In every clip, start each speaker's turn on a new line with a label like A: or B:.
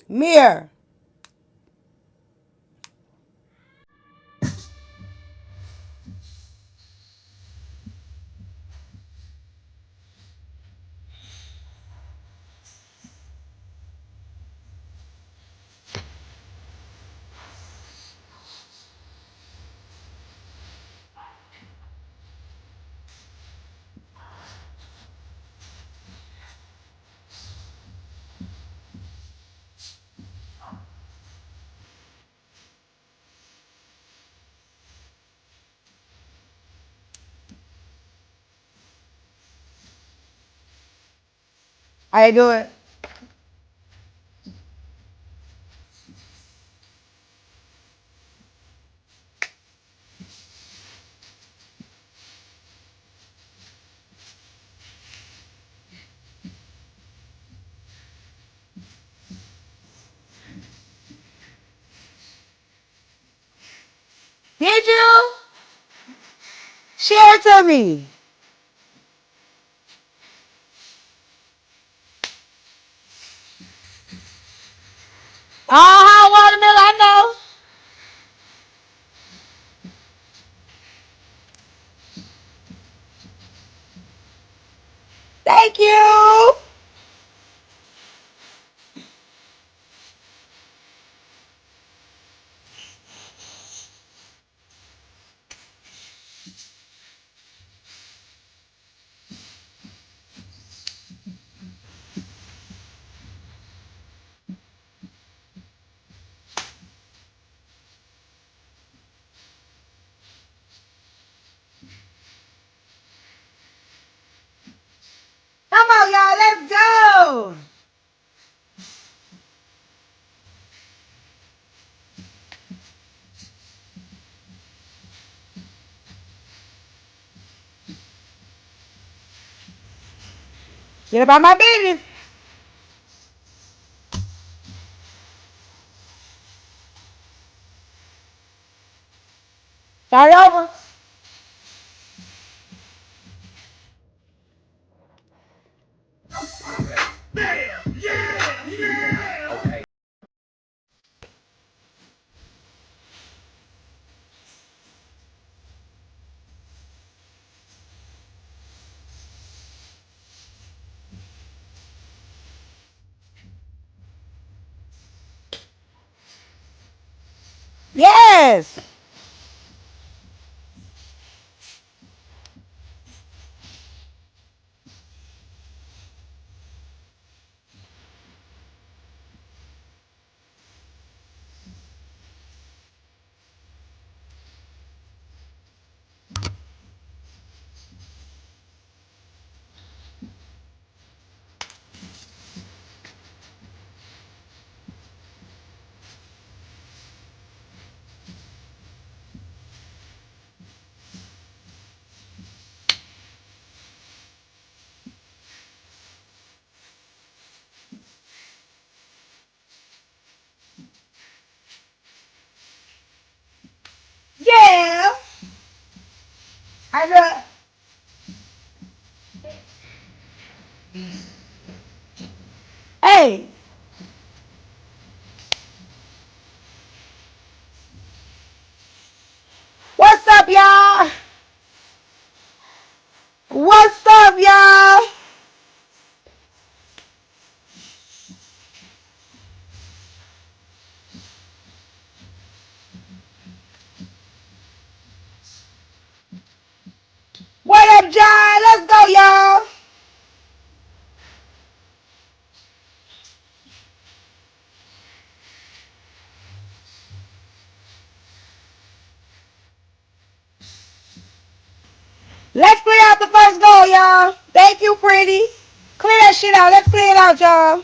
A: Mirror. How you do it? Did you? Share it to me. Uh-huh, watermelon, I know. Thank you. Come on, y'all, let's go. Get about my business. Start over. Yes. Yeah. I know. Hey, what's up, y'all? What's up, y'all? What up, John? Let's go, y'all. Let's clear out the first goal, y'all. Thank you, pretty. Clear that shit out. Let's clear it out, y'all.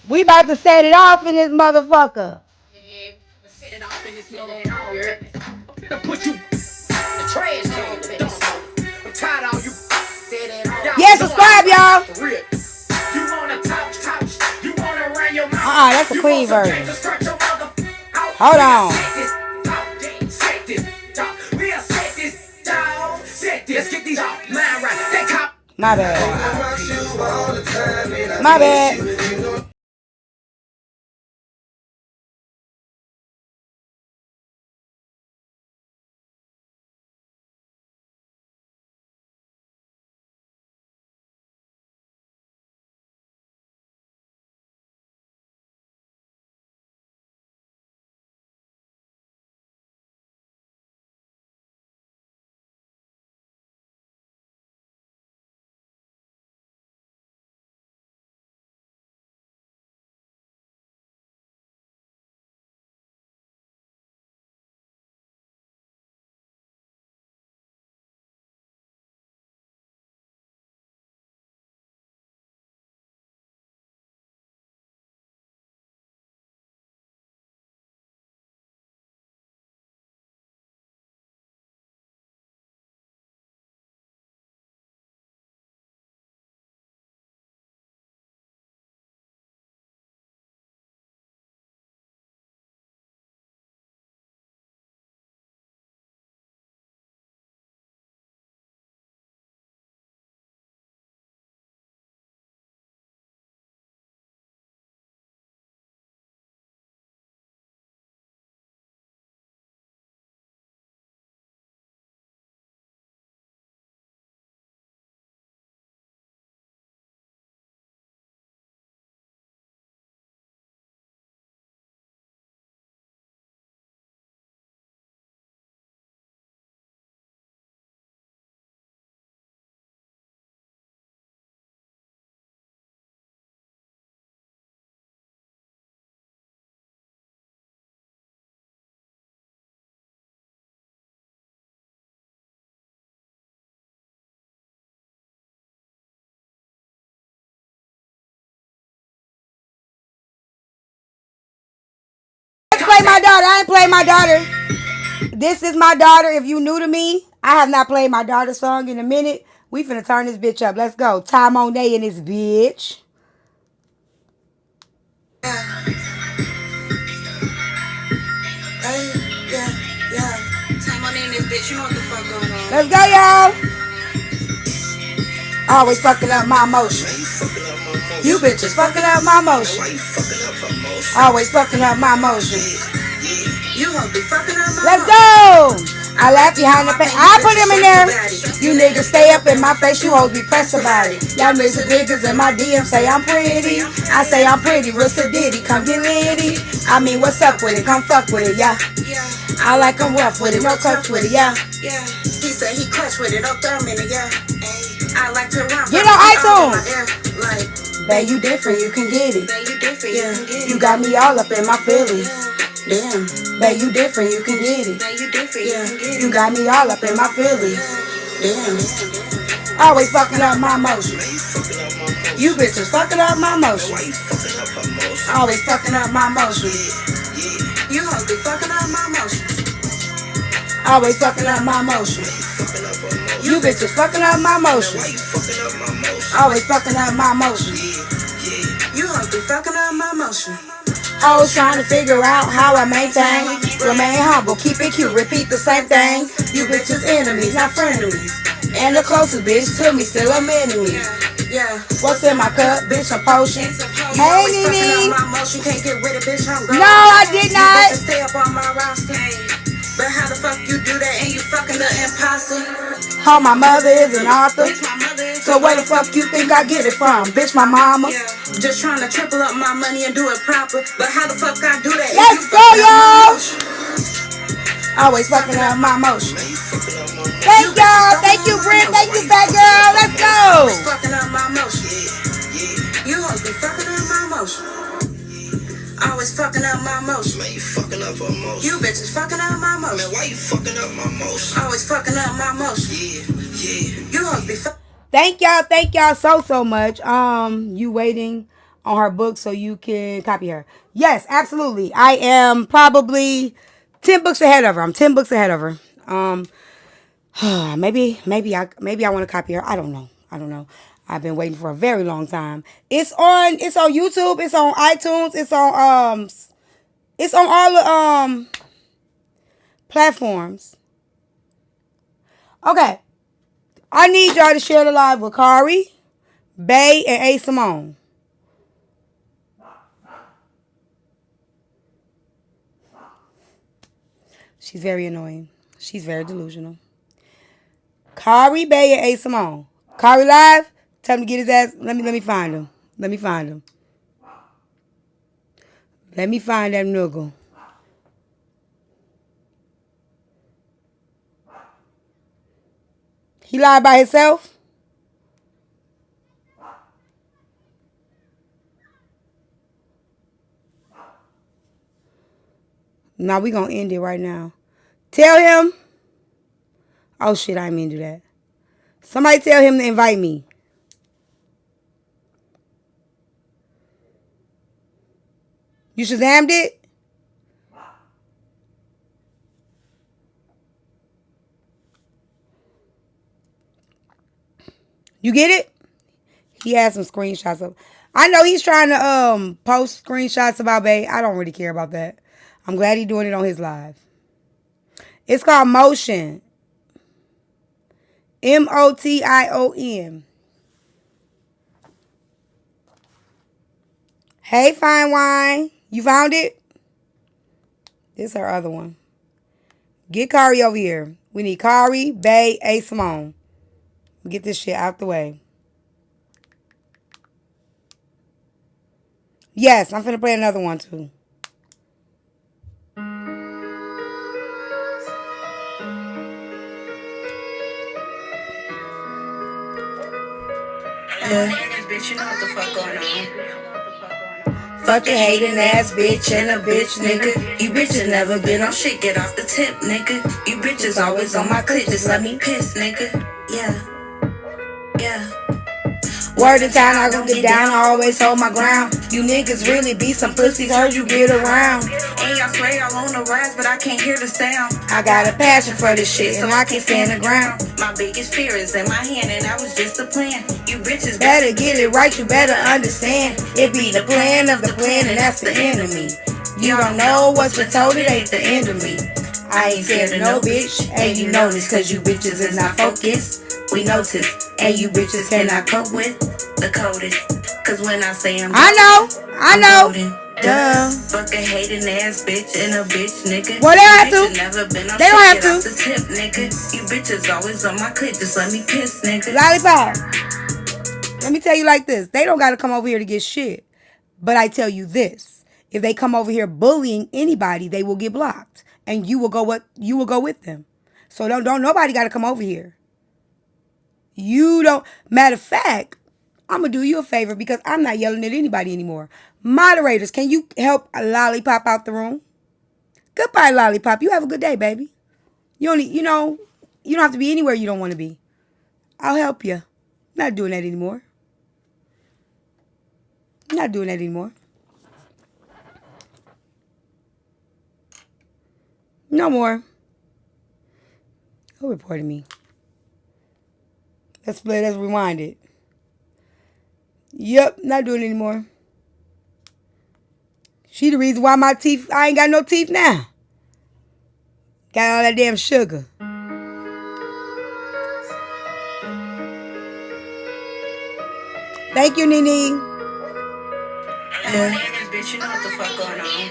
A: We about to set it off in this motherfucker. Yeah, subscribe, y'all. That's a clean version. Hold on. My bad. My bad. Let's play my daughter. I ain't play my daughter. This is my daughter. If you new to me, I have not played my daughter's song in a minute. We finna turn this bitch up. Let's go. Tyme Media in this bitch. Let's go, y'all. Always fucking up my emotion. You bitches fucking up my emotion. Always fucking up my emotion. You hoes be fucking up my Let's go. I laugh behind the face. I put him in there. You niggas stay up in my face. You hoes be pressed about it. Y'all niggas in my DM say I'm pretty. I say I'm pretty. What's the ditty? Come get litty. I mean, what's up with it? Come fuck with it, yeah. I like him rough with it. No touch with it, yeah. He said he clutch with it. No thumb in it, yeah. I like to run. Get on iTunes. Like, babe, you different. You can get it. Babe, you different. Yeah. You got me all up in my feelings. Damn, babe, you different, you can get it. Babe, you different, yeah. You got me all up in my feelings. Damn, always fucking up my emotion. You bitches fucking up my emotion. Always fucking up my emotion. You hoes be fucking up my emotion. Always fucking up my emotion. You bitches fucking up my emotion. Always fucking up my emotion. You hoes be fucking up my emotion. Always trying to figure out how I maintain. Remain humble, keep it cute, repeat the same thing. You bitches enemies, not friendlies. And the closest bitch to me still a enemy. Yeah. What's in my cup, bitch? A potion. Hey, Nene. No, I did not. Stay up on my roster. But how the fuck you do that and you fucking the imposter? How my mother is an author. So where the fuck you think I get it from? Bitch, my mama. Just trying to triple up my money and do it proper. But how the fuck I do that? Let's go, y'all. Always fucking up my emotion. Thank y'all. Thank you, Britt. Thank you, fat girl. Let's go. Always fucking up my emotion. You always be fucking up my emotion. Always fucking up my emotion. Man, you fucking up her emotion. You bitches fucking up my emotion. Man, why you fucking up my emotion? Always fucking up my emotion. Yeah. You always be fucking. Thank y'all so much. You waiting on her book so you can copy her. Yes, absolutely. I am probably 10 books ahead of her. I'm 10 books ahead of her. Maybe I want to copy her. I don't know. I've been waiting for a very long time. It's on YouTube, it's on iTunes, it's on all the platforms. Okay. I need y'all to share the live with Kari, Bay, and A. Simone. She's very annoying. She's very delusional. Kari Bay and A. Simone. Kari live? Tell him to get his ass. Let me find him. Let me find him. Let me find that nigga. He lied by himself? Now we gonna end it right now. Tell him. Oh shit, I didn't mean to do that. Somebody tell him to invite me. You Shazammed it? You get it? He has some screenshots of. I know he's trying to post screenshots about Bae. I don't really care about that. I'm glad he's doing it on his live. It's called Motion. Motion. Hey, Fine Wine. You found it? This is her other one. Get Kari over here. We need Kari, Bae, A. Simone. Get this shit out the way. Yes, I'm finna play another one too. Bitch, you know what the fuck going on. Fucking hating ass bitch and a bitch nigga. You bitches never been on shit, get off the tip, nigga. You bitches always on my clip, just let me piss, nigga. Yeah. Word to town, I gon' get down, I always hold my ground. You niggas really be some pussies, heard you get around. And y'all spray all on the rise, but I can't hear the sound. I got a passion for this shit, so I can't stand the ground. My biggest fear is in my hand, and that was just a plan. You bitches better get it right, you better understand. It be the plan of the plan, and that's the enemy. You don't know what's been told, it ain't the end of me. I ain't scared of no bitch, and you know this, cause you bitches is not focused. We notice, and you bitches cannot cope with the coded. Cause when I say I know. Duh. Fuck a hating ass bitch and a bitch nigga. Well, they don't have to. Never been on they don't have to. The tip, nigga. You bitches always on my clip, just let me piss, nigga. Lollipop. Let me tell you like this. They don't gotta come over here to get shit. But I tell you this. If they come over here bullying anybody, they will get blocked. And you will go with them. So don't nobody gotta come over here. You don't. Matter of fact, I'm going to do you a favor because I'm not yelling at anybody anymore. Moderators, can you help a Lollipop out the room? Goodbye, Lollipop. You have a good day, baby. You don't have to be anywhere you don't want to be. I'll help you. Not doing that anymore. Not doing that anymore. No more. Who reported me? Let's rewind it. Yep, not doing it anymore. She the reason why my teeth, I ain't got no teeth now. Got all that damn sugar. Thank you, Nene. Bitch, you know what the fuck going on.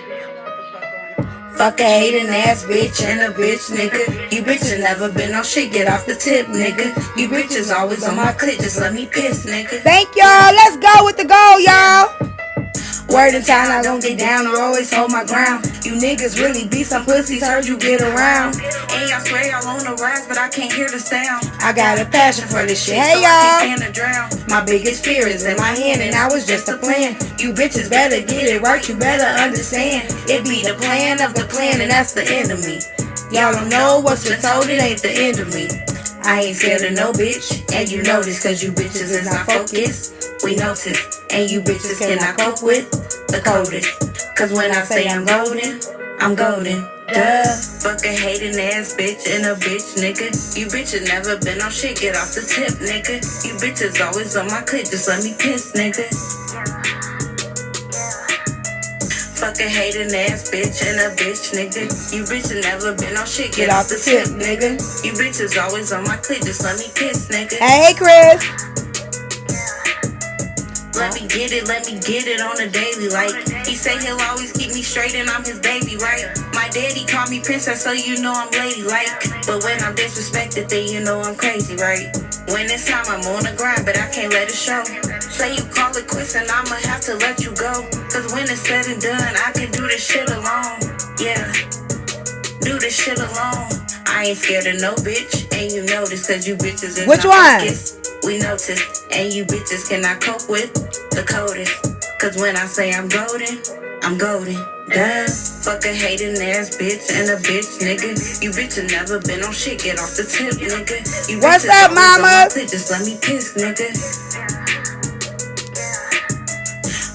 A: Fuck a hating ass bitch and a bitch nigga. You bitches never been on shit, get off the tip, nigga. You bitches always on my clip, just let me piss, nigga. Thank y'all, let's go with the goal, y'all. Word in town, I don't get down or always hold my ground. You niggas really be some pussies, heard you get around. And y'all spray all on the rise, but I can't hear the sound. I got a passion for this shit, hey y'all. My biggest fear is in my hand, and I was just a plan. You bitches better get it right, you better understand. It be the plan of the plan, and that's the enemy. Y'all don't know what's been told, it ain't the end of me. I ain't scared of no bitch, and you know this cause you bitches is not focused. We notice, and you bitches cannot cope with the coded. Cause when I say I'm golden, I'm golden. Duh. Fuck a hating ass bitch and a bitch nigga. You bitches never been on shit, get off the tip, nigga. You bitches always on my clip, just let me piss, nigga. Fuck a hating ass bitch and a bitch nigga. You bitches never been on shit, get off the tip, nigga. You bitches always on my clip, just let me piss, nigga. Hey, Chris. Let me get it on the daily. Like, he say he'll always keep me straight and I'm his baby, right? My daddy called me princess, so you know I'm ladylike. But when I'm disrespected, then you know I'm crazy, right? When it's time, I'm on the grind, but I can't let it show. Say you call it quits and I'ma have to let you go. Cause when it's said and done, I can do this shit alone. Yeah, do this shit alone. I ain't scared of no bitch, and you know this cause you bitches is
B: Which
A: not
B: one?
A: focused. We notice, and you bitches cannot cope with the coldest. Cause when I say I'm golden, I'm golden. Duh, fuck a hating ass bitch and a bitch, nigga. You bitches never been on shit, get off the tip, nigga. You
B: What's
A: bitches
B: up,
A: always on my
B: mamas?
A: clip, just let me piss, nigga.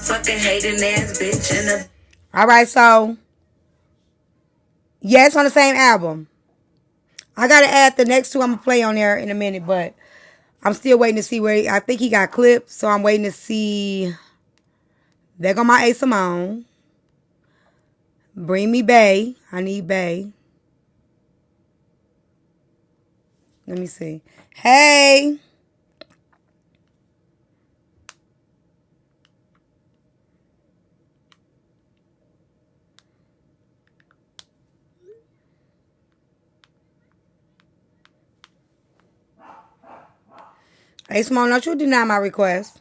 A: Fuck a hating ass bitch and a...
B: All right, so yeah, it's on the same album. I gotta add the next two I'm gonna play on there in a minute, but I'm still waiting to see where I think he got clipped, so I'm waiting to see. There go my A Simone. Bring me Bay. I need Bay. Let me see. Hey. Hey, Simone, don't you deny my request.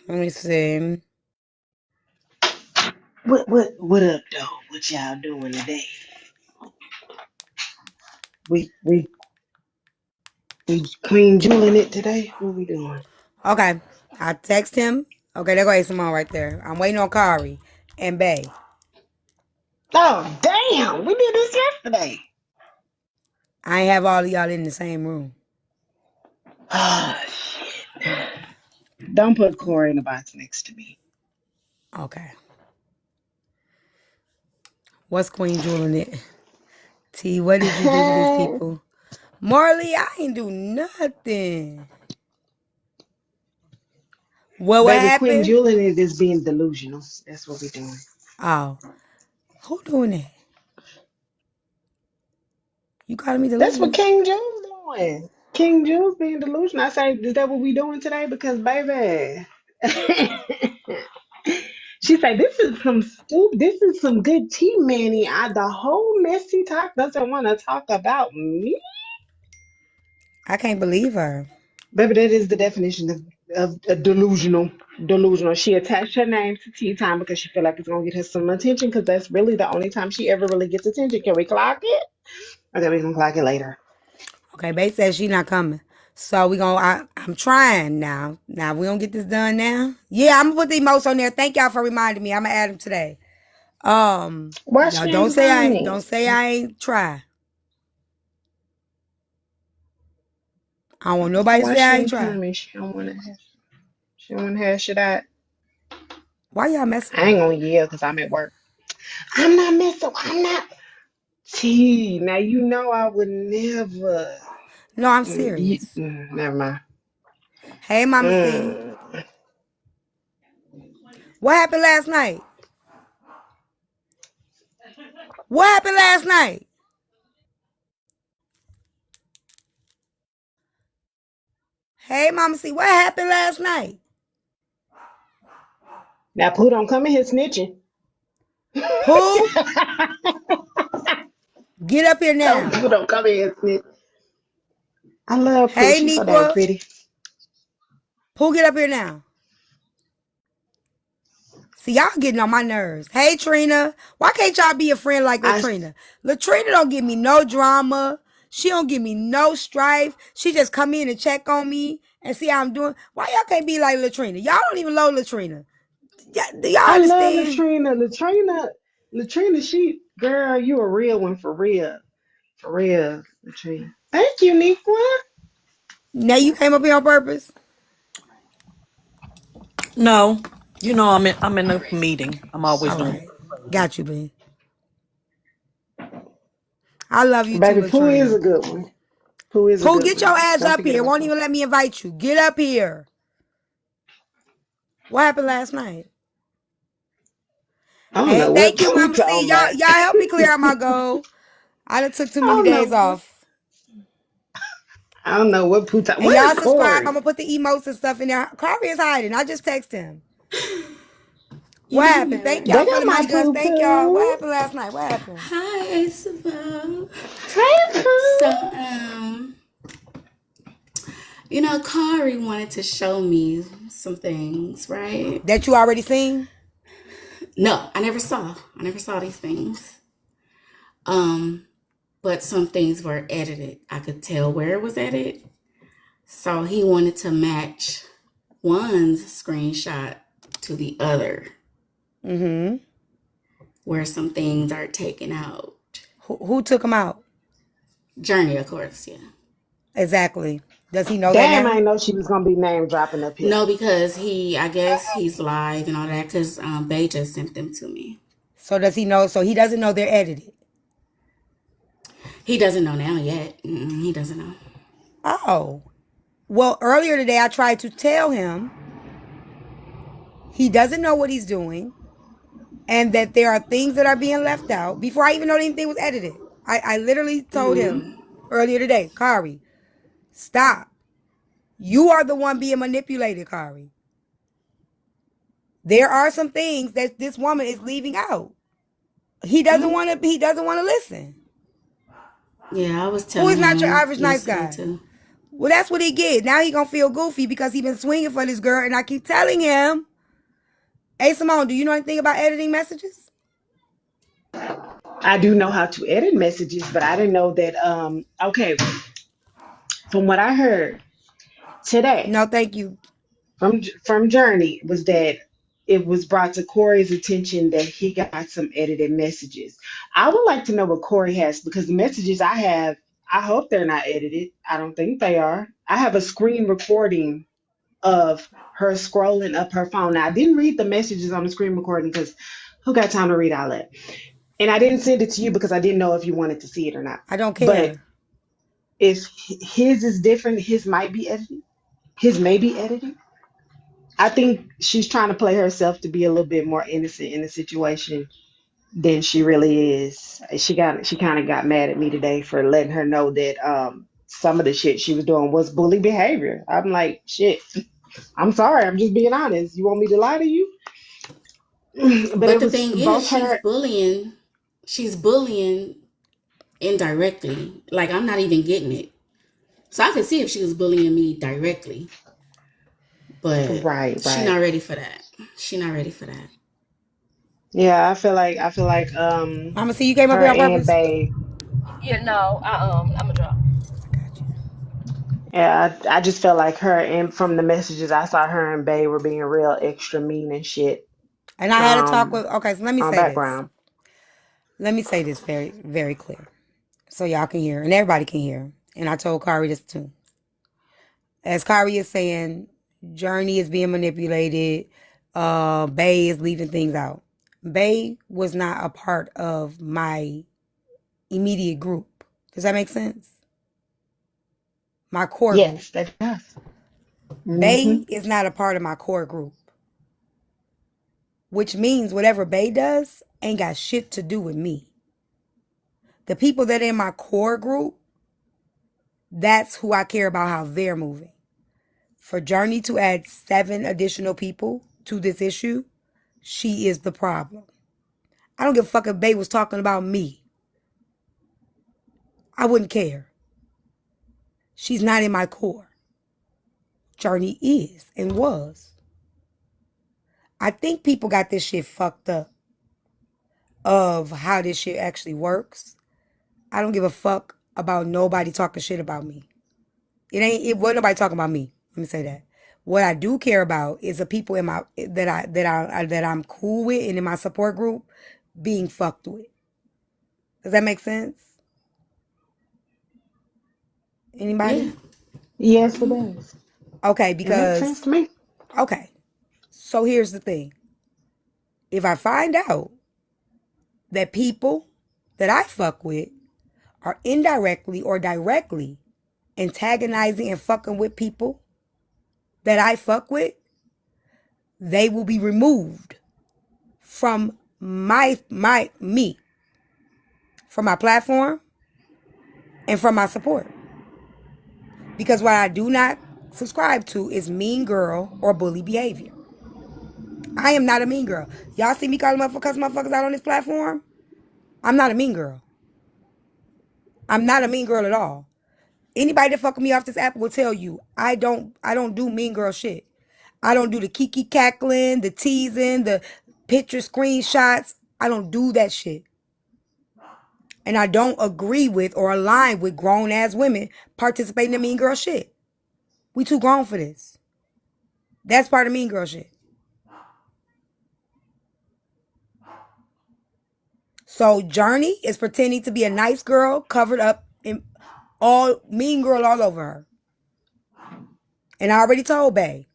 B: Let me see.
C: What up, though? What y'all doing today? We Queen Jewel in it today? What we doing?
B: Okay. I text him. Okay, there go A Simone right there. I'm waiting on Kari and Bay.
C: Oh damn! We did this yesterday.
B: I ain't have all of y'all in the same room.
C: Ah shit! Don't put Corey in the box next to me.
B: Okay. What's Queen Jewel in it? T, what did you do to these people? Marley, I ain't do nothing. What
C: Baby, Queen
B: happened?
C: Jewel in it is being delusional. That's what we doing.
B: Oh, who doing that? You calling me
C: That's what
B: delusional?
C: King Jewel's doing. King Jewel's being delusional. I say, is that what we doing today? Because baby. She said, "This is some stupid. This is some good tea, Manny. The whole messy talk doesn't want to talk about me,
B: I can't believe her.
C: baby. That is the definition of a delusional. Delusional. She attached her name to tea time because she feel like it's gonna get her some attention. Because that's really the only time she ever really gets attention. Can we clock it? Okay, we can clock it later.
B: Okay, Bae says she not coming. So I'm trying now. Now we don't get this done now. Yeah, I'm gonna put the emotes on there. Thank y'all for reminding me. I'm gonna add them today.
C: Why
B: Y'all
C: she ain't
B: don't
C: coming?
B: say I ain't try. I don't want nobody to
C: Why
B: say
C: she
B: I ain't
C: ain't
B: try.
C: coming? She don't want to. She don't want to hash it out.
B: Why y'all messing
C: I
B: with
C: ain't
B: her?
C: gonna yell because I'm at work. I'm not messing. I'm not. T, now you know I would never.
B: No, I'm serious.
C: Never mind.
B: Hey, Mama C.
C: Mm.
B: What happened last night? What happened last night? Hey, Mama C. What happened last night?
C: Now Pooh don't come in here snitching.
B: Pooh, get up here
C: Tell
B: now.
C: Pooh don't come in here snitching. I love Pooh.
B: Hey,
C: She's so damn
B: Nequa.
C: pretty.
B: Pooh, get up here now. See, y'all getting on my nerves. Hey, Trina. Why can't y'all be a friend like
C: I
B: Latrina? Latrina don't give me no drama. She don't give me no strife. She just come in and check on me and see how I'm doing. Why y'all can't be like Latrina? Y'all don't even know Latrina. Do y'all
C: I love
B: understand?
C: Latrina. Latrina, she girl, you a real one for real. For real, Latrina. Thank you, Niqua.
B: Now you came up here on purpose?
D: No, I'm in a meeting. I'm always
B: All
D: doing
B: right.
D: something crazy.
B: Got you, B. I love you too,
C: Baby, Pooh is
B: Latrina.
C: a good one. Pooh is a
B: Pooh,
C: good
B: get your
C: one.
B: ass
C: Don't
B: up
C: forget
B: here.
C: about
B: Won't
C: Pooh.
B: even let me invite you. Get up here. What happened last night?
C: I don't
B: Hey,
C: know what
B: thank you, Mama
C: Pooh
B: C.
C: talking about.
B: Y'all help me clear out my goal. I done took too
C: I
B: many
C: don't
B: days
C: know.
B: off.
C: I don't know what Pooh talking.
B: And
C: Where's
B: y'all subscribe. I'm
C: Corey?
B: gonna put the emotes and stuff in there. Kari is hiding. I just text him.
E: You
B: What
E: know I'm
B: happened?
E: at
B: Thank
E: work.
B: y'all
C: They
B: for
C: got
B: the
C: my
B: money guns.
C: Pooh
B: Thank y'all. What
C: Pooh.
B: happened last night? What happened?
E: Hi, Isabel.
C: Hey
E: So,
C: Pooh.
E: Kari wanted to show me some things, right?
B: That you already seen?
E: No, I never saw. I never saw these things. But some things were edited. I could tell where it was edited. So he wanted to match one's screenshot to the other,
B: Mm-hmm.
E: where some things are taken out.
B: Who took him out?
E: Journey, of course, yeah.
B: Exactly. Does he know that
C: Damn, I
B: now?
C: didn't know she was gonna be name dropping up here.
E: No, because I guess he's live and all that, because Bay just sent them to me.
B: So does he know? So he doesn't know they're edited.
E: He doesn't know now yet. He doesn't know.
B: Oh. Well, earlier today I tried to tell him he doesn't know what he's doing and that there are things that are being left out before I even know anything was edited. I literally told him earlier today, Kari, stop. You are the one being manipulated, Kari. There are some things that this woman is leaving out. He doesn't want to. He doesn't want to listen.
E: Yeah, I was
B: Who
E: telling
B: is not your
E: him
B: average nice
E: yesterday
B: guy?
E: too.
B: Well, that's what he get. Now he gonna feel goofy because he been swinging for this girl, and I keep telling him, "Hey, Simone, do you know anything about editing messages?"
C: I do know how to edit messages, but I didn't know that. Okay, from what I heard today
B: No, thank you.
C: from Journey was that it was brought to Corey's attention that he got some edited messages. I would like to know what Corey has because the messages I have, I hope they're not edited. I don't think they are. I have a screen recording of her scrolling up her phone. Now I didn't read the messages on the screen recording because who got time to read all that? And I didn't send it to you because I didn't know if you wanted to see it or not.
B: I don't
C: But
B: care.
C: if his is different, his might be edited. His may be edited. I think she's trying to play herself to be a little bit more innocent in the situation than she really is. She kind of got mad at me today for letting her know that some of the shit she was doing was bully behavior. I'm like, shit. I'm sorry. I'm just being honest. You want me to lie to you? But
E: But
C: it
E: the
C: was
E: thing is,
C: both her.
E: She's bullying indirectly. Like, I'm not even getting it. So I could see if she was bullying me directly, but
C: Right,
E: she
C: right.
E: not ready for that. She not ready for that.
C: Yeah, I feel like
B: Mama, see, you came up
C: her
B: here on
C: and
B: purpose.
C: Bay.
F: Yeah, no, I'm a drop.
C: Yeah, I just felt like her and from the messages I saw her and Bay were being real extra mean and shit.
B: And I had to talk with. Okay, so let me
C: On
B: say this.
C: background.
B: Let me say this very, very clear, so y'all can hear and everybody can hear. And I told Kari this too. As Kari is saying, Journey is being manipulated. Bay is leaving things out. Bay was not a part of my immediate group. Does that make sense? My core group.
C: Yes, that does.
B: Bay
C: Hmm.
B: is not a part of my core group, which means whatever Bay does ain't got shit to do with me. The people that are in my core group, that's who I care about how they're moving. For Journey to add 7 additional people to this issue, she is the problem. I don't give a fuck if Bay was talking about me. I wouldn't care. She's not in my core. Journey is and was. I think people got this shit fucked up of how this shit actually works. I don't give a fuck about nobody talking shit about me. It wasn't nobody talking about me. Let me say that. What I do care about is the people in my that I'm cool with and in my support group being fucked with. Does that make sense?
E: Yeah.
B: Anybody?
C: Yes, it does.
B: Okay,
C: It makes sense
B: because
C: to me.
B: okay. So here's the thing. If I find out that people that I fuck with are indirectly or directly antagonizing and fucking with people that I fuck with, they will be removed from me for my platform and for my support. Because what I do not subscribe to is mean girl or bully behavior. I am not a mean girl. Y'all see me calling motherfuckers out on this platform? I'm not a mean girl. I'm not a mean girl at all. Anybody that fucking me off this app will tell you I don't do mean girl shit. I don't do the kiki cackling, the teasing, the picture screenshots. I don't do that shit. And I don't agree with or align with grown ass women participating in mean girl shit. We too grown for this. That's part of mean girl shit. So Journey is pretending to be a nice girl, covered up in all mean girl all over her. And I already told Bae,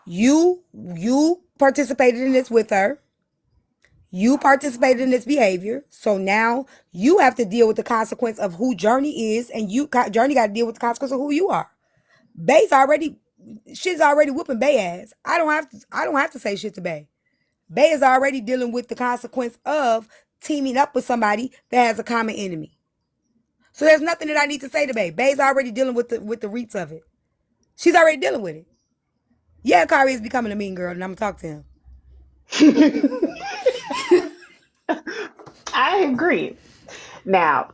B: you participated in this with her. You participated in this behavior. So now you have to deal with the consequence of who Journey is, and Journey got to deal with the consequence of who you are. Shit's already whooping Bae ass. I don't have to say shit to Bae. Bae is already dealing with the consequence of teaming up with somebody that has a common enemy. So there's nothing that I need to say to Bae. Bae's already dealing with the roots of it. She's already dealing with it. Yeah, Kari is becoming a mean girl, and I'm gonna talk to him.
C: I agree. Now,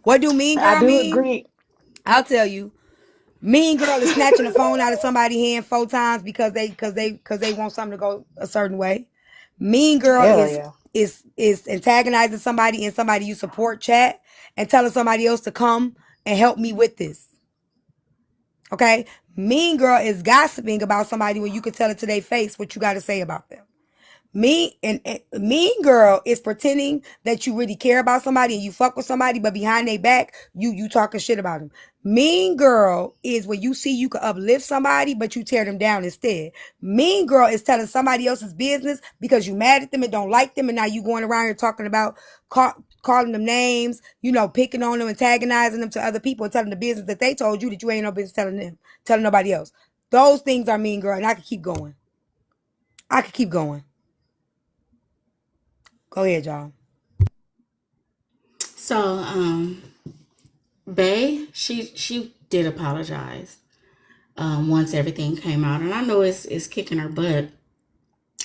B: What do mean
C: I
B: girl
C: do
B: mean?
C: agree.
B: I'll tell you. Mean girl is snatching the phone out of somebody's hand 4 times because they want something to go a certain way. Mean girl
C: Hell yeah.
B: is antagonizing somebody in somebody you support chat and telling somebody else to come and help me with this. Okay? Mean girl is gossiping about somebody when you can tell it to their face what you got to say about them. Mean girl is pretending that you really care about somebody and you fuck with somebody, but behind their back, you talking shit about them. Mean girl is when you see you can uplift somebody, but you tear them down instead. Mean girl is telling somebody else's business because you mad at them and don't like them, and now you going around here talking about calling them names, picking on them, antagonizing them to other people, and telling the business that they told you that you ain't no business telling nobody else. Those things are mean girl, and I could keep going. Go ahead, y'all.
E: So, Bae, she did apologize once everything came out, and I know it's kicking her butt.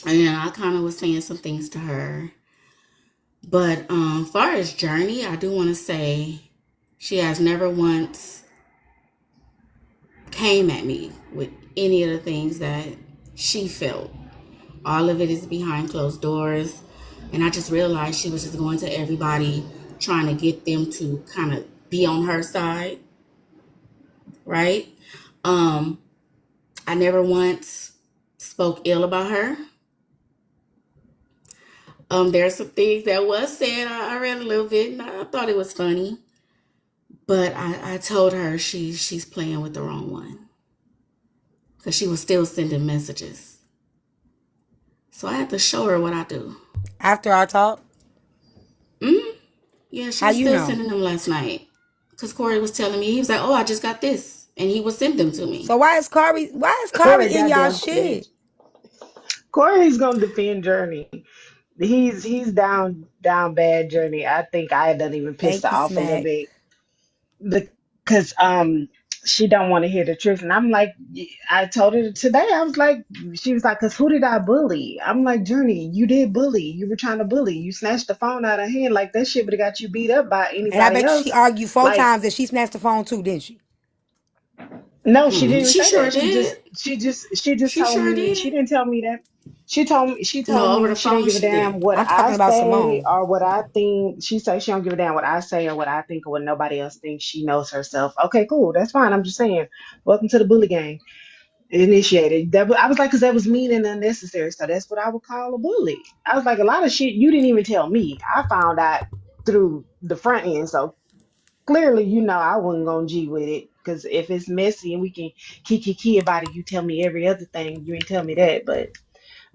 E: And I kind of was saying some things to her, but far as Journey, I do want to say she has never once came at me with any of the things that she felt. All of it is behind closed doors. And I just realized she was just going to everybody trying to get them to kind of be on her side. Right? I never once spoke ill about her. There's some things that was said. I read a little bit and I thought it was funny. But I told her she's playing with the wrong one. Because she was still sending messages. So I had to show her what I do.
B: After our talk?
E: Yeah, she was still sending them last night. Because Corey was telling me, he was like, oh, I just got this. And he would send them to me.
B: So why is Corey in y'all shit?
C: Corey's gonna defend Journey. He's down bad Journey. I think I done even pissed her off a little bit. Because she don't want to hear the truth. And I'm like, I told her today, I was like, she was like, because who did I bully? I'm like, Journey, you did bully. You were trying to bully. You snatched the phone out of her hand. Like, that shit would have got you beat up by anybody else.
B: And I bet she argued 4 times that she snatched the phone too, didn't she?
C: No, she didn't say
E: sure
C: that.
E: Did.
C: She just told
E: sure
C: me.
E: Did.
C: She didn't tell me that. She told me she
E: phone,
C: don't give a damn what I say or what I think. She said she don't give a damn what I say or what I think or what nobody else thinks. She knows herself. Okay, cool. That's fine. I'm just saying. Welcome to the bully gang. Initiated. I was like, because that was mean and unnecessary. So that's what I would call a bully. I was like, a lot of shit you didn't even tell me. I found out through the front end. So clearly, I wasn't gonna G with it. Because if it's messy and we can key about it, you tell me every other thing. You ain't tell me that. But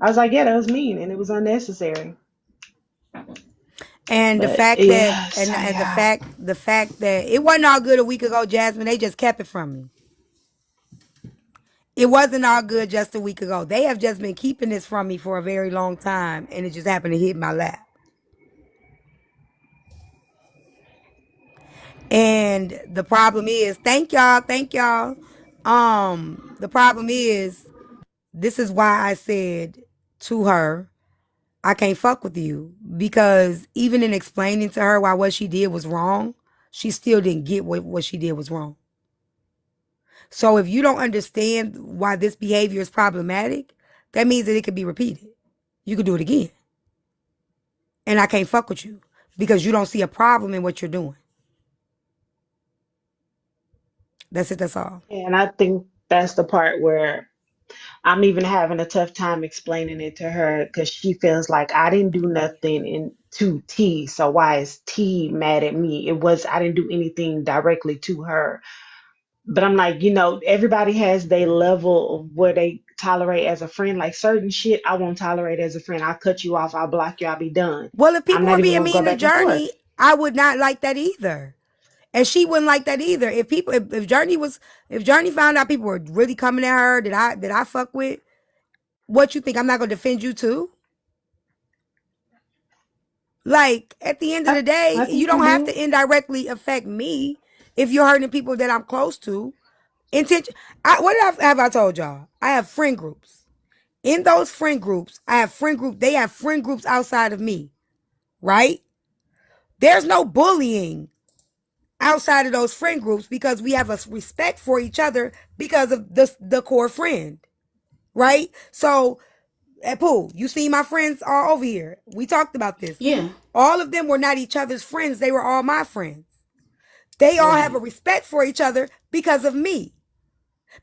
C: I was like, yeah, that was mean and it was unnecessary.
B: And the fact that it wasn't all good a week ago, Jasmine, they just kept it from me. It wasn't all good just a week ago. They have just been keeping this from me for a very long time, and it just happened to hit my lap. And the problem is, thank y'all. The problem is, this is why I said to her, I can't fuck with you, because even in explaining to her why what she did was wrong, she still didn't get what she did was wrong. So if you don't understand why this behavior is problematic, that means that it could be repeated. You could do it again. And I can't fuck with you because you don't see a problem in what you're doing. That's it. That's all.
C: And I think that's the part where I'm even having a tough time explaining it to her because she feels like I didn't do nothing to T. So why is T mad at me? I didn't do anything directly to her. But I'm like, everybody has their level of what they tolerate as a friend. Like certain shit I won't tolerate as a friend. I'll cut you off, I'll block you, I'll be done.
B: Well, if
C: I'm
B: people
C: not
B: were
C: even
B: being
C: gonna go
B: mean to
C: back and forth.
B: Journey, I would not like that either. And she wouldn't like that either. If Journey found out people were really coming at her that I fuck with, what you think? I'm not gonna defend you too? Like, at the end of
C: I,
B: the day,
C: I
B: you
C: think you
B: don't have
C: do.
B: to indirectly affect me if you're hurting people that I'm close to. What have I told y'all? I have friend groups. In those friend groups, they have friend groups outside of me, right? There's no bullying outside of those friend groups because we have a respect for each other because of the core friend, right? So at Pool, you see my friends all over here. We talked about this.
E: Yeah.
B: All of them were not each other's friends. They were all my friends. They all have a
E: Right.
B: respect for each other because of me.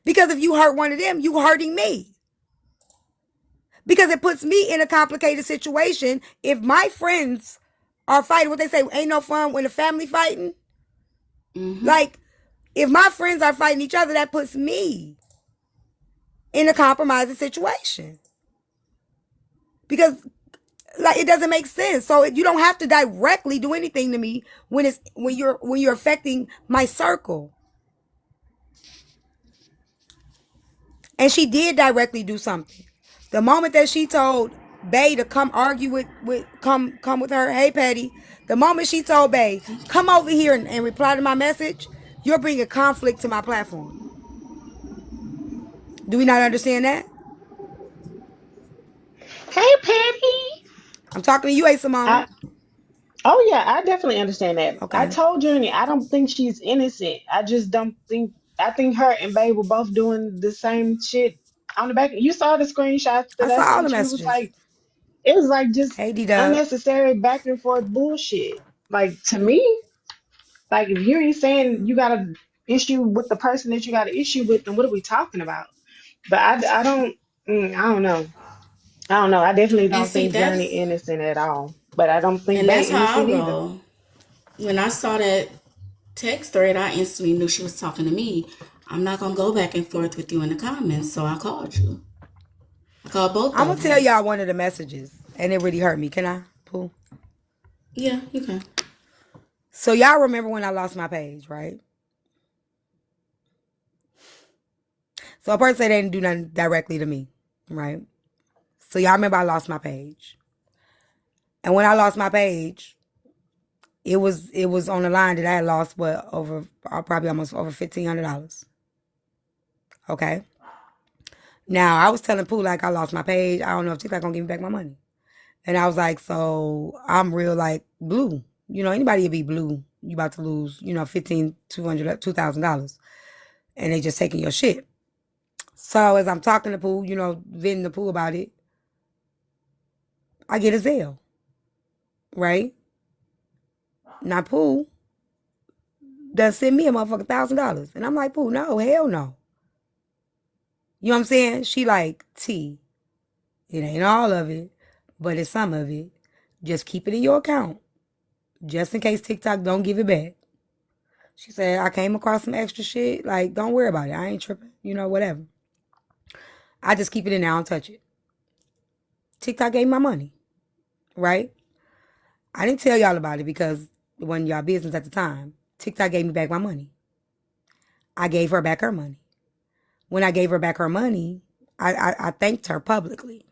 B: Because if you hurt one of them, you hurting me. Because it puts me in a complicated situation. If my friends are fighting, what they say, ain't no fun when the family fighting.
E: Mm-hmm.
B: Like, if my friends are fighting each other, that puts me in a compromising situation. Because, like, it doesn't make sense. So you don't have to directly do anything to me when you're affecting my circle. And she did directly do something. The moment that she told Bay to come argue come with her, hey Patty. The moment she told Bay, come over here and reply to my message, you're bringing conflict to my platform. Do we not understand that?
C: Hey, Patty.
B: I'm talking to you, A Simone.
C: I Oh yeah, I definitely understand that. I
B: Okay.
C: told Journey I don't think she's innocent. I just don't think I think her and Babe were both doing the same shit on the back. You saw the screenshots
B: I
C: that I
B: saw all the
C: sent you.
B: messages.
C: It was like just
B: Hey D-Dub.
C: unnecessary back and forth bullshit. Like to me, like if you ain't saying you got an issue with the person that you got an issue with, then what are we talking about? But I don't I don't know. I don't know. I definitely
E: And
C: don't
E: see,
C: think Journey innocent at all. But I don't think Bay
E: that's how I
C: innocent either.
E: roll. When I saw that text thread, I instantly knew she was talking to me. I'm not gonna go back and forth with you in the comments, so I called you. I called both
B: I'm gonna
E: of
B: tell
E: them.
B: y'all one of the messages, and it really hurt me. Can I? Pooh.
E: Yeah, you can.
B: So y'all remember when I lost my page, right? So a person said they didn't do nothing directly to me, right? So y'all remember I lost my page. And when I lost my page, it was on the line that I had lost over probably almost over $1,500. Okay. Now I was telling Pooh like I lost my page. I don't know if TikTok gonna give me back my money. And I was like, so I'm real like blue. Anybody would be blue. You about to lose, $2,000, and they just taking your shit. So as I'm talking to Pooh, venting to Pooh about it, I get a Zelle, right? Now Pooh done send me a motherfucking $1,000. And I'm like, Pooh, no, hell no. You know what I'm saying? She like, T, it ain't all of it, but it's some of it. Just keep it in your account. Just in case TikTok don't give it back. She said, I came across some extra shit. Like, don't worry about it. I ain't tripping. Whatever. I just keep it in there. I don't touch it. TikTok gave me my money. Right? I didn't tell y'all about it because it wasn't y'all business at the time. TikTok gave me back my money. I gave her back her money. when I gave her back her money, I thanked her publicly.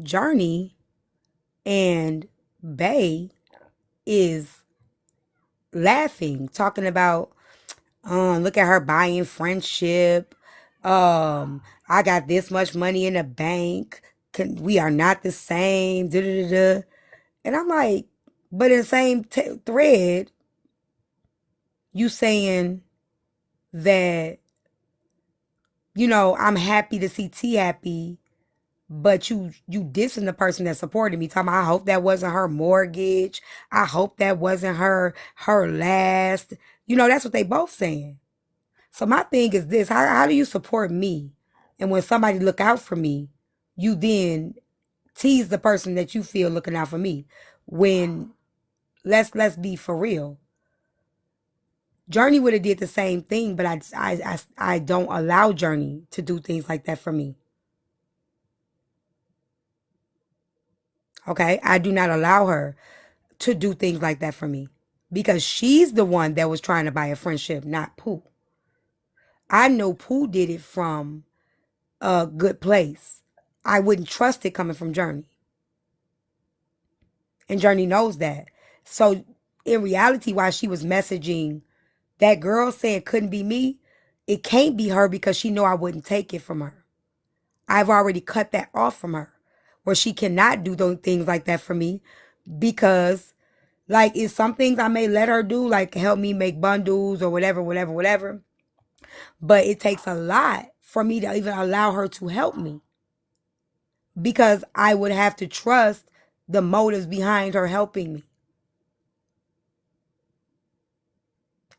B: Journey and Bay is laughing, talking about, look at her buying friendship. I got this much money in the bank. We are not the same. Da, da, da, da. And I'm like, but in the same thread, you saying that, you know, I'm happy to see T happy, but you dissing the person that supported me. Talking about, I hope that wasn't her mortgage. I hope that wasn't her last. You know, that's what they both saying. So my thing is this: how do you support me? And when somebody look out for me, you then tease the person that you feel looking out for me. When let's be for real. Journey would have did the same thing, but I don't allow Journey to do things like that for me. Okay, I do not allow her to do things like that for me because she's the one that was trying to buy a friendship, not Pooh. I know Pooh did it from a good place. I wouldn't trust it coming from Journey. And Journey knows that. So in reality, while she was messaging that girl saying it couldn't be me, it can't be her because she know I wouldn't take it from her. I've already cut that off from her, where she cannot do those things like that for me because, like, it's some things I may let her do, like help me make bundles or whatever. But it takes a lot for me to even allow her to help me because I would have to trust the motives behind her helping me.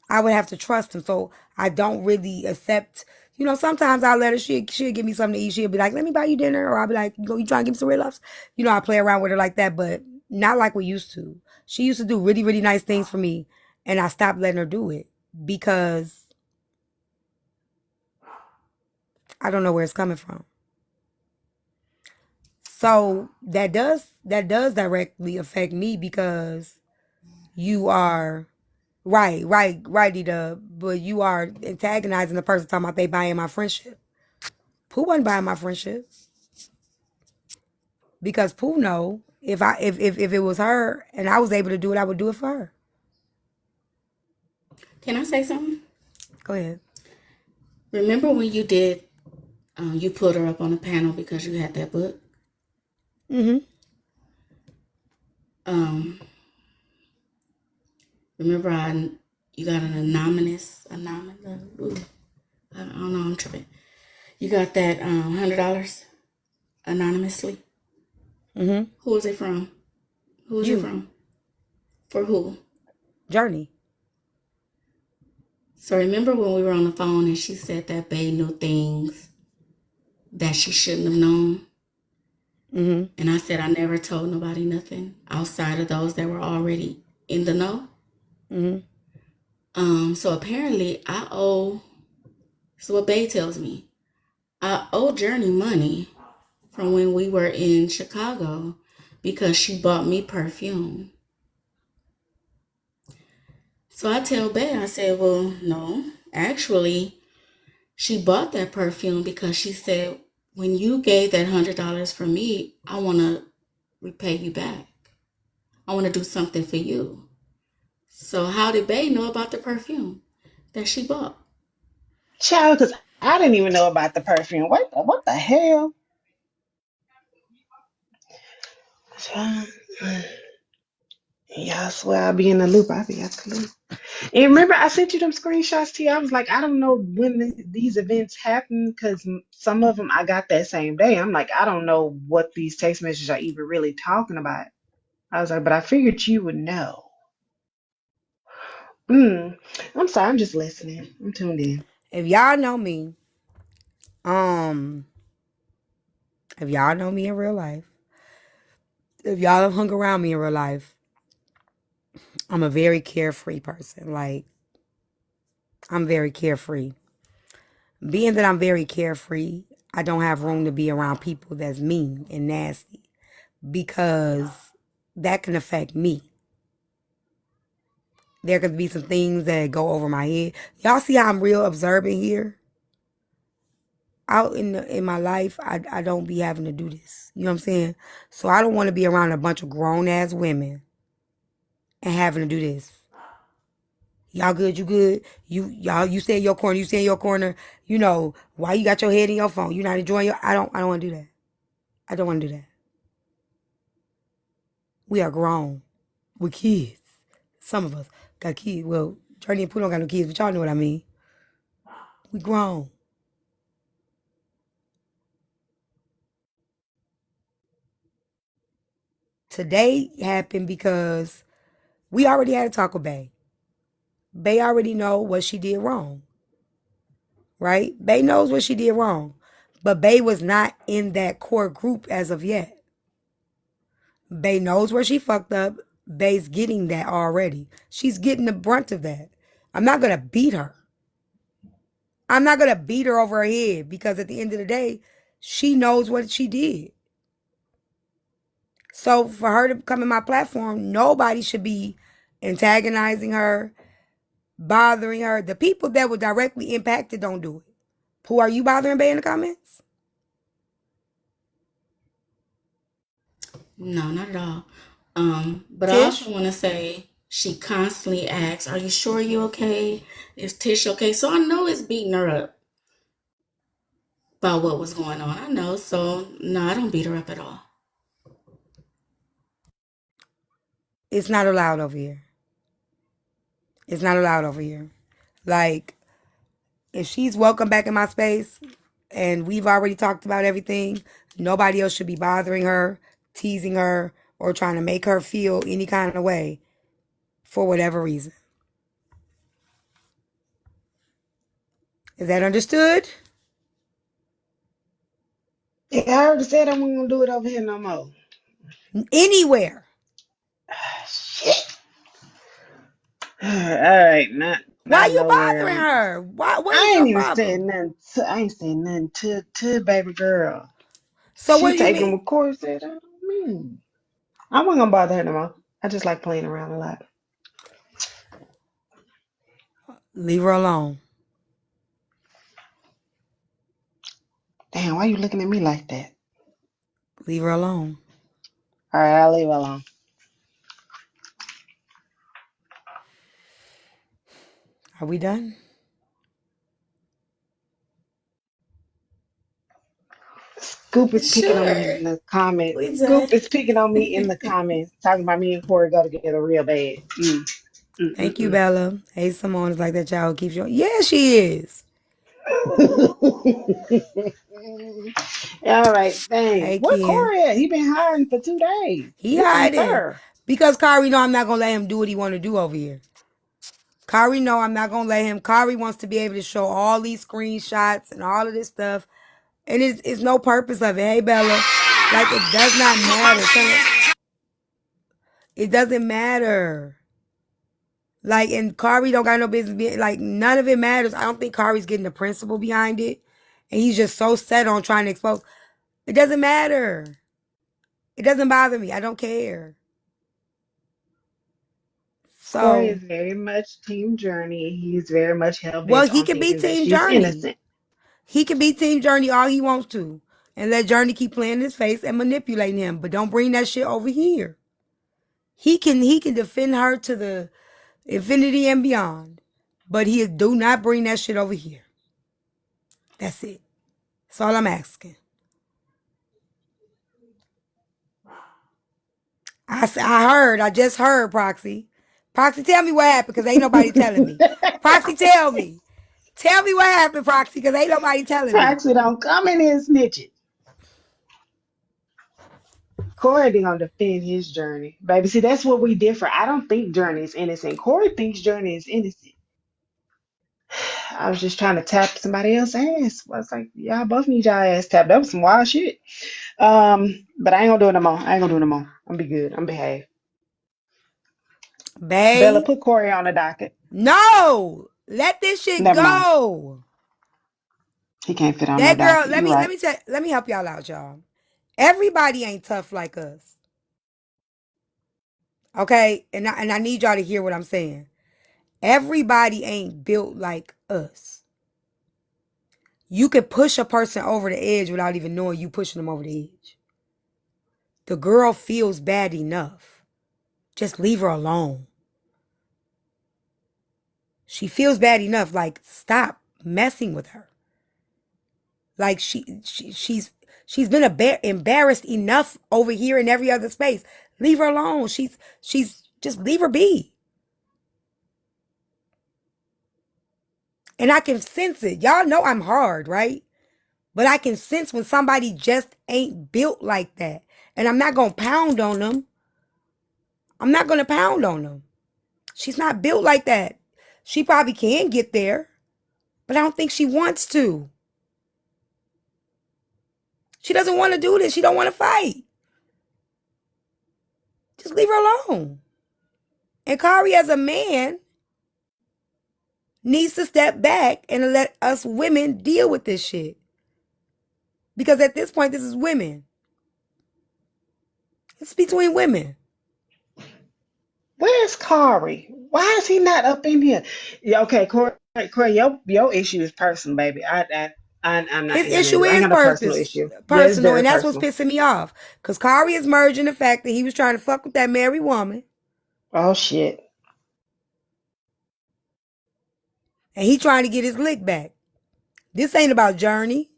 B: I would have to trust him. So I don't really accept, you know, sometimes I'll let her, she'll give me something to eat. She'll be like, let me buy you dinner. Or I'll be like, you trying to give me some real loves? You know, I play around with her like that, but not like we used to. She used to do really, really nice things for me. And I stopped letting her do it because I don't know where it's coming from. So that does directly affect me because you are right, D-Dub, but you are antagonizing the person talking about they buying my friendship. Pooh wasn't buying my friendship because Pooh know if it was her and I was able to do it, I would do it for her.
E: Can I say something?
B: Go ahead.
E: Remember when you did, you put her up on a panel because you had that book?
B: Mm-hmm.
E: Remember you got an anonymous, ooh, I don't know, I'm tripping. You got that $100 anonymously?
B: Mm-hmm.
E: Who was it from? Who was it from? For who?
B: Journey.
E: So remember when we were on the phone and she said that Bae knew things that she shouldn't have known?
B: Mm-hmm.
E: And I said I never told nobody nothing outside of those that were already in the know.
B: Mm-hmm.
E: So apparently so what Bae tells me, I owe Journey money from when we were in Chicago because she bought me perfume. So I tell Bae, I said, well, no, actually, she bought that perfume because she said, when you gave that $100 for me, I want to repay you back. I want to do something for you. So how did Bae know about the perfume that she bought?
C: Child, because I didn't even know about the perfume. What the hell? Child, y'all swear I'll be in the loop. I'll be out the loop. And remember, I sent you them screenshots to you. I was like, I don't know when these events happen because some of them I got that same day. I'm like, I don't know what these text messages are even really talking about. I was like, but I figured you would know. I'm sorry, I'm just listening. I'm tuned in.
B: If y'all know me, if y'all know me in real life, if y'all have hung around me in real life, I'm a very carefree person. Like, I'm very carefree. Being that I'm very carefree, I don't have room to be around people that's mean and nasty because that can affect me. There could be some things that go over my head. Y'all see how I'm real observant here? out in my life, I don't be having to do this. You know what I'm saying? So I don't want to be around a bunch of grown ass women and having to do this. Y'all good, you good. You stay in your corner, you stay in your corner. You know, why you got your head in your phone? You not enjoying your I don't want to do that. I don't want to do that. We are grown. We're kids. Some of us got kids. Well, Journey and Pooh don't got no kids, but y'all know what I mean. We grown. Today happened because we already had a talk with Bay. Bay already know what she did wrong. Right? Bay knows what she did wrong. But Bay was not in that core group as of yet. Bay knows where she fucked up. Bay's getting that already. She's getting the brunt of that. I'm not going to beat her. I'm not going to beat her over her head because at the end of the day, she knows what she did. So for her to come in my platform, nobody should be antagonizing her, bothering her. The people that were directly impacted don't do it. Who are you bothering, Bay, in the comments?
E: No, not at all. But I
B: Tish?
E: also want to say she constantly asks, "Are you sure you okay? Is Tish okay?" So I know it's beating her up about what was going on. I know. So no, I don't beat her up at all.
B: It's not allowed over here. It's not allowed over here. Like, if she's welcome back in my space and we've already talked about everything, nobody else should be bothering her, teasing her, or trying to make her feel any kind of way for whatever reason. Is that understood?
C: Yeah, I already said I wasn't gonna do it over here no more.
B: Anywhere.
C: Shit. All right,
B: Why
C: not
B: you
C: nowhere.
B: bothering her? What is
C: I
B: your
C: ain't even saying
B: problem?
C: nothing. I ain't saying nothing to baby girl.
B: So what
C: She
B: do you
C: taking
B: mean?
C: what Corey said. I don't mean. I wasn't gonna bother her no more. I just like playing around a lot.
B: Leave her alone.
C: Damn, why you looking at me like that?
B: Leave her alone.
C: All right, I'll leave her alone.
B: Are we done?
C: Scoop is picking on me
E: Sure,
C: in the comments.
E: we
C: Scoop
E: done.
C: is picking on me in the comments, talking about me and Corey go together real bad.
B: Thank you,
C: Mm.
B: Bella. Hey, Simone is like that child who keeps you. Yeah, she is.
C: All right, dang.
B: Hey,
C: Where
B: Ken.
C: Corey at? He been hiding for 2 days.
B: He
C: This ain't
B: hiding.
C: fair.
B: Because Kari know I'm not going to let him do what he want to do over here. Kari know I'm not going to let him. Kari wants to be able to show all these screenshots and all of this stuff. And it's no purpose of it. Hey, Bella. Like, it does not matter. It doesn't matter. Like, and Kari don't got no business being, like, none of it matters. I don't think Kari's getting the principle behind it. And he's just so set on trying to expose. It doesn't matter. It doesn't bother me. I don't care.
C: Corey
B: So,
C: is very much Team Journey. He's very much hell
B: well,
C: bent
B: he
C: on
B: can be
C: thinking that
B: Team
C: she's
B: Journey.
C: innocent.
B: He can be Team Journey all he wants to. And let Journey keep playing in his face and manipulating him. But don't bring that shit over here. He can defend her to the infinity and beyond. But he do not bring that shit over here. That's it. That's all I'm asking. I just heard, Proxy. Proxy, tell me what happened, because ain't nobody telling me. Proxy, tell me. Tell me what happened, Proxy, because ain't nobody telling me.
C: Proxy don't come in here snitching. Corey be gonna defend his Journey. Baby, see, that's what we differ. I don't think Journey is innocent. Corey thinks Journey is innocent. I was just trying to tap somebody else's ass. I was like, y'all both need y'all ass tapped. That was some wild shit. But I ain't gonna do it no more. I ain't gonna do it no more. I'm be good. I'm behave. Bella,
B: Babe,
C: put Corey on the docket.
B: no. Let this shit
C: Never mind.
B: go.
C: He can't fit on no
B: That girl,
C: docket. You right.
B: let me help y'all out, y'all. Everybody ain't tough like us. Okay? And I need y'all to hear what I'm saying. Everybody ain't built like us. You can push a person over the edge without even knowing you pushing them over the edge. The girl feels bad enough. Just leave her alone. She feels bad enough. Like, stop messing with her. Like, she's been embarrassed enough over here in every other space. Leave her alone. She's just leave her be. And I can sense it. Y'all know I'm hard, right? But I can sense when somebody just ain't built like that. And I'm not going to pound on them. I'm not going to pound on them. She's not built like that. She probably can get there, but I don't think she wants to. She doesn't want to do this. She don't want to fight. Just leave her alone. And Kari, as a man, needs to step back and let us women deal with this shit. Because at this point, this is women. It's between women.
C: Where's Kari? Why is he not up in here? Yeah, okay, Corey, your issue is personal, baby. I'm not
B: His
C: in
B: issue
C: it. I ain't
B: is
C: got a personal issue. Yeah, it's
B: personal,
C: very
B: and that's what's
C: personal.
B: pissing me off. Because Kari is merging the fact that he was trying to fuck with that married woman,
C: Oh shit.
B: and he trying to get his lick back. This ain't about Journey.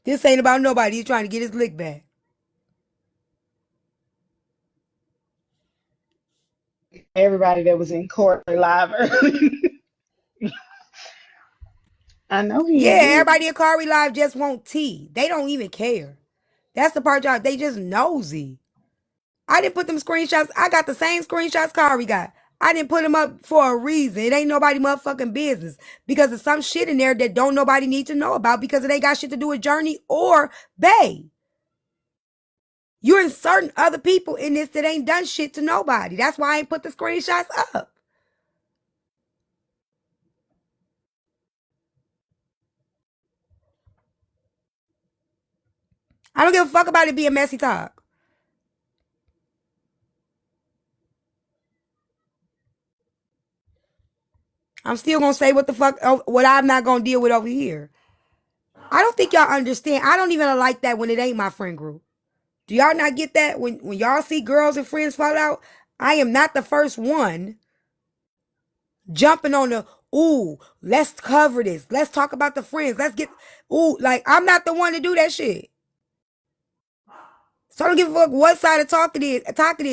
B: This ain't about nobody. He's trying to get his lick back.
C: Everybody that was in court live early. I know he
B: Yeah,
C: is.
B: everybody at Kari Live just want tea. They don't even care. That's the part y'all, they just nosy. I didn't put them screenshots. I got the same screenshots Kari got. I didn't put them up for a reason. It ain't nobody motherfucking business. Because there's some shit in there that don't nobody need to know about because it ain't got shit to do with Journey or Bay. You're inserting other people in this that ain't done shit to nobody. That's why I ain't put the screenshots up. I don't give a fuck about it being messy talk. I'm still gonna say what I'm not gonna deal with over here. I don't think y'all understand. I don't even like that when it ain't my friend group. Do y'all not get that? When y'all see girls and friends fall out, I am not the first one jumping on the, ooh, let's cover this. Let's talk about the friends. Let's get, ooh, like, I'm not the one to do that shit. So I don't give a fuck what side of talk it is.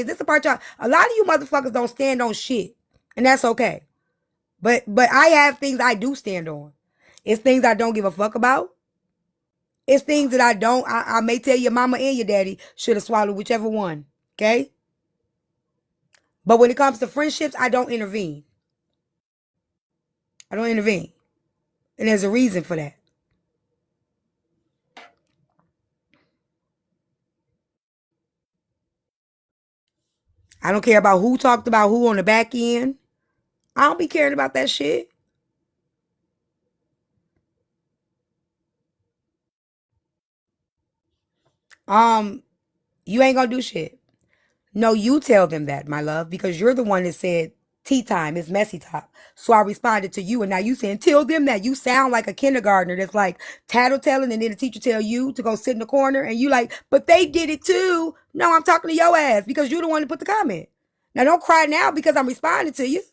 B: This is the part y'all, a lot of you motherfuckers don't stand on shit. And that's okay. But I have things I do stand on. It's things I don't give a fuck about. It's things that I may tell your mama and your daddy should have swallowed whichever one. Okay? But when it comes to friendships, I don't intervene. I don't intervene. And there's a reason for that. I don't care about who talked about who on the back end. I don't be caring about that shit. You ain't gonna do shit. No, you tell them that, my love, because you're the one that said tea time is messy talk. So I responded to you, and now you saying tell them that. You sound like a kindergartner that's like tattletelling, and then the teacher tell you to go sit in the corner, and you like, but they did it too. No, I'm talking to your ass because you're the one that put the comment. Now don't cry now because I'm responding to you.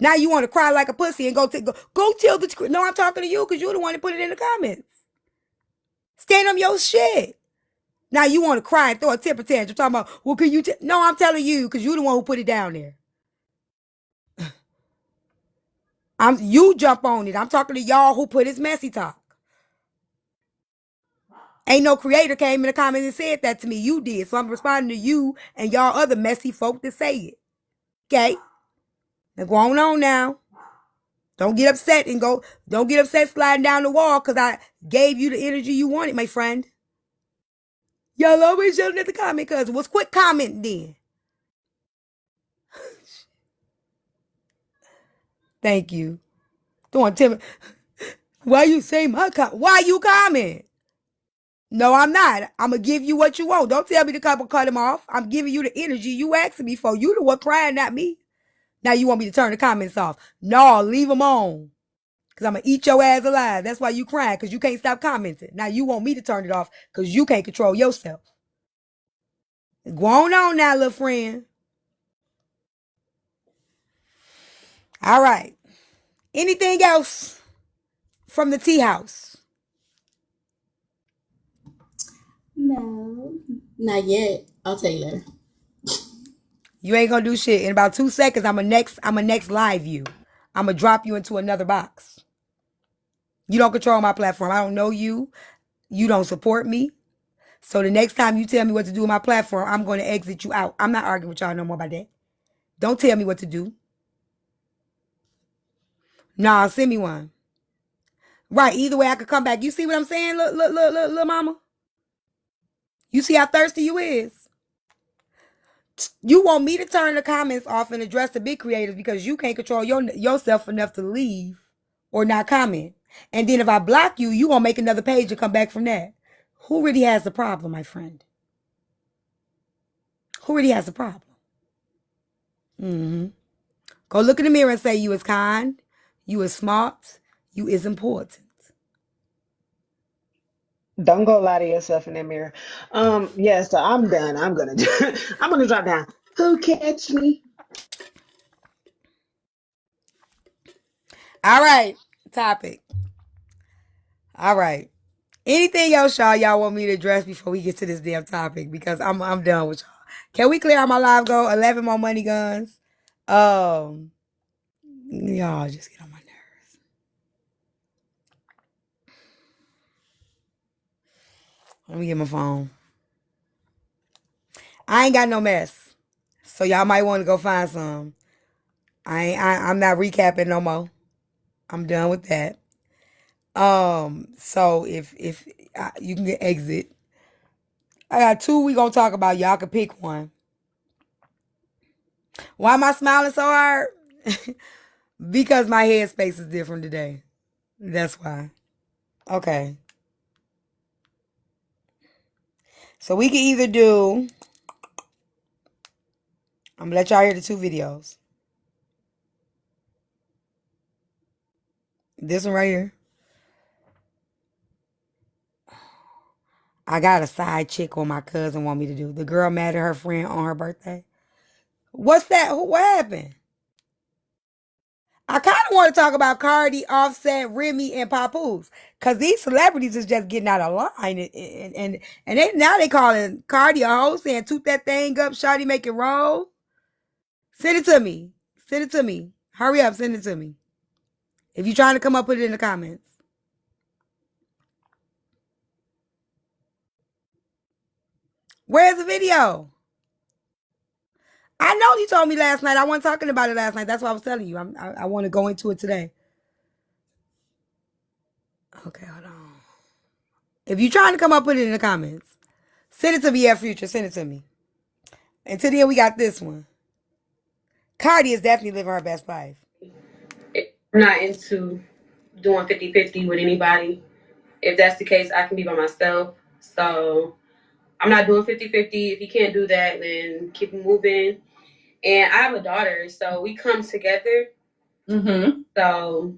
B: Now you want to cry like a pussy and go tell the. No, I'm talking to you because you're the one that put it in the comments. Stand on your shit. Now you want to cry and throw a temper tantrum talking about, well, can you no, I'm telling you because you're the one who put it down there. You jump on it. I'm talking to y'all who put his messy talk. Ain't no creator came in the comments and said that to me. You did. So I'm responding to you and y'all other messy folk that say it. Okay? Now go on now. Don't get upset sliding down the wall because I gave you the energy you wanted, my friend. Y'all always yelling at the comment cousin. Well, quit commenting then. Thank you. Don't tell me. Why you say my comment? Why you comment? No, I'm not. I'm going to give you what you want. Don't tell me to cut him off. I'm giving you the energy you asking me for. You the one crying, not me. Now you want me to turn the comments off. No, leave them on. Because I'm going to eat your ass alive. That's why you crying, because you can't stop commenting. Now you want me to turn it off because you can't control yourself. Go on now, little friend. All right. Anything else from the tea house?
E: No, not yet. I'll tell you later.
B: You ain't gonna do shit. In about 2 seconds, I'm a next live you. I'm gonna drop you into another box. You don't control my platform. I don't know you. You don't support me. So the next time you tell me what to do with my platform, I'm going to exit you out. I'm not arguing with y'all no more about that. Don't tell me what to do. Nah, send me one. Right, either way I could come back. You see what I'm saying, little mama? You see how thirsty you is? You want me to turn the comments off and address the big creators because you can't control yourself enough to leave or not comment. And then if I block you, you gonna make another page and come back from that. Who really has the problem, my friend? Who really has the problem? Mm-hmm. Go look in the mirror and say you is kind, you is smart, you is important.
C: Don't go lie to yourself in that mirror. Yeah, so I'm done. I'm gonna I'm gonna drop down. Who catch me?
B: All right, topic. All right. Anything else, y'all want me to address before we get to this damn topic? Because I'm done with y'all. Can we clear out my live goal? 11 more money guns. Y'all just get on my nerves. Let me get my phone. I ain't got no mess, so y'all might want to go find some. I'm not recapping no more. I'm done with that. So if you can get exit. I got 2 we gonna talk about. Y'all can pick one. Why am I smiling so hard? Because my headspace is different today. That's why. Okay. So we can either do, I'm gonna let y'all hear the 2 videos. This one right here. I got a side chick what my cousin want me to do. The girl mad at her friend on her birthday. What's that? What happened? I kind of want to talk about Cardi, Offset, Remy, and Papoose. Because these celebrities is just getting out of line. And now they calling Cardi a hoe, saying toot that thing up, shawty, make it roll. Send it to me. Send it to me. Hurry up, send it to me. If you're trying to come up, put it in the comments. Where's the video? I know you told me last night. I wasn't talking about it last night. That's why I was telling you. I want to go into it today. Okay, hold on. If you're trying to come up, put it in the comments. Send it to me at Future. Send it to me. Until then, we got this one. Cardi is definitely living her best life.
A: I'm not into doing 50-50 with anybody. If that's the case, I can be by myself. So I'm not doing 50-50. If you can't do that, then keep moving. And I have a daughter, so we come together. Mm-hmm. So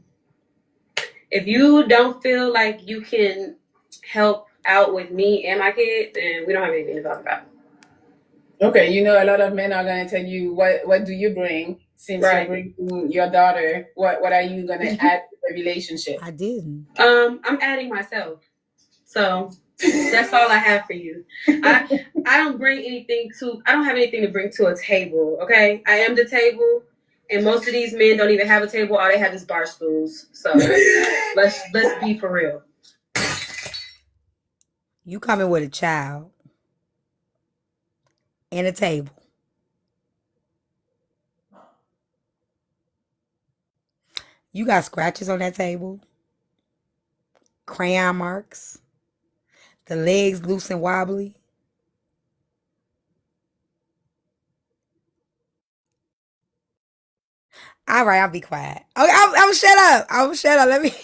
A: if you don't feel like you can help out with me and my kid, then we don't have anything to talk about.
G: Okay, you know, a lot of men are gonna tell you what do you bring since you bring your daughter. What are you gonna add to the relationship?
B: I didn't.
A: I'm adding myself. So that's all I have for you. I don't bring anything to. I don't have anything to bring to a table. Okay, I am the table, and most of these men don't even have a table. All they have is bar stools. So let's be for real.
B: You coming with a child and a table. You got scratches on that table, crayon marks, the legs loose and wobbly. All right, I'll be quiet. Okay, I'm shut up. I'm shut up. Let me.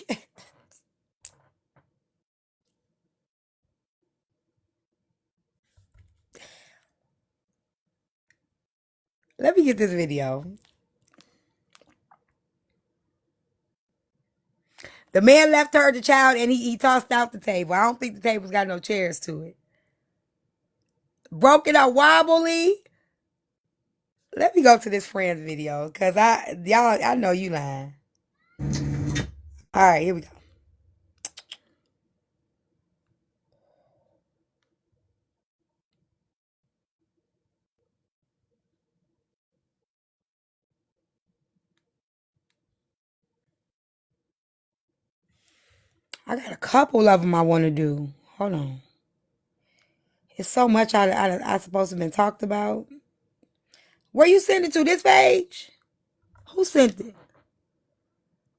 B: Let me get this video. The man left her the child and he tossed out the table. I don't think the table's got no chairs to it. Broken up wobbly. Let me go to this friend's video because I know you lying. All right, here we go. I got a couple of them I want to do. Hold on. It's so much I supposed to have been talked about. Where you send it to? This page? Who sent it?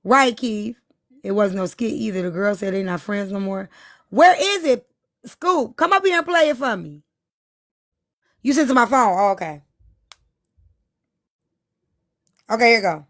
B: Right, Keith. It wasn't no skit either. The girl said they not friends no more. Where is it? Scoop, come up here and play it for me. You sent it to my phone. Oh, okay. Okay, here you go.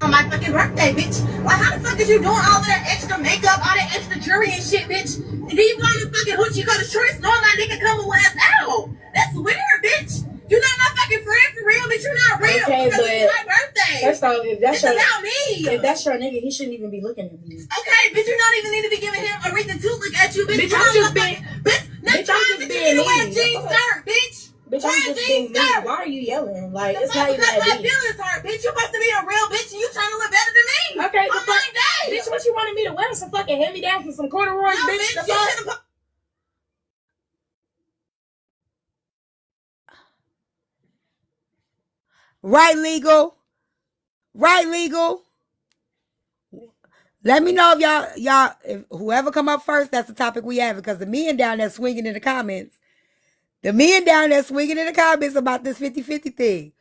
H: On my fucking birthday, bitch. Like, how the fuck is you doing all of that extra makeup, all that extra jewelry and shit, bitch? And then you go in the fucking hoochie go to shorts knowing that nigga coming with us out. That's weird, bitch. You not my fucking friend for real, bitch. You not real.
I: Okay,
H: because
I: but
H: it's my birthday.
I: First off, if that's
H: it's
I: your,
H: about me.
I: If that's your nigga, he shouldn't even be looking at me.
H: Okay, bitch, you don't even need to be giving him a reason to look at you, bitch.
I: Bitch, I'm just being,
H: bitch, next time, bitch, you need to wear a jeans skirt, bitch.
I: Bitch, I'm just being me. Why are you yelling? Like, it's not even that
H: my
I: deep.
H: feelings hurt, bitch. You supposed to be a real bitch and you trying to look better than me.
I: Okay,
H: on my day.
I: Bitch, what you wanted me to wear? Some fucking hand-me-downs and some corduroys,
H: no,
I: bitch?
H: You should've put-
B: Right, legal. Right, legal. Let me know if if whoever come up first, that's the topic we have, because the men down there swinging in the comments. The men down there swinging in the comments about this 50-50 thing.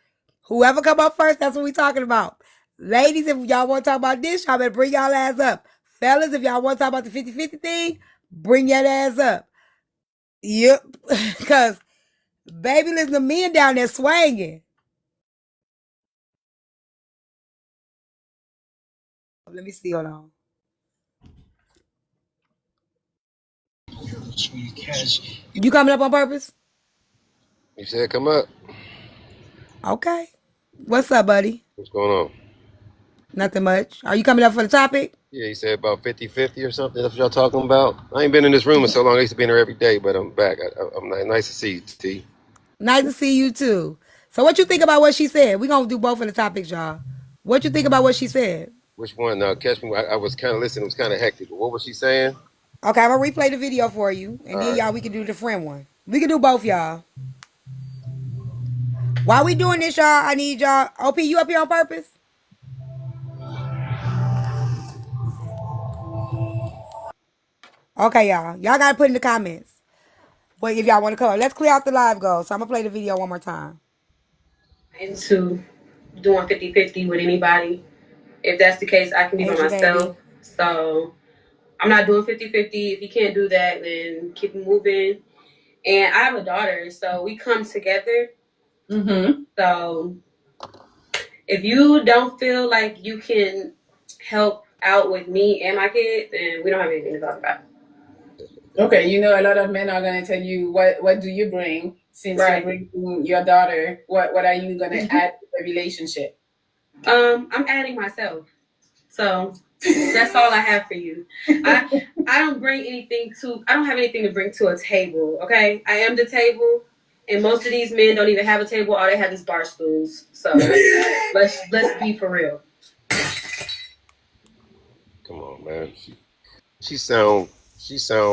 B: Whoever come up first, that's what we talking about. Ladies, if y'all want to talk about this, y'all better bring y'all ass up. Fellas, if y'all want to talk about the 50-50 thing, bring your ass up. Yep. Because, baby, listen, the men down there swinging. Let me see, hold on. You coming up on purpose?
J: You said come up.
B: Okay. What's up, buddy?
J: What's going on?
B: Nothing much. Are you coming up for the topic?
J: Yeah, you said about 50-50 or something. That's what y'all talking about. I ain't been in this room in so long. I used to be in here every day, but I'm back. I'm nice to see you, T.
B: Nice to see you too. So what you think about what she said? We're going to do both of the topics, y'all. What you think about what she said?
J: Which one? Now, catch me. I was kind of listening. It was kind of hectic. But what was she saying?
B: Okay, I'm going to replay the video for you. And then, y'all, we can do the friend one. We can do both, y'all. While we doing this, y'all, I need y'all. OP, you up here on purpose? Okay, y'all. Y'all got to put in the comments. But if y'all want to come, let's clear out the live goal. So I'm going to play the video one more time.
K: Into doing 50-50 with anybody. If that's the case, I can be by myself. Baby. So I'm not doing 50-50. If you can't do that, then keep moving. And I have a daughter, so we come together. Mm-hmm. So if you don't feel like you can help out with me and my kid, then we don't have anything to talk about.
G: Okay, you know, a lot of men are going to tell you, what do you bring? Since you bring your daughter, what are you going to add to the relationship? I'm adding myself. So that's all I have for you. I don't bring anything I don't have anything to bring to a table, okay? I am the table, and most of these men don't even have a table. All they have is bar stools. So let's be for real.
J: Come on, man. She sound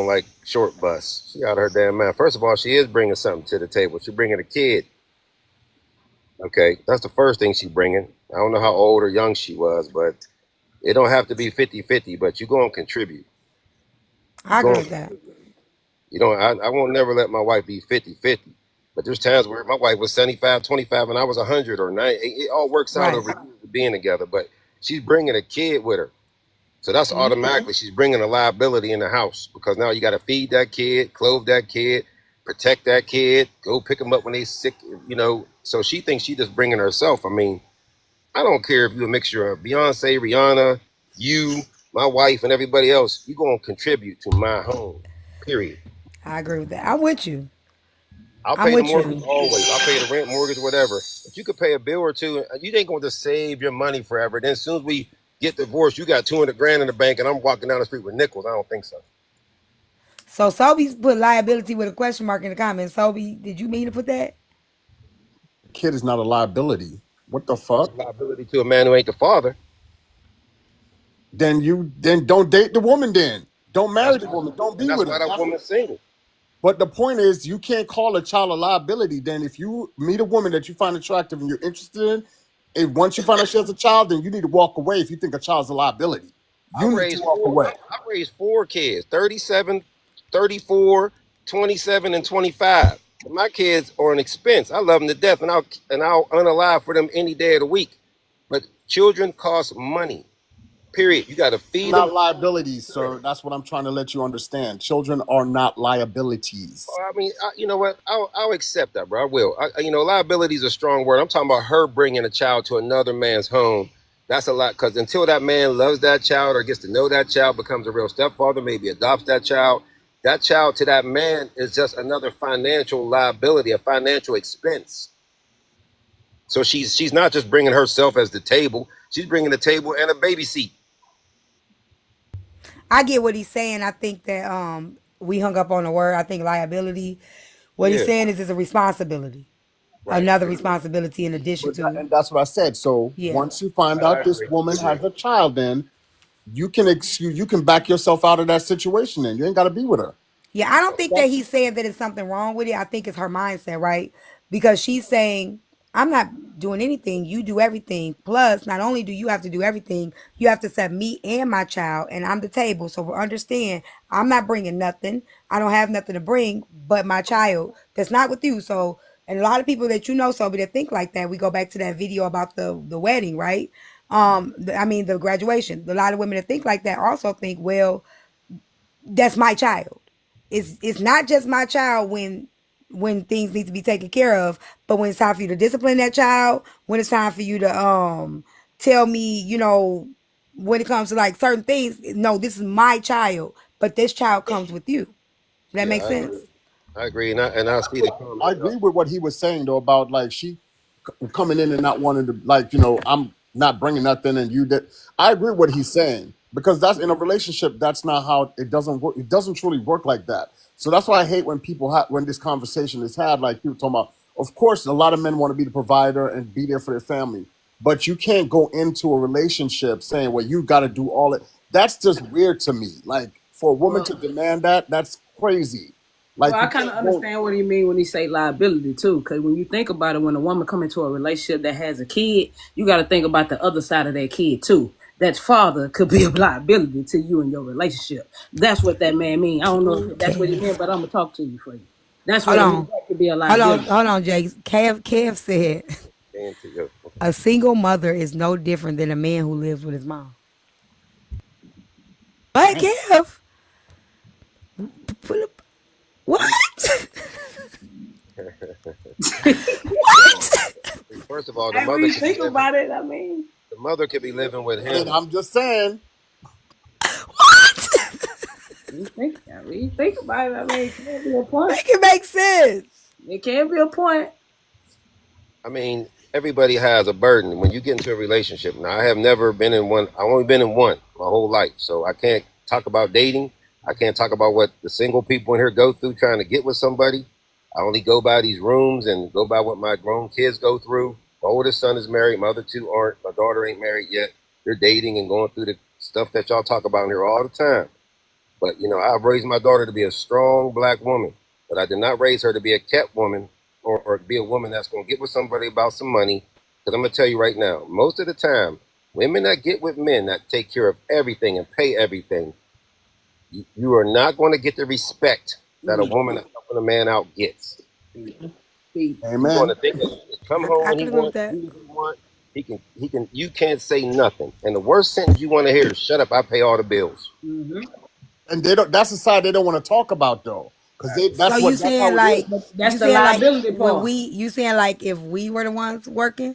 J: like short bus. She out of her damn mind. First of all, she is bringing something to the table. She bringing a kid. Okay, that's the first thing she bringing. I don't know how old or young she was, but it don't have to be 50-50, but you're going to contribute.
B: I agree with that.
J: You know, I won't never let my wife be 50-50. But there's times where my wife was 75-25 and I was 100 or 90. It all works out over being together. But she's bringing a kid with her. So that's automatically she's bringing a liability in the house, because now you got to feed that kid, clothe that kid, protect that kid, go pick them up when they sick, you know. So she thinks she just bringing herself. I mean, I don't care if you're a mixture of Beyonce, Rihanna, you, my wife, and everybody else. You're going to contribute to my home, period.
B: I agree with that. I'm with you.
J: I'll pay the mortgage always. I'll pay the rent, mortgage, whatever. If you could pay a bill or two, you ain't going to save your money forever. Then as soon as we get divorced, you got 200 grand in the bank, and I'm walking down the street with nickels. I don't think so.
B: So Sobe's put liability with a question mark in the comments. Sobe, did you mean to put that?
L: Kid is not a liability. What the fuck?
J: It's a liability to a man who ain't the father.
L: Then don't date the woman. Then don't marry the woman. Don't be with her.
J: That's why that woman's single.
L: But the point is, you can't call a child a liability. Then if you meet a woman that you find attractive and you're interested in, if once you find out she has a child, then you need to walk away if you think a child's a liability. You need to walk away.
J: I raised 4 kids, 37, 34, 27, and 25. My kids are an expense. I love them to death, and I'll unalive for them any day of the week. But children cost money. Period. You got to feed them.
L: Not liabilities, sir. That's what I'm trying to let you understand. Children are not liabilities.
J: I mean, you know what? I'll accept that, bro. I will. Liability is a strong word. I'm talking about her bringing a child to another man's home. That's a lot, because until that man loves that child or gets to know that child, becomes a real stepfather, maybe adopts that child to that man is just another financial liability, a financial expense. So she's not just bringing herself as the table. She's bringing the table and a baby seat.
B: I get what he's saying. I think that we hung up on the word. I think liability. What he's saying is it's a responsibility. Right. Another responsibility in addition to.
L: And that's what I said. So once you find out this woman has a child, then you can back yourself out of that situation. Then you ain't got to be with her.
B: Yeah, I don't think that he's saying that it's something wrong with it. I think it's her mindset, right? Because she's saying, I'm not doing anything. You do everything. Plus, not only do you have to do everything, you have to set me and my child, and I'm the table. So understand, I'm not bringing nothing. I don't have nothing to bring but my child that's not with you. So, and a lot of people that you know, Sobe, that think like that. We go back to that video about the wedding, right? The graduation. A lot of women that think like that also think, well, that's my child. It's not just my child when things need to be taken care of, but when it's time for you to discipline that child, when it's time for you to tell me, when it comes to like certain things, no, this is my child, but this child comes with you. That makes sense?
J: I agree, and I see the comment.
L: I agree with what he was saying though about like she coming in and not wanting to I'm not bringing nothing and you did. I agree with what he's saying. Because that's in a relationship, that's not how it doesn't work. It doesn't truly work like that. So that's why I hate when when this conversation is had, like people talking about, of course, a lot of men want to be the provider and be there for their family. But you can't go into a relationship saying, well, you got to do all it. That's just weird to me. Like for a woman to demand that, that's crazy. Like,
M: I kind of understand what he mean when he say liability too, because when you think about it, when a woman come into a relationship that has a kid, you got to think about the other side of that kid too. That father could be a liability to you in your relationship. That's what that man mean. I don't know if that's what he meant, but I'm gonna talk to you for you. That's what that could be a liability.
B: Hold on, Jake. Kev said a single mother is no different than a man who lives with his mom. What, Kev? What?
J: What? First of all, the mother.
M: Think about it. I mean.
J: The mother could be living with him.
L: And I'm just saying.
B: What?
M: You think about it. I mean, it can't be a point.
B: Make it make sense.
M: It can't be a point.
J: I mean, everybody has a burden when you get into a relationship. Now, I have never been in one. I've only been in one my whole life. So I can't talk about dating. I can't talk about what the single people in here go through trying to get with somebody. I only go by these rooms and go by what my grown kids go through. My oldest son is married. My other two aren't. My daughter ain't married yet. They're dating and going through the stuff that y'all talk about in here all the time. But, I've raised my daughter to be a strong black woman. But I did not raise her to be a kept woman or be a woman that's going to get with somebody about some money. Because I'm going to tell you right now, most of the time, women that get with men that take care of everything and pay everything, you are not going to get the respect that a woman that's helping a man out gets.
L: Amen.
J: Come home when he wants. He can. You can't say nothing. And the worst sentence you want to hear is "Shut up! I pay all the bills."
M: Mm-hmm.
L: And they don't. That's the side they don't want to talk about though, because that's
B: so
L: what.
B: You saying like
M: that's the liability part.
B: You saying like if we were the ones working?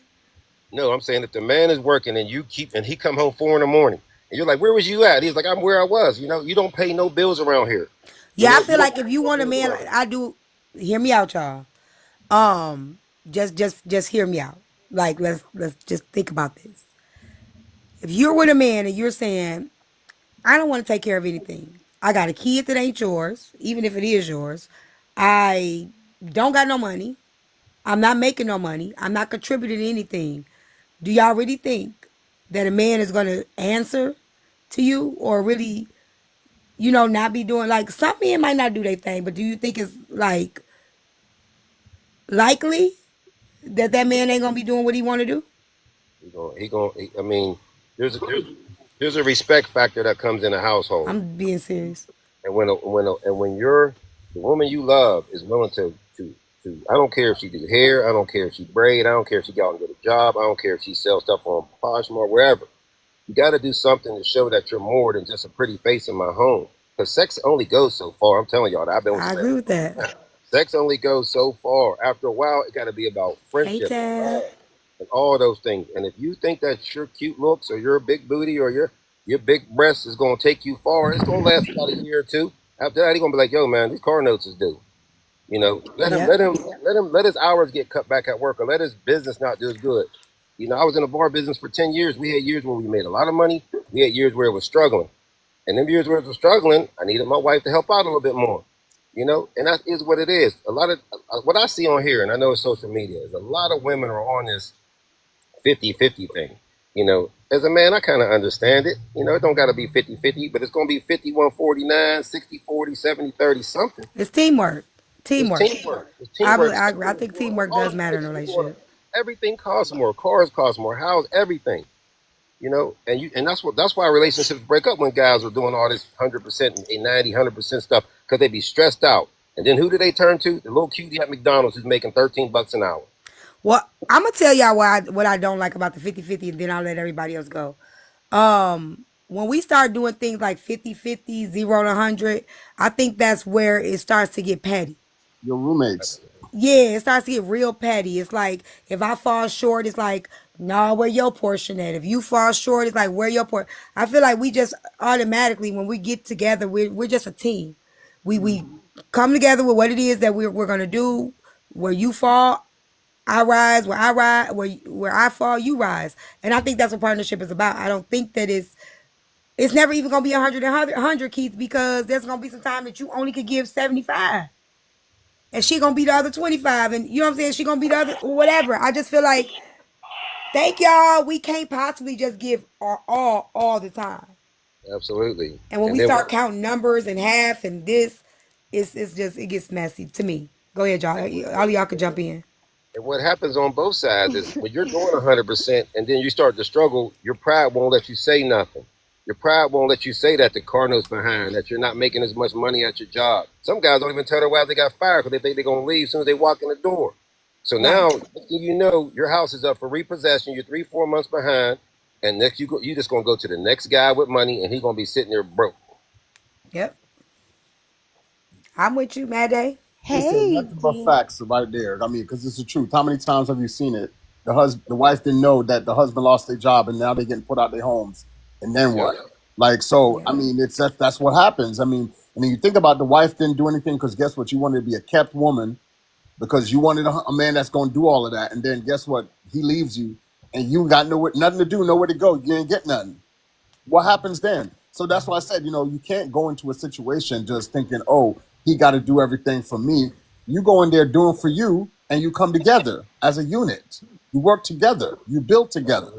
J: No, I'm saying if the man is working and he come home 4 a.m. and you're like, "Where was you at?" He's like, "I'm where I was." You don't pay no bills around here.
B: Yeah, I feel like if you want a man, I do. Hear me out, y'all. Just hear me out. Like let's just think about this. If you're with a man and you're saying, I don't want to take care of anything. I got a kid that ain't yours, even if it is yours. I don't got no money. I'm not making no money. I'm not contributing anything. Do y'all really think that a man is going to answer to you or really, not be doing like some men might not do their thing, but do you think it's like likely that man ain't going to be doing what he want to do?
J: I mean, there's a respect factor that comes in a household.
B: I'm being serious.
J: And when the woman you love is willing to I don't care if she do hair, I don't care if she braid, I don't care if she go out and get a job, I don't care if she sells stuff on Poshmark, wherever. You got to do something to show that you're more than just a pretty face in my home. Because sex only goes so far. I'm telling y'all that. I've been with
B: I agree with that.
J: Sex only goes so far. After a while, it got to be about
B: Hey,
J: friendship
B: Tab.
J: and all those things. And if you think that your cute looks or your big booty or your big breasts is going to take you far, it's going to last about a year or two. After that, he's going to be like, yo, man, these car notes is due. Let his hours get cut back at work or let his business not do as good. I was in the bar business for 10 years. We had years where we made a lot of money. We had years where it was struggling. And them years where it was struggling, I needed my wife to help out a little bit more. And that is what it is. A lot of what I see on here, and I know it's social media, is a lot of women are on this 50-50 thing. As a man, I kind of understand it. It don't got to be 50-50, but it's going to be 51-49, 60-40, 70-30, something.
B: It's teamwork. Teamwork.
J: It's teamwork. It's teamwork.
B: I think teamwork does matter in a relationship.
J: Everything costs more. Cars cost more. House, everything. And that's why relationships break up when guys are doing all this 100% and 90-100% stuff because they be stressed out. And then who do they turn to? The little cutie at McDonald's who's making $13 an hour.
B: Well, I'm gonna tell y'all what I don't like about the 50-50, and then I'll let everybody else go. When we start doing things like 50-50, 0 to 100, I think that's where it starts to get petty.
L: Your roommates.
B: Yeah, it starts to get real petty. It's like if I fall short, it's like, nah, where your portion at? If you fall short, it's like, where your portion? I feel like we just automatically, when we get together, we're just a team. We come together with what it is that we're gonna do. Where you fall, I rise. Where I rise, where I fall, you rise. And I think that's what partnership is about. I don't think that it's never even gonna be 100, Keith, because there's gonna be some time that you only could give 75. And she gonna be the other 25, and you know what I'm saying? She gonna be the other whatever. I just feel like, thank y'all. We can't possibly just give our all the time.
J: Absolutely.
B: And when we start counting numbers and half and this, it's just it gets messy to me. Go ahead, y'all. All of y'all can jump in.
J: And what happens on both sides is when you're going 100% and then you start to struggle, your pride won't let you say nothing. Your pride won't let you say that the car note's behind, that you're not making as much money at your job. Some guys don't even tell their wives they got fired because they think they're going to leave as soon as they walk in the door. So now, your house is up for repossession. You're 3-4 months behind. And next you just going to go to the next guy with money and he's going to be sitting there broke.
B: Yep. I'm with you, Mad Day.
L: Hey, nothing but facts right there. I mean, because it's the truth. How many times have you seen it? The wife didn't know that the husband lost their job and now they're getting put out their homes. And then what? Like, so, I mean, that's what happens. I mean, and then you think about the wife didn't do anything because guess what? You wanted to be a kept woman because you wanted a man that's going to do all of that. And then guess what? He leaves you and you got nothing to do, nowhere to go. You ain't get nothing. What happens then? So that's why I said, you can't go into a situation just thinking, oh, he got to do everything for me. You go in there doing for you and you come together as a unit. You work together. You build together.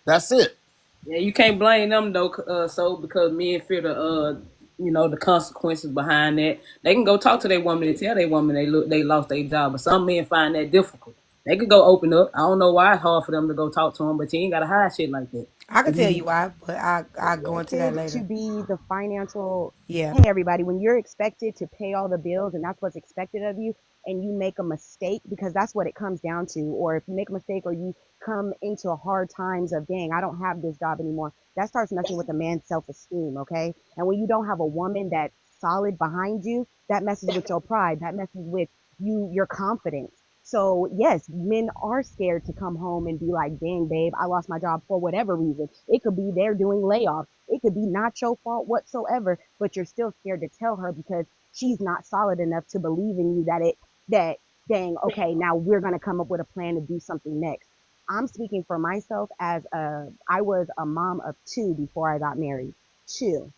L: That's it.
M: Yeah, you can't blame them though, because men fear the consequences behind that. They can go talk to their woman and tell their woman they lost their job, but some men find that difficult. They could go open up. I don't know why it's hard for them to go talk to them, but you ain't gotta hide shit like that.
B: I can tell you why, but I go into that later.
N: To be the financial,
B: Yeah.
N: Hey everybody, when you're expected to pay all the bills and that's what's expected of you, and you make a mistake, because that's what it comes down to, or if you make a mistake or you come into a hard times of, dang, I don't have this job anymore, that starts messing with a man's self-esteem, okay? And when you don't have a woman that's solid behind you, that messes with your pride, that messes with your confidence. So yes, men are scared to come home and be like, dang, babe, I lost my job for whatever reason. It could be they're doing layoffs. It could be not your fault whatsoever, but you're still scared to tell her because she's not solid enough to believe in you that dang, okay, now we're going to come up with a plan to do something next. I'm speaking for myself I was a mom of two before I got married. Two.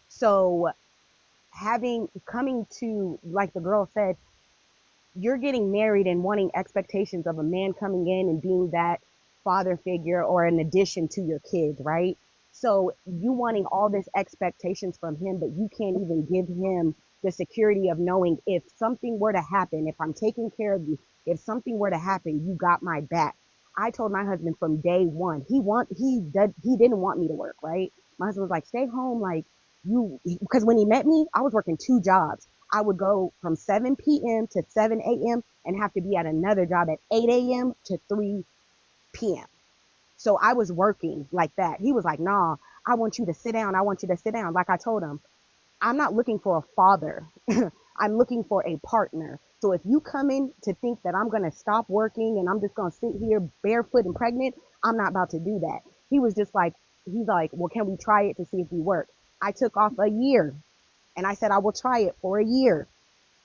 N: So coming to, like the girl said, you're getting married and wanting expectations of a man coming in and being that father figure or an addition to your kids, right? So you wanting all this expectations from him, but you can't even give him the security of knowing if something were to happen, if I'm taking care of you, if something were to happen, you got my back. I told my husband from day one, he didn't want me to work, right? My husband was like, stay home, like because when he met me, I was working two jobs. I would go from 7 p.m. to 7 a.m. and have to be at another job at 8 a.m. to 3 p.m. So I was working like that. He was like, nah, I want you to sit down. I want you to sit down. Like I told him, I'm not looking for a father. I'm looking for a partner. So if you come in to think that I'm going to stop working and I'm just going to sit here barefoot and pregnant, I'm not about to do that. He's like, well, can we try it to see if we work? I took off a year and I said, I will try it for a year.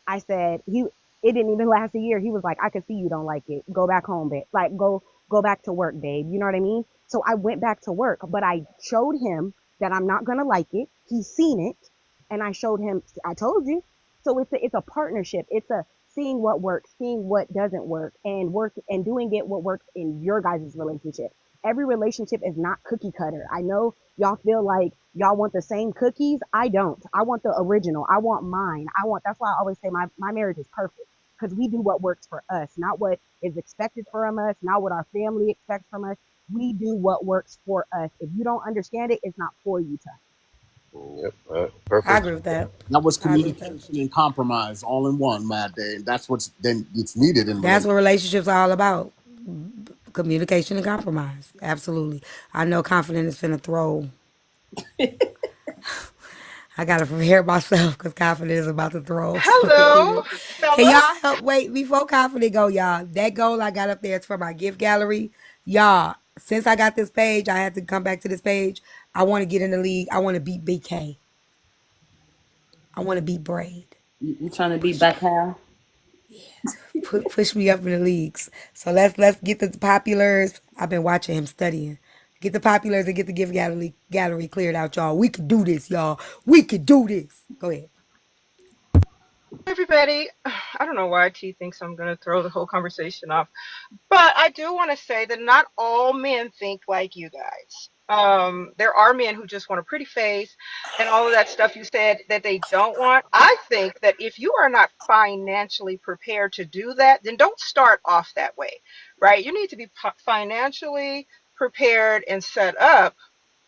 N: I said, it didn't even last a year. He was like, I can see you don't like it. Go back home, babe. Like, go back to work, babe. You know what I mean? So I went back to work, but I showed him that I'm not going to like it. He's seen it. And I showed him, I told you. So it's a partnership. It's a seeing what works, seeing what doesn't work and doing it what works in your guys' relationship. Every relationship is not cookie cutter. I know y'all feel like y'all want the same cookies. I don't. I want the original. I want mine. That's why I always say my marriage is perfect because we do what works for us, not what is expected from us, not what our family expects from us. We do what works for us. If you don't understand it, it's not for you to.
J: Yep,
B: I
J: perfect.
B: agree with that.
L: That was
B: I agree with that.
L: communication and compromise all in one, Mad Day. And that's what's then it's needed in
B: That's what
L: relationships.
B: relationships are all about. Communication and compromise. Absolutely. I know Confident is finna throw. I gotta prepare myself because Confident is about to throw something
O: Hello,
B: in. Can
O: fellas.
B: y'all help wait before Confident go, y'all? That goal I got up there is for my gift gallery. Y'all, since I got this page, I had to come back to this page. I want to get in the league. I want to beat BK. I want to beat Braid.
M: You trying to be back how?
B: Push me up in the leagues. So let's get the populars. I've been watching him studying. Get the populars and get the gift gallery cleared out, y'all. We could do this, y'all. We could do this. Go ahead.
O: Everybody, I don't know why T thinks I'm going to throw the whole conversation off, but I do want to say that not all men think like you guys. There are men who just want a pretty face and all of that stuff you said that they don't want. I think that if you are not financially prepared to do that, then don't start off that way, right? You need to be financially prepared and set up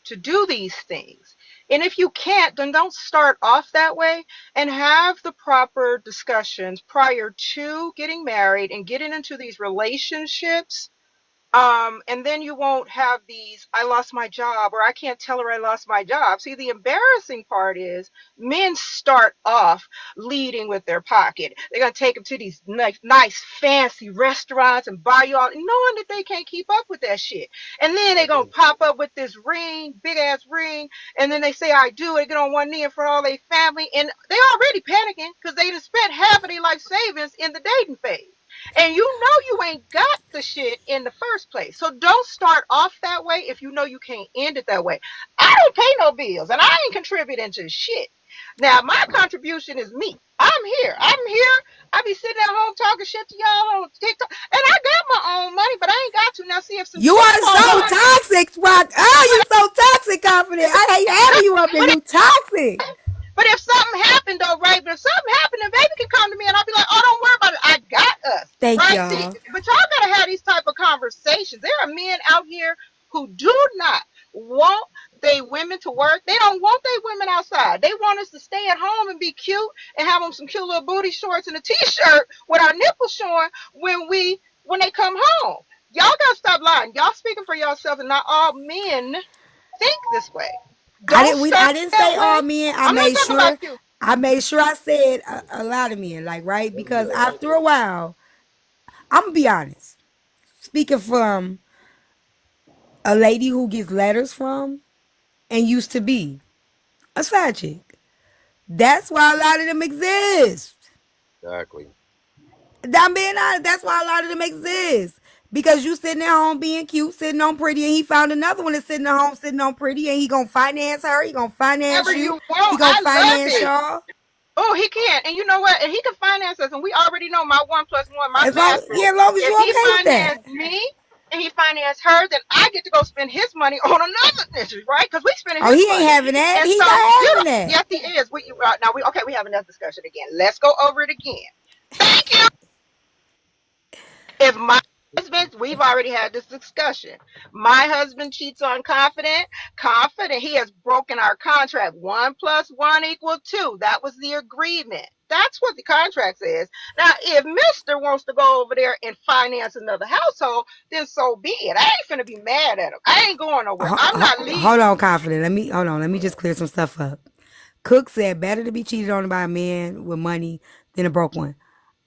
O: to do these things. And if you can't, then don't start off that way and have the proper discussions prior to getting married and getting into these relationships, and then you won't have these, I lost my job, or I can't tell her I lost my job. See, the embarrassing part is men start off leading with their pocket. They're going to take them to these nice, fancy restaurants and buy you all, knowing that they can't keep up with that shit. And then they're going to pop up with this ring, big ass ring, and then they say, I do it, get on one knee in front of all their family. And they already panicking because they just spent half of their life savings in the dating phase. And you know you ain't got the shit in the first place. So don't start off that way if you know you can't end it that way. I don't pay no bills and I ain't contributing to shit. Now my contribution is me. I'm here. I be sitting at home talking shit to y'all on TikTok. And I got my own money, but I ain't got to. Now see if some
B: You
O: shit
B: are
O: fall
B: so
O: on my
B: toxic, Rock. Oh, you so toxic, Confident. I hate having you up there.
O: but
B: You toxic.
O: But if something happened though, right? But if something happened, then baby can come to me and I'll be like, oh, don't worry about it. I got us.
B: Thank
O: Right? See,
B: y'all.
O: but y'all gotta have these type of conversations. There are men out here who do not want they women to work. They don't want they women outside. They want us to stay at home and be cute and have them some cute little booty shorts and a t-shirt with our nipples showing when they come home. Y'all gotta stop lying. Y'all speaking for yourself, and not all men think this way. Don't start
B: I didn't
O: that
B: say
O: way.
B: all men.
O: I'm not talking about you.
B: I made sure I said a lot of men, like, right? Because after a while, I'm gonna be honest. Speaking from a lady who gets letters from and used to be a side chick. That's why a lot of them exist.
J: Exactly.
B: I'm being honest. That's why a lot of them exist. Because you sitting at home being cute, sitting on pretty, and he found another one that's sitting at home sitting on pretty, and he gonna finance her, he gonna finance
O: Whatever
B: you,
O: you
B: he
O: want,
B: gonna
O: I love
B: finance
O: it.
B: y'all.
O: Oh, he can. And you know what? And he can finance us. And we already know my 1 + 1, my
B: As long
O: math rule.
B: as
O: If
B: you
O: he
B: okay with that.
O: financed me and he financed her, then I get to go spend his money on another issue, right? Because we spending
B: Oh,
O: his
B: he ain't
O: money.
B: having that.
O: And
B: He
O: so,
B: not
O: you know,
B: having that.
O: yes, he is. We have another discussion again. Let's go over it again. Thank you. If my husband, we've already had this discussion. My husband cheats on confident, he has broken our contract. 1 + 1 = 2. That was the agreement. That's what the contract says. Now, if Mr. wants to go over there and finance another household, then so be it. I ain't finna be mad at him. I ain't going nowhere. I'm not
B: Hold
O: leaving.
B: on, confident. Let me just clear some stuff up. Cook said better to be cheated on by a man with money than a broke one.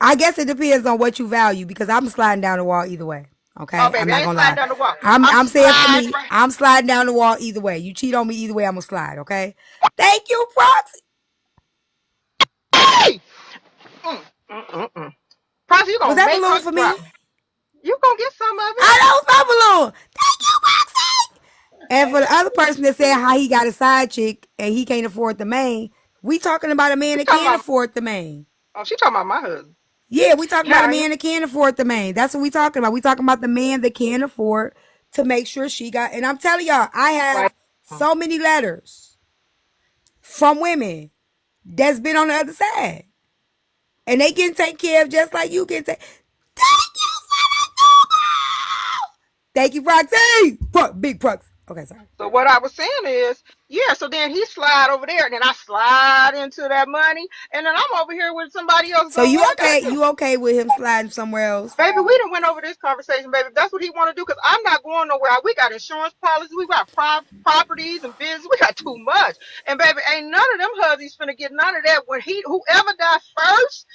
B: I guess it depends on what you value because I'm sliding down the wall either way.
O: Oh,
B: Okay, I'm
O: baby, I
B: not
O: ain't
B: gonna
O: sliding
B: lie.
O: down the wall. I'm
B: I'm saying for
O: sliding
B: me,
O: right.
B: I'm sliding down the wall either way. You cheat on me either way, I'm gonna slide. Okay. Thank you, Proxy.
O: Hey! Proxy, you
B: Was
O: gonna
B: that
O: make
B: balloon
O: her
B: for
O: drop.
B: me?
O: You gonna get some of it.
B: I know it's my balloon. Thank you, Proxy. And for the other person that said how he got a side chick and he can't afford the main, we talking about a man
O: She
B: that
O: talking
B: can't
O: about,
B: afford the main.
O: oh, she talking about my husband.
B: Yeah, we talking about a
O: Yeah,
B: man that can't afford the main. That's what we talking about. We talking about the man that can't afford to make sure she got. And I'm telling y'all, I
O: right.
B: have so many letters from women that's been on the other side, and they can take care of just like you can take. Thank you, Proxy. Big Proxy. Okay, sorry.
O: So what I was saying is, yeah, so then he slide over there, and then I slide into that money, and then I'm over here with somebody else
B: So
O: doing
B: you
O: what I gotta
B: okay?
O: do.
B: You okay with him sliding somewhere else?
O: Baby, we done went over this conversation, baby. If that's what he want to do, because I'm not going nowhere. We got insurance policies, we got properties and business, we got too much. And baby, ain't none of them hubbies finna get none of that. When whoever dies first,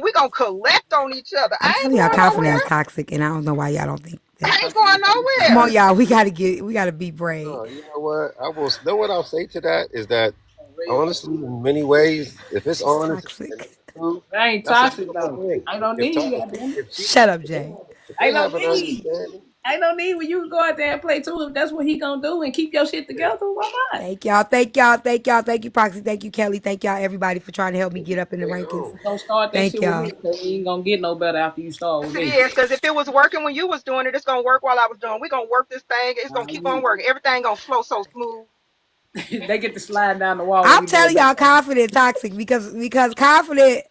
O: we gonna collect on each other.
B: I'm
O: I ain't
B: telling y'all,
O: going
B: confidence is
O: nowhere.
B: toxic, and I don't know why y'all don't think that.
O: I ain't going
B: Come on,
O: nowhere.
B: y'all. We gotta be brave.
J: No, you know what? I will. Know what I'll say to that is that honestly, in many ways, if it's
B: She's
J: honest and
B: toxic.
J: it's true,
M: That ain't
J: that's a
M: toxic
J: beautiful
M: though.
J: thing.
M: I don't
J: If
M: need
J: talk,
M: you, goddamn it.
J: if she,
B: Shut up, Jay.
J: if
M: I
J: they
M: don't
J: have an
M: need.
J: understanding,
M: I don't need when you go out there and play too. If that's what he gonna do and keep your shit
J: yeah,
M: together, why not?
B: Thank y'all. Thank y'all. Thank y'all. Thank you, Proxy. Thank you, Kelly. Thank y'all, everybody, for trying to help me get up in the
J: bring it
B: rankings.
J: home.
M: Don't start that
B: Thank
M: shit with
B: y'all.
M: me because we ain't gonna get no better after you start with
O: Yes, it
M: me.
O: is. Because if it was working when you was doing it, it's gonna work while I was doing. We're gonna work this thing. It's gonna keep on working. Everything gonna flow so smooth.
M: They get to slide down the wall when
B: I'm
M: you do it
B: telling
M: back.
B: y'all, confident toxic because confident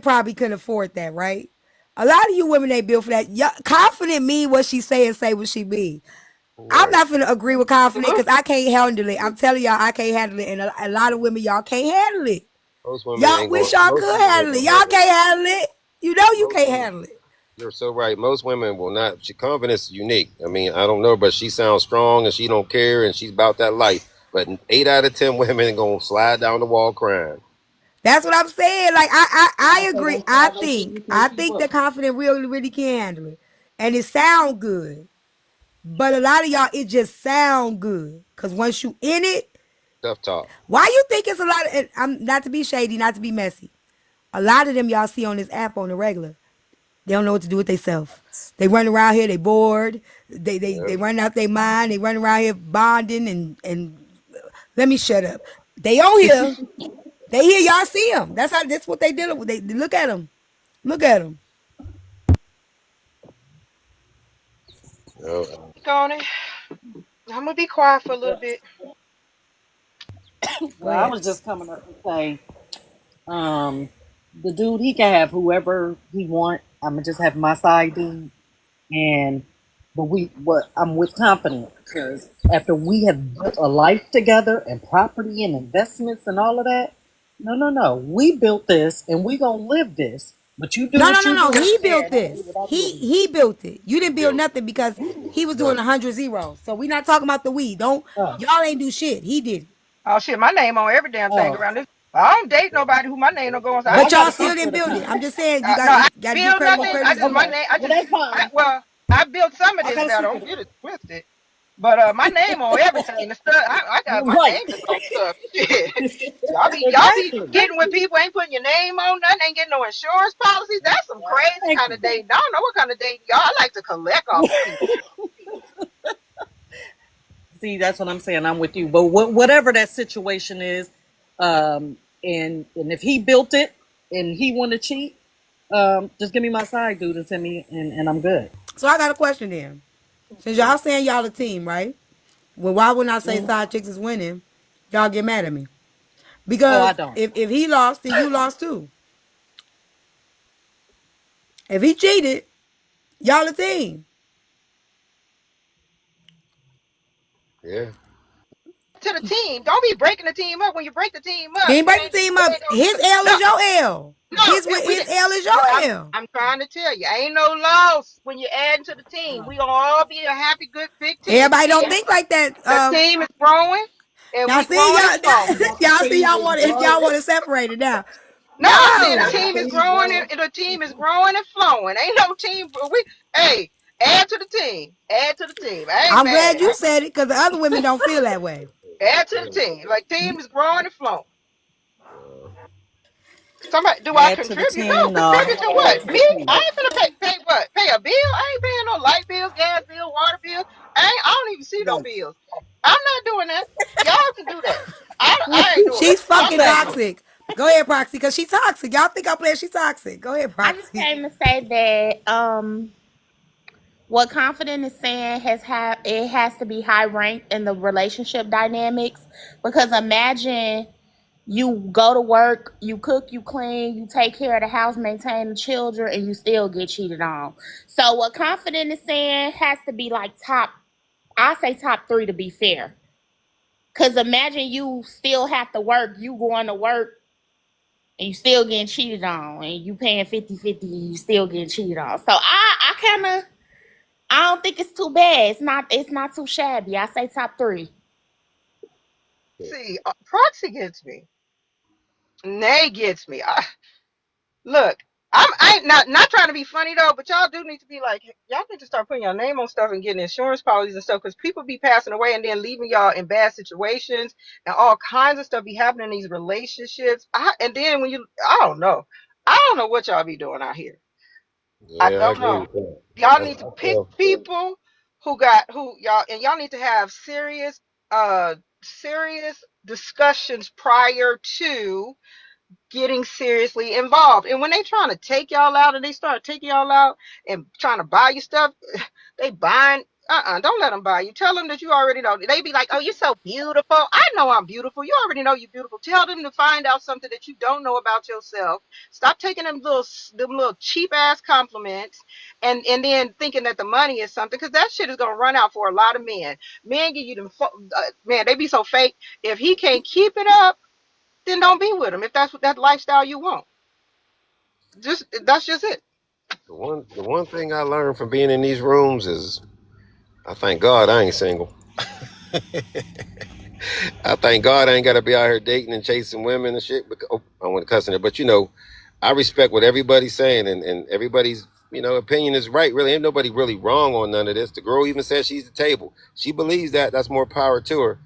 B: probably couldn't afford that, right? A lot of you women ain't built for that. Confident mean what she say and say what she mean. I'm
J: Right.
B: not gonna agree with confident because
O: Absolutely.
B: I can't handle it. I'm telling y'all, I can't handle it, and a lot of women y'all can't handle it.
J: Most women
B: Y'all
J: ain't
B: wish
J: going.
B: y'all
J: Most
B: could
J: women ain't
B: handle it.
J: gonna
B: Y'all
J: handle it.
B: can't handle it. You know you
J: Most
B: can't
J: women.
B: handle it.
J: You're so right. Most women will not. She confidence is unique. I mean, I don't know, but she sounds strong and she don't care and she's about that life. But 8 out of 10 women gonna slide down the wall crying.
B: That's what I'm saying. Like I
M: Okay,
B: agree.
M: don't slide no shit you can't
B: I
M: keep
B: think
M: up.
B: that confident really can handle it, and it sound good. But a lot of y'all, it just sound good. Cause once you in it,
J: Tough talk.
B: why you think it's a lot of? I'm not to be shady, not to be messy. A lot of them y'all see on this app on the regular. They don't know what to do with themselves. They run around here, they bored.
J: Yeah.
B: They run out their mind. They run around here bonding and let me shut up. They on here. They here. Y'all see them. That's what they dealing with. They look at them. Look at them.
J: Yeah.
O: Gonna. I'm gonna be quiet for a little bit.
B: Go
D: Well, I
B: ahead.
D: was just coming up to say, the dude he can have whoever he want. I'm gonna just have my side dude, and but I'm with confidence because after we have built a life together and property and investments and all of that, no, we built this and we gonna live this. But you do
B: No, no,
D: what
B: no,
D: you
B: no.
D: do,
B: He built
D: and I'm gonna do
B: this.
D: what I do.
B: He built it. You didn't build
J: Built.
B: nothing because
J: He did
B: he was doing
J: nothing.
B: 100 zeros. So we not talking about the we. Don't
D: Oh,
B: y'all ain't do shit. He did it.
O: Oh shit, my name on every damn thing
D: oh,
O: around this. I don't date nobody who my name don't go on. So
D: well,
O: I
D: I
B: But
O: ain't
D: got
B: y'all
D: a
O: finna come.
B: still
D: picture
B: didn't
D: of the
B: build it. I'm
D: car.
B: just saying
O: No, I
B: got to give
O: build
B: credit where
O: nothing.
B: credit
O: I
B: is
O: just
B: due.
O: my
D: Okay,
O: name.
D: well that's
O: I
D: fine.
O: well, I built some of
D: I
O: this
D: got a
O: now.
D: secret.
O: Don't get it twisted. But my name on everything. The stuff I got my
D: Right.
O: name is on stuff. Shit. Y'all be
D: Exactly.
O: getting with people ain't putting your name on nothing, ain't getting no insurance policies. That's some crazy
D: Thank
O: kind of
D: you.
O: dating. I don't know what kind of dating y'all. I like to collect off of people.
D: See, that's what I'm saying. I'm with you. But whatever that situation is, and if he built it and he want to cheat, just give me my side dude and send me, and I'm good.
B: So I got a question then. Since y'all saying y'all a team, right? Well, why wouldn't I say
D: Mhm.
B: side chicks is winning? Y'all get mad at me.
D: Oh, I
B: Because
D: don't.
B: if he lost, then you lost too. If he cheated, y'all a team.
J: Yeah.
O: To the team. Don't be breaking the team up. When you break the team
B: He
O: up,
B: ain't break the team up.
O: it ain't no
B: His L
O: no
B: is your L.
O: no. We
B: His
O: did.
B: L is
O: But
B: your L.
O: I'm trying to tell you, ain't no loss when you add to the team. We gonna all be a happy, good, big team.
B: Everybody don't think like that.
O: The team is growing, and
B: Y'all
O: we
B: see
O: growing and
B: y'all
O: flowing.
B: y'all see y'all want to separate it now.
O: No, I'm saying the
B: No.
O: team is growing and the team is growing and flowing. Ain't no team. Hey, add to the team. Add to the team. I ain't
B: I'm glad
O: mad.
B: you said it because the other women don't feel that way.
O: Add to the team. Like team is growing and flowing. Somebody, do I
D: Add to the
O: contribute? No,
D: team. No,
O: contribute to what? Me? I
D: no.
O: ain't finna pay what? Pay a bill? I ain't paying no light bill, gas bill, water bill. I don't even see no
D: Thank
O: bills. I'm not doing that. Y'all can do that. I ain't doing it.
B: She's
O: I'm
B: fucking
O: not
D: you.
O: doing it.
B: toxic. Go ahead, Proxy, because she's toxic. Y'all think I'm playing? She's toxic. Go ahead,
P: I just
B: Proxy.
P: came to say that what confident is saying it has to be high ranked in the relationship dynamics, because imagine you go to work, you cook, you clean, you take care of the house, maintain the children, and you still get cheated on. So what confident is saying has to be like top, I say top three to be fair. Cause imagine you still have to work, you going to work and you still getting cheated on, and you paying 50-50, and you still getting cheated on. So I kind of, I don't think it's too bad. It's not too shabby. I say top three.
O: See, proxy gets me. Nay gets me. Look, I ain't not trying to be funny though, but y'all do need to be like, y'all need to start putting your name on stuff and getting insurance policies and stuff, because people be passing away and then leaving y'all in bad situations, and all kinds of stuff be happening in these relationships. And then I don't know what y'all be doing out here. I
J: Yeah, I
O: don't
J: agree
O: know.
J: with that.
O: Y'all
J: I,
O: need to
J: I
O: pick
J: feel
O: people who y'all need to have serious discussions prior to getting seriously involved. And when they trying to take y'all out and they start taking y'all out and trying to buy you stuff, they buying. Don't let them buy you. Tell them that you already know. They be like, "Oh, you're so beautiful." I know I'm beautiful. You already know you're beautiful. Tell them to find out something that you don't know about yourself. Stop taking them little cheap ass compliments, and then thinking that the money is something, because that shit is gonna run out for a lot of men. Men give you them. Man, they be so fake. If he can't keep it up, then don't be with him. If that's what that lifestyle you want, that's just it.
J: the one thing I learned from being in these rooms is I thank God I ain't single. I thank God I ain't got to be out here dating and chasing women and shit. Because, I want to cuss in it, but I respect what everybody's saying, and everybody's opinion is right. Really, ain't nobody really wrong on none of this. The girl even says she's the table. She believes that. That's more power to her.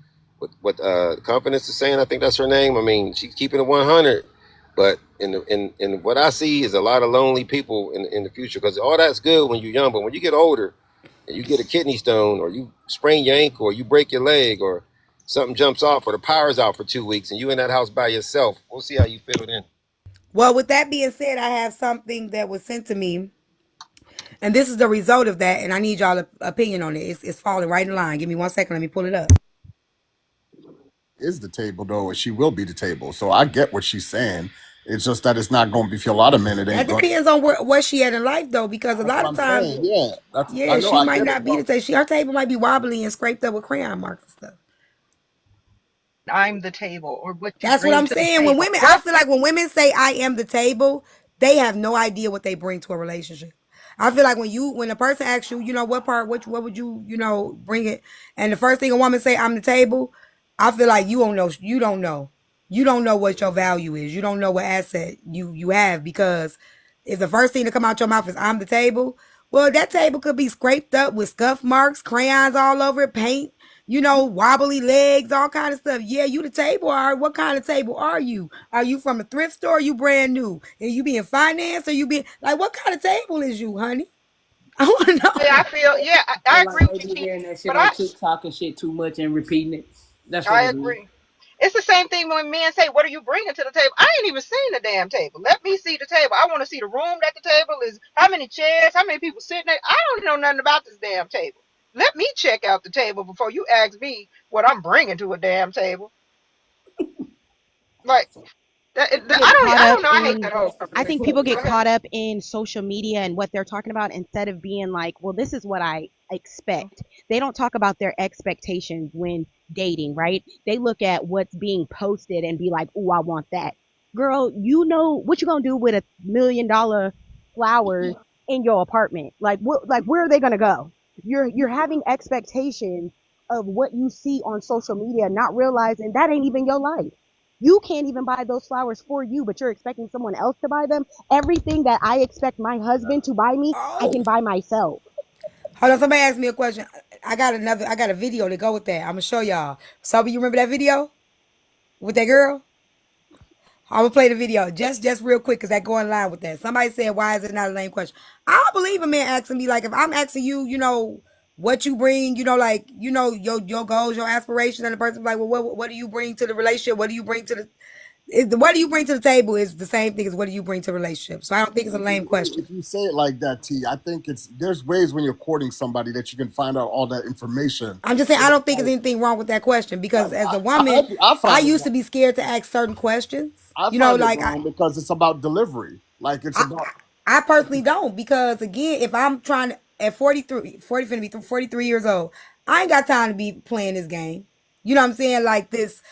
J: What confidence is saying, I think that's her name. I mean, she's keeping it 100. But in what I see is a lot of lonely people in the future, because all that's good when you're young, but when you get older and you get a kidney stone, or you sprain your ankle, or you break your leg, or something jumps off, or the power's out for 2 weeks, and you in that house by yourself, we'll see how you feel then.
B: Well, with that being said, I have something that was sent to me, and this is the result of that, and I need y'all opinion on it. It's falling right in line. Give me 1 second. Let me pull it up.
L: Is the table though, and she will be the table. So I get what she's saying. It's just that it's not going to be for a lot of men. It
B: That
L: ain't going.
B: depends on where she at in life, though, because a
L: That's
B: lot
L: what
B: of
L: I'm
B: times,
L: saying. Yeah, I
B: yeah,
L: know.
B: she
L: I
B: might
L: get it,
B: not be the
L: bro.
B: table. Her table might be wobbly and scraped up with crayon marks and stuff.
O: I'm the table, or what you
B: That's what
O: bring
B: I'm
O: to the
B: saying.
O: table.
B: I
O: What?
B: feel like when women say I am the table, they have no idea what they bring to a relationship. I feel like when a person asks you, what part, what would you, bring it, and the first thing a woman say, I'm the table, I feel like you don't know, you don't know what your value is, you don't know what asset you have, because if the first thing to come out your mouth is I'm the table, Well, that table could be scraped up with scuff marks, crayons all over it, paint, wobbly legs, all kind of stuff. Yeah, you the table are. What kind of table are you? Are you from a thrift store? Or are you brand new? And you being financed or you being like what kind of table is you, honey? I want to
O: Yeah, I
B: know.
O: feel. Yeah,
M: I
O: I
M: feel like
O: agree with
M: they
O: you,
M: be
O: T.
M: hearing that shit
O: But
M: on TikTok and shit too much and repeating it. That's what
O: I
M: it is.
O: agree. It's the same thing when men say, "What are you bringing to the table?" I ain't even seen the damn table. Let me see the table. I want to see the room that the table is. How many chairs? How many people sitting there? I don't know nothing about this damn table. Let me check out the table before you ask me what I'm bringing to a damn table. Like that.
N: Get caught
O: I
N: up
O: don't know. I hate
N: in
O: that whole
N: I think
O: conversation.
N: people
O: Go
N: get
O: ahead.
N: caught up in social media and what they're talking about instead of being like, well, this is what I expect. They don't talk about their expectations when dating, right? They look at what's being posted and be like, oh, I want that. Girl, you know what you gonna do with $1 million flowers in your apartment? Like where are they gonna go? You're having expectations of what you see on social media, not realizing that ain't even your life. You can't even buy those flowers for you, but you're expecting someone else to buy them. Everything that I expect my husband to buy me, I
B: Oh,
N: can buy myself.
B: hold on. Somebody asked me a question. I got a video to go with that. I'm gonna show y'all. So you remember that video with that girl? I'm gonna play the video just real quick because that go in line with that. Somebody said, "Why is it not a lame question?" I don't believe a man asking me like if I'm asking you, what you bring, your goals, your aspirations, and the person like, well, what do you bring to the relationship? What do you bring to what do you bring to the table is the same thing as what do you bring to the relationship. So I don't think it's a lame question.
L: If you say it like that, T, I think there's ways when you're courting somebody that you can find out all that information.
B: I'm just saying I don't think there's anything wrong with that question because as a woman,
L: I
B: I
L: find it
B: used to be scared to ask certain questions.
L: I find it
B: Like
L: wrong because it's about delivery. Like it's
B: I,
L: about
B: I personally don't because again, if I'm trying to at 43, 40 finna be 43 years old, I ain't got time to be playing this game. You know what I'm saying? Like this,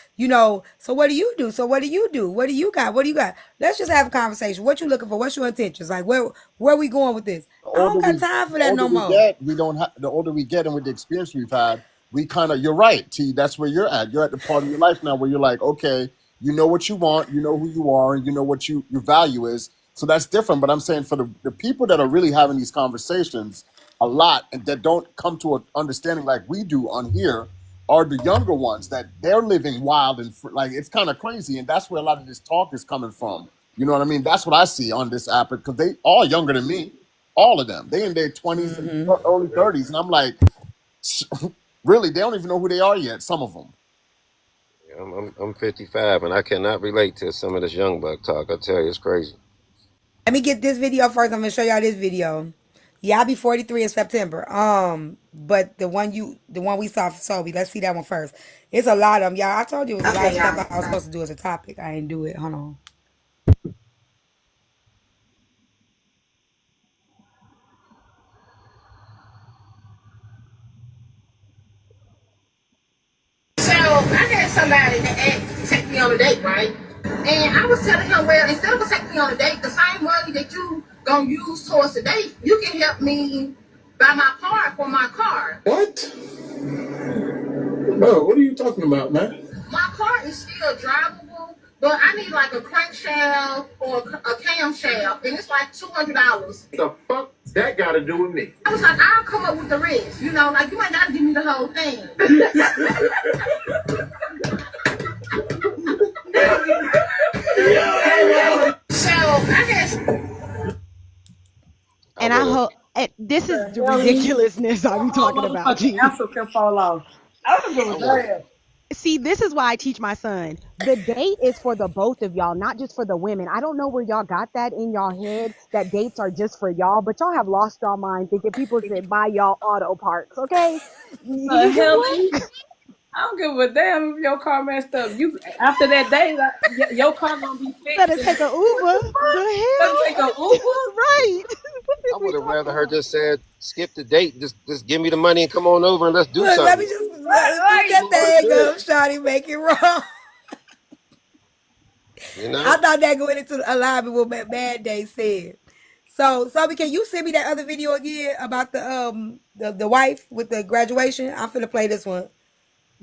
B: so what do you do? So what do you do? What do you got? What do you got? Let's just have a conversation. What you looking for? What's your intentions? Like where we going with this?
L: the
B: I
L: older
B: don't got
L: we
B: time for
L: the
B: that
L: older
B: no
L: we
B: more.
L: get, we don't have the older we get, and with the experience we've had, we kind of you're right, T. That's where you're at. You're at the part of your life now where you're like, okay, you know what you want, you know who you are, and you know what your value is. So that's different. But I'm saying for the people that are really having these conversations a lot and that don't come to an understanding like we do on here are the younger ones that they're living wild and like it's kind of crazy, and that's where a lot of this talk is coming from. You know what I mean? That's what I see on this app because they all younger than me, all of them. They in their 20s and early 30s, and I'm like, really, they don't even know who they are yet. Some of them.
J: Yeah, I'm 55 and I cannot relate to some of this young buck talk. I tell you, it's crazy.
B: Let me get this video first. I'm gonna show y'all this video. Yeah, I'll be 43 in September. But the one we saw for Sobe, let's see that one first. It's a lot of them, y'all. I told you it was a lot of
A: Okay,
B: stuff
A: y'all.
B: I was supposed to do as a topic. I ain't do it. Hold on.
H: So I had somebody that asked to take me on a date, right? And I was telling him, well, instead of taking me on a date, the same money that you gonna use towards the date, you can help me buy my part for my car. What? Bro, what are you talking about, man? My car is still drivable, but I need like a crankshaft or a camshaft, and it's like $200. The fuck that got to do with me? I was like, I'll come up with the rest. Like you ain't got to give me the whole thing. So I guess.
N: And I hope this is the ridiculousness I'm
M: Whole
N: talking about,
M: motherfucking
N: G.
M: answer can fall off. I don't give
L: I
M: a
L: would
M: damn.
N: See, this is why I teach my son. The date is for the both of y'all, not just for the women. I don't know where y'all got that in y'all head that dates are just for y'all, but y'all have lost y'all mind thinking people should buy y'all auto parts, okay?
M: The hell
N: What?
M: is? I don't give a damn if your car messed up. You after that day, your car gonna be fixed.
N: Better take a Uber. The
M: Better take a
N: hell?
M: Uber.
N: Right. What
J: I
N: is we
J: would have rather
N: talking
J: her
N: about?
J: just said, skip the date, just give me the money and come on over and let's do
B: Look, let me
J: something.
B: just keep
M: Right,
B: that
J: That's
B: thing
J: it.
B: up, Shawty, make it wrong.
J: You
B: I
J: know?
B: thought that going into alignment with what Bad Day said. So, can you send me that other video again about the wife with the graduation? I'm finna play this one.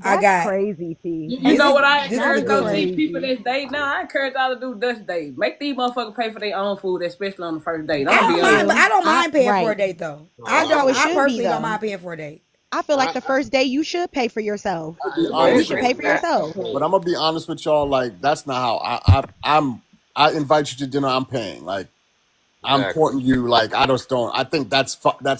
B: I
N: That's
B: got
N: crazy, T.
M: You
B: this
M: know
B: is
M: what I
B: this is a
M: encourage
B: good
M: those
B: one.
M: people
N: Crazy.
M: that's dating now? I encourage y'all to do Dutch dates. Make these motherfuckers pay for their own food, especially on the first date. I'm
B: I
M: gonna be
B: don't
M: honest.
B: mind, but I
N: True.
B: don't mind paying for a
N: Right.
B: date though.
J: No,
B: I
J: I
N: That's how
B: don't.
N: it
J: would.
B: I
N: should be
B: personally don't
N: though.
B: mind paying for a date.
N: I feel like
J: I,
N: the first day you should pay for yourself.
L: To be
O: I
N: You
L: honest
N: should
L: with
O: agree
N: pay
O: with
N: for
L: you,
O: that.
N: yourself.
L: but I'm gonna be honest with y'all. Like that's not how I invite you to dinner. I'm paying. Like I'm
J: exactly.
L: courting you. Like I just don't. I think that's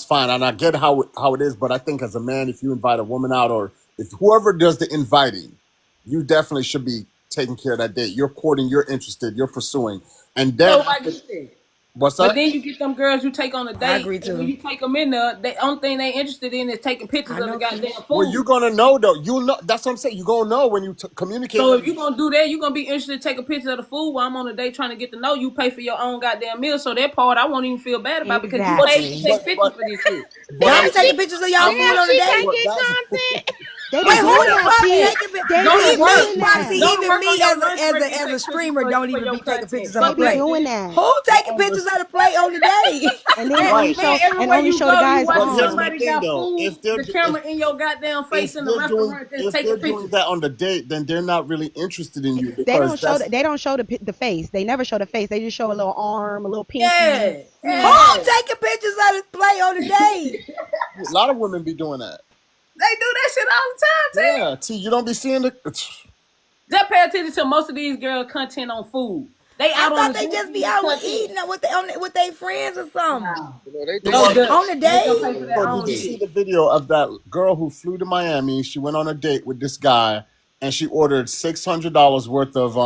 L: fine, and I get how it is. But I think as a man, if you invite a woman out, or if whoever does the inviting, you definitely should be taking care of that date. You're courting. You're interested. You're pursuing, and then
M: No, I
L: after
M: get that.
L: what's
M: But
L: that?
M: then you get them girls you take on a
B: I
M: date,
B: agree
M: and when
B: too.
M: you take them in there, the only thing they interested in is taking pictures
B: I
M: of the
B: know,
M: goddamn
B: Keish.
L: Well, you're
M: food.
L: gonna know though. You know that's what I'm saying. You're gonna know when you communicate.
M: So if you're gonna do that, you're gonna be interested to take a picture of the food while I'm on a date trying to get to know you. Pay for your own goddamn meal, so that part I won't even feel bad about because you
L: But
M: paid to
N: Exactly.
M: take pictures for this shit.
L: but
B: Y'all
L: I'm
B: be taking pictures of y'all
L: I'm
B: food
P: Damn,
B: on a
P: she
B: date?
P: can't
L: but
P: get
L: that's
P: content.
N: They
B: Wait,
N: be
B: who
N: doing
B: the
N: that,
B: fuck
N: T.
B: taking?
N: They
M: Go
N: be
M: to
B: Even
M: work.
N: doing
B: me, but
N: that.
B: see,
M: Go to
B: even
M: work on
B: me
M: your
B: as
M: lunch break and
B: as a
M: take pictures
B: streamer don't
M: for
B: even
M: your
B: be taking pictures
M: content.
B: of my
N: They
M: Fuck
N: be
B: plate.
M: that,
N: doing
M: bitch.
N: that.
B: Who taking
L: but
B: pictures of the plate on the date?
N: And then
M: Man,
N: only
L: right.
M: man,
N: show
M: everywhere you
N: the
M: go, you
N: guys
L: But
M: watch
L: here's
N: on.
L: my
M: somebody
L: thing
M: got
L: though.
M: food, the
L: If
M: camera in your goddamn face
L: if
M: in the
L: they're doing
M: restaurant, just
L: if
M: taking
L: they're doing
M: pictures.
L: that on the date, then they're not really interested in you
N: They
L: because
N: don't show
L: that's
N: the, they don't show the face. They never show the face. They just show a little arm, a little pinky.
M: Yeah,
B: Who
N: Hmm.
M: yeah.
B: taking pictures of the plate on the date?
L: a lot of women be doing that.
M: They do that shit all the time, T.
L: Yeah, T, you don't be seeing the.
M: Just pay attention to most of these girls' content on food. They
B: I
M: out on
B: thought
M: the
B: they
M: date
B: just be
M: eating
B: out with
M: content.
B: eating with their friends or something.
M: No.
J: You know, they
L: So,
J: do
M: No
J: shit
L: what,
J: like
B: On
M: Dutch.
B: the
J: that
M: Make them
B: date?
M: pay for
J: on
M: their
L: so did
M: own
L: you
J: TV.
L: see
M: shit.
L: the video of that girl who flew to Miami? She went on a date with this guy, and she ordered $600 worth of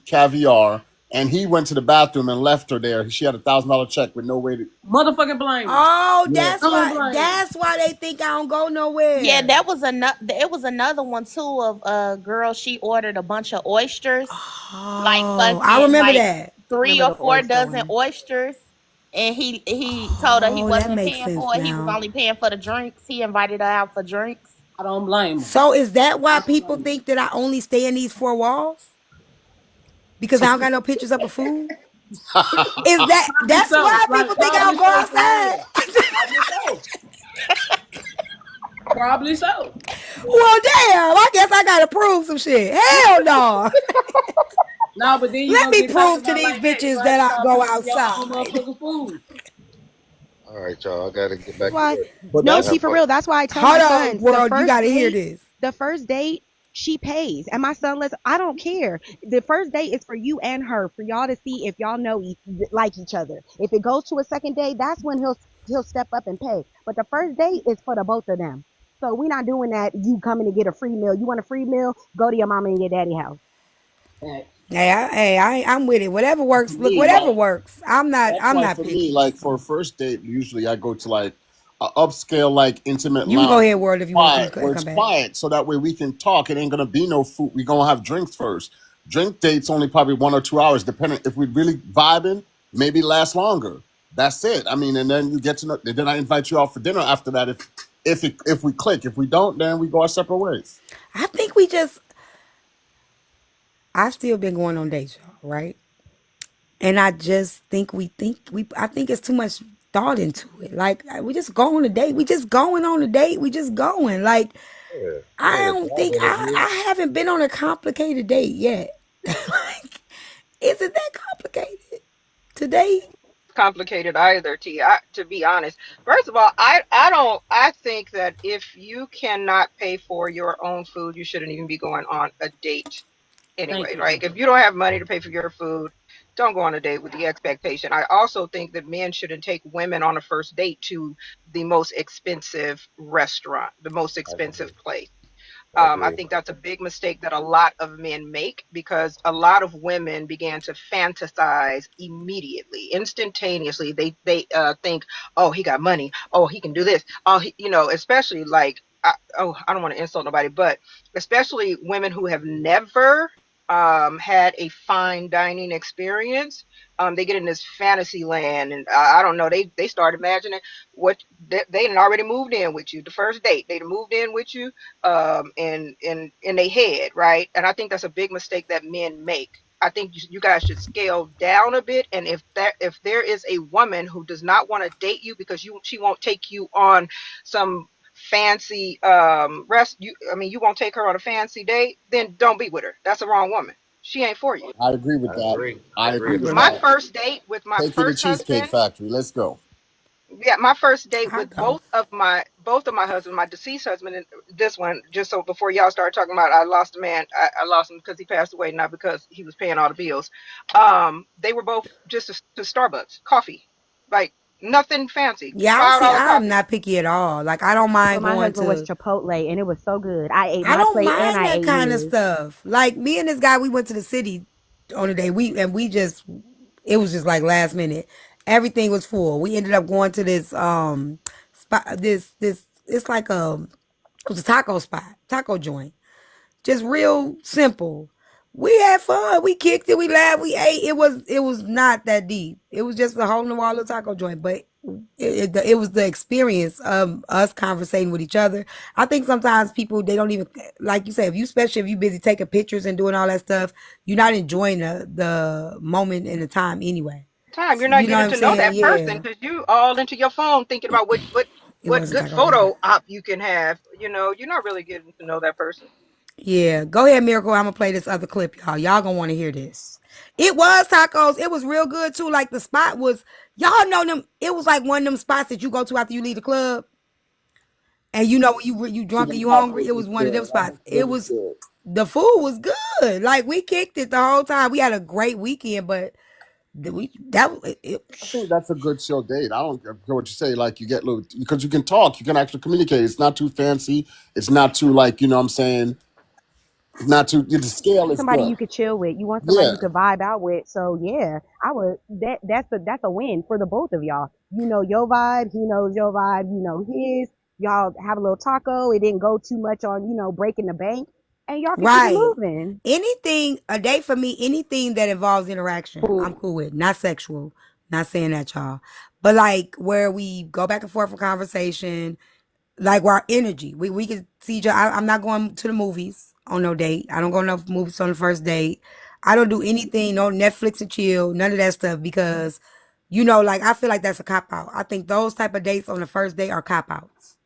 L: caviar, and he went to the bathroom and left her there. She had $1,000 check with no way to.
M: Motherfucking blame them.
B: Oh,
L: Yeah,
B: that's
M: I don't
B: why.
M: blame them.
B: That's why they think I don't go
P: Yeah,
B: nowhere.
P: that was another. It was another one too of a girl. She ordered a bunch of oysters, like
B: Oh, I
P: fucking
B: remember
P: like
B: that.
P: three
N: Remember
P: or
N: the
P: four
N: oyster
P: dozen
N: one?
P: oysters, and he told her he
B: Oh, that
P: wasn't
B: makes
P: paying
B: sense
P: for it. He was
B: now.
P: only paying for the drinks. He invited her out for drinks.
M: I don't blame them.
B: So is that why
M: I don't
B: people
M: blame them.
B: think that I only stay in these four walls? Because I don't got no pictures of a food? Is
M: Probably
B: that's
M: so.
B: why
M: Like
B: people think I
M: probably
B: don't go
M: so for
B: outside?
M: real. Probably so. Probably so.
B: Well, damn, I guess I gotta prove some shit. Hell no.
M: No, but then you
B: Let
M: gonna
B: me
M: get talked
B: prove to
M: about
B: these
M: like that. You
B: bitches
M: gonna have
B: that
M: to
B: I
M: start
B: go
M: paying for your own
B: outside.
M: motherfucking food.
J: All right, y'all. I gotta get
N: That's
J: back to
N: why.
J: work.
L: but
N: No,
J: Y'all
L: that's
N: T,
J: have
N: for
J: fun.
N: real. That's why I tell my
B: Hold on,
N: sons
B: world, you gotta hear this.
N: the first date, she pays. And my son, listen, I don't care. The first date is for you and her, for y'all to see if y'all know like each other. If it goes to a second date, that's when he'll step up and pay. But the first date is for the both of them. So we're not doing that. You coming to get a free meal. You want a free meal? Go to your mama and your daddy house.
B: I'm with it. Whatever
L: for
B: works. Look,
L: me.
B: whatever
L: Like
B: works. I'm not.
L: that's
B: I'm
L: why
B: not
L: for me,
B: picky.
L: like for a first date, usually I go to like a upscale, like intimate
B: You can go
L: lounge,
B: ahead, world, if you want to
L: quiet, where it's
B: come back.
L: quiet, so that way we can talk. It ain't gonna be no food. We gonna have drinks first. Drink dates only probably 1 or 2 hours, depending if we really vibing. Maybe last longer. That's it. I mean, and then you get to know. Then I invite you out for dinner after that. If we click, if we don't, then we go our separate ways.
B: I think we just. I've still been going on dates, y'all, right? And I just think we. I think it's too much thought into it. Like we just go on a date. We just going on a date. We just going. Like
J: Yeah, it
B: I
J: ain't a
B: don't
J: job
B: think
J: interview.
B: I haven't been on a complicated date yet. Like, is it that complicated today?
O: Complicated either, T. To be honest, first of all, I don't. I think that if you cannot pay for your own food, you shouldn't even be going on a date
M: Thank
O: anyway.
M: you.
O: Like if you don't have money to pay for your food, don't go on a date with the expectation. I also think that men shouldn't take women on a first date to the most expensive restaurant, the most
J: I agree.
O: expensive place.
J: I
O: I
J: agree.
O: think that's a big mistake that a lot of men make because a lot of women began to fantasize immediately, instantaneously. They think, oh, he got money. Oh, he can do this. Oh, especially like, I don't want to insult nobody, but especially women who have never had a fine dining experience. They get in this fantasy land, and I don't know. They start imagining what they had already moved in with you. The first date, they moved in with you in their head, right? And I think that's a big mistake that men make. I think you guys should scale down a bit. And if there is a woman who does not want to date you because she won't take you on some fancy you won't take her on a fancy date, then don't be with her. That's the wrong woman. She ain't for you.
L: I agree with
J: I
L: that.
J: agree. I
L: I
J: agree
L: agree with
J: with
O: My
J: that.
L: that.
O: first date with my
L: Take you to
O: first
L: Cheesecake
O: husband,
L: Factory. Let's go.
O: yeah, my first date
B: I
O: with
B: go.
O: both of my husbands, my deceased husband and this one, just so before y'all start talking about I lost a man, I lost him because he passed away, not because he was paying all the bills. They were both just to Starbucks coffee, like nothing fancy,
B: Yeah, I see.
O: $5
B: I'm
O: coffee.
B: not picky at all. Like I don't
N: But
B: mind
N: my
B: going
N: husband was
B: to.
N: Chipotle, and it was so good. I ate
B: I
N: my
B: don't
N: plate and
B: mind
N: I
B: that
N: ate
B: kind of
N: his.
B: stuff. Like me and this guy, we went to the city on a day. We just it was just like last minute. Everything was full. We ended up going to this spot. This it's like it was a taco spot, taco joint. Just real simple. We had fun. We kicked it. We laughed. We ate. It was not that deep. It was just a hole in the wall little taco joint. But it was the experience of us conversating with each other. I think sometimes people they don't even like you say especially if you busy taking pictures and doing all that stuff, you're not enjoying the moment and the time anyway.
O: Time you're
B: You
O: not
B: know what
O: getting
B: I'm
O: to know
B: saying?
O: that person
B: Yeah.
O: because you all into your phone thinking about
B: It
O: what
B: wasn't
O: good
B: Taco Bell.
O: photo op you can have. You're not really getting to know that person.
B: Yeah, go ahead, Miracle. I'm gonna play this other clip, y'all. Y'all gonna want to hear this. It was tacos. It was real good too. Like the spot was, y'all know them. It was like one of them spots that you go to after you leave the club, and you know when you drunk and
L: Chicken
B: you hungry.
L: tacos
B: It
L: was
B: was one of them
L: good.
B: spots.
L: It
B: It
L: was
B: was
L: good.
B: the food was good. Like we kicked it the whole time. We had a great weekend, but we that it,
L: I think that's a good chill date. I don't care what you say. Like you get little because you can talk, you can actually communicate. It's not too fancy. It's not too like what I'm saying. Not too. The scale is
N: Somebody
L: good.
N: you could chill with. You want somebody
L: Yeah.
N: you could vibe out with. So yeah, I would. That's a win for the both of y'all. You know your vibe. He knows your vibe. You know his. Y'all have a little taco. It didn't go too much on breaking the bank, and y'all can keep it
B: right.
N: moving.
B: Anything a date for me. Anything that involves interaction, I'm
M: Food.
B: cool with. Not sexual. Not saying that, y'all. But like where we go back and forth for conversation, like our energy. We can see each other. I'm not going to the movies on no date. I don't go to no movies on the first date. I don't do anything, no Netflix and chill, none of that stuff because, like I feel like that's a cop out. I think those type of dates on the first date are cop outs.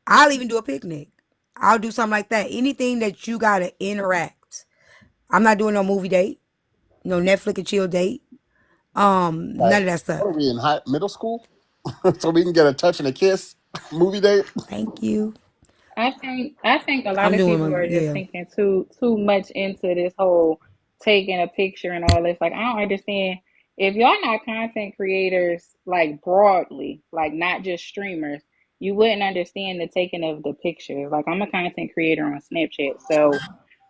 B: I'll even do a picnic. I'll do something like that. Anything that you gotta interact. I'm not doing no movie date, no Netflix and chill date.
L: Like
B: None of that
L: what
B: stuff.
L: are we in middle school? So we can get a touch and a kiss movie date.
B: Thank you.
Q: I think a lot
B: I'm
Q: of
B: doing
Q: people are just
B: yeah.
Q: thinking too much into this whole taking a picture and all this. Like I don't understand if y'all not content creators like broadly, like not just streamers, you wouldn't understand the taking of the pictures. Like I'm a content creator on Snapchat, so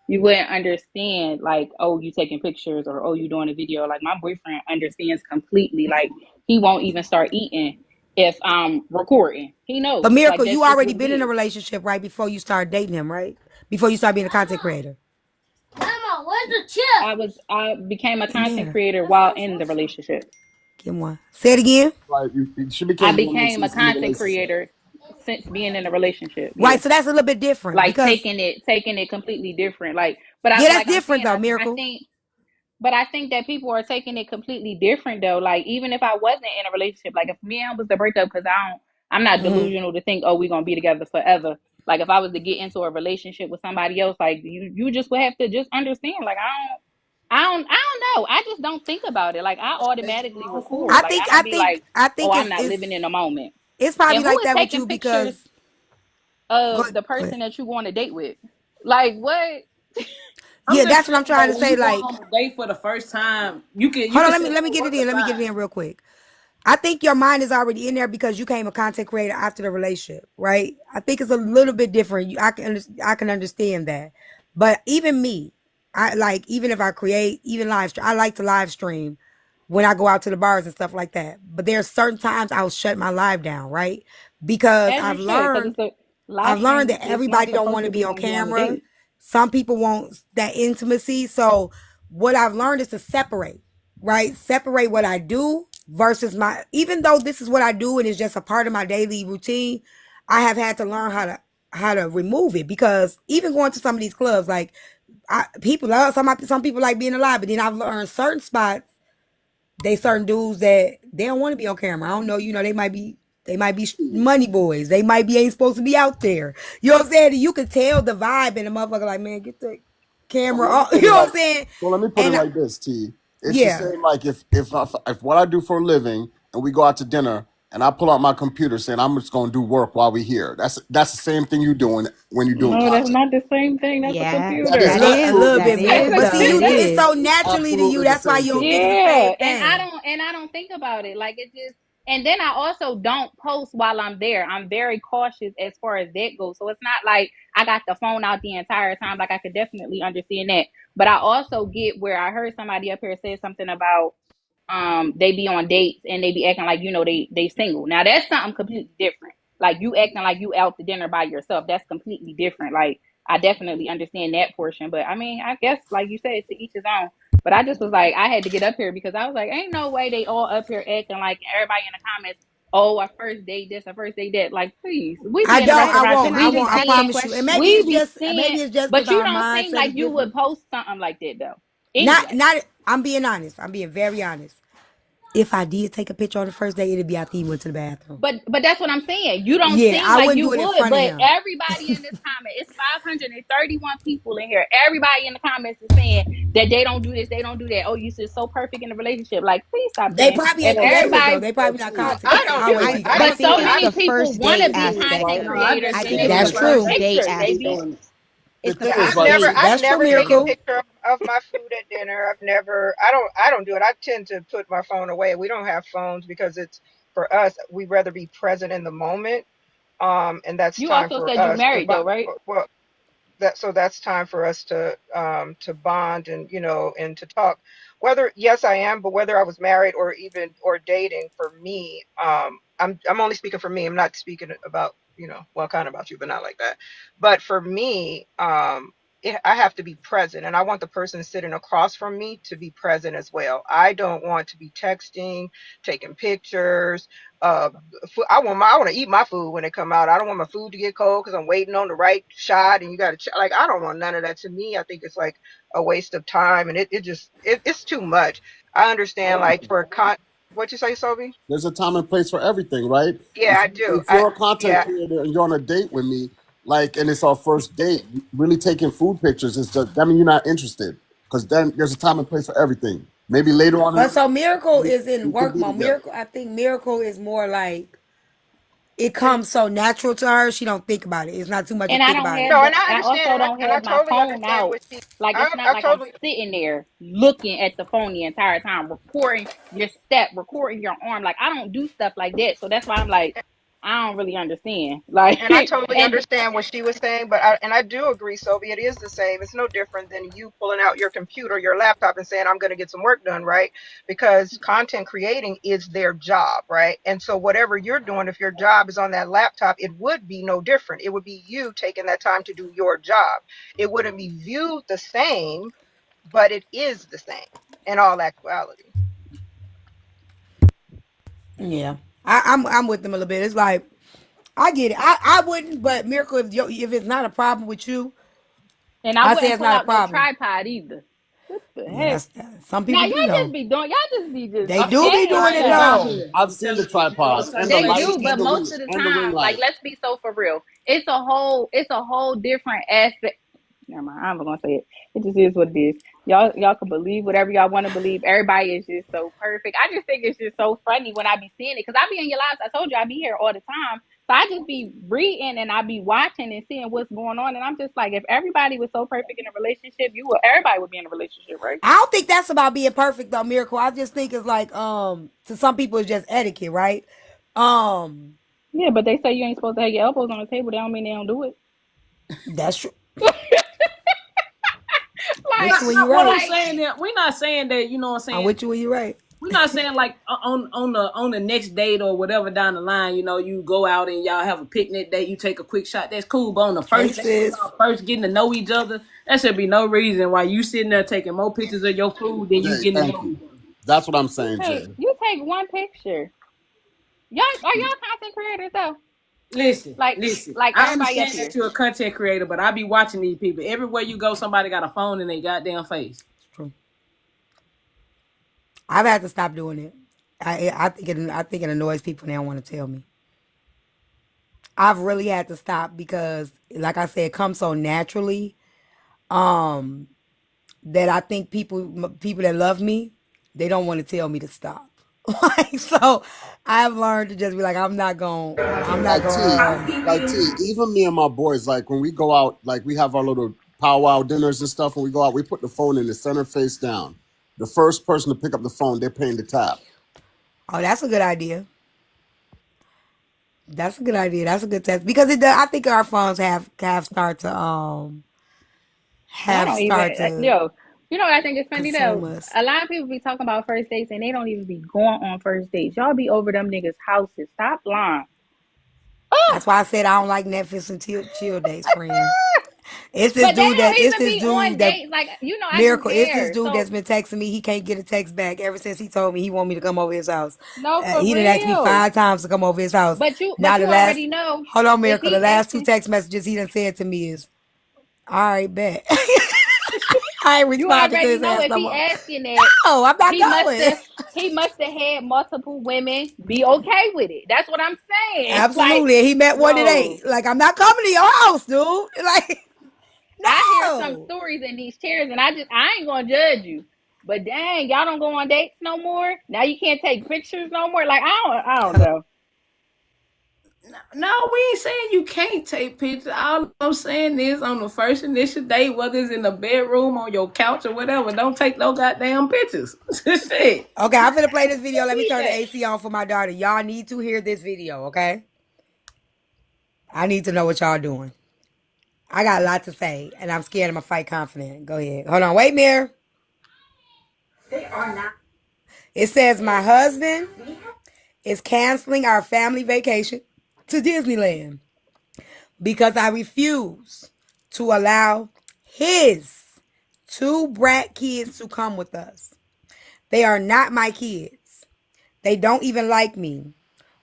Q: you wouldn't understand like, oh, you taking pictures or oh, you doing a video. Like my boyfriend understands completely. Like he won't even start eating if I'm recording. He
B: But
Q: knows. Like
B: Miracle, you
Q: that's just
B: already
Q: what it
B: been in a
Q: is.
B: relationship right before you started dating him, right? Before you start being a content creator.
Q: Mama, where's the chip? I became a
B: In
Q: content
B: there.
Q: creator while in the relationship.
B: Get one. Say it again.
L: Like she
Q: I
L: became one when she
Q: became a
L: was in the
Q: content
L: relationship.
Q: creator since being in a relationship. Yeah.
B: Right, so that's a little bit different
Q: Like
B: because
Q: taking it completely different. Like but
B: yeah,
Q: I
B: that's
Q: like I'm
B: different
Q: saying
B: though,
Q: I
B: Miracle.
Q: think but I think that people are taking it completely different though. Like even if I wasn't in a relationship, like if me and him was to break up because I'm not
B: Hmm.
Q: delusional to think, oh, we're gonna be together forever. Like if I was to get into a relationship with somebody else, like you just would have to just understand. Like I don't know. I just don't think about it. Like I automatically record.
B: I
Q: Like
B: think
Q: I
B: I
Q: don't be
B: think
Q: like,
B: I
Q: oh,
B: think
Q: I'm
B: it's
Q: not
B: it's
Q: living in the moment.
B: it's
Q: And
B: probably
Q: who
B: like
Q: is
B: that with
Q: taking
B: you
Q: pictures
B: because
Q: of the
B: go ahead.
Q: person that you go on a date with? Like what?
M: I'm
B: Yeah,
M: just
B: that's what I'm
M: saying
B: trying
M: though,
B: to
M: when
B: say.
M: you going
B: Like,
M: on a date for the first time, you
B: hold on,
M: can
B: let me
M: say,
B: let me
M: "Oh,
B: get it
M: what's
B: in.
M: the
B: Let me get it
M: vibe?"
B: in real quick. I think your mind is already in there because you became a content creator after the relationship, right? I think it's a little bit different. I can understand that, but even me, I like even if I create even live, I like to live stream when I go out to the bars and stuff like that. But there's certain times I'll shut my live down, right? Because
Q: As you should, because it's a live
B: I've learned
Q: stream
B: that
Q: is not
B: everybody don't
Q: supposed
B: want
Q: to
B: to
Q: be
B: be on
Q: when you're on a
B: camera.
Q: date.
B: Some people want that intimacy. So what I've learned is to separate, right? Separate what I do versus even though this is what I do and it's just a part of my daily routine, I have had to learn how to remove it because even going to some of these clubs, like people love some people like being alive, but then I've learned certain spots, they certain dudes that they don't want to be on camera. I don't know, they might be They might be money boys. They might be ain't supposed to be out there. You know what I'm saying? You can tell the vibe in the motherfucker like, man, get the camera off. You know what I'm saying?
L: So let me put it
B: And
L: like this, T. It's the
B: yeah,
L: same like if what I do for a living and we go out to dinner and I pull out my computer saying I'm just gonna do work while we here. That's the same thing you doing when you're doing
Q: No, that's
L: content.
Q: not the same thing. That's a
N: Yeah,
L: That is
Q: computer.
N: that
L: not
B: a
N: is.
L: true.
B: little
N: That
B: bit more.
N: is
B: But
Q: That's
B: see,
Q: a
N: though.
B: you
N: It
B: it's
N: is.
B: so
L: It's
B: naturally to you.
L: absolutely the
B: That's why
L: same
B: you don't
L: thing.
B: think it's the
Q: Yeah,
B: same thing.
Q: and I don't think about it. Like it just and then I also don't post while I'm there. I'm very cautious as far as that goes. So it's not like I got the phone out the entire time. Like I could definitely understand that. But I also get where I heard somebody up here say something about they be on dates and they be acting like they single. Now that's something completely different. Like you acting like you out to dinner by yourself. That's completely different. Like I definitely understand that portion. But I mean, I guess like you said, to each his own. But I just was like, I had to get up here because I was like, ain't no way they all up here acting like everybody in the comments, oh, a first date this, a first date that. Like, please, we be
B: I
Q: in the
B: don't. I
Q: restaurants and
B: won't. I
Q: we be
B: won't. I
N: Ask the
Q: seeing,
B: promise you. And maybe
N: question.
Q: we
B: it's
Q: be
B: just
Q: seeing,
B: because
Q: but you
B: our
Q: don't seem
B: mindset
Q: like
B: is
Q: you would
B: different.
Q: post something like that though.
B: Not.
Q: Anyway.
B: Not. I'm being honest. I'm being very honest. If I did take a picture on the first day, it'd be after he went to the bathroom.
Q: But that's what I'm saying. You don't
B: Yeah,
Q: seem
B: I
Q: like
B: wouldn't
Q: you
B: do it in
Q: would,
B: front of
Q: but
B: him.
Q: everybody in this comment, it's 531 people in here. Everybody in the comments is saying that they don't do this, they don't do that. Oh, you are so perfect in a relationship. Like, please stop
B: They
Q: saying.
B: probably
Q: If
B: ain't creators though.
Q: everybody,
B: They probably not
O: Well,
B: content.
O: I
B: I
O: don't do
B: always
O: it.
B: be
O: I
Q: but
O: don't
N: think
Q: so
O: do
N: it's
O: I
Q: many
N: the
Q: people
N: first
Q: want
N: date
Q: to
L: The
Q: be
L: thing is,
N: aspect
Q: content
L: right?
N: of
M: No,
N: it.
M: I
Q: creators
M: just
N: I
Q: and
M: think
Q: they
N: think
M: it's
N: it's
Q: be
N: the
B: That's
M: the
Q: posting
N: first
B: true.
N: date
Q: pictures. They be
N: aspect.
L: The
N: It's the
L: thing
O: I've
L: is,
N: first
L: right?
O: never
N: date.
O: I've
B: That's true,
O: never taken a
B: Miracle.
O: picture of my food at dinner. I've never I don't do it. I tend to put my phone away. We don't have phones because it's for us, we rather be present in the moment. And that's
Q: You
O: time
Q: also
O: for
Q: said you
O: us to
Q: married though, right?
O: well, that's time for us to bond and and to talk, whether yes I am, but whether I was married or even or dating. For me, I'm only speaking for me. I'm not speaking about well, kind of about you, but not like that. But for me, I have to be present, and I want the person sitting across from me to be present as well. I don't want to be texting, taking pictures. uh I want to eat my food when it come out. I don't want my food to get cold because I'm waiting on the right shot, and you got to like. I don't want none of that. To me, I think it's like a waste of time, and it's too much. I understand, like what you say, Sophie?
L: There's a time and place for everything, right?
O: Yeah, I do.
L: If you're a content
O: Yeah,
L: creator and you're on a date with me, like, and it's our first date, really taking food pictures is just that mean you're not interested because then there's a time and place for everything. Maybe later on in
B: But
L: the
B: so Miracle
L: we,
B: is in
L: we could
B: work
L: be
B: mode.
L: together.
B: Miracle, I think Miracle is more like it comes so natural to her. She don't think about it. It's not too much to
Q: And I
B: think
Q: don't
B: about it.
Q: have
O: no,
Q: the
O: and I
Q: I
O: understand,
Q: also don't
O: and I
Q: have my
O: totally
Q: phone
O: understand
Q: out.
O: what she.
Q: Like it's not
O: I
Q: like I'm
O: totally.
Q: sitting there looking at the phone the entire time, recording your step, recording your arm. Like I don't do stuff like that. So that's why I'm like, I don't really understand. Like
O: And I totally
Q: and
O: understand what she was saying, but I do agree, Sophie. It is the same. It's no different than you pulling out your computer, your laptop, and saying, "I'm going to get some work done," right? Because content creating is their job, right? And so whatever you're doing, if your job is on that laptop, it would be no different. It would be you taking that time to do your job. It wouldn't be viewed the same, but it is the same in all actuality.
B: Yeah, I'm with them a little bit. It's like I get it. I wouldn't, but Miracle, if it's not a problem with you,
Q: I
B: I say
Q: wouldn't
B: it's
Q: pull
B: not a
Q: out no
B: problem.
Q: tripod either. What the
B: Yeah,
Q: heck?
B: some
Q: Now
B: people
Q: y'all
B: do though.
Q: just be doing y'all just be just
B: They
M: I'm
B: do be
M: telling
B: doing
Q: saying
B: it
M: you,
Q: stuff.
M: around
B: though.
M: here.
L: I've
M: I'm
L: seen the
M: telling you, you know what
L: tripod
M: I'm
L: and
M: saying?
L: the
Q: They
M: Like
L: light
Q: do,
M: she
Q: but
L: and
Q: most of the
L: the ring
Q: time, like
L: light.
Q: let's be so for real. It's a whole different aspect. Never mind, I'm not gonna say it. It just is what it is. Y'all can believe whatever y'all want to believe. Everybody is just so perfect. I just think it's just so funny when I be seeing it because I be in your lives. I told you I be here all the time. So I just be reading and I be watching and seeing what's going on. And I'm just like, if everybody was so perfect in a relationship, everybody would be in a relationship, right?
B: I don't think that's about being perfect though, Miracle. I just think it's like to some people it's just etiquette, right? Um,
Q: Yeah, but they say you ain't supposed to have your elbows on the table. That don't mean they don't do it.
B: that's true.
M: I'm
B: With
Q: Like,
B: you
M: not,
B: when you
M: not what I'm
B: right.
Q: like
M: saying that we're not saying that, you know what I'm
B: I'm
M: saying?
B: with you when you right.
M: We're not saying like on the next date or whatever down the line, you know, you go out and y'all have a picnic date, you take a quick shot. That's cool. But on the
B: Hey
M: first date, when
B: sis.
M: y'all first getting to know each other, there should be no reason why you sitting there taking more pictures of your food than you
L: Jay,
M: getting to
L: thank
M: know
L: you.
M: each other.
L: That's what I'm saying, Jay.
Q: you take one picture. Y'all are y'all content creators though?
M: Listen,
Q: Like
M: listen.
Q: like
M: I
Q: everybody up
M: understand that
Q: here.
M: you're a content creator, but I be watching these people. Everywhere you go, somebody got a phone in their goddamn face.
B: It's true. I've had to stop doing it. I think it annoys people and they don't want to tell me. I've really had to stop because, like I said, it comes so naturally. That I think people that love me, they don't want to tell me to stop. Like, so I've learned to just be like, I'm not going.
L: Like T, even me and my boys, like when we go out, like we have our little powwow dinners and stuff. When we go out, we put the phone in the center face down. The first person to pick up the phone, they're paying the tab.
B: Oh, that's a good idea. That's a good idea. That's a good test because it does. I think our phones have start to
Q: Y'all don't even,
B: to
Q: yo, you know what I think is funny
B: consume
Q: though?
B: us.
Q: A lot of people be talking about first dates and they don't even be going on first dates. Y'all be over them niggas' houses. Stop lying.
B: That's why I said I don't like Netflix and chill days, friend. It's this
Q: But they
B: dude
Q: don't
B: that
Q: even be on
B: that
Q: dates. Like, you know, I do
B: Miracle. It's this
Q: care.
B: dude that's
Q: So,
B: been texting me. He can't get a text back ever since he told me he want me to come over his house.
Q: no, for
B: He done asked me
Q: real.
B: 5 times to come over his house.
Q: But
B: Now
Q: you
B: the last,
Q: already know
B: hold on,
Q: if
B: Miracle. The
Q: he
B: last 2
Q: asking,
B: text messages he done said to me is, "All right, bet." I ain't
Q: you
B: responding to
Q: already
B: his
Q: know
B: ass
Q: if
B: no
Q: he
B: more.
Q: asking that,
B: No, I'm not
Q: he must
B: going.
Q: have he must have had multiple women be okay with it. That's what I'm saying. Like,
B: Absolutely. And he met one today.
Q: no.
B: Like, I'm not coming to your house, dude. Like,
Q: I hear some
B: no.
Q: stories in these chairs, and I ain't gonna judge you. But dang, y'all don't go on dates no more. Now you can't take pictures no more. Like, I don't know.
M: No, we ain't saying you can't take pictures. All I'm saying is on the first initial date, whether it's in the bedroom, on your couch, or whatever, don't take no goddamn pictures. Shit.
B: Okay, I'm finna play this video. Let me
Q: Need
B: turn the
Q: that.
B: AC on for my daughter. Y'all need to hear this video, okay? I need to know what y'all doing. I got a lot to say, and I'm scared I'm gonna fight confident. Go ahead. Hold on. Wait, Mirror.
R: They are not.
B: It says my husband is canceling our family vacation to Disneyland because I refuse to allow his 2 brat kids to come with us. They are not my kids. They don't even like me.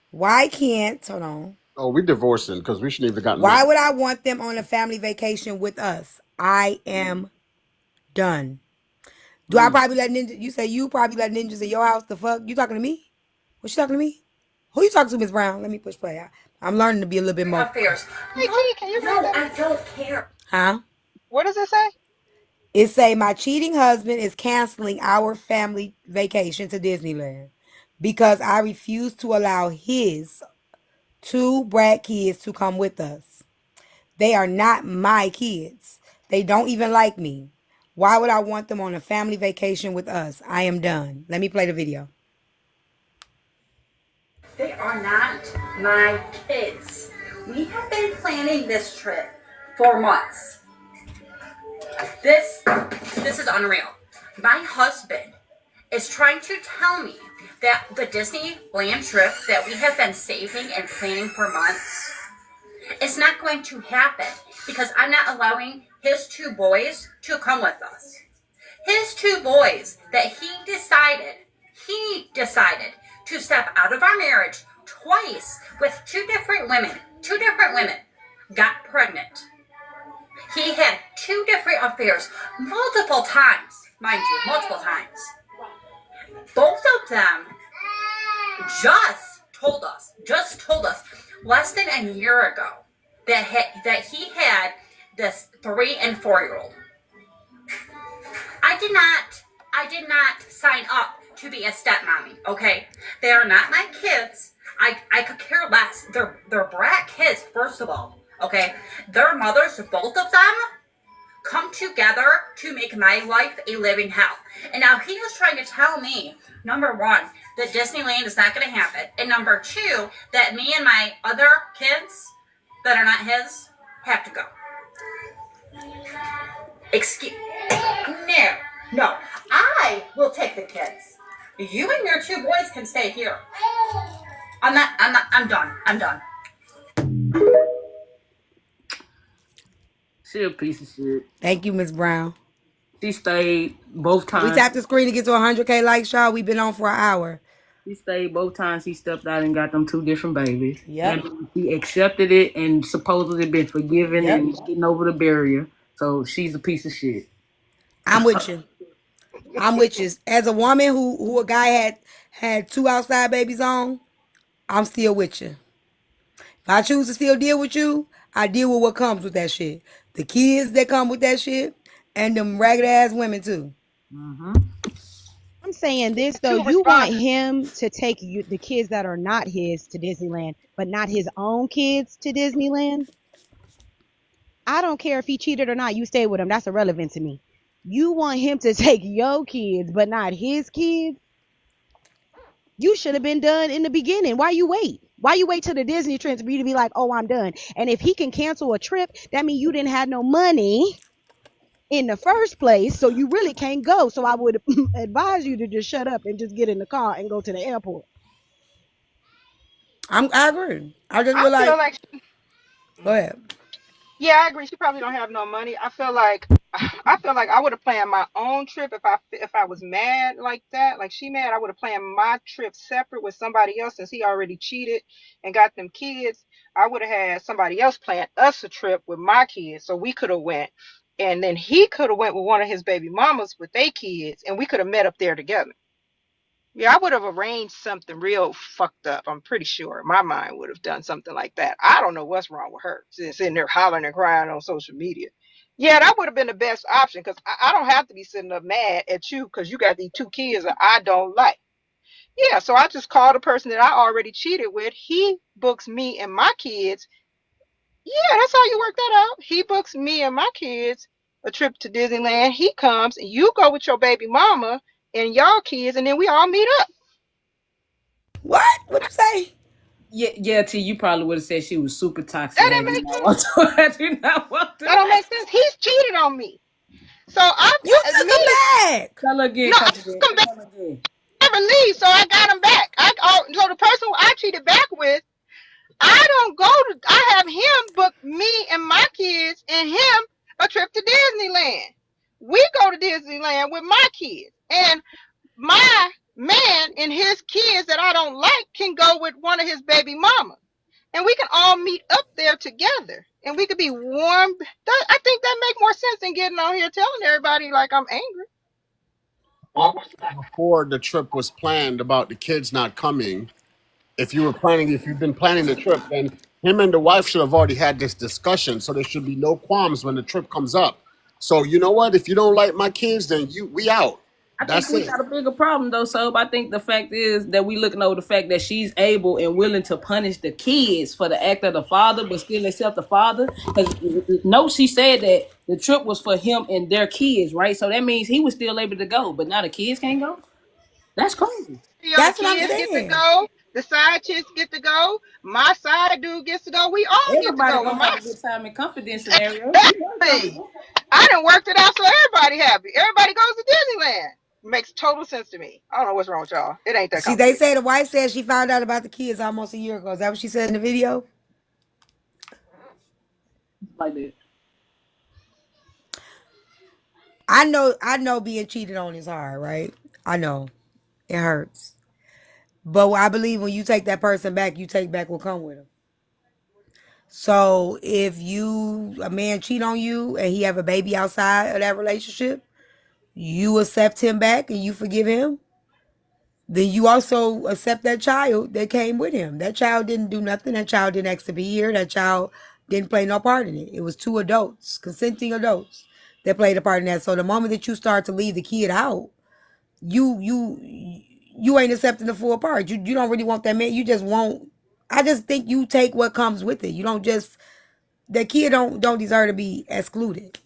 B: Why can't, hold on.
L: Oh, we divorcing because we shouldn't even gotten
B: Why
L: married.
B: would I want them on a family vacation with us? I am done. Do I probably let ninjas? You say you probably let ninjas in your house? The fuck? You talking to me? Was she talking to me? Who you talking to, Miss Brown? Let me push play. I'm learning to be a little bit more.
R: Affairs.
O: Hey, T, can you read
R: No,
O: that?
R: I don't care.
B: Huh?
O: What does it say?
B: It say my cheating husband is canceling our family vacation to Disneyland because I refuse to allow his 2 brat kids to come with us. They are not my kids. They don't even like me. Why would I want them on a family vacation with us? I am done. Let me play the video.
R: They are not my kids. We have been planning this trip for months. This is unreal. My husband is trying to tell me that the Disneyland trip that we have been saving and planning for months is not going to happen because I'm not allowing his 2 boys to come with us. His 2 boys that he decided to step out of our marriage twice with 2 different women. 2 different women got pregnant. He had 2 different affairs multiple times, mind you, multiple times. Both of them just told us less than a year ago that he had this 3 and 4-year-old. I did not sign up to be a stepmommy, okay? They are not my kids. I could care less. They're brat kids, first of all, okay? Their mothers, both of them, come together to make my life a living hell. And now he is trying to tell me, number 1, that Disneyland is not going to happen. And number 2, that me and my other kids that are not his have to go. Excuse No. I will take the kids. You and your 2 boys can stay here. I'm done. I'm done.
M: She a piece of shit.
B: Thank you, Miss Brown.
M: She stayed both
B: We
M: times.
B: tapped the screen to get to 100K likes, y'all. We've been on for an hour.
M: She stayed both times. He stepped out and got them 2 different babies.
B: Yep.
M: And he accepted it and supposedly been forgiven
B: Yep.
M: and getting over the barrier. So she's a piece of shit.
B: I'm with you. I'm with you. As a woman who a guy had 2 outside babies on, I'm still with you. If I choose to still deal with you, I deal with what comes with that shit. The kids that come with that shit, and them ragged ass women too.
D: Mm-hmm.
N: I'm saying this though,
O: Two
N: you want
O: responses.
N: him to take you the kids that are not his to Disneyland, but not his own kids to Disneyland. I don't care if he cheated or not. You stay with him. That's irrelevant to me. You want him to take your kids, but not his kids. You should have been done in the beginning. Why you wait? Why you wait till the Disney trip for you to be like, oh, I'm done? And if he can cancel a trip, that means you didn't have no money in the first place, so you really can't go. So I would advise you to just shut up and just get in the car and go to the airport.
B: I agree. I just
O: I
B: feel
O: feel
B: like,
O: like
B: go ahead.
O: yeah, I agree. She probably don't have no money. I feel like I would have planned my own trip if I was mad like that. Like she mad, I would have planned my trip separate with somebody else since he already cheated and got them kids. I would have had somebody else plan us a trip with my kids so we could have went. And then he could have went with one of his baby mamas with their kids and we could have met up there together. Yeah, I would have arranged something real fucked up. I'm pretty sure my mind would have done something like that. I don't know what's wrong with her. She's sitting there hollering and crying on social media. Yeah, that would have been the best option because I don't have to be sitting up mad at you because you got these two kids that I don't like. Yeah, so I just call the person that I already cheated with. He books me and my kids. Yeah, that's how you work that out. He books me and my kids a trip to Disneyland. He comes and you go with your baby mama and y'all kids, and then we all meet up.
B: What? What you say?
M: Yeah, T, you probably would have said she was super toxic
O: That
M: had
O: didn't
M: you
O: make
M: not
O: sense.
M: want to. Had you not want to.
O: That don't make sense. He's cheated on me. So
B: You took
O: me,
B: him back.
M: Tell her again,
O: no, I
M: come
O: took
M: again.
O: him back.
M: Come again.
O: Never leave, so I got him back. So the person who I cheated back with, I don't go to. I have him book me and my kids and him a trip to Disneyland. We go to Disneyland with my kids, and my man and his kids that I don't like can go with one of his baby mamas. And we can all meet up there together and we could be warm. I think that make more sense than getting on here telling everybody like I'm angry.
L: Before the trip was planned about the kids not coming, if you've been planning the trip, then him and the wife should have already had this discussion. So there should be no qualms when the trip comes up. So you know what? If you don't like my kids, then we out.
M: I think
L: That's
M: we
L: it.
M: got a bigger problem though, so I think the fact is that we looking over the fact that she's able and willing to punish the kids for the act of the father, but still accept the father. Because no, she said that the trip was for him and their kids, right? So that means he was still able to go, but now the kids can't go. That's crazy.
O: The
B: That's what I'm
O: kids get to
B: saying.
O: go. The side chicks get to go. My side dude gets to go. We all get to
M: Everybody
O: go. With
M: gonna
O: my
M: have a good time in confidence scenario. You know
O: hey,
M: something.
O: I done worked it out so everybody happy. Everybody goes to Disneyland. Makes total sense to me. I don't know what's wrong with y'all. It ain't that
B: See, they
O: complicated.
B: say the wife said she found out about the kids almost a year ago. Is that what she said in the video?
M: Like that.
B: I know being cheated on is hard, right? I know. It hurts. But I believe when you take that person back, you take back what come with them. So if a man cheat on you and he have a baby outside of that relationship, you accept him back and you forgive him, then you also accept that child that came with him. That child didn't do nothing. That child didn't ask to be here. That child didn't play no part in it. It was two adults, consenting adults, that played a part in that. So the moment that you start to leave the kid out, you ain't accepting the full part. You don't really want that man. You just want. I just think you take what comes with it. You don't just. The kid don't deserve to be excluded.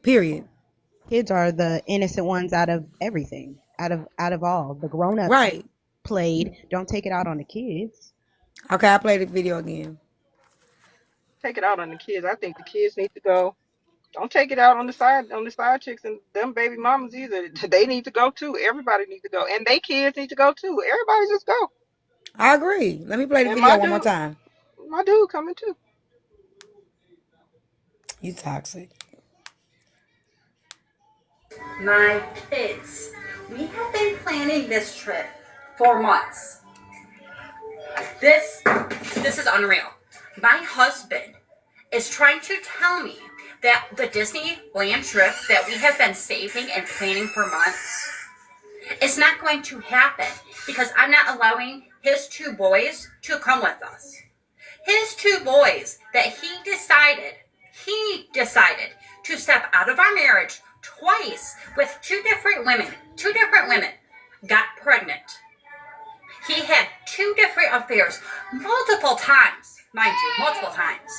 B: Period.
N: Kids are the innocent ones out of everything, out of all. The grown-ups
B: Right.
N: played. Don't take it out on the kids.
B: Okay, I played the video again.
O: Take it out on the kids. I think the kids need to go. Don't take it out on the side chicks and them baby mamas either. They need to go too. Everybody needs to go, and they kids need to go too. Everybody just go.
B: I agree. Let me play the
O: And
B: video one more time.
O: my dude coming too.
B: You toxic.
R: My kids. We have been planning this trip for months. This is unreal. My husband is trying to tell me that the Disneyland trip that we have been saving and planning for months is not going to happen because I'm not allowing his two boys to come with us. his 2 boys that he decided to step out of our marriage twice with 2 different women, got pregnant. He had 2 different affairs, multiple times, mind you, multiple times.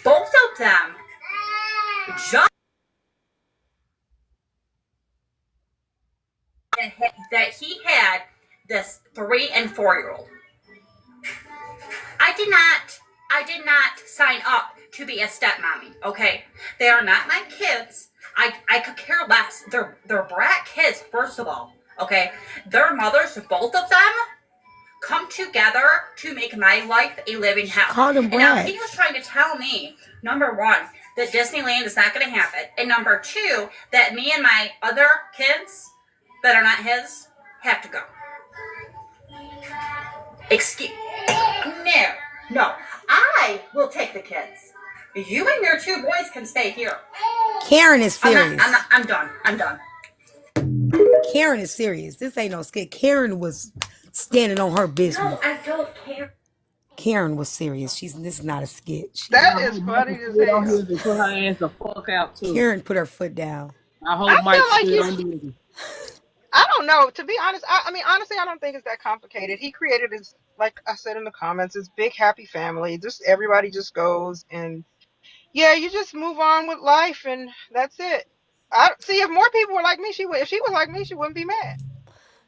R: Both of them just that he had this 3 and 4-year-old. I did not sign up to be a stepmommy, okay? They are not my kids. I could care less. They're brat kids, first of all, okay? Their mothers, both of them, come together to make my life a living hell.
B: Call them
R: And now
B: brats.
R: he was trying to tell me, number 1, that Disneyland is not going to happen, and number 2, that me and my other kids that are not his have to go. Excuse no. I will take the kids. You and your 2 boys can stay here.
B: Karen is serious.
R: I'm done.
B: Karen is serious. This ain't no skit. Karen was standing on her business.
R: No, I don't care.
B: Karen was serious. This is not a skit.
O: That is funny as hell.
M: To put her ass the fuck out too.
B: Karen put her foot down.
M: I hope Mike stood on business.
O: I don't know. To be honest, I mean, honestly, I don't think it's that complicated. He created his, like I said in the comments, his big happy family. Just everybody just goes and yeah, you just move on with life and that's it. I see if more people were like me, she would. If she was like me, she wouldn't be mad.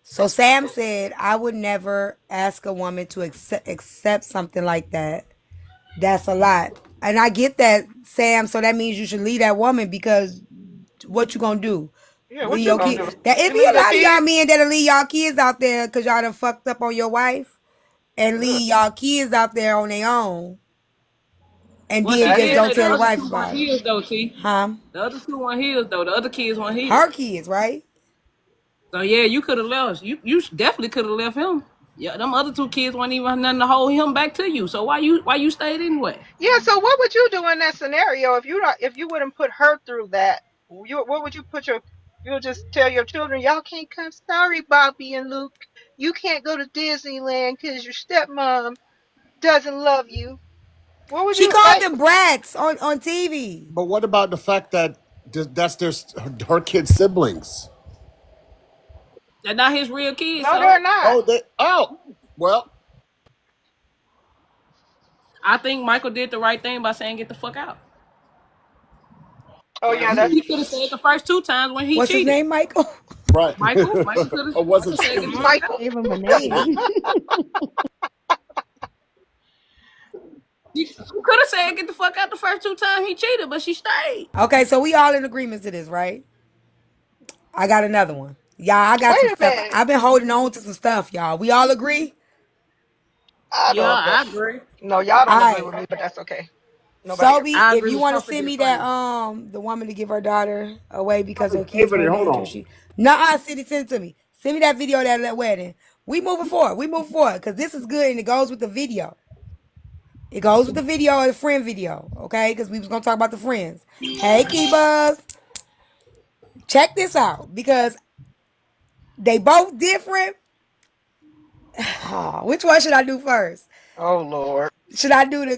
B: So Sam said, I would never ask a woman to accept something like that. That's a lot. And I get that, Sam. So that means you should leave that woman because what you gonna do?
O: Yeah, what you gonna do?
B: It be a lot of y'all men that'll leave y'all kids out there because y'all done fucked up on your wife and leave y'all kids out there on their own. And then just don't tell the wife about it.
M: His though, T.
B: Huh?
M: The other 2 weren't his though. The other kids weren't his.
B: Her kids, right?
M: So yeah, you could have left. You definitely could have left him. Yeah, them other 2 kids weren't even nothing to hold him back to you. So why you stayed anyway?
O: Yeah. So what would you do in that scenario if you wouldn't put her through that? What would you put you'll just tell your children, y'all can't come. Sorry, Bobby and Luke, you can't go to Disneyland because your stepmom doesn't love you. What would
B: She called them brats on TV.
L: But what about the fact that that's her kid's siblings?
M: They're not his real kids.
O: No, they're not.
L: Well.
M: I think Michael did the right thing by saying get the fuck out.
O: Oh yeah,
M: he could have said the first 2 times when he
B: What's
M: cheated.
B: His name, Michael?
L: Right.
M: Michael could have.
L: Or was it
N: Michael? Gave him a name.
M: She could have said get the fuck out the first 2 times he cheated, but she stayed.
B: Okay, so we all in agreement to this, right? I got another one. Y'all, I got some stuff. I've been holding on to some stuff, y'all. We all agree?
M: I agree.
O: No, y'all don't agree with me, but that's okay.
B: Sobe, if you want to send me that the woman to give her daughter away because her kids were dangerous. Send it to me. Send me that video of that wedding. We moving forward because this is good and it goes with the video. It goes with the video of the friend video, okay? Because we was gonna talk about the friends. Hey, Key-Buzz, check this out because they both different. Which one should I do first?
O: Oh Lord.
B: Should I do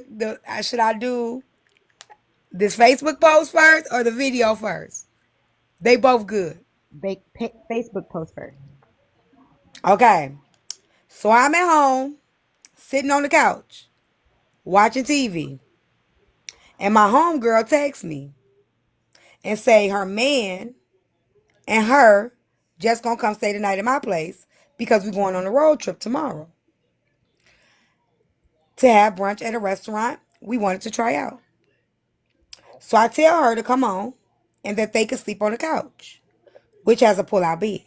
B: should I do this Facebook post first or the video first? They both good.
N: Facebook post first.
B: Okay. So I'm at home, sitting on the couch, watching TV. And my homegirl texts me and say her man and her just gonna come stay the night at my place because we're going on a road trip tomorrow to have brunch at a restaurant we wanted to try out. So I tell her to come on and that they can sleep on the couch, which has a pull-out bed.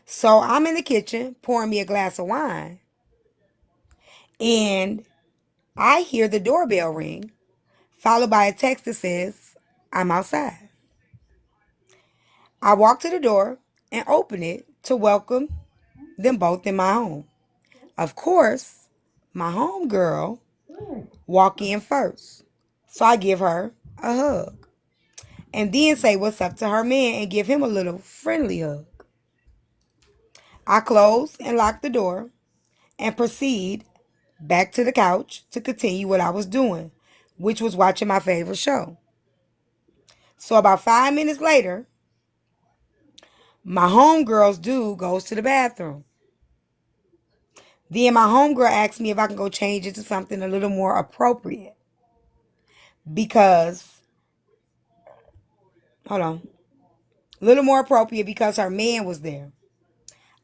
B: So I'm in the kitchen pouring me a glass of wine and I hear the doorbell ring followed by a text that says, I'm outside. I walk to the door and open it to welcome them both in my home. Of course, my homegirl walk in first. So I give her a hug and then say what's up to her man and give him a little friendly hug. I close and lock the door and proceed back to the couch to continue what I was doing, which was watching my favorite show. So about 5 minutes later, my homegirl's dude goes to the bathroom. Then my homegirl asks me if I can go change it to something a little more appropriate. Because, hold on, a little more appropriate because her man was there.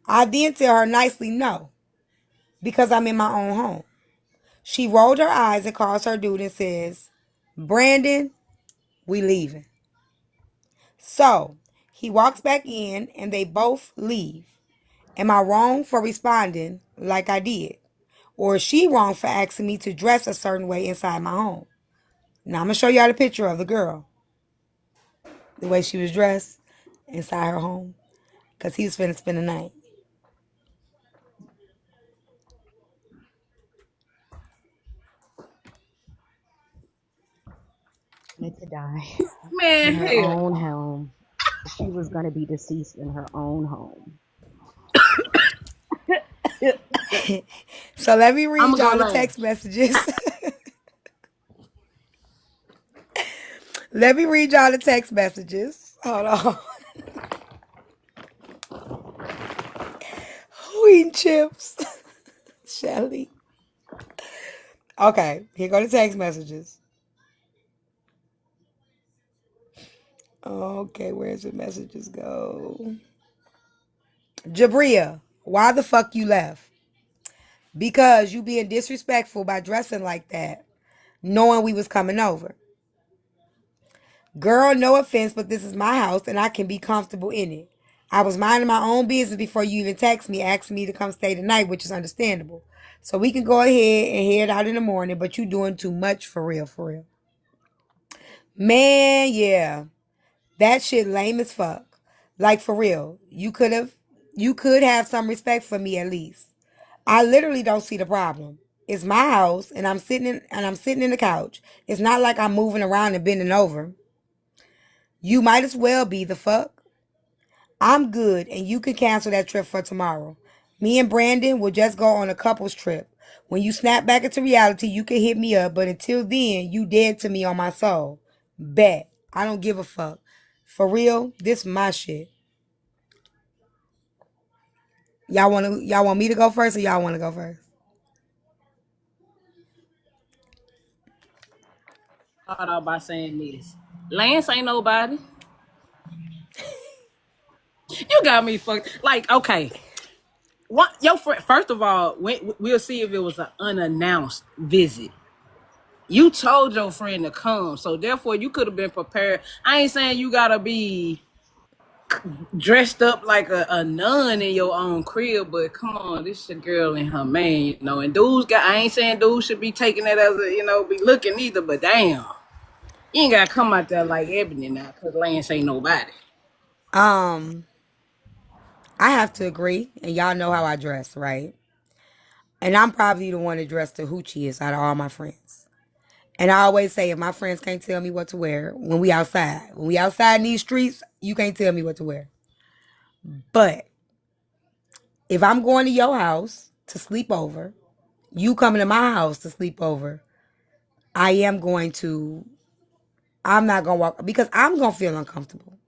B: I then tell her nicely no, because I'm in my own home. She rolled her eyes and calls her dude and says, Brandon, we leaving. So he walks back in and they both leave. Am I wrong for responding like I did? Or is she wrong for asking me to dress a certain way inside my home? Now I'm going to show y'all the picture of the girl. The way she was dressed inside her home. Because he was finna spend the night.
N: Meant to die in
M: Man,
N: her
M: hell
N: own
M: no.
N: home. She was gonna be deceased in her own home.
B: So let me
M: I'm
B: read
M: gonna go
B: y'all the text
M: last.
B: messages. Let me read y'all the text messages. Hold on. Who eating chips? Shelly. Okay, here go the text messages. Okay, where's the messages go? Jabria, why the fuck you left? Because you being disrespectful by dressing like that, knowing we was coming over. Girl, no offense, but this is my house and I can be comfortable in it. I was minding my own business before you even text me, asking me to come stay tonight, which is understandable. So we can go ahead and head out in the morning, but you doing too much for real, for real. Man, yeah. That shit lame as fuck. Like for real. You could have some respect for me at least. I literally don't see the problem. It's my house and I'm sitting in the couch. It's not like I'm moving around and bending over. You might as well be the fuck. I'm good and you can cancel that trip for tomorrow. Me and Brandon will just go on a couple's trip. When you snap back into reality, you can hit me up, but until then, you dead to me on my soul. Bet. I don't give a fuck. For real, this my shit. Y'all want me to go first or y'all want to go first?
M: Start out by saying this. Lance ain't nobody. You got me fucked. Like, okay. What your friend? First of all, we'll see if it was an unannounced visit. You told your friend to come, so therefore you could have been prepared. I ain't saying you gotta be dressed up like a nun in your own crib, but come on, this your girl and her man, you know. And dudes got. I ain't saying dudes should be taking that as a be looking either, but damn, you ain't gotta come out there like Ebony now, cause Lance ain't nobody.
B: Um, I have to agree, and y'all know how I dress, right? And I'm probably the one that dressed the hoochiest out of all my friends. And I always say, if my friends can't tell me what to wear when we outside in these streets, you can't tell me what to wear. But if I'm going to your house to sleep over, you coming to my house to sleep over, I'm not going to walk because I'm going to feel uncomfortable.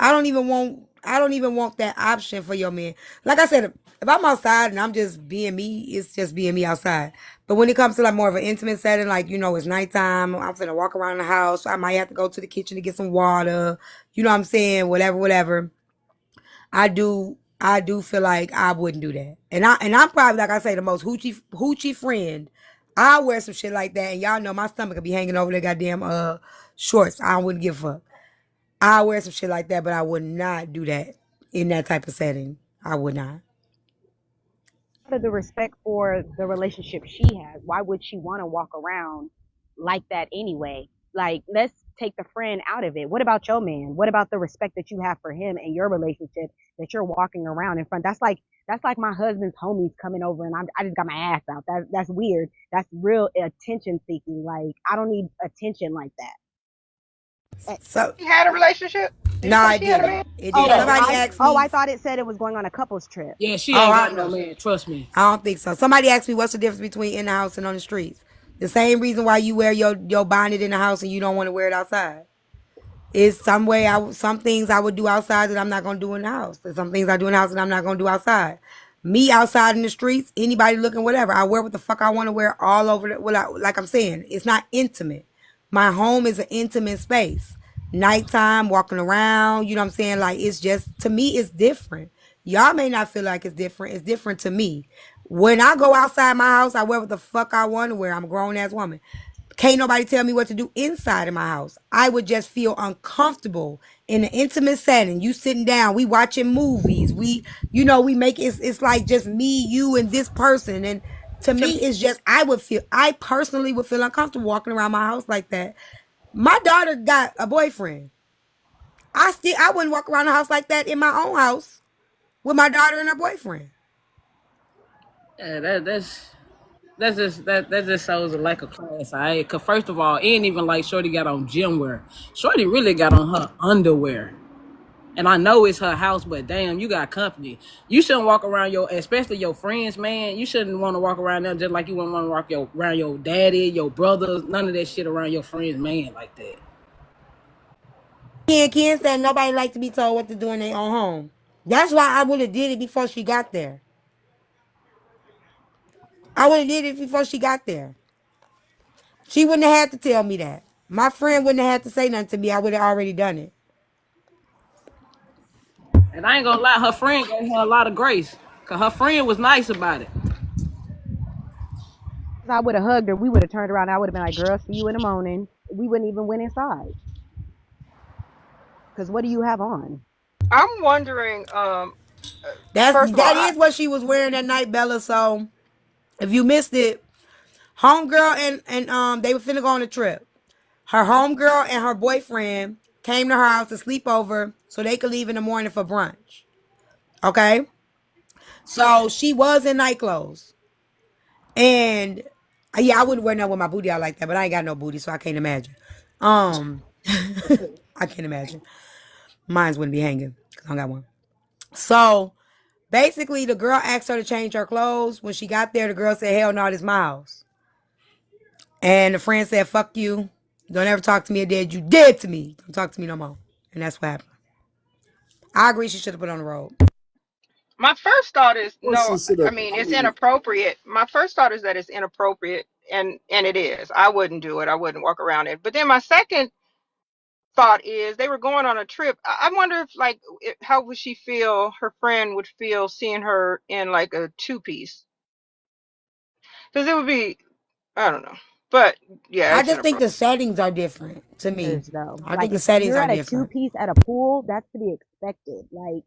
B: I don't even want that option for your man. Like I said, if I'm outside and I'm just being me, it's just being me outside. But when it comes to like more of an intimate setting, like, it's nighttime, I'm finna walk around the house. I might have to go to the kitchen to get some water. You know what I'm saying? Whatever. I do feel like I wouldn't do that. And I'm probably, like I say, the most hoochie friend. I wear some shit like that and y'all know my stomach could be hanging over the goddamn shorts. I wouldn't give a fuck. I wear some shit like that, but I would not do that in that type of setting. I would not.
N: Out of the respect for the relationship she has, why would she want to walk around like that anyway? Like, let's take the friend out of it. What about your man? What about the respect that you have for him and your relationship that you're walking around in front? That's like my husband's homies coming over and I just got my ass out. That's weird. That's real attention seeking. Like, I don't need attention like that.
B: So
O: He had a relationship? Did you
B: no,
O: say
B: I
O: she had a
B: didn't.
O: man?
B: It
M: She
B: did.
M: had
N: Oh,
B: Somebody
M: one.
B: asked me.
N: I thought it said it was going on a couples trip.
M: Yeah, she
B: Oh,
M: ain't
B: I
M: got
B: don't
M: no
B: know.
M: man. Trust me.
B: I don't think so. Somebody asked me what's the difference between in the house and on the streets. The same reason why you wear your bonnet in the house and you don't want to wear it outside. It's some things I would do outside that I'm not gonna do in the house. There's some things I do in the house that I'm not gonna do outside. Me outside in the streets, anybody looking, whatever. I wear what the fuck I want to wear all over the. Like I'm saying, it's not intimate. My home is an intimate space. Nighttime, walking around, you know what I'm saying? Like it's just to me, it's different. Y'all may not feel like it's different. It's different to me. When I go outside my house, I wear what the fuck I want to wear. I'm a grown ass woman. Can't nobody tell me what to do inside of my house. I would just feel uncomfortable in an intimate setting. You sitting down, we watching movies. We make it's like just me, you, and this person. And to me, it's just I personally would feel uncomfortable walking around my house like that. My daughter got a boyfriend. I wouldn't walk around the house like that in my own house with my daughter and her boyfriend.
M: Yeah, that just shows a lack of class. Cause first of all, it ain't even like Shorty got on gym wear. Shorty really got on her underwear. And I know it's her house, but damn, you got company. You shouldn't walk around especially your friends, man. You shouldn't want to walk around them just like you wouldn't want to walk around your daddy, your brothers, none of that shit around your friends, man, like that.
B: Ken said nobody like to be told what to do in their own home. That's why I would have did it before she got there. I would have did it before she got there. She wouldn't have had to tell me that. My friend wouldn't have had to say nothing to me. I would have already done it.
M: And I ain't gonna lie, her friend gave her a lot of grace. Cause her friend was nice about it.
N: I would have hugged her. We would have turned around. I would have been like, girl, see you in the morning. We wouldn't even went inside. Because what do you have on?
O: I'm wondering, first of all,
B: That is what she was wearing that night, Bella. So if you missed it, homegirl and they were finna go on a trip. Her homegirl and her boyfriend came to her house to sleep over so they could leave in the morning for brunch. Okay? So she was in night clothes. And yeah, I wouldn't wear nothing with my booty out like that, but I ain't got no booty, so I can't imagine. I can't imagine. Mine wouldn't be hanging because I don't got one. So basically, the girl asked her to change her clothes. When she got there, the girl said, hell no, this is my house. And the friend said, fuck you. Don't ever talk to me again. You dead to me. Don't talk to me no more. And that's what happened. I agree she should have put on the road.
O: my first thought is
L: Well,
O: no.
L: she should
O: I
L: have.
O: mean,
L: I
O: it's
L: mean,
O: inappropriate. My first thought is that it's inappropriate, and it is. I wouldn't do it. I wouldn't walk around it. But then my second thought is they were going on a trip. I wonder if how would she feel? Her friend would feel seeing her in like a two piece, because it would be. I don't know, but yeah,
B: I
O: it's
B: just think
O: inappropriate.
B: the settings are different to me.
N: Though,
B: I
N: like
B: think the
N: if
B: settings
N: you're
B: are
N: at a
B: different.
N: two-piece at a pool, that's to be expected. Like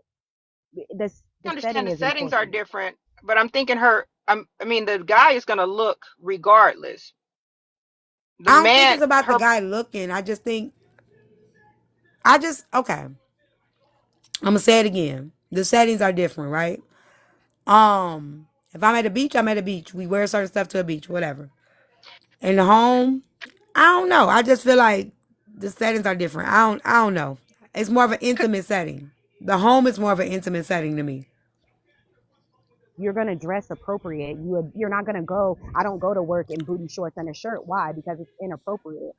O: I
N: the
O: understand
N: setting
O: the
N: is
O: settings are
N: important.
O: different, but I'm thinking I mean, the guy is gonna look regardless. The
B: I don't think
O: man,
B: it's about the
O: her.
B: guy looking. Okay. I'm gonna say it again. The settings are different, right? If I'm at a beach, I'm at a beach. We wear certain stuff to a beach, whatever. In the home, I don't know. I just feel like the settings are different. I don't know. It's more of an intimate setting. The home is more of an intimate setting to me.
N: You're gonna dress appropriate. You're not gonna go. I don't go to work in booty shorts and a shirt. Why? Because it's inappropriate.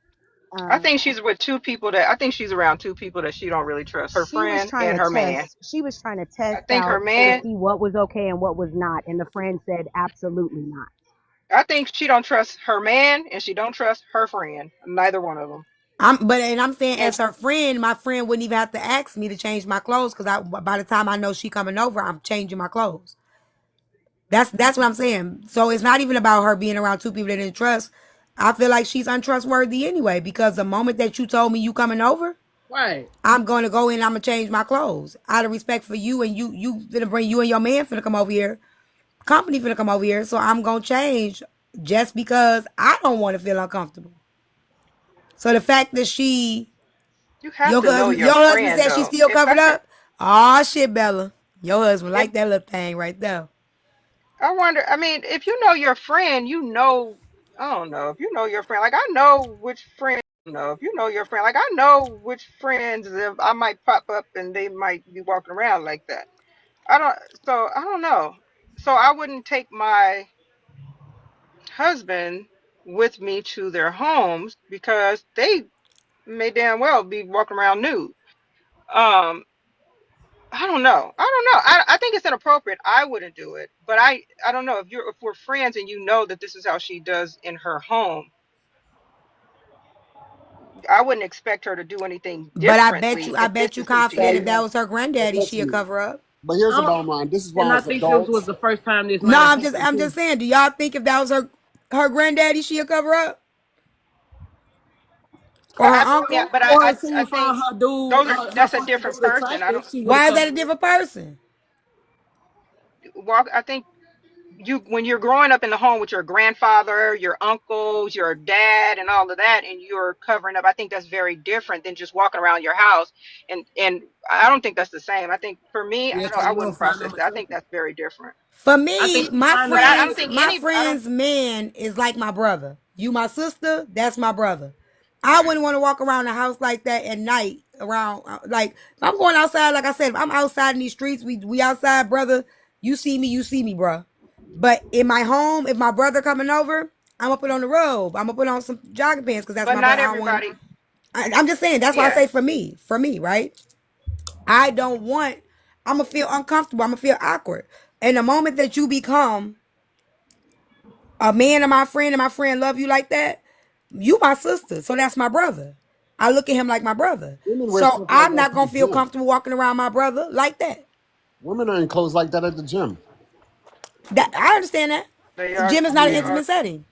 O: I
N: Um,
O: think she's with two people that I think she's around two people that she don't really trust. Her
N: she was
O: friend
N: trying
O: and
N: to
O: her man.
N: test. She was trying to test
O: I think her
N: out to
O: man.
N: see what was okay and what was not. And the friend said absolutely not.
O: I think she don't trust her man and she don't trust her friend. Neither one of them.
B: I'm saying
O: And
B: as her friend, my friend wouldn't even have to ask me to change my clothes because by the time I know she coming over, I'm changing my clothes. That's what I'm saying. So it's not even about her being around two people that didn't trust. I feel like she's untrustworthy anyway because the moment that you told me you coming over,
M: Right.
B: I'm gonna go in. I'm gonna change my clothes out of respect for you, and you finna bring you and your man finna come over here. Company finna come over here, so I'm gonna change just because I don't want to feel uncomfortable. So the fact that
O: you have to know
B: your
O: your
B: husband
O: friend
B: said she's
O: though.
B: still
O: If
B: covered
O: that's a,
B: up. Oh shit, Bella, your husband
O: if
B: like that little thing right there.
O: I wonder, I mean, if you know your friend, you know, I don't know, if you know your friend, like I know which friend know, if you know your friend, like I know which friends if I might pop up and they might be walking around like that. I don't. So I don't know. So I wouldn't take my husband with me to their homes because they may damn well be walking around nude. Um, I don't know. I don't know. I think it's inappropriate. I wouldn't do it, but I don't know if we're friends and you know that this is how she does in her home. I wouldn't expect her to do anything
B: But
O: differently
B: I
O: if this
B: bet you
O: is who she
B: confident if that
O: is.
B: was her
L: But
B: granddaddy, she'll
L: listen,
B: cover up.
L: but here's
M: I
L: the
M: don't,
L: bottom line. This is
M: and
L: why
M: I
L: as
M: think this was
L: adults,
M: the first time this
B: No,
M: might have happened
B: I'm
M: too.
B: just saying. Do y'all think if that was her granddaddy, she'll cover up, or her
O: Yeah,
B: uncle?
O: but
M: Or if
O: I
M: she
O: think
M: found her dude,
O: those are
M: her
O: that's a
M: fucking
O: different
M: dude
O: person. I
M: attractive,
O: don't
M: she would have
B: Why is that
M: covered
B: a
M: up.
B: different person?
O: walk. I think you when you're growing up in the home with your grandfather, your uncles, your dad, and all of that, and you're covering up. I think that's very different than just walking around your house. And I don't think that's the same. I think for me,
M: Yeah, because
O: I
M: you don't
O: wouldn't
M: find
O: process
M: them
O: that. I think
M: attractive.
O: that's very different.
B: For
M: I think
B: me,
M: you find them
O: I don't
M: attractive.
O: think
B: my
O: any. I don't.
B: friend's man is like my brother. You my sister, that's my brother. I wouldn't want to walk around the house like that at night. Around like if I'm going outside, like I said, if I'm outside in these streets, we outside, brother. You see me, bro. But in my home, if my brother coming over, I'm gonna put on the robe. I'm gonna put on some jogging pants because that's
O: But
B: my
O: not
B: brother. I don't want.
O: everybody.
B: I'm just saying. That's why I
O: Yeah.
B: say for me, right? I don't want. I'm gonna feel uncomfortable. I'm gonna feel awkward. And the moment that you become a man of my friend and my friend love you like that, you my sister. So that's my brother. I look at him like my brother.
L: women wear
B: So
L: stuff like
B: I'm
L: that
B: not
L: to the
B: gonna feel
L: gym.
B: comfortable walking around my brother like that.
L: Women are in clothes like that at the gym.
B: That I understand that.
O: They
B: The
O: are.
B: gym is not an
O: They
L: Yeah.
O: are.
B: intimate setting.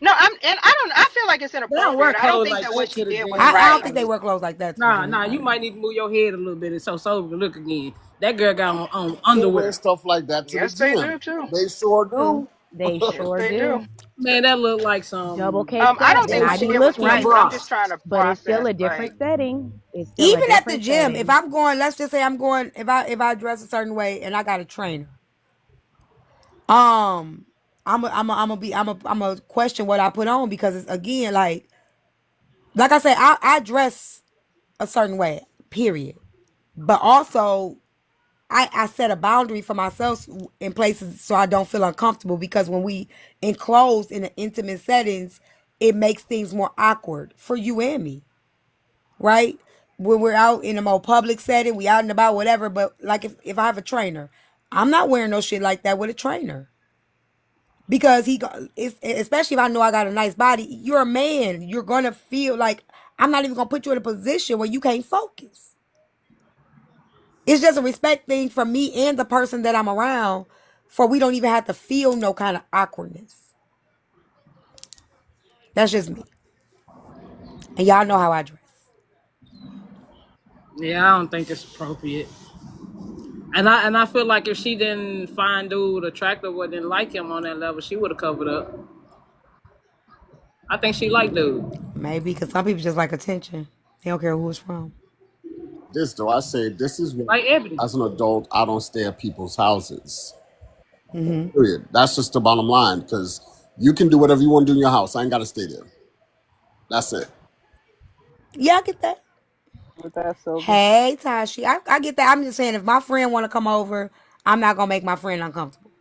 O: No, I don't. I feel like it's
M: They don't wear
O: inappropriate. I don't
M: clothes
O: think
M: like
O: that what
M: that
O: she
M: to the
O: did was
M: gym.
B: I
O: right.
B: don't think they wear clothes like that to the
M: Nah,
B: gym.
M: nah, you might need to move your head a little bit. It's so sober to look again. That girl got on
L: Men wear
M: underwear.
L: stuff like that to the
O: Yes, they
L: gym.
O: do too.
L: They sure
N: True.
L: do.
N: They
O: Yes,
N: sure
O: they
N: do.
O: do.
M: Man, that look like
N: Double
M: some
N: caked
O: I
N: up.
O: don't
N: And
O: think
M: that
O: what
N: I
O: she
N: be
O: did
M: shit
O: was
M: Kim
N: looking,
O: right, but I'm
M: Brock.
O: just trying to
N: but it's still
O: process.
N: a
O: Like,
N: different setting. It's still a
B: Even at the
N: different
B: gym, if
N: setting.
B: I'm going, let's just say I'm going, if I dress a certain way and I got a trainer, um, I'm a question what I put on because it's again like I said, I dress a certain way, period. But also I set a boundary for myself in places so I don't feel uncomfortable because when we enclose in the intimate settings, it makes things more awkward for you and me, right? When we're out in a more public setting, we out and about, whatever. But like if I have a trainer, I'm not wearing no shit like that with a trainer because it's, especially if I know I got a nice body. You're a man. You're gonna feel like I'm not even gonna put you in a position where you can't focus. It's just a respect thing for me and the person that I'm around, for we don't even have to feel no kind of awkwardness. That's just me. And y'all know how I dress.
M: Yeah, I don't think it's appropriate. And I feel like if she didn't find dude attractive or didn't like him on that level, she would have covered up. I think she liked dude.
B: Maybe because some people just like attention. They don't care who it's from.
L: This though, I say this is why
M: Like Ebony.
L: as an adult I don't stay at people's houses.
B: Mm-hmm.
L: Period. That's just the bottom line because you can do whatever you want to do in your house. I ain't got to stay there. That's it.
B: Yeah, I get that.
Q: With that silver.
B: Hey, Tashi. I get that. I'm just saying if my friend want to come over, I'm not going to make my friend uncomfortable.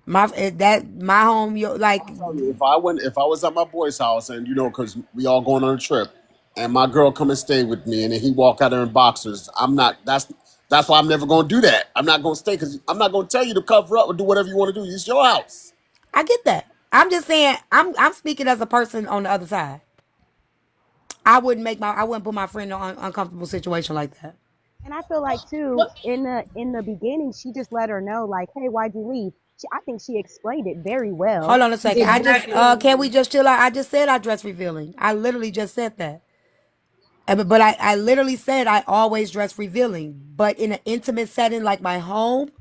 B: My home, like,
L: I'm telling you, if I was at my boy's house and because we all going on a trip, and my girl come and stay with me, and then he walk out there in boxers, I'm not. That's why I'm never going to do that. I'm not going to stay because I'm not going to tell you to cover up or do whatever you want to do. It's your house.
B: I get that. I'm just saying I'm speaking as a person on the other side. I wouldn't put my friend in an uncomfortable situation like that.
N: And I feel like too, in the beginning, she just let her know, like, hey, why'd you leave? I think she explained it very
B: Hold
N: well.
B: on a
N: She
B: second.
N: said,
B: I just
M: Exactly.
B: can we just chill out? I just said I dress revealing. I literally just said that. But I literally said I always dress revealing. But in an intimate setting like my home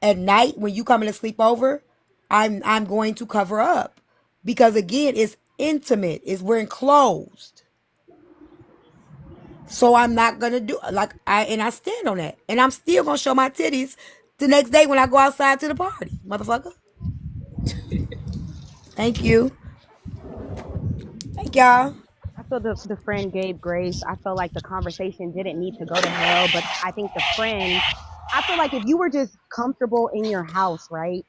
B: at night when you coming to sleep over, I'm going to cover up. Because again, it's intimate. We're enclosed. So I'm not gonna do I stand on that. And I'm still gonna show my titties the next day when I go outside to the party, motherfucker. Thank you. Thank y'all.
N: feel the friend gave grace. I feel like the conversation didn't need to go to hell, but I think the friend, I feel like if you were just comfortable in your house, right?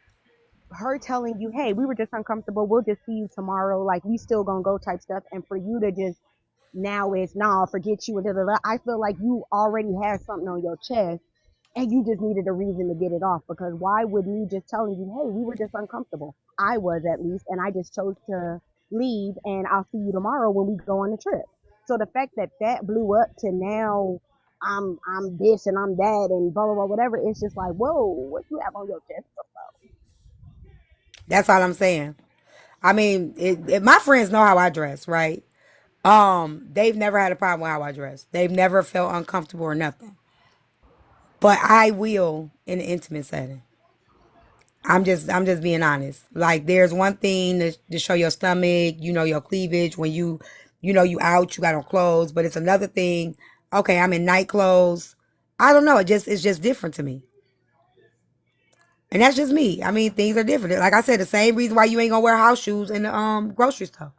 N: Her telling you, hey, we were just uncomfortable. We'll just see you tomorrow. Like, we still gonna go type stuff. And for you to just now it's, nah, forget you. And da, da, da. I feel like you already had something on your chest and you just needed a reason to get it off. Because why would me just telling you, hey, we were just uncomfortable? I was, at least, and I just chose to leave, and I'll see you tomorrow when we go on the trip. So the fact that that blew up to now I'm this and I'm that and blah blah blah whatever, it's just like, whoa, what you have on your chest?
B: That's all I'm saying. I mean, my friends know how I dress, right? They've never had a problem with how I dress. They've never felt uncomfortable or nothing. But I will in an intimate setting. I'm just being honest. Like, there's one thing to show your stomach, your cleavage when you out, you got on clothes. But it's another thing. Okay, I'm in night clothes. I don't know. It's just different to me. And that's just me. I mean, things are different. Like I said, the same reason why you ain't gonna wear house shoes in the grocery store.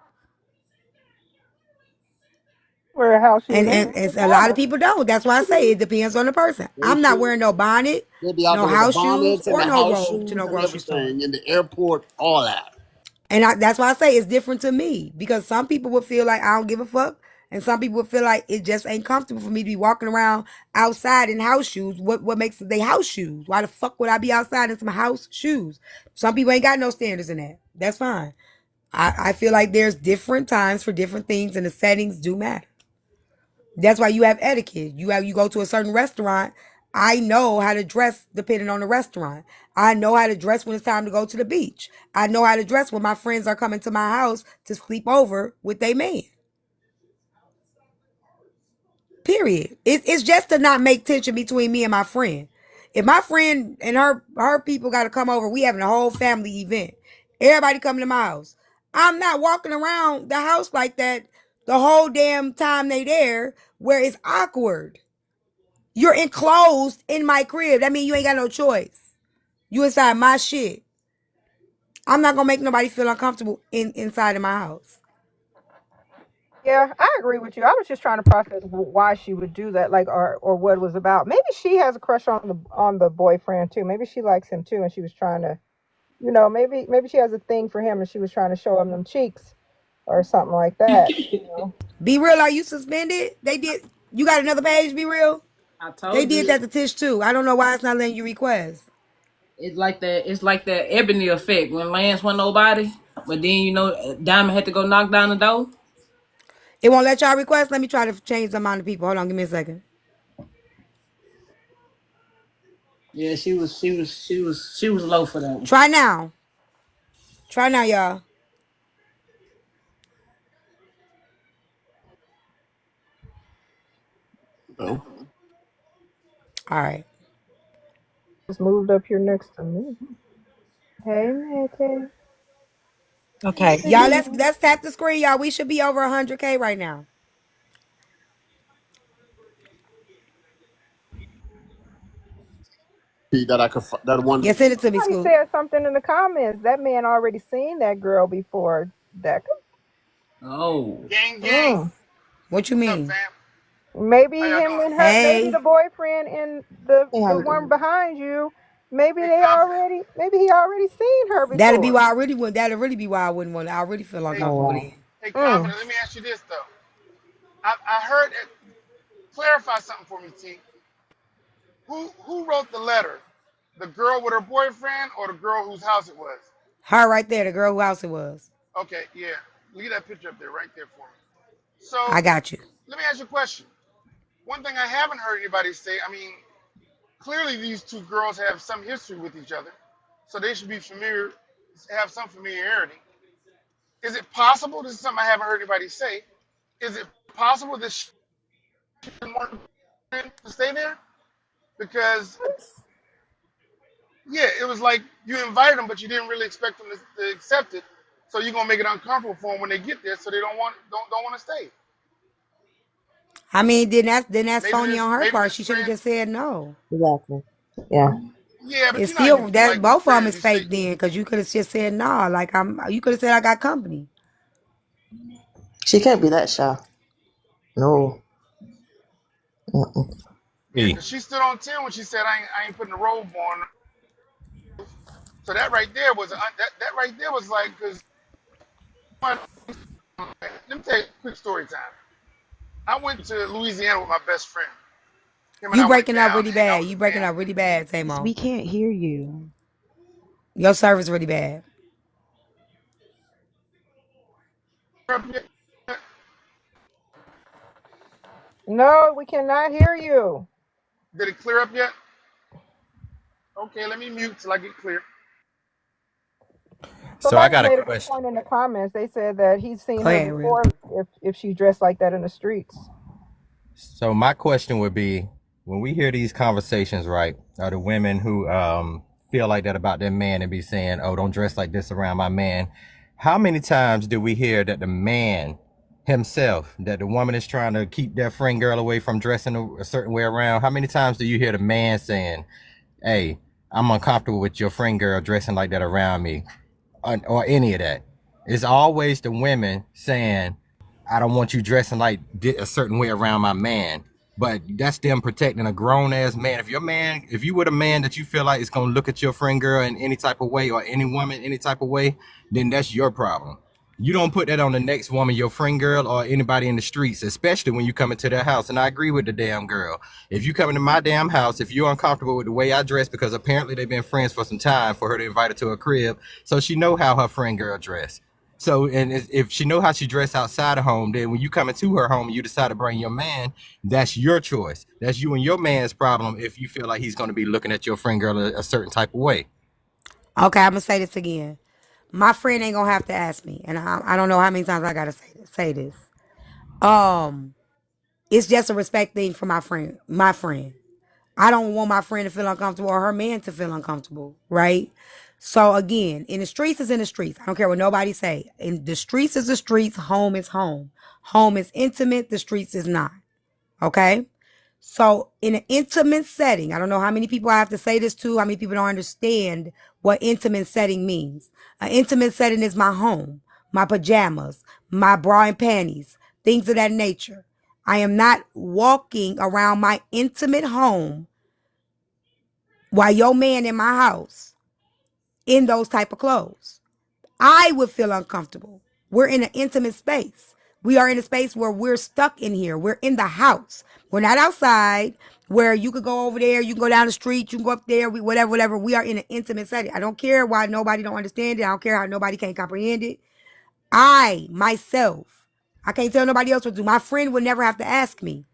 O: Wear house shoes
B: And a lot of people don't. That's why I say it depends on the person.
L: They
B: I'm not
L: should.
B: wearing no bonnet,
L: They'll be out
B: no
L: there with the
B: house shoes,
L: bonnets and
B: or
L: the
B: no
L: house
B: robe to
L: shoes
B: no
L: and
B: grocery store.
L: everything in the airport, all that.
B: And that's why I say it's different to me, because some people would feel like I don't give a fuck, and some people would feel like it just ain't comfortable for me to be walking around outside in house shoes. What makes they house shoes? Why the fuck would I be outside in some house shoes? Some people ain't got no standards in that. That's fine. I feel like there's different times for different things, and the settings do matter. That's why you have etiquette. You go to a certain restaurant. I know how to dress depending on the restaurant. I know how to dress when it's time to go to the beach. I know how to dress when my friends are coming to my house to sleep over with their man. Period. It's just to not make tension between me and my friend. If my friend and her people got to come over, we having a whole family event. Everybody coming to my house. I'm not walking around the house like that the whole damn time they there, where it's awkward. You're enclosed in my crib. That means you ain't got no choice. You inside my shit. I'm not gonna make nobody feel uncomfortable inside of my house.
O: Yeah, I agree with you. I was just trying to process why she would do that, like, or what it was about. Maybe she has a crush on the boyfriend too. Maybe she likes him too, and she was trying to, maybe she has a thing for him, and she was trying to show him them cheeks or something like that.
B: Be real, are you suspended? They did. You got another page, Be real?
M: I
B: They
M: told
B: did
M: you
B: that to Tish too. I don't know why it's not letting you request.
M: it's like that. It's like that Ebony effect when Lance went nobody, but then Diamond had to go knock down the door.
B: It won't let y'all request. Let me try to change the amount of people. Hold on, give me a second.
M: Yeah, she was low for that one.
B: Try now. Try now, y'all.
L: No.
B: All right.
O: Just moved up here next to me. Hey, Matty.
B: Okay, y'all. Let's tap the screen, y'all. We should be over 100K right now.
L: That I could. That one.
B: Yeah, send it to me,
O: Somebody
B: Scoop.
O: said something in the comments. That man already seen that girl before. That
M: Oh,
S: Gang, gang.
O: mm.
B: What you
S: What's up,
B: mean?
S: fam?
O: Maybe
S: How y'all
O: him
S: doing?
O: and her, maybe
B: Hey,
O: the boyfriend and the one behind you. Maybe
S: Hey,
O: maybe he already seen her
B: that'll be
O: before.
B: why I really would. That'll really be why I wouldn't want. I really feel
S: hey,
B: uncomfortable then.
S: hey,
O: Mm.
S: confident. Let me ask you this though. I heard it. Clarify something for me, T. Who wrote the letter? The girl with her boyfriend or the girl whose house it was?
B: Her right there, the girl who house it was.
S: Okay, yeah. Leave that picture up there, right there for me. So
B: I got you.
S: let me ask you a question. One thing I haven't heard anybody say. I mean, clearly these two girls have some history with each other, so they should be familiar, have some familiarity. Is it possible? This is something I haven't heard anybody say. Is it possible that she didn't want to stay there? Because yeah, it was like you invited them, but you didn't really expect them to accept it. So you're gonna make it uncomfortable for them when they get there, so they don't want to stay.
B: I mean, then that's
S: Maybe
B: phony
S: this
B: on her
S: maybe
B: part.
S: this
B: She should have
S: friend.
B: just said no.
N: Exactly. Yeah.
S: Yeah, but
B: It's
S: you know how you
B: still that
S: like
B: both of them
S: friends.
B: is
S: You say
B: fake then, because you could have just said no. Like, you could have said I got company.
T: She can't be that shy. No.
S: Yeah, because she stood on 10 when she said, I ain't putting a robe on. So that right there was, that right there was like, because, let me tell you a quick story time. I went to Louisiana with my best friend. Him and
B: You
S: I went
B: breaking up
S: down
B: really
S: to hang out
B: bad.
S: with
B: You
S: the
B: breaking up
S: family.
B: really bad,
N: We
B: Tamo.
N: can't hear you.
B: Your service really bad.
O: No, we cannot hear you.
S: Did it clear up yet? Okay, let me mute till I get clear.
U: So I
O: Somebody
U: got a
O: made a good
U: question.
O: point in the comments. They said that he's seen
B: Go
O: her
B: ahead, real.
O: before if she's dressed like that in the streets.
U: So my question would be, when we hear these conversations, right, are the women who feel like that about their man and be saying, "Oh, don't dress like this around my man." How many times do we hear that the man himself, that the woman is trying to keep their friend girl away from dressing a certain way around? How many times do you hear the man saying, "Hey, I'm uncomfortable with your friend girl dressing like that around me," or any of that? It's always the women saying, "I don't want you dressing like a certain way around my man." But that's them protecting a grown ass man. If you were a man that you feel like is gonna look at your friend girl in any type of way, or any woman any type of way, then that's your problem. You don't put that on the next woman, your friend girl, or anybody in the streets, especially when you come into their house. And I agree with the damn girl. If you come into my damn house, if you're uncomfortable with the way I dress, because apparently they've been friends for some time for her to invite her to a crib, so she know how her friend girl dress. So, and if she know how she dress outside of home, then when you come into her home and you decide to bring your man, that's your choice. That's you and your man's problem if you feel like he's going to be looking at your friend girl a certain type of way.
B: Okay, I'm gonna say this again. My friend ain't gonna have to ask me, and I don't know how many times I gotta say this. It's just a respect thing for my friend. My friend. I don't want my friend to feel uncomfortable or her man to feel uncomfortable, right? So again, in the streets is in the streets. I don't care what nobody say. In the streets is the streets. Home is home. Home is intimate. The streets is not. Okay. So in an intimate setting, I don't know how many people I have to say this to, how many people don't understand what intimate setting means. An intimate setting is my home, my pajamas, my bra and panties, things of that nature. I am not walking around my intimate home while your man in my house in those type of clothes. I would feel uncomfortable. We're in an intimate space. We are in a space where we're stuck in here. We're in the house. We're not outside where you could go over there. You can go down the street. You can go up there. Whatever. We are in an intimate setting. I don't care why nobody don't understand it. I don't care how nobody can't comprehend it. Myself, I can't tell nobody else what to do. My friend would never have to ask me.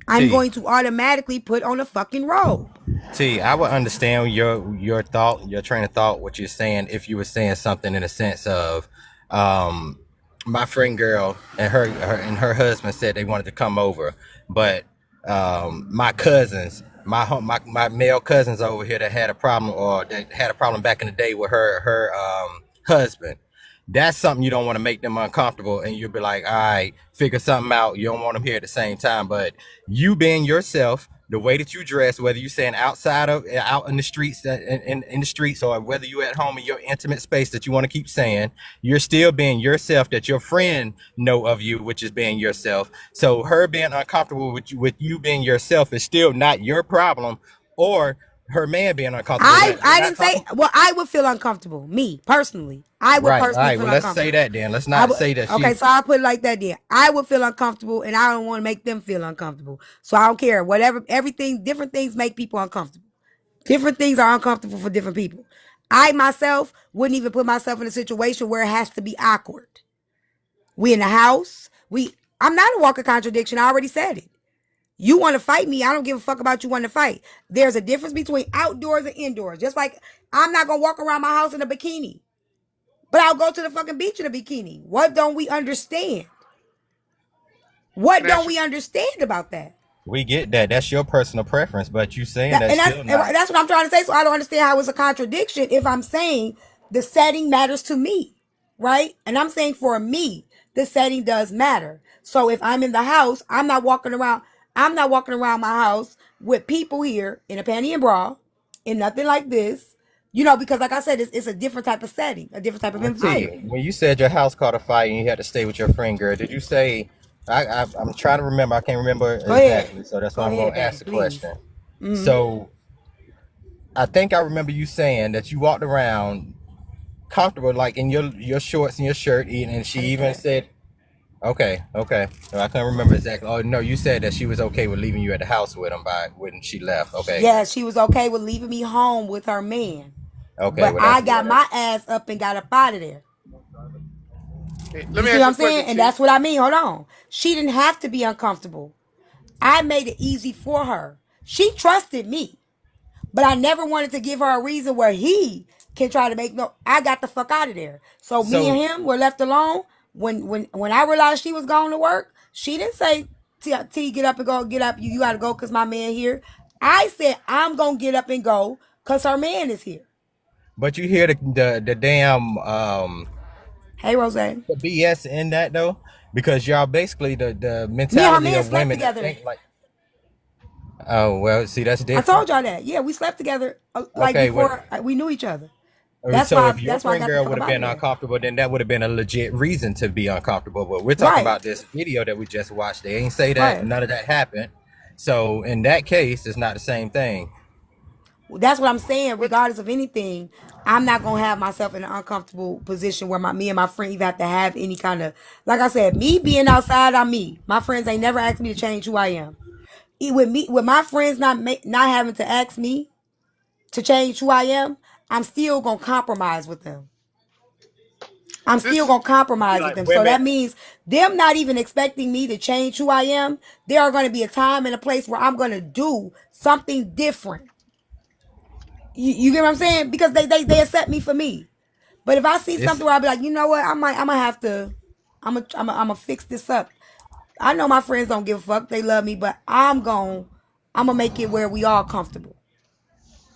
B: I'm
U: T,
B: going to automatically put on a fucking robe.
U: I would understand your thought, your train of thought, what you're saying, if you were saying something in the sense of, um, my friend girl and her husband said they wanted to come over, but my cousins, my male cousins over here that had a problem, or that had a problem back in the day with her husband. That's something you don't want to make them uncomfortable, and you'll be like, all right, figure something out. You don't want them here at the same time, but you being yourself, the way that you dress, whether you're saying out in the streets, in the streets, or whether you at home in your intimate space that you want to keep saying, you're still being yourself, that your friend know of you, which is being yourself. So her being uncomfortable with you being yourself is still not your problem, or her man being uncomfortable. Now, we're
B: I
U: not
B: didn't say,
U: talking.
B: well, I would feel uncomfortable. Me, personally. I would
U: Right. All
B: personally
U: right.
B: feel
U: Well, let's say
B: uncomfortable.
U: that then. Let's not say that
B: Okay,
U: she.
B: so I'll put it like that then. I would feel uncomfortable and I don't want to make them feel uncomfortable. So I don't care. Whatever, everything, different things make people uncomfortable. Different things are uncomfortable for different people. I myself wouldn't even put myself in a situation where it has to be awkward. We in the house. I'm not a walking contradiction. I already said it. You want to fight me, I don't give a fuck about you wanting to fight. There's a difference between outdoors and indoors. Just like I'm not going to walk around my house in a bikini, but I'll go to the fucking beach in a bikini. What don't we understand? What don't we understand about that?
U: We get that. That's your personal preference, but you saying that's
B: And
U: still not.
B: that's what I'm trying to say. So I don't understand how it's a contradiction if I'm saying the setting matters to me, right? And I'm saying for me, the setting does matter. So if I'm in the house, I'm not walking around my house with people here in a panty and bra, in nothing like this, You know, because like I said, it's a different type of setting, a different type of
U: T,
B: environment.
U: when you said your house caught a fire and you had to stay with your friend, girl, did you say? I'm trying to remember. I can't remember
B: Go ahead.
U: exactly, so that's
B: Go
U: why I'm
B: ahead,
U: gonna
B: baby,
U: ask the
B: please.
U: question.
B: Mm-hmm.
U: So I think I remember you saying that you walked around comfortable, like in your shorts and your shirt, and she
B: I didn't say
U: even
B: that.
U: said, "Okay, okay." No, I couldn't remember exactly. Oh no, you said that she was okay with leaving you at the house with him by when she left. Okay,
B: Yeah, she was okay with leaving me home with her man.
U: okay.
B: But
U: Well,
B: I
U: that's
B: got
U: good.
B: my ass up and got up out of there.
S: Hey, let
B: You
S: me
B: see
S: ask
B: what
S: you
B: I'm
S: a question,
B: saying? And
S: T.
B: that's what I mean. Hold on. She didn't have to be uncomfortable. I made it easy for her. She trusted me. But I never wanted to give her a reason where he can try to make no. I got the fuck out of there. So me and
U: So,
B: him were left alone. When I realized she was going to work, she didn't say, T, get up and go. Get up. You got to go because my man here. I said, I'm going to get up and go because her man is here.
U: but you hear the damn
B: Hey, Rose.
U: the BS in that though, because y'all basically the
B: Me and her
U: mentality
B: man
U: of
B: slept
U: women that
B: together.
U: think like, oh well, see that's
B: I
U: different.
B: told y'all that. Yeah, we slept together like
U: Okay, what?
B: before we knew each other. That's
U: So
B: why.
U: if your
B: That's why I
U: friend
B: got the
U: girl
B: fuck
U: would
B: up
U: have
B: out of
U: been
B: there.
U: uncomfortable, then that would have been a legit reason to be uncomfortable. But we're talking
B: Right.
U: about this video that we just watched. They ain't say that
B: Right.
U: none of that happened. So in that case, it's not the same thing.
B: That's what I'm saying.
S: What?
B: Regardless of anything, I'm not gonna have myself in an uncomfortable position where me and my friend even have to have any kind of, like I said, me being outside. I'm me. My friends ain't never asked me to change who I am. With my friends not having to ask me to change who I am, I'm still gonna compromise with them. I'm
S: This
B: still
S: is
B: gonna compromise with
U: Like
B: them. So
U: women,
B: that means them not even expecting me to change who I am. There are gonna be a time and a place where I'm gonna do something different. You get what I'm saying? Because they accept me for me. But if I see
U: it's
B: something where I be like, you know what, I'm gonna have to, I'm gonna fix this up. I know my friends don't give a fuck. They love me, but I'm gonna make it where we all comfortable.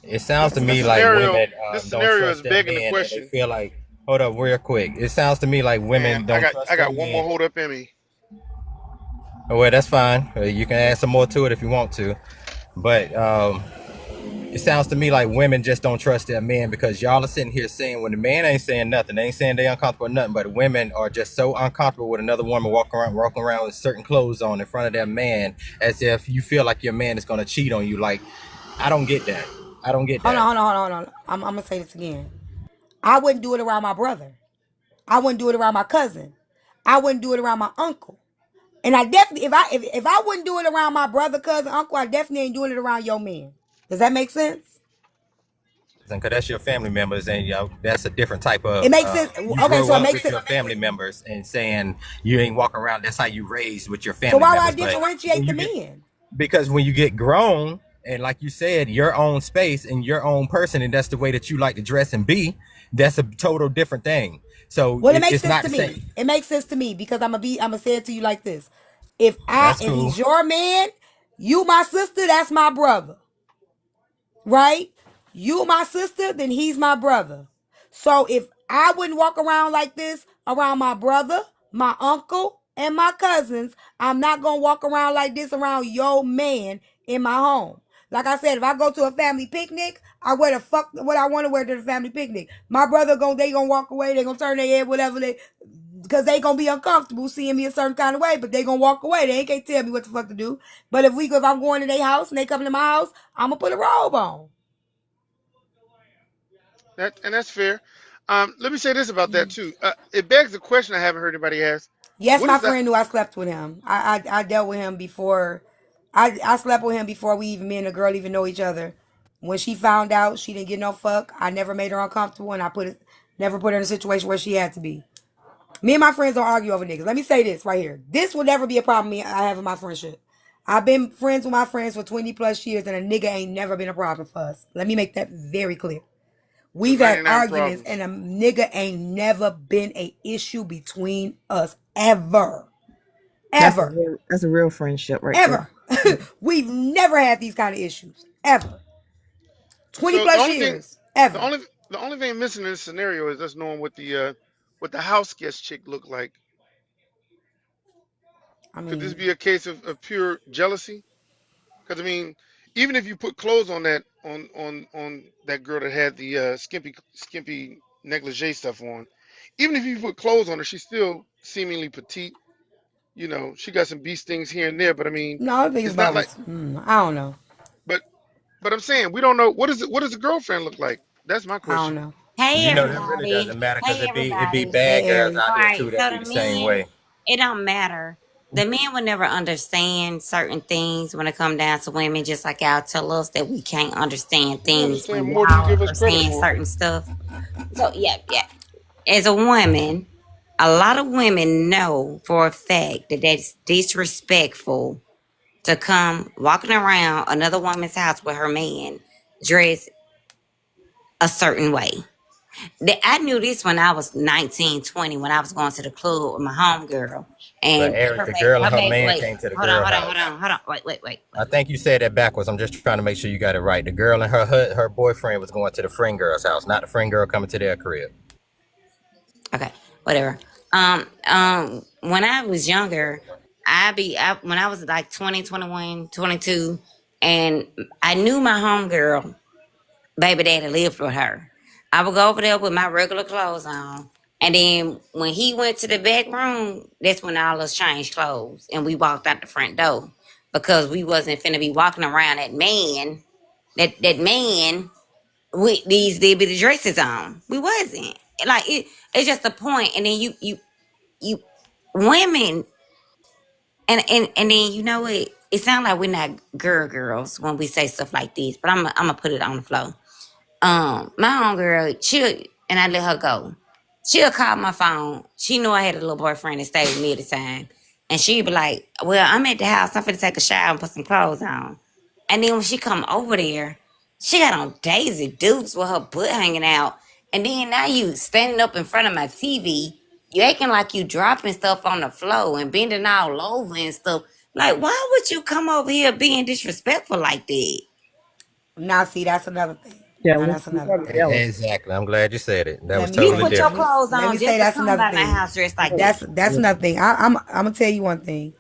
U: it sounds
S: this
U: to
S: this
U: me like
S: scenario.
U: women
S: This
U: don't
S: scenario is
U: trust their
S: begging the
U: men, and they
S: question,
U: feel like, hold up, real quick. It sounds to me like
S: and
U: women don't
S: I
U: trust their
S: got one more
U: men.
S: hold up in me.
U: Oh, well, that's fine. You can add some more to it if you want to, but it sounds to me like women just don't trust their men because y'all are sitting here saying when the man ain't saying nothing, they ain't saying they uncomfortable with nothing, but women are just so uncomfortable with another woman walking around with certain clothes on in front of their man as if you feel like your man is gonna cheat on you. Like, I don't get that. I don't get
B: Hold
U: that.
B: on, hold on, hold on, hold on. I'm gonna say this again. I wouldn't do it around my brother. I wouldn't do it around my cousin. I wouldn't do it around my uncle. And I definitely, if I wouldn't do it around my brother, cousin, uncle, I definitely ain't doing it around your man. Does that make sense?
U: Because that's your family members, and that's a different type
B: It
U: of.
B: makes sense.
U: You
B: Okay,
U: grow
B: so it
U: up
B: makes
U: with
B: sense.
U: your family members, and saying you ain't walking around. That's how you raised with your
B: So
U: family
B: why would I
U: members. But
B: differentiate
U: when
B: the
U: you get
B: men?
U: because when you get grown, and like you said, your own space and your own person, and that's the way that you like to dress and be. That's a total different thing. So
B: Well, it makes
U: it's
B: sense
U: not
B: to
U: the same.
B: me. It makes sense to me because I'm gonna say it to you like this.
U: That's
B: If
U: cool.
B: he's your man, you my sister, that's my brother. Right? You my sister, then he's my brother. So if I wouldn't walk around like this around my brother, my uncle, and my cousins, I'm not gonna walk around like this around your man in my home. Like I said, if I go to a family picnic, I wear the fuck what I want to wear to the family picnic. My brother they gonna walk away, they gonna turn their head, whatever they, because they gonna be uncomfortable seeing me a certain kind of way, but they gonna walk away. They ain't can't tell me what the fuck to do. But if I'm going to their house and they come to my house, I'm gonna put a robe on.
S: That's fair. Let me say this about that too. It begs the question I haven't heard anybody ask.
B: Yes,
S: What
B: my
S: is that?
B: friend knew I slept with him. I dealt with him before. I slept with him before me and the girl even know each other. When she found out, she didn't get no fuck. I never made her uncomfortable, and never put her in a situation where she had to be. Me and my friends don't argue over niggas. Let me say this right here. This will never be a problem I have in my friendship. I've been friends with my friends for 20 plus years, and a nigga ain't never been a problem for us. Let me make that very clear.
S: So
B: We've had
S: 99
B: arguments,
S: problems.
B: and a nigga ain't never been a issue between us ever. Ever.
T: That's a real friendship right there.
B: Ever. We've never had these kind of issues. Ever. 20
S: So the
B: plus
S: only thing,
B: years.
S: the
B: Ever.
S: only the only thing missing in this scenario is us knowing what the house guest chick looked like.
B: I
S: Could this
B: mean,
S: be a case of pure jealousy? Because I mean, even if you put clothes on that on that girl that had the skimpy negligee stuff on. Even if you put clothes on her, she's still seemingly petite. You know, she got some bee stings here and there, but I mean,
B: No, I think it's
S: it's not
B: about
S: like.
B: was. I don't know.
S: But I'm saying we don't know what does the girlfriend look like. That's my
B: I don't
S: question.
B: know.
U: Well,
F: Hey
U: you know that really
F: everybody.
U: doesn't matter because
F: Hey
U: it be
F: everybody.
U: bad
B: Hey,
U: girls
B: Aries.
U: out
F: All
U: here
F: right.
U: too that
F: So
U: be
F: the
U: the same
F: men,
U: way.
F: it don't matter. The men will never understand certain things when it come down to women, just like y'all tell us that we can't understand
S: We
F: things
S: understand
F: when
S: more than you
F: y'all
S: give us
F: are
S: credit
F: saying
S: for.
F: certain stuff. So yeah. As a woman, a lot of women know for a fact that that's disrespectful to come walking around another woman's house with her man dressed a certain way. I knew this when I was 19, 20, when I was going to the club with my homegirl.
U: But
F: And
U: Eric, the girl and
F: her
U: her
F: baby,
U: man
F: wait,
U: came to the
F: hold on,
U: girl
F: hold on, hold
U: house.
F: on, hold on, wait.
U: I think you said that backwards. I'm just trying to make sure you got it right. The girl and her boyfriend was going to the friend girl's house, not the friend girl coming to their crib.
F: Okay, whatever. When I was younger, when I was like 20, 21, 22, and I knew my homegirl baby daddy lived with her. I would go over there with my regular clothes on. And then when he went to the back room, that's when all us changed clothes and we walked out the front door because we wasn't finna be walking around that man with these little bitty dresses on. We wasn't. Like it's just a point. And then you women and then you know it sounds like we're not girls when we say stuff like this, but I'm gonna put it on the floor. My homegirl, and I let her go. She'll call my phone. She knew I had a little boyfriend that stayed with me at the time. And she'd be like, well, I'm at the house. I'm finna take a shower and put some clothes on. And then when she come over there, she got on Daisy Dukes with her butt hanging out. And then now you standing up in front of my TV, you acting like you dropping stuff on the floor and bending all over and stuff. Like, why would you come over here being disrespectful like that?
B: Now, see, that's another thing.
D: Yeah,
B: Now, that's another thing.
U: Exactly. I'm glad you said it. That
B: Let
U: was
B: me
F: You
U: totally
B: say.
F: put your
B: Let me
U: different.
F: clothes
B: let
F: on
B: me say
F: just to
B: that's
F: come
B: another
F: by my
B: thing.
F: house dressed like that.
B: That's another thing. I'm gonna tell you one thing.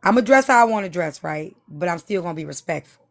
B: I'm gonna dress how I want to dress, right? But I'm still gonna be respectful.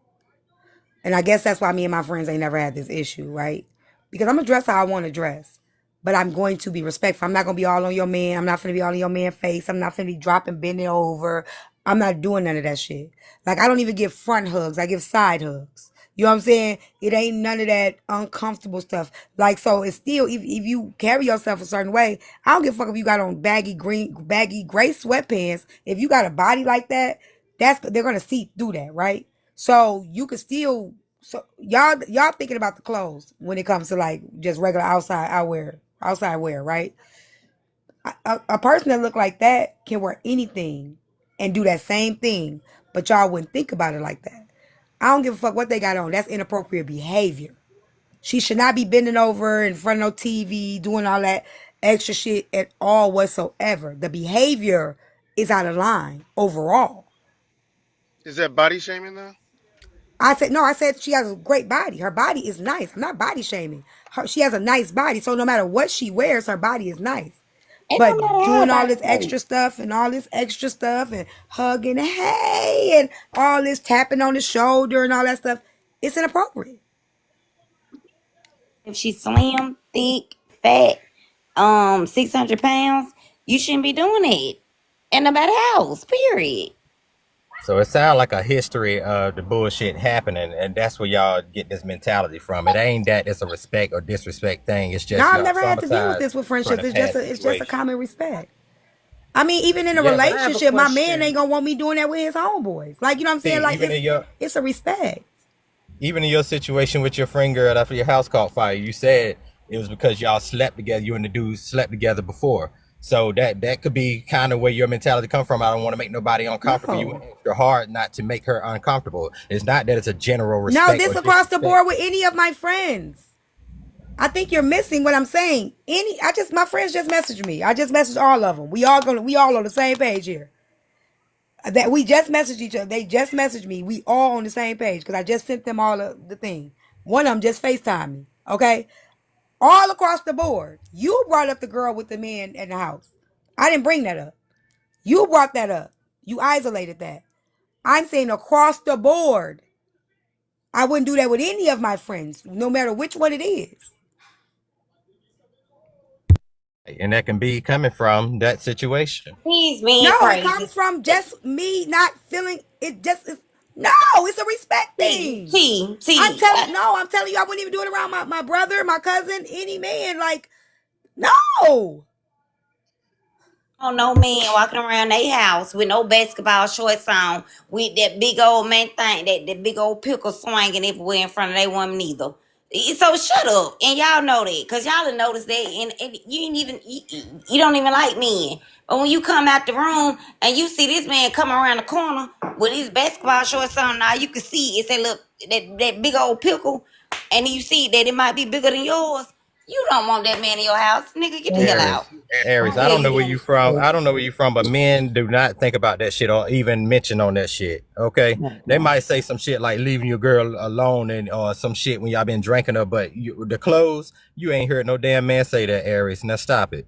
B: And I guess that's why me and my friends ain't never had this issue, right? Because I'm gonna dress how I want to dress, but I'm going to be respectful. I'm not gonna be all on your man. I'm not gonna be all on your man's face. I'm not gonna be dropping, bending over. I'm not doing none of that shit. Like I don't even give front hugs. I give side hugs. You know what I'm saying? It ain't none of that uncomfortable stuff. Like so, it's still if you carry yourself a certain way, I don't give a fuck if you got on baggy gray sweatpants. If you got a body like that, they're gonna see through that, right? So you could still y'all thinking about the clothes when it comes to like just regular outside wear, right? A person that look like that can wear anything and do that same thing, but y'all wouldn't think about it like that. I don't give a fuck what they got on. That's inappropriate behavior. She should not be bending over in front of no TV, doing all that extra shit at all whatsoever. The behavior is out of line overall.
S: Is that body shaming though?
B: I said no. I said she has a great body. Her body is nice. I'm not body shaming. She has a nice body. So no matter what she wears, her body is nice.
F: It don't
B: But
F: matter how
B: doing all
F: about
B: this extra stuff and all this extra stuff and hugging, hey, and all this tapping on the shoulder and all that stuff, it's inappropriate.
F: if she's slim, thick, fat, 600 pounds, you shouldn't be doing it in nobody's house. Period.
U: So it sounds like a history of the bullshit happening, and that's where y'all get this mentality from. It ain't that it's a respect or disrespect thing. It's
B: No,
U: just
B: I've
U: y'all
B: never had to deal with
U: traumatized
B: this with
U: from
B: friendships.
U: the
B: It's
U: past
B: just a
U: situation.
B: common respect. I mean, even in a
U: Yeah, but
D: I have a
B: relationship, my man
D: question.
B: ain't gonna want me doing that with his homeboys. Like, you know what I'm saying?
U: see,
B: Like, it's a respect.
U: even in your situation with your friend girl after your house caught fire, you said it was because y'all slept together. You and the dude slept together before. So that could be kind of where your mentality come from. I don't want to make nobody uncomfortable. You
B: No.
U: went extra hard not to make her uncomfortable. It's not that it's a general
B: No,
U: respect or
B: this across the
U: disrespect.
B: board with any of my friends. I think you're missing what I'm saying. My friends just messaged me. I just messaged all of them. We all on the same page here. That we just messaged each other. They just messaged me. We all on the same page because I just sent them all the thing. One of them just FaceTime me. Okay, all across the board. You brought up the girl with the man in the house. I didn't bring that up. You brought that up. You isolated that. I'm saying across the board. I wouldn't do that with any of my friends, no matter which one it is.
U: And that can be coming from that situation.
F: He's being
B: No, it
F: crazy.
B: comes from just me not feeling it. No, it's a respect thing. I'm telling you, I wouldn't even do it around my brother, my cousin, any man. Like, no.
F: Oh, no man walking around their house with no basketball shorts on, with that big old man thing, that big old pickle swinging everywhere in front of their woman either. So shut up, and y'all know that, cause y'all have noticed that, and you ain't even you don't even like men. But when you come out the room and you see this man coming around the corner with his basketball shorts on, now you can see it's that big old pickle, and you see that it might be bigger than yours. You don't want that man in your house, nigga. Get the hell out.
U: Aries, I don't know where you from. I don't know where you from, but men do not think about that shit or even mention on that shit. Okay, they might say some shit like leaving your girl alone and or some shit when y'all been drinking her, but the clothes, you ain't heard no damn man say that, Aries. Now stop it.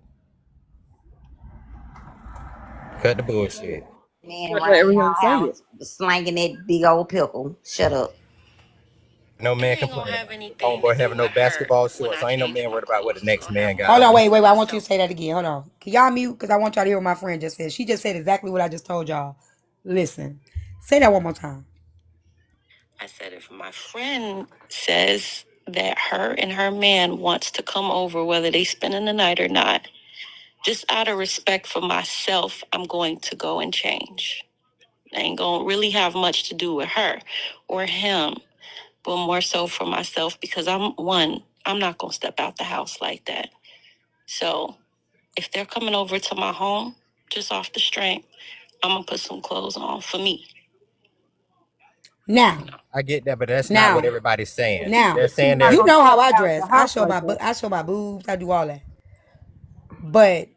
U: Cut the bullshit.
F: Man around your house slanging that big old pickle. Shut up.
U: No man complaining about homeboy having no basketball shorts. I ain't no man worried about what the next man got.
B: Hold on, wait. I want you to say that again. Hold on. Can y'all mute? Because I want y'all to hear what my friend just said. She just said exactly what I just told y'all. Listen. Say that one more time.
E: I said, if my friend says that her and her man wants to come over, whether they spending the night or not, just out of respect for myself, I'm going to go and change. I ain't going to really have much to do with her or him, but more so for myself, because I'm not going to step out the house like that. So if they're coming over to my home, just off the strength, I'm going to put some clothes on for me.
B: Now.
U: I get that, but that's not what everybody's saying.
B: Now.
U: They're saying that
B: You know how I dress. I show my boobs. I do all that. But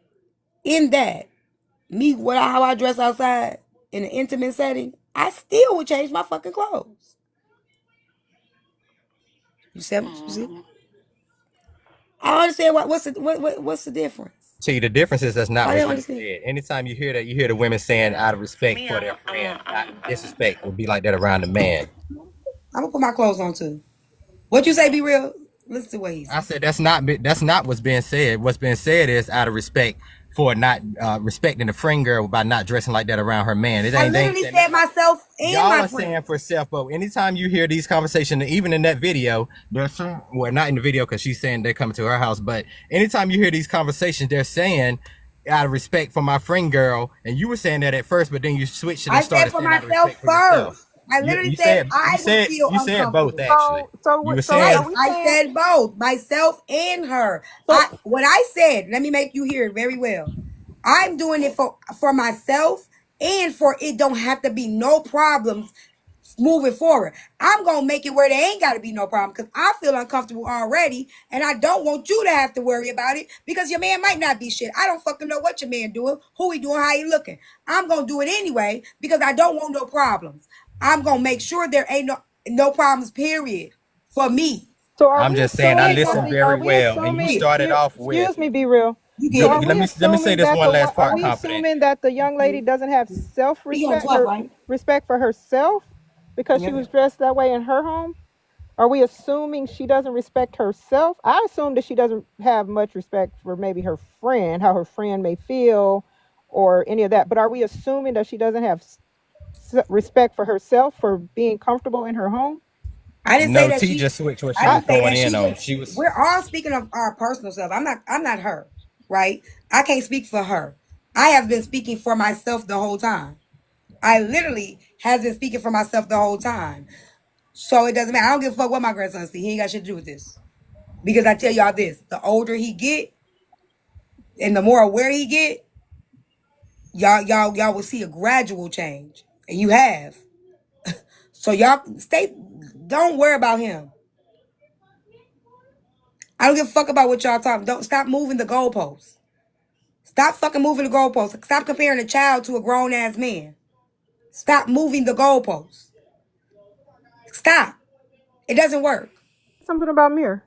B: in that, how I dress outside in an intimate setting, I still would change my fucking clothes. You see? I understand what's the difference?
U: See, the difference is that's not what you said. Anytime you hear that, you hear the women saying out of respect for their friend, not disrespect. It'll be like that around the man.
B: I'm gonna put my clothes on too. What you say? Be real. Listen to what he said.
U: I said that's not what's being said. What's being said is out of respect for not respecting the friend girl by not dressing like that around her man.
B: I literally said myself and
U: y'all
B: my
U: are
B: friend.
U: saying for self, but anytime you hear these conversations, even in that video, they're saying, well, not in the video because she's saying they're coming to her house, but anytime you hear these conversations, they're saying out of respect for my friend girl, and you were saying that at first, but then you switched and started saying out of respect for yourself.
B: I literally said I would feel uncomfortable.
U: You said both, actually.
O: So
B: I said both, myself and her. What I said, let me make you hear it very well. I'm doing it for myself and for it don't have to be no problems moving forward. I'm going to make it where there ain't got to be no problem because I feel uncomfortable already and I don't want you to have to worry about it because your man might not be shit. I don't fucking know what your man doing, who he doing, how he looking. I'm going to do it anyway because I don't want no problems. I'm going to make sure there ain't no problems, period, for me.
O: So
U: I'm just saying, I listened very well, and you started off with.
O: Excuse me, Be Real.
U: So let me say this one last part.
O: Are we assuming that the young lady doesn't have self-respect, respect for herself because she was dressed that way in her home? Are we assuming she doesn't respect herself? I assume that she doesn't have much respect for maybe her friend, how her friend may feel, or any of that. But are we assuming that she doesn't have respect for herself for being comfortable in her home?
U: I didn't say that. T just switched what she was going in on.
B: We're all speaking of our personal self. I'm not her, right? I can't speak for her. I have been speaking for myself the whole time. I literally have been speaking for myself the whole time. So it doesn't matter. I don't give a fuck what my grandson see. He ain't got shit to do with this. Because I tell y'all this, the older he get and the more aware he get, y'all will see a gradual change. And you have. So y'all don't worry about him. I don't give a fuck about what y'all talking. Don't stop moving the goalposts. Stop fucking moving the goalposts. Stop comparing a child to a grown ass man. Stop moving the goalposts. Stop. It doesn't work.
O: Something about mirror.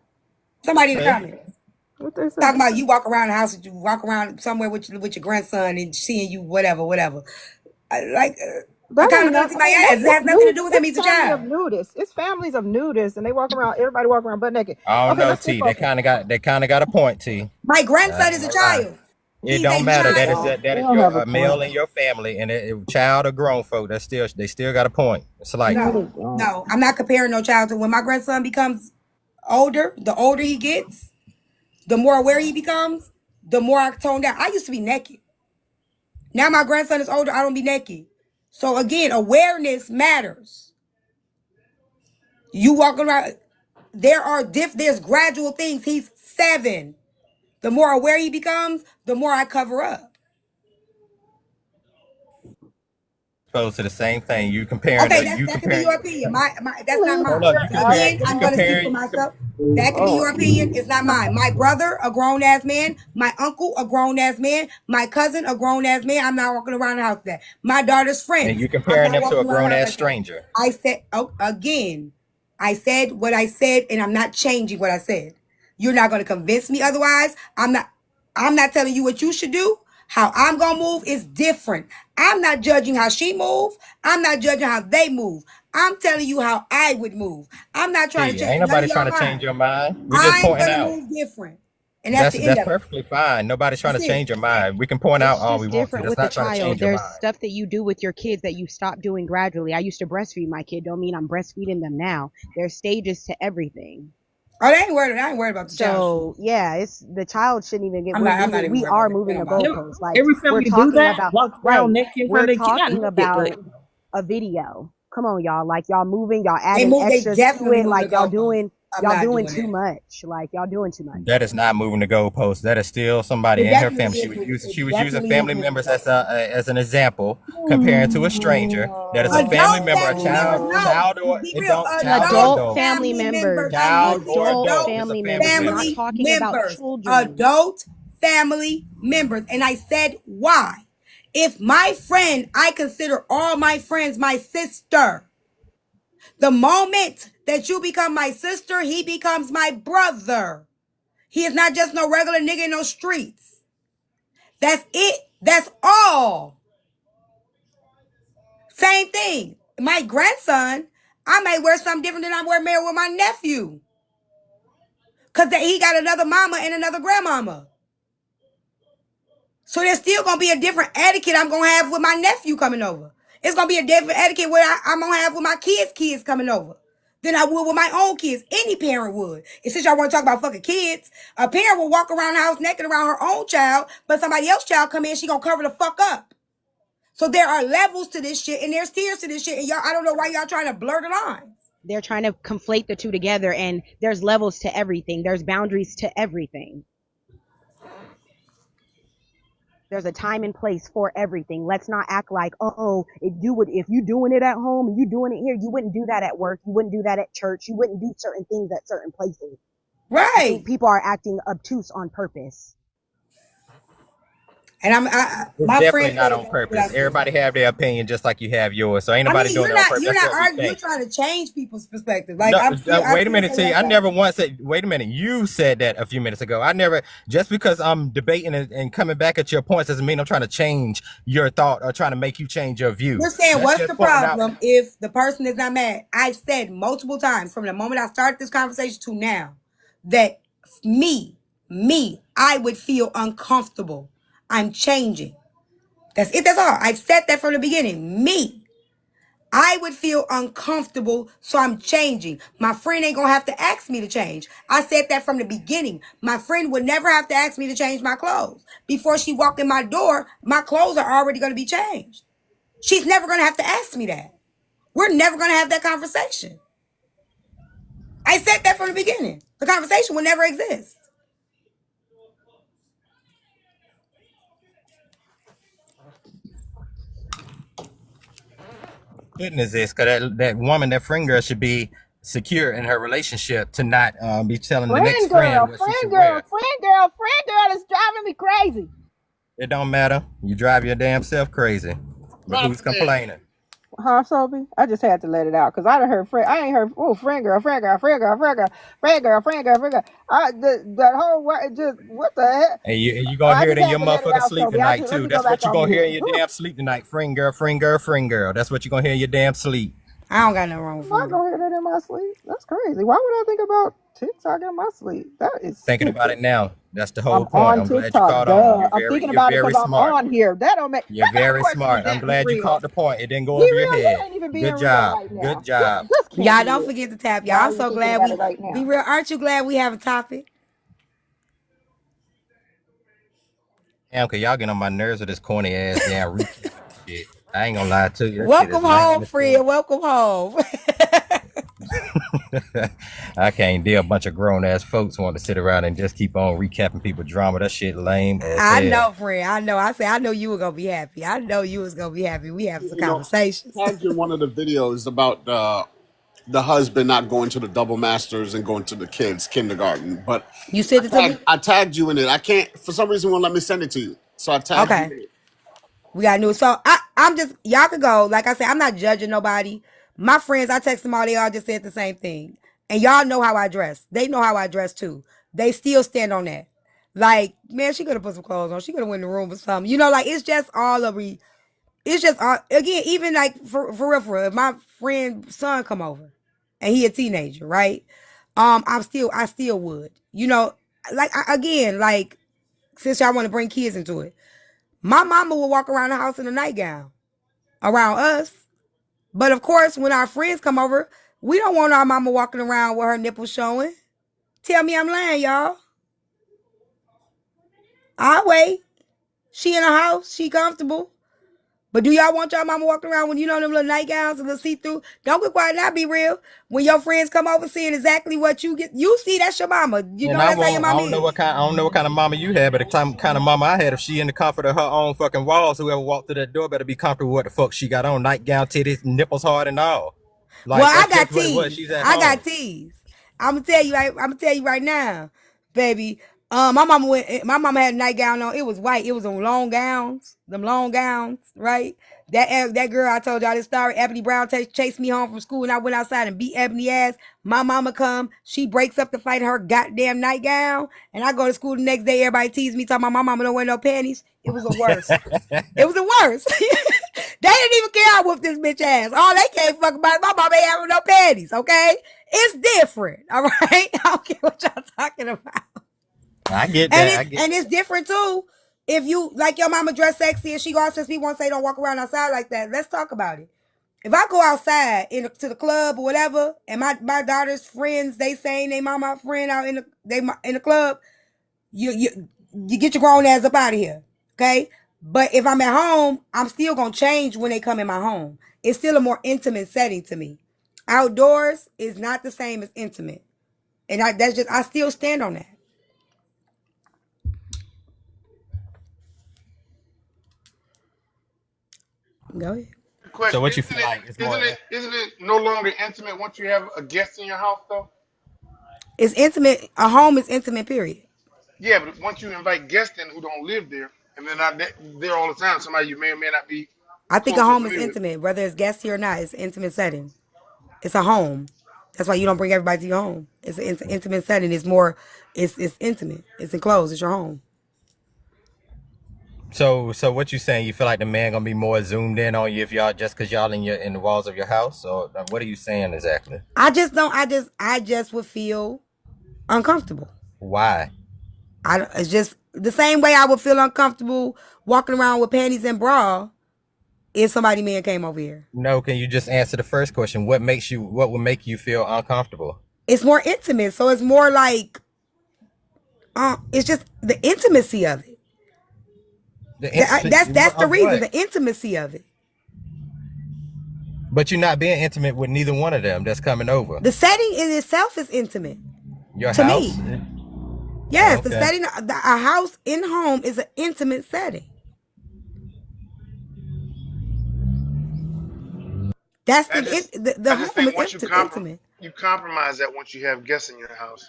B: Somebody in the comments.
O: What they say?
B: Talking about you walk around the house, you walk around somewhere with your grandson and seeing you whatever. I
C: That
B: kind
C: ain't
B: of
C: nothing.
B: see
C: I
B: my
C: mean,
B: ass. It has nothing to do with him.
C: it's
B: He's a
C: family of
B: child.
C: nudists. It's families of nudists, and they walk around. Everybody walk around butt naked.
U: I don't
C: Okay,
U: know,
C: let's
U: T.
C: refocus.
U: They kind of got a point, T.
B: My
U: I
B: grandson
U: ain't
B: is a
U: gonna lie.
B: child.
U: It
B: He's a
U: don't matter.
C: They
U: That is
B: child.
C: don't.
U: that
C: They
U: is
C: don't
U: your
C: have a
U: a male
C: point.
U: in your family, and child or grown folk. They still got a point.
C: No,
U: Slightly.
C: they don't.
B: No, I'm not comparing no child to when my grandson becomes older. The older he gets, the more aware he becomes, the more I tone down. I used to be naked. Now my grandson is older. I don't be naked. So again, awareness matters. You walking around. There's gradual things. He's 7. The more aware he becomes, the more I cover up.
U: Opposed to the same thing. You comparing
B: Okay,
U: the you
B: that could be
U: comparing.
B: your opinion. That's not
U: Hold
B: mine.
U: up. You
B: So
U: comparing
B: again,
U: you
B: I'm gonna speak
U: comparing
B: for
U: you
B: myself. That could be
C: Oh,
B: your opinion. It's not mine. My brother, a grown ass man. My uncle, a grown ass man. My cousin, a grown ass man. I'm not walking around the house like that. My daughter's
U: and
B: friends.
U: you
B: I'm
U: comparing
B: not
U: them to a
B: walking around the
U: grown
B: house
U: ass
B: like that.
U: stranger.
B: I said again. I said what I said, and I'm not changing what I said. You're not gonna convince me otherwise. I'm not telling you what you should do. How I'm gonna move is different. I'm not judging how she move. I'm not judging how they move. I'm telling you how I would move. I'm not trying to
U: T. Ain't
B: change none of
U: nobody trying
B: y'all
U: to change
B: minds.
U: your mind. We just
B: I'm
U: pointing
B: gonna
U: out.
B: move different. And that's the end
U: That's
B: of it.
U: perfectly fine. Nobody's trying to
B: That's it.
U: change your mind. We can point out
N: It's
U: all we
N: just
U: want to.
N: different
U: That's
N: with the
U: not trying to
N: child.
U: change your
N: There's
U: mind.
N: stuff that you do with your kids that you stop doing gradually. I used to breastfeed my kid. Don't mean I'm breastfeeding them now. There's stages to everything.
B: Oh, I ain't worried about the child shit.
N: So yeah, it's the child shouldn't even get.
B: I'm not even
N: We
B: worried
N: are
B: about that.
N: moving
B: That
N: the
B: don't bother me.
N: goalposts. Like
M: Every
N: we're
M: family do
N: talking
M: that.
N: about
M: Walk around
N: right.
M: naked in front
N: We're
M: of their kid. Not
N: talking
M: naked, but
N: about a video. Come on, y'all. Like y'all moving, y'all
B: They
N: adding
B: move. They
N: extras to
B: definitely
N: it.
B: moving the
N: Like y'all
B: goalposts.
N: doing
B: I'm not doing
N: too
B: that.
N: much. Like y'all doing too much.
U: That is not moving the goalpost. That is still somebody
B: It
U: in her
B: definitely
U: family.
B: is.
U: She
B: It
U: was using
B: definitely is
U: family
B: moving the
U: members
B: goalposts.
U: as an example, comparing to a stranger that is a family
B: Adult
U: member, a
B: family members, no.
U: child or
B: Be
U: it
B: real.
U: don't child or
B: Adult
N: Adult
U: adult,
N: family
B: family members.
N: members.
B: I need
U: child or
N: Adult
U: adult. It's a
N: family
U: family
N: members. We're
U: member.
N: not
B: family
N: talking about
B: members.
N: children.
B: Adult family members. And I said, why? If my friend, I consider all my friends my sister. The moment that you become my sister, he becomes my brother. He is not just no regular nigga in no streets. That's it. That's all. Same thing. My grandson, I may wear something different than I wear married with my nephew. Because he got another mama and another grandmama. So there's still going to be a different etiquette I'm going to have with my nephew coming over. It's going to be a different etiquette where I'm going to have with my kids coming over than I would with my own kids. Any parent would. And since y'all want to talk about fucking kids, a parent will walk around the house naked around her own child, but somebody else's child come in, she going to cover the fuck up. So there are levels to this shit and there's tiers to this shit. And y'all, I don't know why y'all trying to blur the lines.
N: They're trying to conflate the two together, and there's levels to everything. There's boundaries to everything. There's a time and place for everything. Let's not act like, if you doing it at home and you doing it here, you wouldn't do that at work. You wouldn't do that at church. You wouldn't do certain things at certain places.
B: Right.
N: I think people are acting obtuse on purpose.
B: And
U: It's
B: my
U: definitely
B: friend
U: not
B: said
U: on purpose. Everybody have their opinion just like you have yours. So ain't nobody doing it on purpose.
B: You're
U: That's
B: not
U: what we
B: arguing. You're
U: think.
B: trying to change people's perspective. Like
U: No,
B: I
U: wait a
B: still
U: minute,
B: say
U: T.
B: that
U: I
B: stuff.
U: never once said. Wait a minute. You said that a few minutes ago. I never. Just because I'm debating and coming back at your points doesn't mean I'm trying to change your thought or trying to make you change your view.
B: You're saying,
U: That's
B: what's
U: just
B: the
U: pointing out.
B: problem if the person is not mad? I've said multiple times from the moment I started this conversation to now that me, I would feel uncomfortable. I'm changing. That's it. That's all. I've said that from the beginning. Me. I would feel uncomfortable, so I'm changing. My friend ain't gonna have to ask me to change. I said that from the beginning. My friend would never have to ask me to change my clothes. Before she walked in my door, my clothes are already gonna be changed. She's never gonna have to ask me that. We're never gonna have that conversation. I said that from the beginning. The conversation will never exist.
U: Goodness is because that woman, that friend girl, should be secure in her relationship to not be telling the next friend what she should wear.
C: Friend girl is driving me crazy.
U: It don't matter. You drive your damn self crazy. But
S: Drop
U: who's
S: dead.
U: complaining?
C: Huh, Sophie? I just had to let it out because I heard friend. I ain't heard. Oh, friend girl, friend girl, friend girl, friend girl, friend girl, friend girl, friend girl. That whole word just what the heck?
U: And you
C: Oh,
U: gonna
C: I
U: hear it
C: just
U: in
C: had
U: your
C: to let it
U: motherfucking
C: out,
U: sleep
C: Sophie.
U: tonight
C: Let
U: too.
C: me go
U: That's
C: back
U: what you
C: on
U: gonna hear in
C: mute.
U: your
C: Whew.
U: damn sleep tonight. Friend girl, friend girl, friend girl. That's what you gonna hear in your damn sleep.
B: I don't got no wrong
C: I'm not
B: finger.
C: gonna hear that in my sleep. That's crazy. Why would I think about TikTok in my sleep? That is
U: Thinking about
C: stupid.
U: it now. That's the whole
C: I'm
U: point.
C: on
U: I'm glad you
C: TikTok.
U: caught on.
C: Duh. I'm thinking
U: You're
C: about it
U: very
C: because I'm
U: smart.
C: on here. That don't make.
U: You're
C: What kind of
U: very
C: question is
U: smart. I'm
C: that? Be
U: glad you
C: real.
U: caught the point. It didn't go
C: Be
U: over your
C: real. You
U: head.
C: ain't even being
U: Good
C: real
U: job.
C: right
U: Good
C: now.
U: job.
C: Just can't
B: Y'all
C: be
B: don't
C: real.
B: forget to tap.
C: Why
B: Y'all,
C: are
B: I'm
C: you
B: so
C: thinking
B: glad
C: about
B: we
C: it right
B: be
C: now?
B: real. Aren't you glad we have a topic?
U: Damn, cause y'all get on my nerves with this corny ass damn recap shit. I ain't gonna lie to you. That shit
B: Welcome
U: is
B: home,
U: lame as fuck.
B: friend. Welcome home.
U: I can't deal a bunch of grown ass folks want to sit around and just keep on recapping people drama. That shit lame as
B: I
U: hell.
B: know, friend. I know. I know you were gonna be happy. I know you was gonna be happy. We have some
L: You know,
B: conversations.
L: tagged you in one of the videos about the husband not going to the double masters and going to the kids' kindergarten. But
B: You sent it to me?
L: I tagged you in it. I can't, for some reason, won't let me send it to you. So I tagged you
B: Okay.
L: in it.
B: We got new. So I'm just y'all could go. Like I said, I'm not judging nobody. My friends, I text them all. They all just said the same thing. And y'all know how I dress. They know how I dress too. They still stand on that. Like, man, she could have put some clothes on. She could have went in the room or something. You know, like it's just all of it's just all again, even like for real, for real. If my friend's son come over and he a teenager, right? I still would. You know, like again, like since y'all want to bring kids into it. My mama will walk around the house in a nightgown around us. But of course, when our friends come over, we don't want our mama walking around with her nipples showing. Tell me I'm lying, y'all. I'll wait. She in a house. She comfortable. But do y'all want y'all mama walking around when you know them little nightgowns and little see-through? Don't get quiet now, be real. When your friends come over seeing exactly what you get, you see that's your mama. You
U: And
B: know that's how your
U: I
B: mama
U: don't know
B: is.
U: I don't know what kind of mama you had, but the kind of mama I had, if she in the comfort of her own fucking walls, whoever walked through that door better be comfortable with what the fuck she got on, nightgown, titties, nipples hard and all.
B: Well,
U: Like
B: I
U: that's
B: got
U: just what it was.
B: teased.
U: She's at
B: I got
U: home.
B: teased. I'm gonna tell you. I'm gonna tell you right now, baby. My mama went. My mama had a nightgown on. It was white. It was on long gowns. Them long gowns, right? That girl I told y'all this story. Ebony Brown chased me home from school, and I went outside and beat Ebony ass. My mama come. She breaks up the fight in her goddamn nightgown, and I go to school the next day. Everybody tease me, talking about my mama don't wear no panties. It was the worst. It was the worst. They didn't even care I whooped this bitch ass. All they can't fuck about is my mama ain't having no panties, okay? It's different, all right? I don't care what y'all talking about.
U: I get
B: And
U: that.
B: it's different too. If you like your mama dress sexy and she go out, since people want to say don't walk around outside like that, let's talk about it. If I go outside to the club or whatever, and my daughter's friends, they saying they mama friend out in the club, you get your grown ass up out of here, okay? But if I'm at home, I'm still gonna change when they come in my home. It's still a more intimate setting to me. Outdoors is not the same as intimate, and I still stand on that. Go ahead.
U: So
S: Question:
U: what you feel like is more?
S: Isn't it no longer intimate once you have a guest in your house though?
B: It's intimate. A home is intimate. Period.
S: Yeah, but once you invite guests in who don't live there, and they're not there all the time, somebody you may or may not be
B: I think a
S: close or
B: home is
S: familiar with.
B: intimate, whether it's guest here or not. It's an intimate setting. It's a home. That's why you don't bring everybody to your home. It's an intimate setting. It's more. It's intimate. It's enclosed. It's your home.
U: So what you saying? You feel like the man gonna be more zoomed in on you if y'all just cause y'all in the walls of your house, or what are you saying exactly?
B: I just don't. I just would feel uncomfortable.
U: Why?
B: It's just the same way I would feel uncomfortable walking around with panties and bra if somebody man came over here.
U: No, can you just answer the first question? What would make you feel uncomfortable?
B: It's more intimate, so it's more like it's just the intimacy of it. That's the
U: Of
B: reason,
U: what?
B: the intimacy of it.
U: But you're not being intimate with neither one of them that's coming over.
B: The setting in itself is intimate
U: Your
B: to
U: house?
B: me. Yes, the
U: Okay.
B: setting, a house in home is an intimate setting. That's the
S: I just
B: home
S: think
B: is
S: once
B: intimate.
S: you compromise that once you have guests in your house.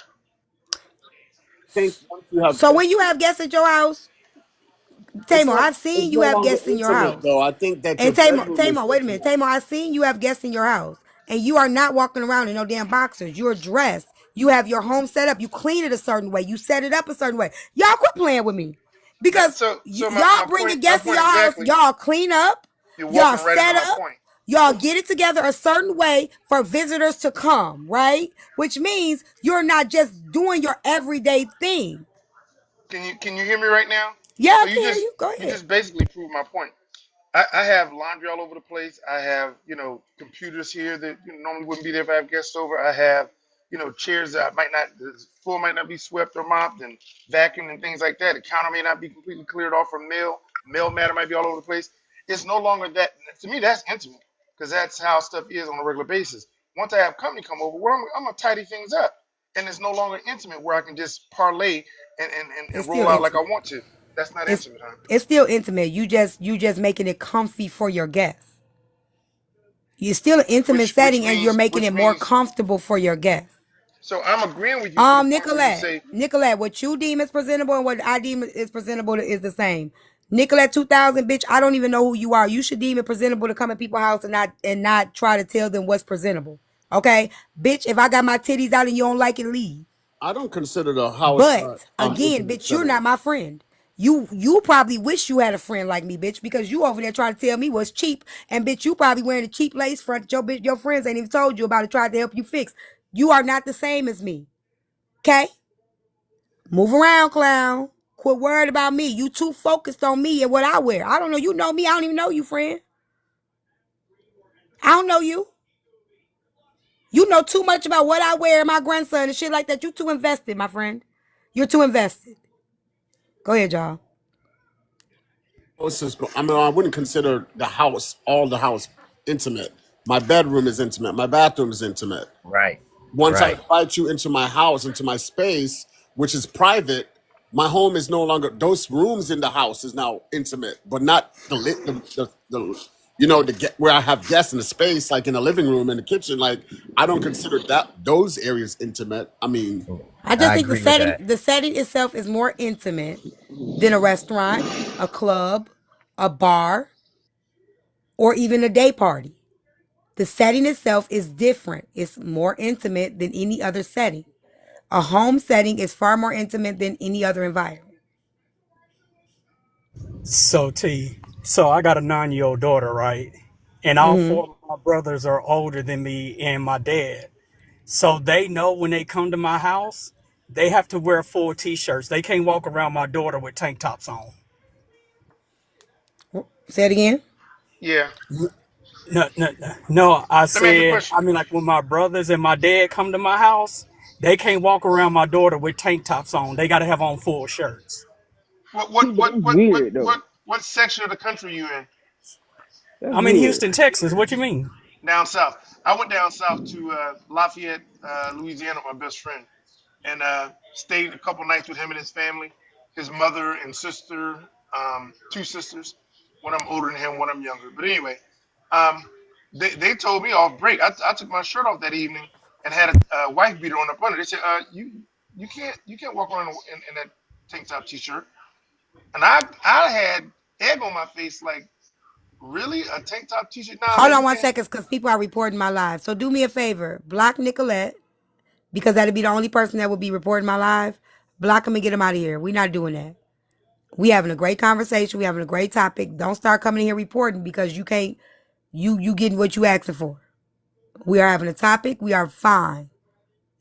L: I think once you have
B: So when you have guests at your house,
L: It's
B: Tamar,
L: not.
B: I've seen
L: It's
B: you
L: no
B: have
L: longer
B: guests in your
L: intimate
B: house.
L: though. I think that your
B: And Tamar,
L: bedroom is
B: Tamar, wait a minute.
L: intimate.
B: Tamar, I've seen you have guests in your house. And you are not walking around in no damn boxers. You're dressed. You have your home set up. You clean it a certain way. You set it up a certain way. Y'all quit playing with me.
S: That,
B: Because
S: so
B: y'all
S: my
B: bring
S: point
B: a
S: my
B: guest in
S: point
B: your house.
S: exactly.
B: Y'all clean up.
S: You're
B: Y'all
S: walking right into
B: set
S: my
B: up.
S: point.
B: Y'all get it together a certain way for visitors to come, right? Which means you're not just doing your everyday thing.
S: Can you hear me right now?
B: Yeah,
S: So
B: I can hear you. Go
S: you
B: ahead.
S: just basically proved my point. I have laundry all over the place. I have, computers here that normally wouldn't be there if I have guests over. I have, chairs that might not, the floor might not be swept or mopped and vacuumed and things like that. The counter may not be completely cleared off from mail. Mail matter might be all over the place. It's no longer that. To me, that's intimate because that's how stuff is on a regular basis. Once I have company come over, well, I'm gonna tidy things up, and it's no longer intimate where I can just parlay
B: It's
S: and
B: still
S: roll out like I
B: intimate.
S: want to. That's not
B: It's
S: intimate, huh?
B: it's still intimate. You just making it comfy for your guests. You're still an intimate
S: Which
B: setting and you're
S: means
B: making
S: which
B: it more
S: means
B: comfortable for your guests.
S: so I'm agreeing with you to the point where you
B: Nicolette,
S: say,
B: Nicolette, what you deem is presentable and what I deem is presentable is the same. Nicolette 2000, bitch, I don't even know who you are. You should deem it presentable to come at people's house and not try to tell them what's presentable. Okay? Bitch, if I got my titties out and you don't like it, leave.
L: I don't consider the house
B: But again,
L: intimate
B: bitch, you're
L: setting.
B: not my friend. You probably wish you had a friend like me, bitch, because you over there trying to tell me what's cheap, and bitch, you probably wearing a cheap lace front that your friends ain't even told you about it, tried to help you fix. You are not the same as me. Okay? Move around, clown. Quit worried about me. You too focused on me and what I wear. I don't know. You know me. I don't even know you, friend. I don't know you. You know too much about what I wear and my grandson and shit like that. You too invested, my friend. You're too invested. Go ahead, y'all.
L: I mean, I wouldn't consider all the house intimate. My bedroom is intimate. My bathroom is intimate.
U: Right.
L: Once I
U: Right.
L: invite you into my house, into my space, which is private, my home is no longer. Those rooms in the house is now intimate, but not where I have guests in the space, like in the living room and the kitchen. Like I don't consider those areas intimate. I mean,
B: I just
U: I
B: think the
U: agree with
B: setting
U: that.
B: the setting itself is more intimate than a restaurant, a club, a bar, or even a day party. The setting itself is different. It's more intimate than any other setting. A home setting is far more intimate than any other environment.
I: So I got a 9-year old daughter, right? And all
B: Mm-hmm.
I: four of my brothers are older than me and my dad. So they know when they come to my house, they have to wear full t-shirts. They can't walk around my daughter with tank tops on.
B: Say it again.
S: yeah.
I: No, I
S: Let me ask you a
I: said,
S: question.
I: I mean, like when my brothers and my dad come to my house, they can't walk around my daughter with tank tops on. They got to have on full shirts.
S: What what what
V: That's
S: what what
V: weird though.
S: what what section of the country you in?
V: That's
I: I'm in
V: weird.
I: Houston, Texas. What you mean?
S: Down south. I went down south to Lafayette, Louisiana, with my best friend, and stayed a couple nights with him and his family, his mother and sister, two sisters. One of them older than him, one of them younger. But anyway, um, they told me off break. I took my shirt off that evening and had a wife beater on up under. They said, you can't walk around in that tank top t-shirt. And I had egg on my face, like, really, a tank top t-shirt? Nah,
B: Hold
S: man,
B: on
S: you
B: one
S: can't.
B: second, because people are reporting my live. So do me a favor. Block Nicolette, because that'd be the only person that would be reporting my live. Block him and get him out of here. We're not doing that. We having a great conversation. We having a great topic. Don't start coming in here reporting because you can't. You getting what you asking for. We are having a topic. We are fine.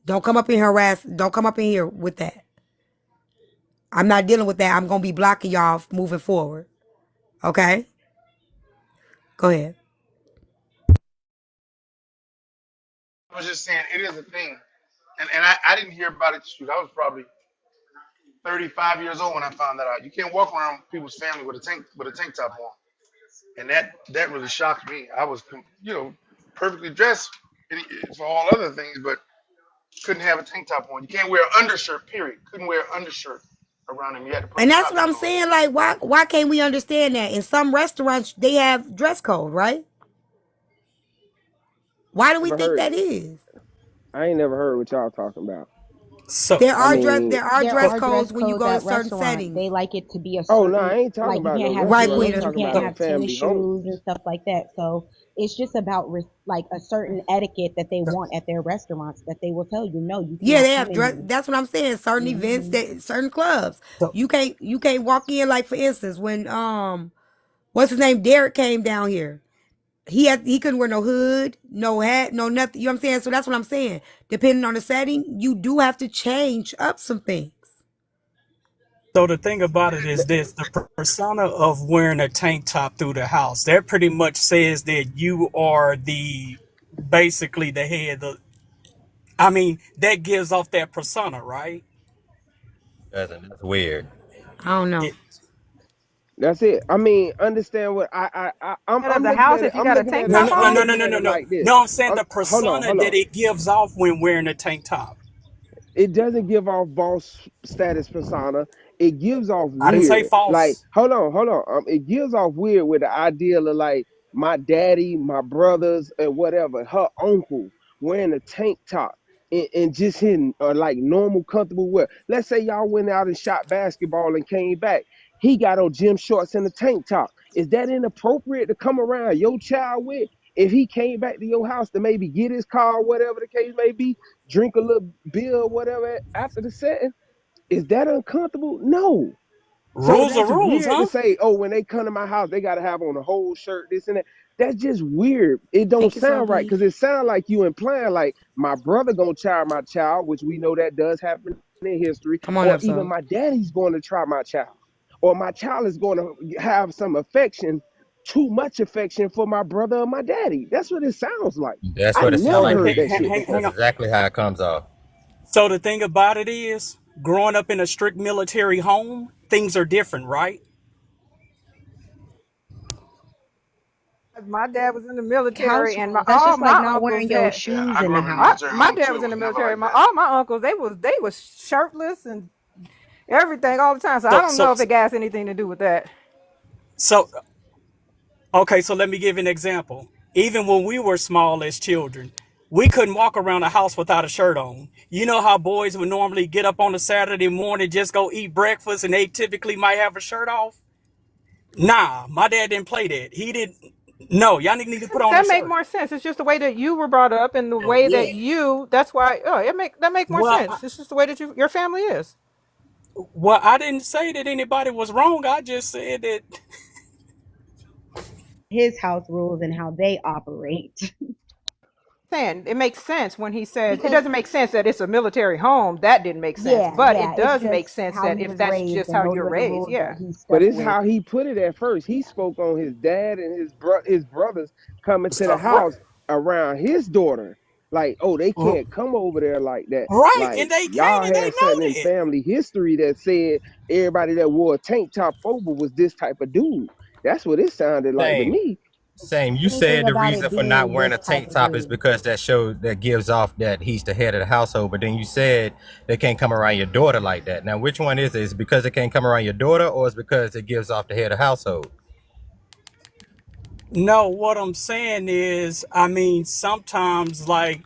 B: Don't come up in here harass. Don't come up in here with that. I'm not dealing with that. I'm gonna be blocking y'all moving forward. Okay. Go ahead.
S: I was just saying, it is a thing. And I didn't hear about it. Shoot, I was probably 35 years old when I found that out. You can't walk around people's family with a tank top on, and that really shocked me. I was perfectly dressed for all other things, but couldn't have a tank top on. You can't wear an undershirt. Period. Couldn't wear an undershirt around him. You had to put a
B: And that's
S: top
B: what
S: suit
B: I'm
S: on.
B: saying. Like, why can't we understand that? In some restaurants, they have dress code, right? Why do we
V: Never
B: think
V: heard.
B: that is?
V: I ain't never heard what y'all talking about.
I: So
B: There
K: I
B: are
K: mean,
B: dress
N: Are dress
B: codes when you
N: codes
B: go to
N: at
B: certain
N: restaurants.
B: settings.
N: They like it to be a
K: oh no, I
N: certain,
K: ain't talking
N: like you
K: about no
N: can't have
B: Right,
K: restaurant. I'm
N: jeans,
B: Quita.
N: you
K: talking
N: can't
K: about
N: have
K: no
N: tennis
K: family home.
N: shoes and stuff like that. So it's just about like a certain etiquette that they want at their restaurants that they will tell you, no, you
B: Yeah,
N: cannot
B: they
N: come
B: have
N: in
B: dress.
N: here.
B: That's what I'm saying. Certain events,
N: Hmm.
B: that certain clubs,
I: so
B: you can't walk in. Like for instance, when what's his name, Derek came down here. He couldn't wear no hood, no hat, no nothing. You know what I'm saying? So that's what I'm saying. Depending on the setting, you do have to change up some things.
I: so the thing about it is this: the persona of wearing a tank top through the house that pretty much says that you are the basically the head. I mean, that gives off that persona, right?
U: Doesn't. That's weird.
B: I don't know.
I: It,
K: That's it. I mean, understand what
O: Head of
K: I'm
O: the
K: looking
O: house
K: at it.
O: if you got a tank
I: no,
O: top
I: no, no,
K: I'm
O: on?
I: no, no,
K: looking
I: no,
K: at
I: no,
K: it
I: no.
K: like this.
I: No, I'm saying the
K: Hold on,
I: persona
K: hold
I: that
K: on.
I: it gives off when wearing a tank top.
K: It doesn't give off boss status persona. It gives off
I: I didn't say
K: weird. Like,
I: false.
K: hold on. It gives off weird with the idea of like my daddy, my brothers, and whatever, her uncle wearing a tank top and just hitting like normal, comfortable wear. Let's say y'all went out and shot basketball and came back. He got on gym shorts and a tank top. Is that inappropriate to come around your child with? If he came back to your house to maybe get his car, whatever the case may be, drink a little beer or whatever after the setting, is that uncomfortable? No. So
I: Rules are
K: that's
I: rules,
K: weird to
I: huh?
K: say, oh, when they come to my house, they gotta have on a whole shirt, this and that. That's just weird. It don't
B: Thank you, so
K: sound right
B: B.
K: because it sounds like you implying like my brother gonna try my child, which we know that does happen in history,
B: Come on
K: or
B: up,
K: even
B: so.
K: my daddy's going to try my child, or my child is going to have some affection, too much affection for my brother or my daddy. That's what it sounds like.
U: That's
K: I
U: what it sounds
K: never
I: So
U: like to
K: heard
U: me
K: that
U: too.
K: shit before.
I: hang
U: That's
I: on.
U: exactly how it comes off.
I: So the thing about it is, growing up in a strict military home, things are different, right?
O: My dad was in the
N: House
O: military, and
N: rules. That's
O: all
N: just like
O: my
N: not
O: uncles
N: wearing your
O: had.
S: Yeah,
N: shoes
S: I
N: in
S: grew
N: the
S: up in the
N: house.
S: military
O: My
S: home
O: dad
S: too.
O: was
S: It
O: in the
S: was never
O: military.
S: like that.
O: All my uncles, they was shirtless and everything all the time. So I
I: So
O: don't
I: so
O: know if it has anything to do with that.
I: so okay, so let me give you an example. Even when we were small as children, we couldn't walk around the house without a shirt on. You know how boys would normally get up on a Saturday morning, just go eat breakfast, and they typically might have a shirt off? Nah, my dad didn't play that. He didn't. No, y'all need to put on a
O: That make
I: shirt.
O: more sense. It's just the way that you were brought up and the way
I: Yeah.
O: that you. That's why. Oh, that make more
I: Well,
O: sense. It's just the way that your family is.
I: I didn't say that anybody was wrong. I just said that.
N: His house rules and how they operate.
O: Saying it makes sense when he says it
N: Because
O: doesn't make sense that it's a military home. That didn't make sense, but
N: yeah,
O: it
N: it's
O: does make
N: just
O: sense
N: how
O: that
N: he
O: if
N: was
O: that's
N: raised
O: just
N: and
O: how
N: those
O: you're
N: were the
O: raised,
N: rules that
O: yeah.
N: he
K: But
N: stuck
K: it's
N: with.
K: how he put it at first. He spoke on his dad and his brothers coming to the
I: Stuff right,
K: house around his daughter. Like, oh, they can't come over there like that.
I: right,
K: Like,
I: and they can't,
K: y'all
I: and they
K: had something in
I: know that.
K: family history that said everybody that wore a tank top over was this type of dude. That's what it sounded like to
U: Same.
K: me.
U: Same. You
N: Anything
U: said the
N: about it
U: reason for not
N: being
U: wearing
N: this
U: a
N: type
U: tank
N: of
U: top is
N: dude.
U: because that gives off that he's the head of the household. But then you said they can't come around your daughter like that. Now, which one is it? Is it because it can't come around your daughter, or is it because it gives off the head of the household?
I: No, what I'm saying is, I mean, sometimes like,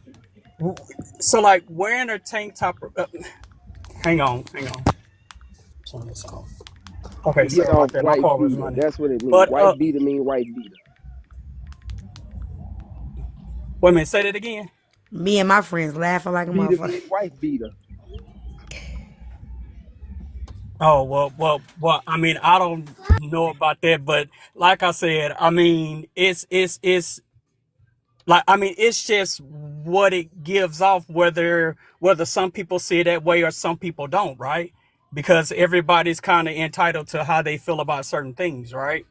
I: so like wearing a tank top. Hang on. Turn this off. Okay,
K: Get
I: sorry about
K: off
I: that. My
K: wife
I: car was
K: beater.
I: running.
K: That's what it means.
I: But
K: Wife beater mean wife beater.
I: wait a minute, say that again.
B: Me and my friends laughing like a
K: Beater
B: motherfucker.
K: mean wife beater.
I: Oh well. I mean, I don't know about that, but like I said, I mean, it's like, I mean, it's just what it gives off, whether some people see it that way or some people don't, right? Because everybody's kind of entitled to how they feel about certain things, right?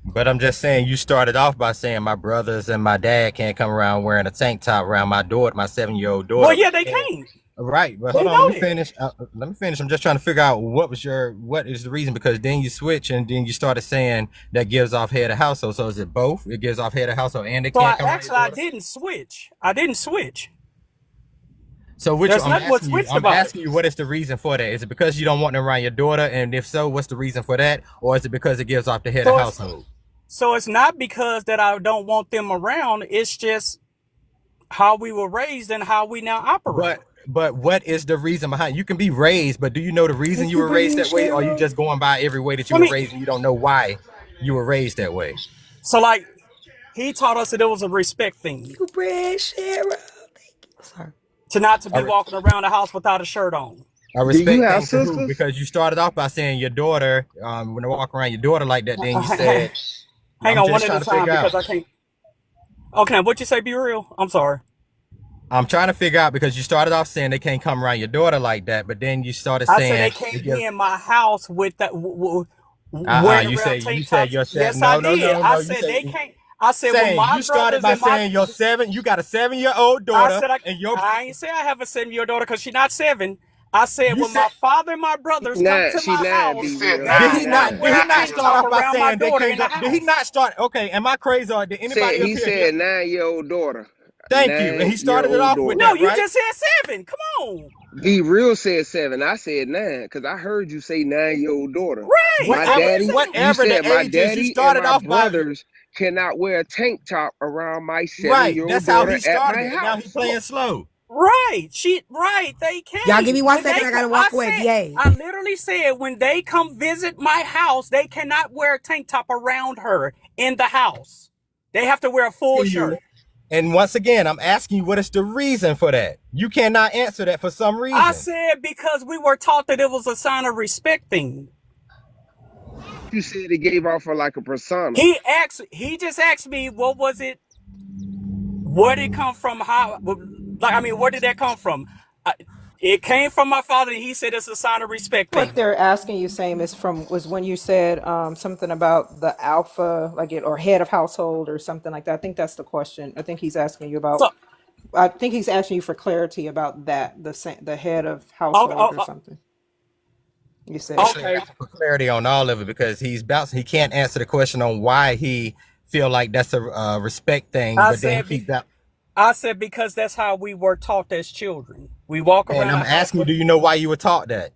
U: But I'm just saying, you started off by saying my brothers and my dad can't come around wearing a tank top around my daughter, my 7-year-old
I: Well,
U: daughter.
I: yeah,
U: But
I: they
U: then,
I: can't.
U: right? But
I: They
U: hold on,
I: know that.
U: Let me finish. I'm just trying to figure out what is the reason, because then you switch and then you started saying that gives off head of household. So is it both? It gives off head of household and they
I: So
U: can't come around your
I: I
U: daughter.
I: didn't switch. I didn't switch.
U: So which
I: There's
U: I'm
I: nothing what
U: asking you,
I: switched about it.
U: what is the reason for that? Is it because you don't want them around your daughter? And if so, what's the reason for that? Or is it because it gives off the head of
I: So it's
U: household?
I: so it's not because that I don't want them around. It's just how we were raised and how we now
U: But
I: operate.
U: but what is the reason behind? You can be raised, but do you know the reason
B: Thank
U: you
B: you,
U: were raised
B: Brittany
U: that way, or you
B: Cheryl.
U: just going by every way that you
I: I
U: were
I: mean,
U: raised and you don't know why you were raised that way?
I: so like he taught us that it was a respect thing
B: You, Brad Cheryl. Thank you. Sorry.
I: to not to
U: A,
I: be walking around the house without a shirt on.
U: a
K: Do you
U: respect
K: have
U: thing to who?
K: sisters?
U: Because you started off by saying your daughter, when they walk around your daughter like that, then you said,
I: Hang
U: I'm
I: on one
U: just
I: at a
U: trying to
I: time
U: figure out.
I: because I can't. Okay, what you say? Be real. I'm sorry.
U: I'm trying to figure out because you started off saying they can't come around your daughter like that, but then you started
I: I said they
U: saying,
I: can't be in my house with that wearing
U: you
I: around
U: said
I: tank
U: you said
I: tops.
U: you're seven.
I: Yes, I
U: No, no,
I: did.
U: no,
I: I
U: no. You
I: said
U: said
I: they can't. I said when
U: saying
I: my
U: you started
I: brothers
U: by
I: and my.
U: saying you got a 7-year-old
I: I
U: daughter
I: said
U: and your
I: I ain't say I have a 7-year daughter because she's not 7. I said
U: you
I: when
U: said
I: my father and my brothers come to
K: She
I: my
K: nine,
S: He
K: be
I: house,
S: said
K: real.
I: they
U: did
K: She
U: he
S: 9.
I: cannot
U: not
K: nine.
U: did
I: wear
U: he
I: a
U: not
I: tank
U: start
I: top
U: off by
I: around my
U: saying they
I: daughter
U: can't
I: in the
U: go? Did he
I: house.
U: not start? Okay, am I crazy or did anybody up
K: He
U: here hear?
K: said 9-year-old daughter.
U: Thank you. And he started it
K: 9-year-old
U: off with
K: daughter.
I: No,
U: that,
I: you
U: right?
I: just said 7. Come on.
K: Be real said 7. I said 9 because I heard you say 9-year-old daughter.
I: Right.
K: My
I: I
U: Whatever
I: didn't
K: daddy,
I: say
K: you
U: whatever the
K: said my
U: age is, you
K: daddy and
U: started
K: my
U: off by
K: brothers cannot wear a tank top around my
U: right.
K: 7-year-old
U: That's how
K: daughter
U: he
K: at
U: started
K: my
U: it. And now he
K: house.
U: playing slow.
I: right. They
B: Y'all give
I: can't.
B: me one
I: When
B: second.
I: they
B: I
I: come,
B: gotta walk away. BA.
I: I literally said when they come visit my house, they cannot wear a tank top around her in the house. They have to wear a full
U: Asking you,
I: shirt.
U: and once again, I'm asking you what is the reason for that? You cannot answer that for some
I: I
U: reason.
I: said because we were taught that it was a sign of respect thing.
K: You said it gave off of like a persona.
I: He just asked me what was it, where did it come from, how, like, I mean, where did that come from? It came from my father, and he said it's a sign of respect
C: What
I: thing.
C: they're asking you, same is from was when you said something about the alpha, like it or head of household or something like that. I think that's the question. I think he's asking you
I: So,
C: about. I think he's asking you for clarity about that, the head of
I: okay,
C: household or something. You said.
U: Actually
I: okay.
U: asking for clarity on all of it because he's bouncing. He can't answer the question on why he feel like that's a respect thing,
I: I
U: but then he
I: said,
U: keeps that.
I: I said because that's how we were taught as children. We walk
U: And
I: around
U: I'm
I: the house
U: asking you,
I: with.
U: do you know why you were taught that?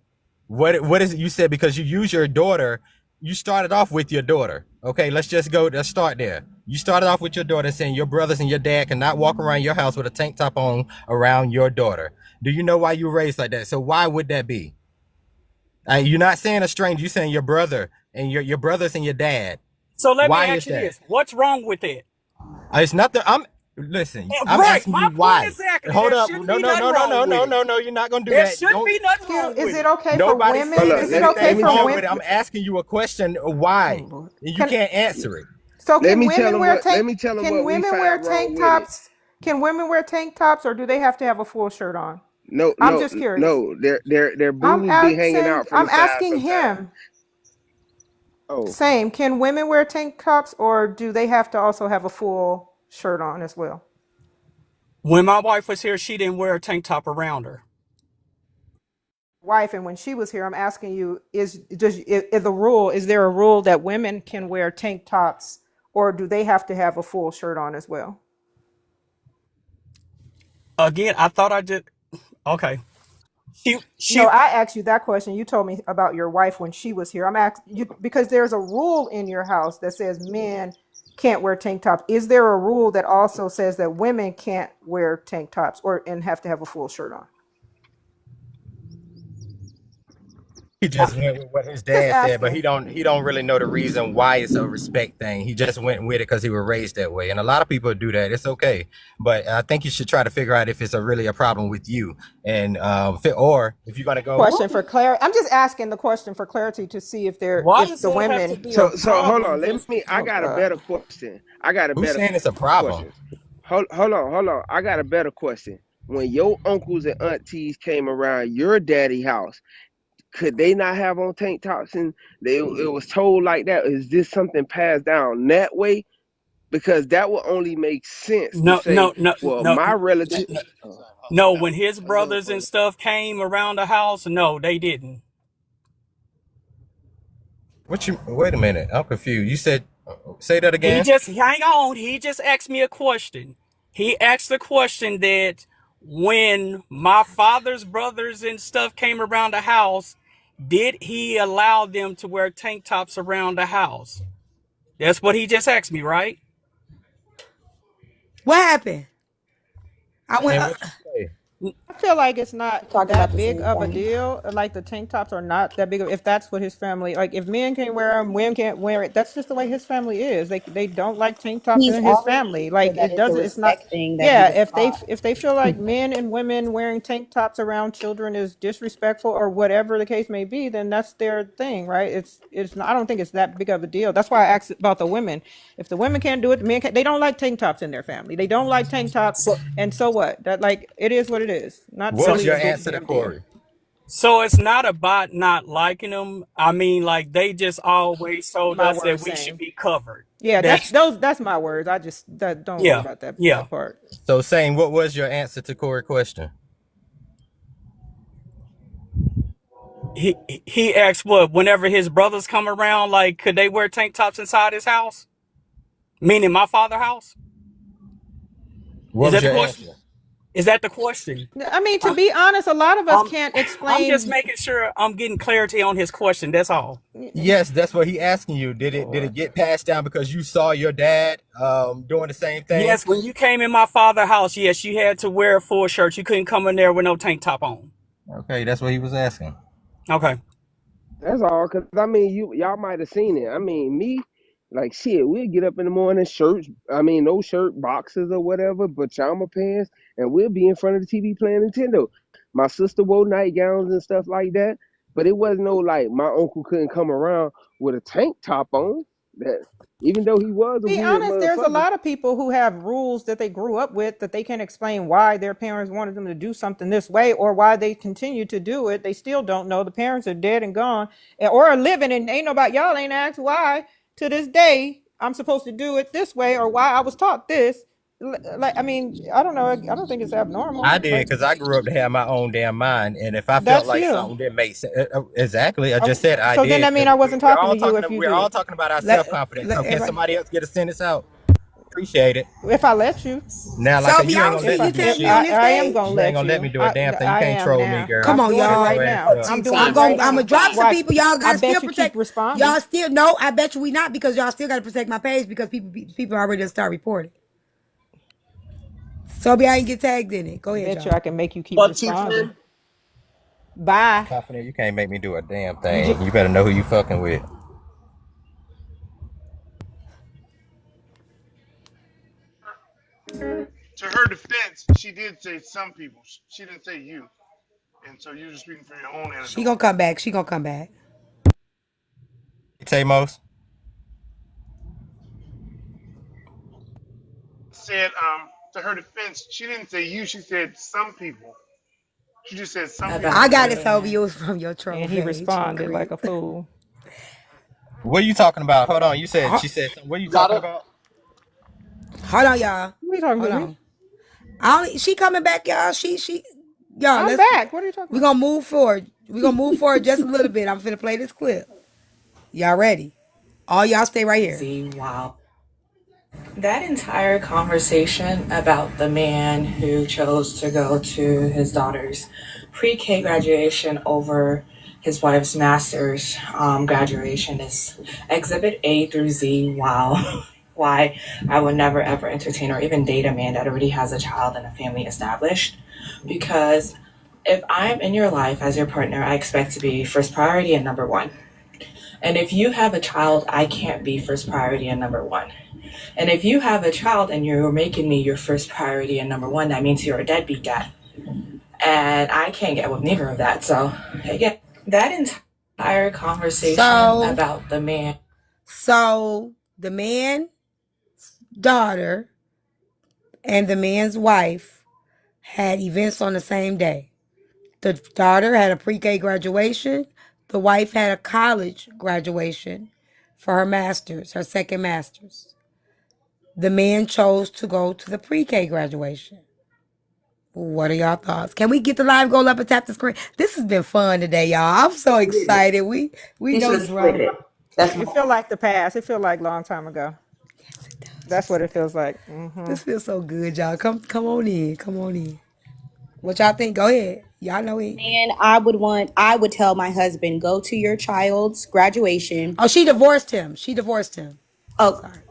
U: What is it you said? Because you use your daughter. You started off with your daughter. Okay, let's just go. Let's start there. You started off with your daughter saying your brothers and your dad cannot walk around your house with a tank top on around your daughter. Do you know why you were raised like that? So why would that be? You're not saying a stranger. You're saying your brother and your brothers and your dad.
I: So let me
U: Why
I: ask
U: is
I: you
U: that?
I: this: what's wrong with it?
U: It's nothing. Listen. I'm
I: Right.
U: asking
I: My
U: you
I: point
U: why.
I: exactly.
U: Hold
I: There
U: up.
I: shouldn't
U: No,
I: be
U: no,
I: nothing
U: no, no,
I: wrong
U: no,
I: with
U: no,
I: it.
U: no, no. You're not gonna do
I: There
U: that.
I: shouldn't
U: Don't.
I: be nothing wrong
C: Is
I: with
C: it
I: it.
C: okay for
U: Nobody
C: women?
K: Hold
U: said
K: up.
C: Is it
U: anything.
C: okay
K: Let me
C: for
K: tell
U: Wrong
K: him.
U: with it.
C: women?
U: I'm asking you a question.
C: Oh
U: Why?
C: Lord.
U: And you
C: Can
U: can't answer it.
C: so
K: Let
C: can
K: me tell
C: women
K: him
C: wear
K: what. Let
C: tank?
K: me tell him
C: Can
K: what we
C: women wear
K: find wrong
C: tank
K: with it.
C: tops? Can women wear tank tops, or do they have to have a full shirt on?
K: No,
C: I'm
K: no,
C: just curious.
K: no. Their boobs be hanging out from the
C: I'm
K: side
C: asking
K: sometimes.
C: him.
K: Oh,
C: Same. Can women wear tank tops, or do they have to also have a full shirt on as well?
I: When my wife was here, she didn't wear a tank top around her.
C: Wife, and when she was here, I'm asking you: is the rule? Is there a rule that women can wear tank tops, or do they have to have a full shirt on as well?
I: Again, I thought I did. Okay.
C: No,
I: She.
C: I asked you that question. You told me about your wife when she was here. I'm asking you because there's a rule in your house that says men can't wear tank tops. Is there a rule that also says that women can't wear tank tops or and have to have a full shirt on?
U: He just went with what his
C: Just
U: dad said, but
C: asking.
U: he don't really know the reason why it's a respect thing. He just went with it because he was raised that way, and a lot of people do that. It's okay, but I think you should try to figure out if it's really a problem with you, and or if you're gonna go.
C: Question for clarity. I'm just asking the question for clarity to see
I: Why
C: if
I: does
C: the
I: that have to
C: women.
I: be a
K: so hold
I: problem?
K: on. Let
I: Just
K: me. I
C: Oh
K: got a
C: God.
K: better question. I got a
U: Who's
K: better
U: saying it's a problem?
K: question. Hold on. I got a better question. When your uncles and aunties came around your daddy house, could they not have on tank tops and it was told like that? Is this something passed down that way? Because that would only make sense to
I: no,
K: say,
I: no, no,
K: well,
I: no,
K: my relative.
I: no.
K: Oh,
I: No, when his
K: I'm done
I: brothers
K: for
I: and
K: you.
I: stuff came around the house, no, they didn't.
U: What you? Wait a minute, I'm confused. You said, say that
I: He
U: again.
I: just hang on. He just asked me a question. He asked the question that when my father's brothers and stuff came around the house, did he allow them to wear tank tops around the house? That's what he just asked me, right?
B: What happened? I went.
U: And what you say?
C: I feel like it's not
N: Talking about
C: that
N: the
C: big
N: same
C: of a
N: thing.
C: deal. Like the tank tops are not that big of, if that's what his family like. If men can wear them, women can't wear it. That's just the way his family is. They don't like tank tops
N: He's
C: in his
N: already
C: family.
N: said
C: Like
N: that
C: it
N: it's a
C: doesn't. It's not.
N: respect thing that he
C: Yeah,
N: was taught.
C: if they feel like men and women wearing tank tops around children is disrespectful or whatever the case may be, then that's their thing, right? It's not, I don't think it's that big of a deal. That's why I asked about the women. If the women can't do it, the men can. They don't like tank tops in their family. They don't like tank tops,
U: So,
C: and so what? That like it is what it is. Not
U: what
I: So
U: was
C: really
U: your
C: a big
U: answer to
C: damn deal.
U: Corey?
I: so it's not about not liking them. I mean, like they just always told
C: My
I: us that
C: words,
I: we should
C: same.
I: be covered.
C: Yeah,
I: That's
C: that's my words. I just don't worry
I: yeah,
C: about
I: yeah.
C: that part.
U: So, saying, what was your answer to Corey's question?
I: He asked what whenever his brothers come around, like could they wear tank tops inside his house? Meaning my father's house? Is
U: What was
I: that the
U: your
I: question?
U: answer?
I: Is that the question?
C: I mean, to
I: I,
C: be honest, a lot of us
I: I'm
C: can't
I: I'm just
C: explain.
I: making sure I'm getting clarity on his question. That's all.
U: Yes, that's what he asking you. Did it
C: Lord.
U: get passed down because you saw your dad doing the same thing?
I: Yes, when you came in my father's house, yes, you had to wear a full shirt. You couldn't come in there with no tank top on.
U: Okay, that's what he was asking.
I: Okay.
K: That's all. Cause I mean, y'all might have seen it. I mean, me, like shit, we'll get up in the morning, shirts. I mean, no shirt, boxes or whatever, pajama pants, and we'll be in front of the TV playing Nintendo. My sister wore nightgowns and stuff like that, but it wasn't no like my uncle couldn't come around with a tank top on. That even though he was a
C: Be
K: weird
C: honest, there's a
K: motherfucker.
C: lot of people who have rules that they grew up with that they can't explain why their parents wanted them to do something this way or why they continue to do it. They still don't know. The parents are dead and gone or are living and ain't nobody, y'all ain't asked why to this day I'm supposed to do it this way or why I was taught this. Like, I mean, I don't know. I don't think it's abnormal,
U: I did
C: but
U: because I grew up to have my own damn mind, and if I felt
C: that's
U: like
C: you.
U: something didn't make sense, exactly, I just
C: Okay.
U: said I
C: So then
U: did
C: that mean
U: because
C: I wasn't talking to you if you
U: we're all
C: did.
U: talking about our self
B: Let,
U: confidence.
B: let
U: So can
B: everybody.
U: somebody else get a sentence out? Appreciate it.
C: If I let you.
U: Now, like
B: Sophie,
U: you
B: I
U: ain't
B: don't
U: gonna
B: see
U: let me
B: you
U: do
B: tag me
U: shit.
B: on this
C: I am gonna
B: page.
U: You ain't
C: let
U: gonna let me
C: you.
U: do a damn thing. You
C: I
U: can't
C: am
U: troll me,
C: now.
U: girl.
B: Come
C: I'm
B: on,
C: doing it
U: Shut
B: y'all.
C: right
U: your ass
C: now.
U: up.
C: I'm doing
B: I'm
C: it right
B: gonna I'm
C: now.
B: gonna drop some
C: Watch.
B: people. Y'all
C: I
B: gotta still
C: bet you keep
B: protect. Y'all
C: responding.
B: still no. I bet you we not because y'all still gotta protect my page because people already done start reporting. Sophie, I ain't get tagged in it. Go ahead,
C: Bet you
B: y'all.
C: I can make you keep
L: But T
C: responding.
L: Twin,
C: Bye.
U: Confident you can't make me do a damn
C: You just
U: thing. You better know who you fucking with.
S: To her defense, she did say some people. She didn't say you. And so you're just speaking from your own
B: She
S: anecdote.
B: gonna come back. She gonna come back.
U: Tamos,
S: Said, to her defense, she didn't say you. She said some people. She just said some people
B: I
P: About
S: in
P: the
B: got
S: there.
B: it, Sophie. It
P: man.
B: was from your troll
C: and he
B: page. You
C: responded like
B: creep.
C: a fool.
U: what are you talking about? Hold on. You said
B: Hold
U: she said something. What are you talking
L: gotta
U: about?
B: on, y'all.
C: Who are you talking
B: Hold
C: to me?
B: on. She coming back, y'all. Y'all.
C: I'm
B: Let's.
C: back. What are you talking
B: We
C: about?
B: gonna move forward. We gonna move forward just a little bit. I'm finna play this clip. Y'all ready? All y'all stay right here.
R: Wow. That entire conversation about the man who chose to go to his daughter's pre-K graduation over his wife's master's graduation is Exhibit A through Z. Wow. Why I would never ever entertain or even date a man that already has a child and a family established. Because if I'm in your life as your partner, I expect to be first priority and number one. And if you have a child, I can't be first priority and number one. And if you have a child and you're making me your first priority and number one, that means you're a deadbeat dad. And I can't get with neither of that. So, again, that entire conversation
B: So,
R: about the man.
B: so the man's daughter and the man's wife had events on the same day. The daughter had a pre-K graduation. The wife had a college graduation for her master's, her second master's. The man chose to go to the pre-K graduation. What are y'all thoughts? Can we get the live goal up and tap the screen? This has been fun today, y'all. I'm so excited. We
R: He should
B: know
R: have split
B: drama.
R: it. That's
C: It
R: my
C: feel like the past. It feel like a long time ago.
B: Yes, it
C: That's
B: does.
C: what it feels like.
B: This feels so good, y'all. Come on in. Come on in. What y'all think? Go ahead. Y'all know it.
N: And I would tell my husband, go to your child's graduation.
B: Oh, she divorced him. She divorced him.
N: Oh,
B: Sorry.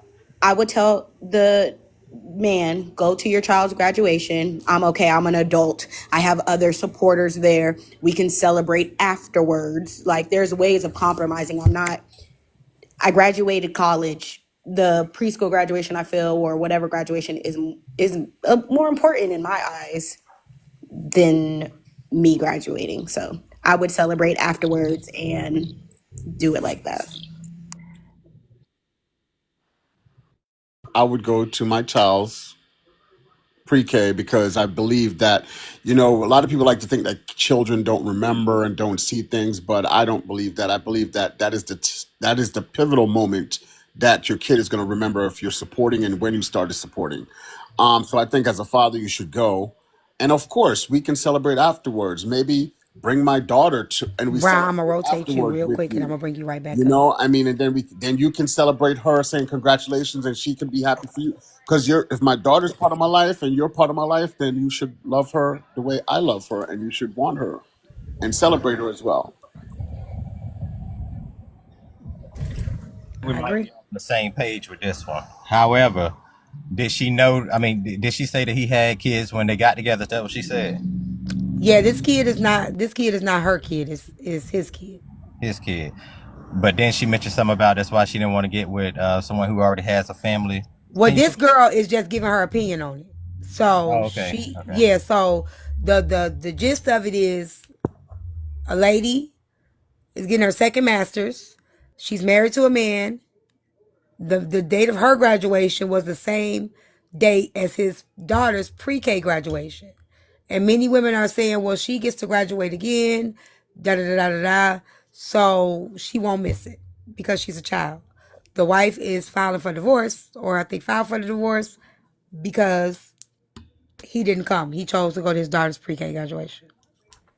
N: I would tell the
R: man, go to your child's graduation. I'm okay. I'm an adult. I have other supporters there. We can celebrate afterwards. Like, there's ways of compromising. I graduated college. The preschool graduation, I feel, or whatever graduation is more important in my eyes than me graduating. So I would celebrate afterwards and do it like that.
L: I would go to my child's pre-K because I believe that, you know, a lot of people like to think that children don't remember and don't see things, but I don't believe that. I believe that that is the pivotal moment that your kid is going to remember if you're supporting and when you started supporting. So I think as a father, you should go, and of course, we can celebrate afterwards. Maybe bring my daughter to, and we
B: Brian, I'm
L: celebrate
B: gonna rotate you
L: afterwards
B: real
L: with
B: quick, and I'm
L: you.
B: gonna bring you right back
L: You
B: up.
L: know, I mean, and then you can celebrate her saying congratulations, and she can be happy for you. Because if my daughter's part of my life and you're part of my life, then you should love her the way I love her, and you should want her and celebrate her as well.
U: We
B: I
U: might be
B: agree.
U: on the same page with this one. However, did she know? I mean, did she say that he had kids when they got together? Is that what she said?
B: Yeah, this kid is not. This kid is not her kid. Is his kid.
U: His kid. But then she mentioned something about that's why she didn't want to get with someone who already has a family.
B: Well,
U: Can you?
B: this girl is just giving her opinion on it. So
U: Oh, okay.
B: she,
U: Okay.
B: yeah. So the gist of it is, a lady is getting her second master's. She's married to a man. The date of her graduation was the same date as his daughter's pre-K graduation. And many women are saying, well, she gets to graduate again, da da da da da da. So she won't miss it because she's a child. The wife is filing for divorce, or I think filed for the divorce, because he didn't come. He chose to go to his daughter's pre-K graduation.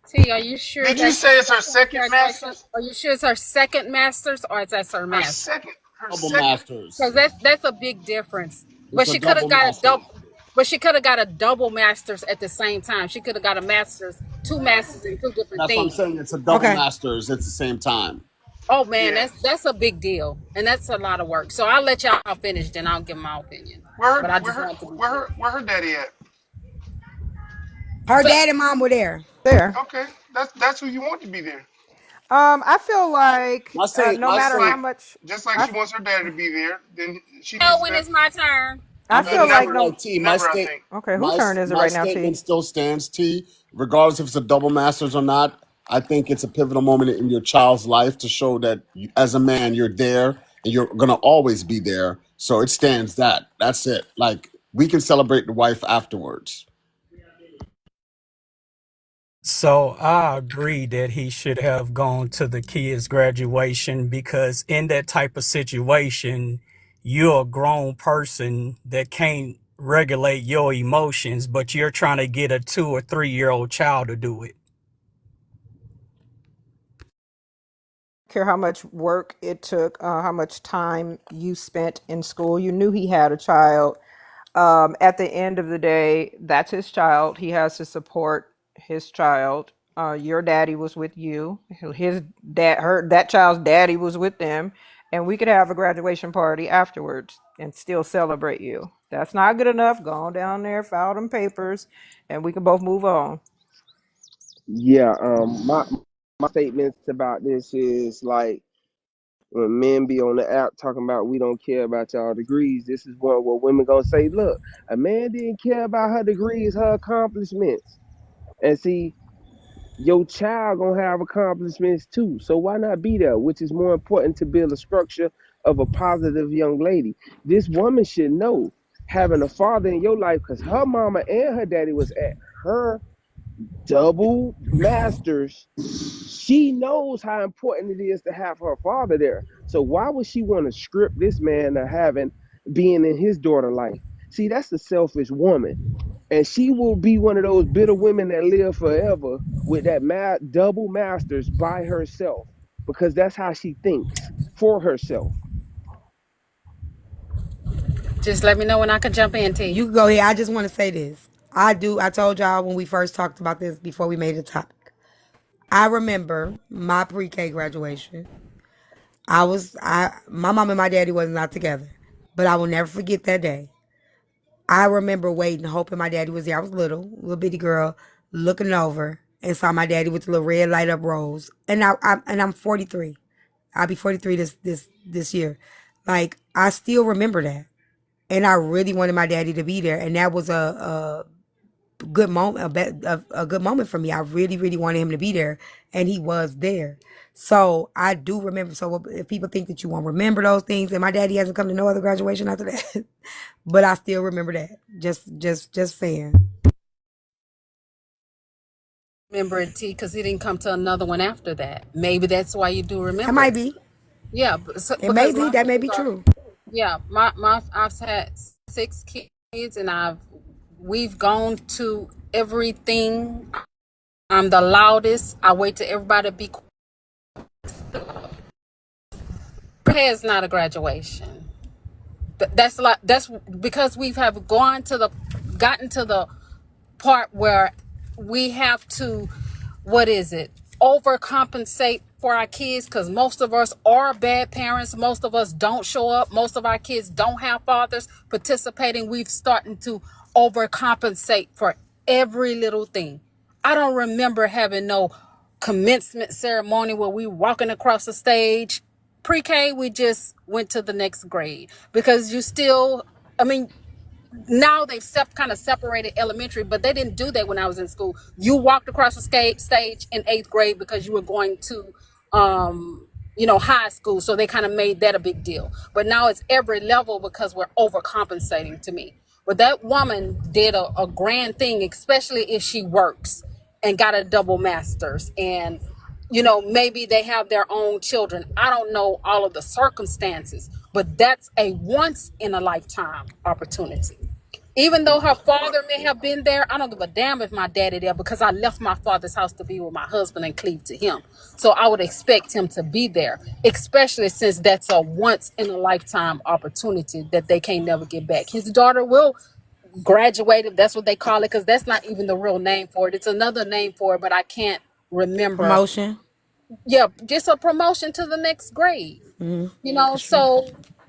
E: T, are you sure
S: Did you
E: that's
S: say
E: her
S: it's her
E: second
S: second
E: graduation?
S: master's?
E: Are you sure it's her second master's or is that her
S: Her
E: master?
S: second. Her
L: Double
S: second.
L: masters.
E: Because that's a big difference. But
L: It's a
E: she could have
L: double
E: got a
L: masters.
E: double. But she could have got a double master's at the same time. She could have got a master's, two masters in two different
L: That's what I'm
E: things.
L: saying. It's a double
B: Okay.
L: masters at the same time.
E: Oh man,
S: Yeah.
E: that's a big deal, and that's a lot of work. So I'll let y'all finish, then I'll give my opinion.
S: Where
E: But
S: her
E: I
S: where
E: just
S: her
E: want to be
S: where
E: clear.
S: her where her daddy at?
B: Her
E: So
B: dad and mom were there.
C: There.
S: Okay, that's who you want to be there.
C: I feel like
L: My say,
C: no
L: my
S: Just
C: matter
L: say,
C: how
S: like
C: much,
S: just like
C: I,
S: she wants her daddy to be there, then she needs
E: oh,
S: to
E: when
S: be.
E: it's my turn.
C: I
L: I'm
C: feel
L: gonna
C: like
S: Never,
C: no.
L: T.
S: never. I think.
C: Okay, whose turn is it
L: My
C: right now, T?
L: statement still stands, T. Regardless if it's a double masters or not, I think it's a pivotal moment in your child's life to show that you, as a man, you're there and you're gonna always be there. So it stands that. That's it. Like we can celebrate the wife afterwards.
I: So I agree that he should have gone to the kid's graduation because in that type of situation, you're a grown person that can't regulate your emotions, but you're trying to get a 2 or 3 year old child to do it.
C: Care how much work it took, how much time you spent in school. You knew he had a child. At the end of the day, that's his child. He has to support his child. Your daddy was with you. His that child's daddy was with them, and we could have a graduation party afterwards and still celebrate you. That's not good enough. Go on down there, file them papers, and we can both move on.
K: Yeah, my statements about this is like when men be on the app talking about we don't care about y'all degrees. This is one where women gonna say, look, a man didn't care about her degrees, her accomplishments. And see, your child gonna have accomplishments too. So why not be there? Which is more important to build a structure of a positive young lady. This woman should know having a father in your life because her mama and her daddy was at her double masters. She knows how important it is to have her father there. So why would she want to script this man to having being in his daughter life? See, that's the selfish woman. And she will be one of those bitter women that live forever with that double masters by herself because that's how she thinks for herself.
E: Just let me know when I can jump in, T.
B: You can go ahead. I just want to say this. I told y'all when we first talked about this before we made the topic. I remember my pre-K graduation. My mom and my daddy was not together, but I will never forget that day. I remember waiting, hoping my daddy was there. I was little bitty girl, looking over and saw my daddy with the little red light up rose. And I'm 43. I'll be 43 this year. Like, I still remember that. And I really wanted my daddy to be there. And that was a good moment, a good moment for me. I really, really wanted him to be there, and he was there. So I do remember. So if people think that you won't remember those things, and my daddy hasn't come to no other graduation after that, but I still remember that. Just saying.
E: Remember it, T, because he didn't come to another one after that. Maybe that's why you do
B: That
E: remember
B: might
E: it.
B: be.
E: Yeah,
B: It may
E: because
B: be.
E: my
B: That may be
E: kids are,
B: true.
E: yeah, I've had 6 kids, and we've gone to everything. I'm the loudest. I wait till everybody be quiet. Is not a graduation. That's because we've have gotten to the part where we have to, what is it, overcompensate for our kids, because most of us are bad parents. Most of us don't show up. Most of our kids don't have fathers participating. We've starting to overcompensate for every little thing. I don't remember having no commencement ceremony where we walking across the stage. Pre-K, we just went to the next grade, because you still, I mean, now they've kind of separated elementary, but they didn't do that when I was in school. You walked across the stage in 8th grade because you were going to, high school. So they kind of made that a big deal. But now it's every level because we're overcompensating, to me. But that woman did a grand thing, especially if she works and got a double master's, and maybe they have their own children. I don't know all of the circumstances, but that's a once in a lifetime opportunity. Even though her father may have been there, I don't give a damn if my daddy there, because I left my father's house to be with my husband and cleave to him. So I would expect him to be there, especially since that's a once in a lifetime opportunity that they can't never get back. His daughter will graduate, if that's what they call it, because that's not even the real name for it. It's another name for it, but I can't remember.
B: Promotion.
E: Yeah, just a promotion to the next grade.
B: That's true.
E: So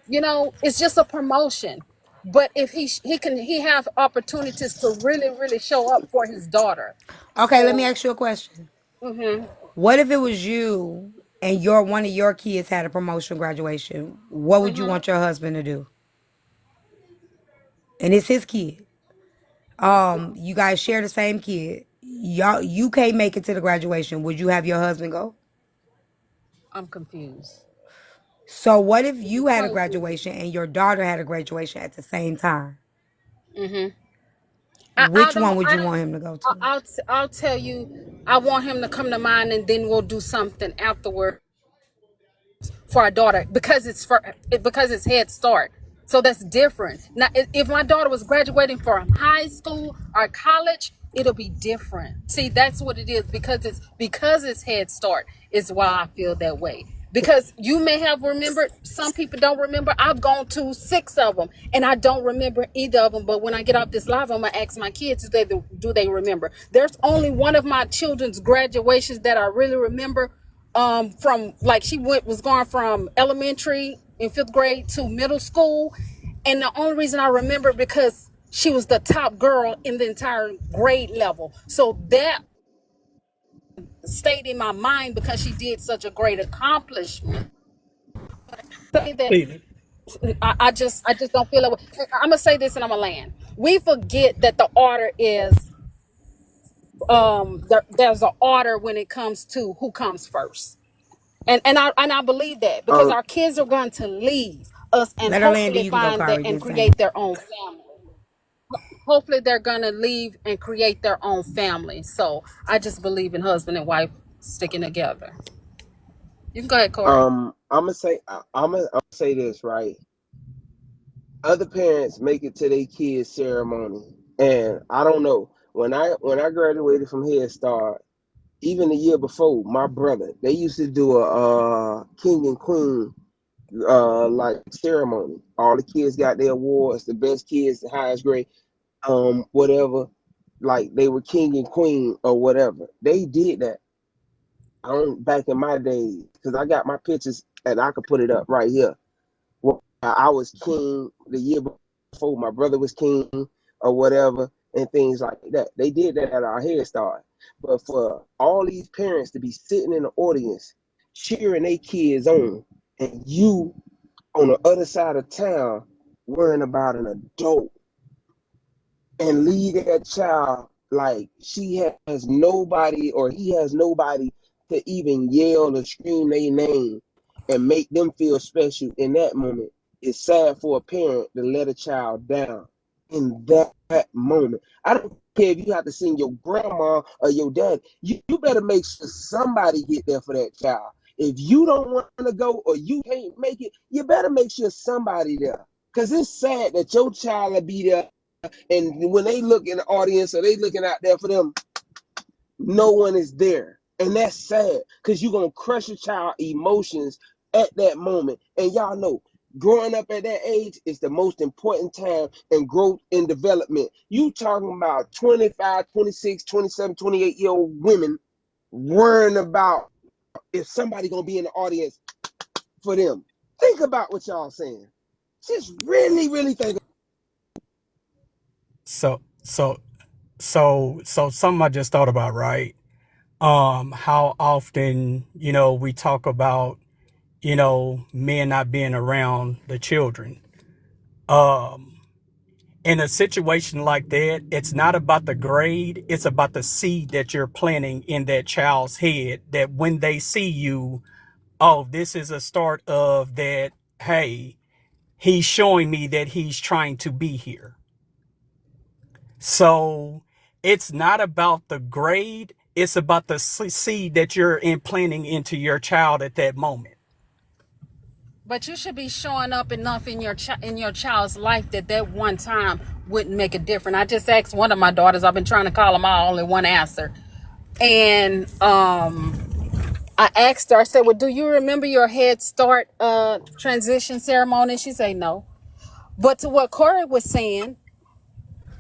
E: it's just a promotion. But if he have opportunities to really, really show up for his daughter.
B: Okay, let me
E: So
B: ask you a question. What if it was you and one of your kids had a promotion graduation? What would you want your husband to do? And it's his kid. You guys share the same kid. You can't make it to the graduation. Would you have your husband go?
E: I'm confused.
B: So what if you had a
E: Explain to me.
B: graduation and your daughter had a graduation at the same time?
E: I
B: Which one
E: don't.
B: would you want him to go to?
E: I'll tell you. I want him to come to mine, and then we'll do something afterward for our daughter, because it's Head Start. So that's different. Now, if my daughter was graduating from high school or college, it'll be different. See, that's what it is, because it's Head Start is why I feel that way. Because you may have remembered, some people don't remember. I've gone to 6 of them, and I don't remember either of them. But when I get off this live, I'm gonna ask my kids, do they remember? There's only one of my children's graduations that I really remember, from, like, was going from elementary in 5th grade to middle school, and the only reason I remember, because she was the top girl in the entire grade level, so that stayed in my mind because she did such a great accomplishment. Say that I just don't feel it. I'm gonna say this and I'm gonna land. We forget that the order is, there's an order when it comes to who comes first. And I believe that, because
K: Um,
E: our kids are going to leave us and
B: Let her land, then
E: hopefully
B: you can go,
E: find that
B: Kari.
E: and
B: Then same.
E: create their own family. Hopefully they're going to leave and create their own family. So I just believe in husband and wife sticking together. You can go ahead, Corey.
K: I'm gonna say this, right. Other parents make it to their kids' ceremony, and I don't know. When I graduated from Head Start, even the year before, my brother, they used to do a king and queen like ceremony. All the kids got their awards, the best kids, the highest grade, whatever. Like they were king and queen or whatever. They did that. I don't back in my days, because I got my pictures and I could put it up right here. Well, I was king the year before. before my brother was king or whatever, and things like that. They did that at our Head Start. But for all these parents to be sitting in the audience cheering their kids on, and you on the other side of town worrying about an adult and leave that child like she has nobody or he has nobody to even yell or scream their name and make them feel special in that moment. It's sad for a parent to let a child down in that moment. I don't care if you have to send your grandma or your dad. You better make sure somebody get there for that child. If you don't want to go or you can't make it, you better make sure somebody there. Because it's sad that your child will be there, and when they look in the audience or they looking out there for them, no one is there. And that's sad because you're going to crush a child's emotions at that moment. And y'all know, growing up at that age is the most important time in growth and development. You talking about 25, 26, 27, 28-year-old women worrying about if somebody going to be in the audience for them. Think about what y'all saying. Just really, really think.
I: So something I just thought about, right? How often, we talk about, men not being around the children. In a situation like that, it's not about the grade, it's about the seed that you're planting in that child's head, that when they see you, oh, this is a start of that, hey, he's showing me that he's trying to be here. So it's not about the grade, it's about the seed that you're implanting into your child at that moment.
E: But you should be showing up enough in your child's life that one time wouldn't make a difference. I just asked one of my daughters. I've been trying to call them all, only one answer. And I asked her. I said, "Well, do you remember your Head Start transition ceremony?" She said, "No." But to what Corey was saying,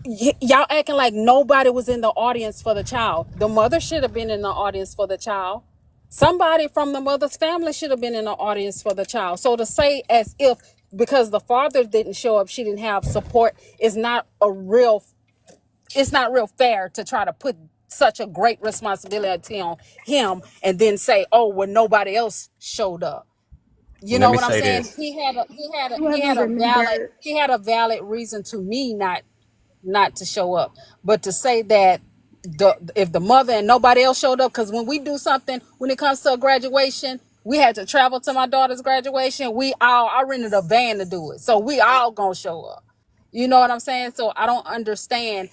E: y'all acting like nobody was in the audience for the child. The mother should have been in the audience for the child. Somebody from the mother's family should have been in the audience for the child. So to say as if because the father didn't show up, she didn't have support is not real fair to try to put such a great responsibility on him and then say, "Oh, well, nobody else showed up." You
U: Let
E: know
U: me
E: what I'm
U: say
E: saying?
U: this.
E: He had a valid reason to me not to show up, but to say that if the mother and nobody else showed up, because when we do something, when it comes to a graduation, we had to travel to my daughter's graduation. I rented a van to do it, so we all gonna show up. You know what I'm saying? So I don't understand.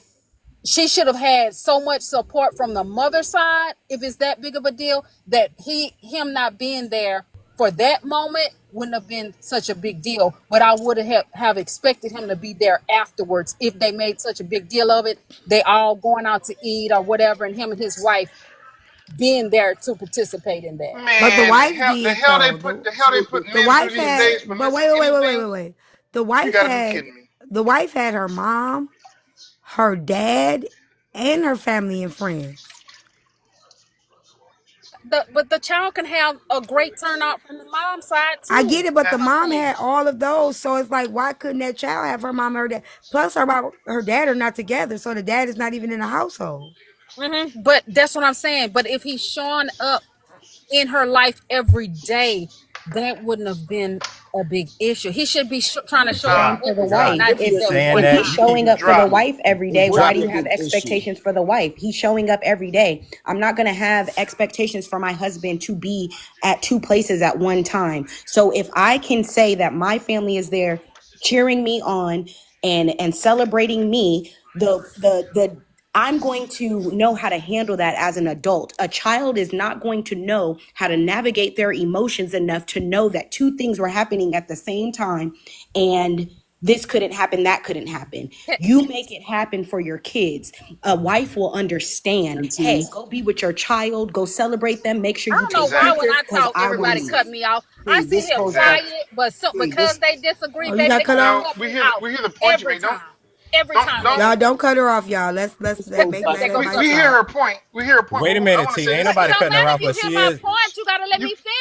E: She should have had so much support from the mother side if it's that big of a deal, that him not being there for that moment wouldn't have been such a big deal. But I would have expected him to be there afterwards if they made such a big deal of it. They all going out to eat or whatever, and him and his wife being there to participate in that.
B: But the
S: Man,
B: wife did though.
S: the hell they put
B: The
S: men through
B: wife
S: these
B: had,
S: days for
B: but
S: missing anything.
B: wait. The
S: You
B: wife
S: got to be
B: had,
S: kidding me.
B: the wife had her mom, her dad, and her family and friends.
E: But the child can have a great turnout from the mom's side
B: I
E: too.
B: get it, but the
E: That's what I'm
B: mom
E: saying.
B: had all of those, so it's like, why couldn't that child have her mom and her dad? Plus, her mom, her dad are not together, so the dad is not even in the household.
E: But that's what I'm saying. But if he's showing up in her life every day, that wouldn't have been a big issue. He should be trying to show up
N: Same
S: Nah,
N: for the
E: every day,
N: wife.
E: not
L: It
E: just
L: would
E: that
L: be
U: Saying
E: one
N: If
U: that,
N: he's
E: time.
L: you keep
N: showing
L: it
N: up for
S: drop
N: the
S: it.
N: wife every
L: it
N: day,
L: would
N: why
L: be
N: do
L: a
N: you have
L: big issue.
N: expectations for the wife? He's showing up every day. I'm not going to have expectations for my husband to be at two places at one time. So if I can say that my family is there cheering me on and celebrating me, the I'm going to know how to handle that as an adult. A child is not going to know how to navigate their emotions enough to know that two things were happening at the same time and this couldn't happen, that couldn't happen. You make it happen for your kids. A wife will understand.
L: And
N: Hey,
L: see,
N: go be with your child, go celebrate them, make sure
E: I
N: you
E: don't know
N: take
E: why when
S: Exactly.
N: pictures
E: I
N: because
E: talk,
N: I
E: everybody
N: will.
E: cut me off. I sit
L: this
E: here
L: goes back.
S: Exactly.
E: quiet, but because
L: This
E: they disagree,
B: Oh, you
E: baby,
B: got
E: they're
B: cut
E: gonna
S: Well,
B: off?
E: cut me out
S: we hear the point you
E: every
S: make.
E: time. Every time they
B: Y'all
S: Don't.
E: do
B: don't cut her off, y'all. Let's
L: this
B: let
L: goes
B: make
L: back.
B: let
E: it.
S: We
B: everybody
S: hear
B: talk.
S: her point. We hear her point.
U: wait a
S: But I
U: minute,
S: want to
U: T.
S: say
U: Ain't
S: this.
E: But it
U: nobody
E: don't
U: cutting her
E: matter if
U: off,
E: you
U: but
E: hear
U: she
E: my
U: is.
E: point. You gotta let
S: You
E: me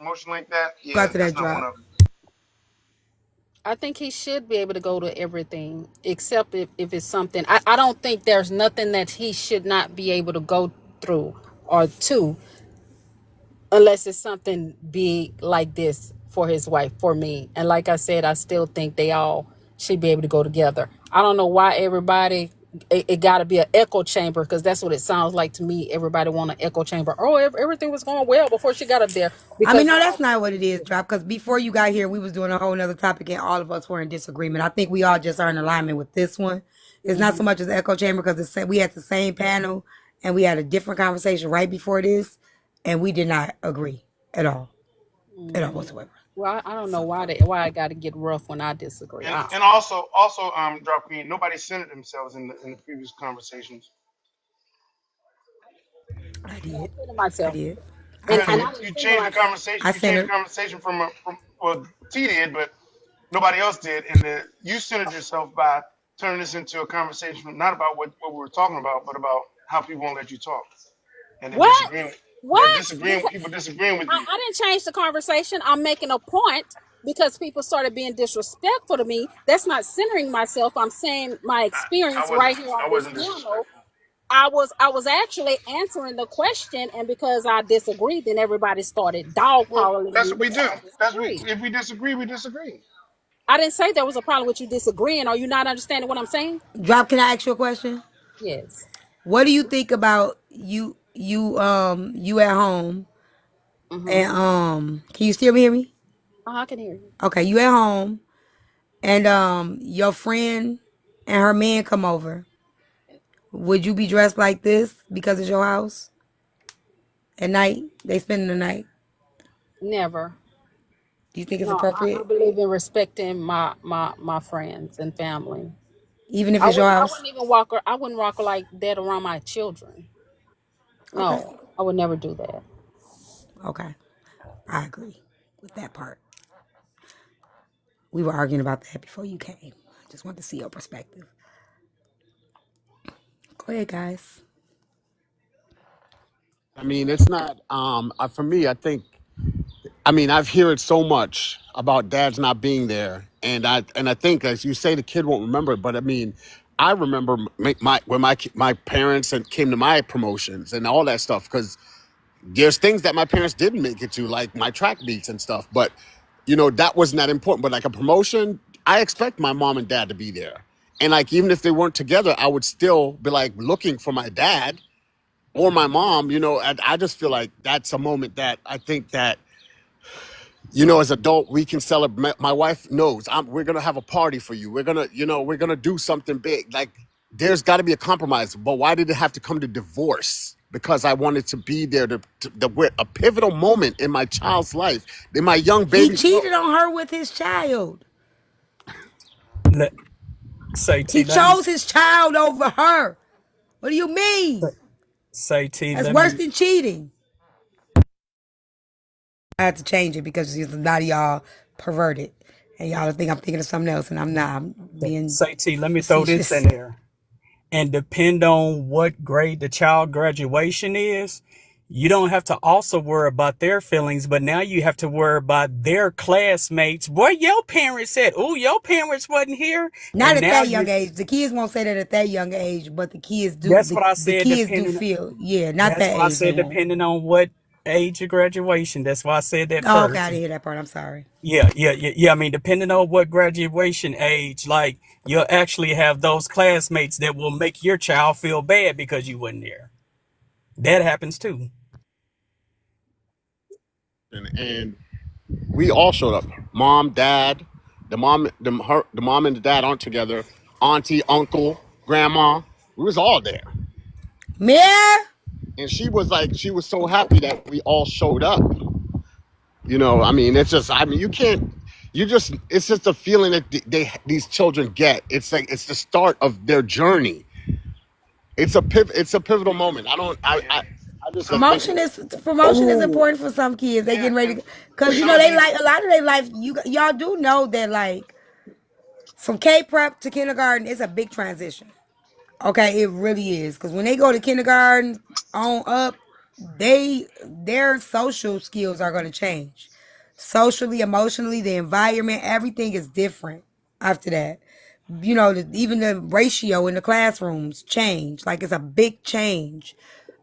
S: emotion like that,
B: Go
S: yeah,
B: after
S: that's
B: that
S: not one
B: drop.
S: of them.
E: I think he should be able to go to everything, except if it's something. I don't think there's nothing that he should not be able to go
G: through or two, unless it's something big like this for his wife, for me. And like I said, I still think they all should be able to go together. I don't know why everybody, it got to be an echo chamber, because that's what it sounds like to me. Everybody want an echo chamber. Oh, everything was going well before she got up there.
B: I mean,
G: Because
B: no, that's not what it is, Drop. Because before you got here, we was doing a whole nother topic, and all of us were in disagreement. I think we all just are in alignment with this one. It's not so much as echo chamber because we had the same panel, and we had a different conversation right before this, and we did not agree at all whatsoever.
G: well, I don't know
B: So
G: why I got to get rough when I disagree.
S: And also drop queen. Nobody centered themselves in the previous conversations.
B: I did, I
G: Myself,
B: did, I
G: and
S: No,
B: centered,
G: I didn't
S: you
G: feel
S: changed the
G: myself.
S: conversation.
B: I
S: You changed the
B: centered.
S: conversation from well, T did, but nobody else did. And you centered yourself by turning this into a conversation not about what we were talking about, but about how people won't let you talk, and they're
G: What?
S: disagreeing. They're
G: What?
S: disagreeing.
G: Because
S: People disagreeing with you.
G: I didn't change the conversation. I'm making a point because people started being disrespectful to me. That's not centering myself. I'm saying my
S: I
G: experience
S: wasn't.
G: right here on
S: I
G: this
S: wasn't
G: panel.
S: disrespectful.
G: I was actually answering the question, and because I disagreed, then everybody started
S: Well,
G: dogpiling
S: that's
G: me
S: what we
G: because
S: do.
G: I
S: That's we.
G: disagreed.
S: If we disagree, we disagree.
G: I didn't say there was a problem with you disagreeing. Are you not understanding what I'm saying?
B: Drop. Can I ask you a question?
G: Yes.
B: What do you think about you at home
G: Mm-hmm.
B: and can you still hear me?
G: I can hear you.
B: Okay, you at home and your friend and her man come over. Would you be dressed like this because it's your house at night? They spending the night.
G: Never.
B: Do you think it's
G: No, I
B: appropriate,
G: believe in respecting my friends and family.
B: even if
G: I
B: it's your
G: wouldn't. I
B: house?
G: wouldn't even walk. I wouldn't walk like that around my children.
B: Okay,
G: No, I would never do that.
B: okay, I agree with that part. We were arguing about that before you came. I just wanted to see your perspective. Go ahead, guys.
L: I mean, it's not. For me, I think. I mean, I've heard it so much about dads not being there, and I think, as you say, the kid won't remember it. But I mean, I remember when my parents and came to my promotions and all that stuff, because there's things that my parents didn't make it to, like my track meets and stuff. But that wasn't that important. But like a promotion, I expect my mom and dad to be there. And like even if they weren't together, I would still be like looking for my dad or my mom. I just feel like that's a moment that I think that as adult we can celebrate. My wife knows we're gonna have a party for you. We're gonna do something big. Like there's got to be a compromise. But why did it have to come to divorce? Because I wanted to be there with a pivotal moment in my child's life, in my young
B: He
L: baby's
B: cheated
L: growth.
B: on her with his child.
I: Let, say
B: He
I: T, let me
B: chose his child over her. What do you mean?
I: say T,
B: That's
I: let
B: worse
I: me
B: than cheating. I had to change it because a lot of y'all perverted. And y'all think I'm thinking of something else, and I'm not. I'm being
I: say T, let me throw this in
B: facetious.
I: there. And depend on what grade the child graduation is, you don't have to also worry about their feelings, but now you have to worry about their classmates. Boy, your parents said, oh, your parents wasn't here.
B: Not
I: And
B: at
I: now
B: that young age. The kids won't say that at that young age, but the kids do.
I: that's
B: The,
I: what I
B: the
I: said,
B: kids do
I: depending,
B: feel. Yeah, not
I: that's
B: that
I: what I
B: age they
I: said,
B: won't.
I: depending on what age of graduation. That's why I said that
B: Oh, okay, I
I: first.
B: didn't hear that part. I'm sorry.
I: Yeah. I mean, depending on what graduation age, like you'll actually have those classmates that will make your child feel bad because you wasn't there. That happens too.
L: And we all showed up. Mom, dad, the mom and the dad aren't together. Auntie, uncle, grandma, we was all there.
B: Mia?
L: And she was so happy that we all showed up. I mean, it's just, I mean, you can't, it's just a feeling that these children get. It's like, it's the start of their journey. It's a pivotal moment.
S: Yeah.
L: I just think,
B: Promotion is important for some kids. They
S: Yeah.
B: getting ready
S: And
B: because
S: for some of
B: they
S: these,
B: like a lot of their life. Y'all do know that like from K prep to kindergarten, it's a big transition. Okay, it really is. Because when they go to kindergarten on up, their social skills are going to change. Socially, emotionally, the environment, everything is different after that. Even the ratio in the classrooms change. Like it's a big change.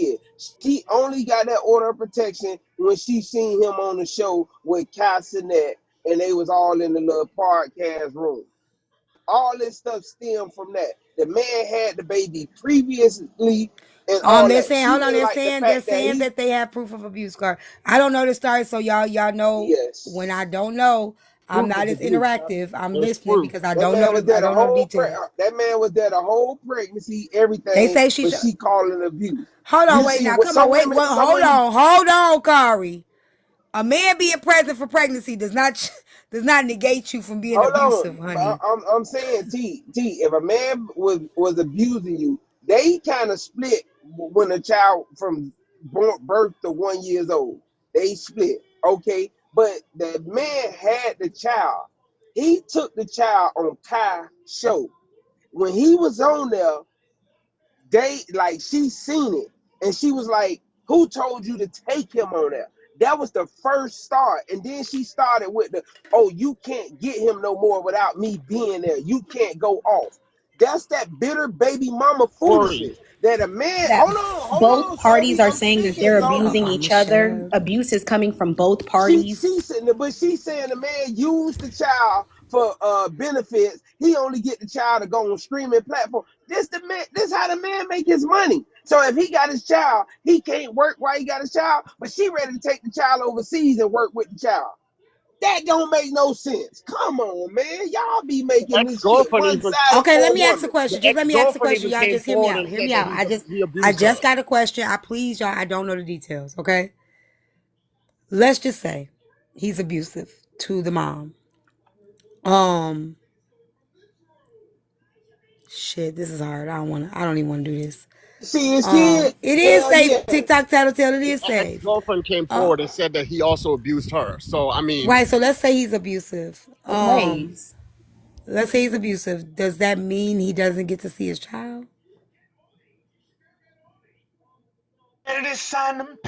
K: kid. She only got that order of protection when she seen him on the show with Cal Sinet and they was all in the little podcast room. All this stuff stemmed from that. The man had the baby previously and all
B: They're
K: that.
B: saying,
K: She
B: hold on,
K: didn't like the
B: they're
K: fact that
B: saying that they have proof of abuse card. I don't know the story, so y'all know when I
K: yes.
B: don't know, I'm
L: Proof
B: not
L: of
B: as
L: abuse.
B: interactive. I'm
L: There's
B: listening
L: proof.
B: because I
K: That
B: don't know
K: man was
B: the
K: there
B: details.
K: that man was there the whole pregnancy,
B: They
K: everything,
B: say
K: but she calling it abuse.
B: hold on,
K: You
B: wait
K: see
B: now,
K: what
B: come on,
K: some
B: wait,
K: women,
B: what, hold on, Kari. A man being present for pregnancy does not does not negate you from being
K: hold
B: abusive,
K: on.
B: honey.
K: I'm saying T, if a man was abusing you, they kind of split when a child from birth to 1 year old. They split, okay? But the man had the child. He took the child on Kai show. When he was on there, they like she seen it and she was like, who told you to take him on there? That was the first start. And then she started with the, oh, you can't get him no more without me being there. You can't go off. That's that bitter baby mama
L: Corey.
K: foolishness that a man,
N: That
K: hold
N: both
K: on,
N: parties
K: Sophie,
N: are
K: I'm
N: saying that
K: speaking,
N: they're
K: Sophie.
N: abusing
B: I'm
N: each
B: gonna shut
N: other.
B: up.
N: Abuse is coming from both
K: She
N: parties.
K: sitting there, but she's saying the man used the child for benefits. He only get the child to go on streaming platform. This how the man make his money. So if he got his child, he can't work while he got his child, but she ready to take the child overseas and work with the child. That don't make no sense. Come on, man. Y'all be
L: The
K: making
L: ex
K: this shit
L: girlfriend
K: one
L: even
K: sided
B: Okay,
K: for
B: let
K: a
B: me ask a
K: woman.
B: question.
L: the
B: Just
L: ex
B: let me ask a
L: girlfriend
B: question,
L: even
B: y'all.
L: came
B: Just hear me
L: forward
B: out.
L: and
B: Hear
L: said
B: me
L: that
B: out.
L: he
B: I
L: abused
B: just
L: her.
B: got a question. I please y'all. I don't know the details. Okay. Let's just say he's abusive to the mom. Um, shit, this is hard. I don't even want to do this.
K: See his kid?
B: It is
K: Hell
B: safe.
K: yes.
B: TikTok tattletale, it
L: His
B: is
L: ex
B: safe.
L: girlfriend came
B: Uh,
L: forward and said that he also abused her. So I mean,
B: right, so let's say he's abusive.
N: Both ways.
B: Let's say he's abusive. Does that mean he doesn't get to see his child?
S: And it is sign them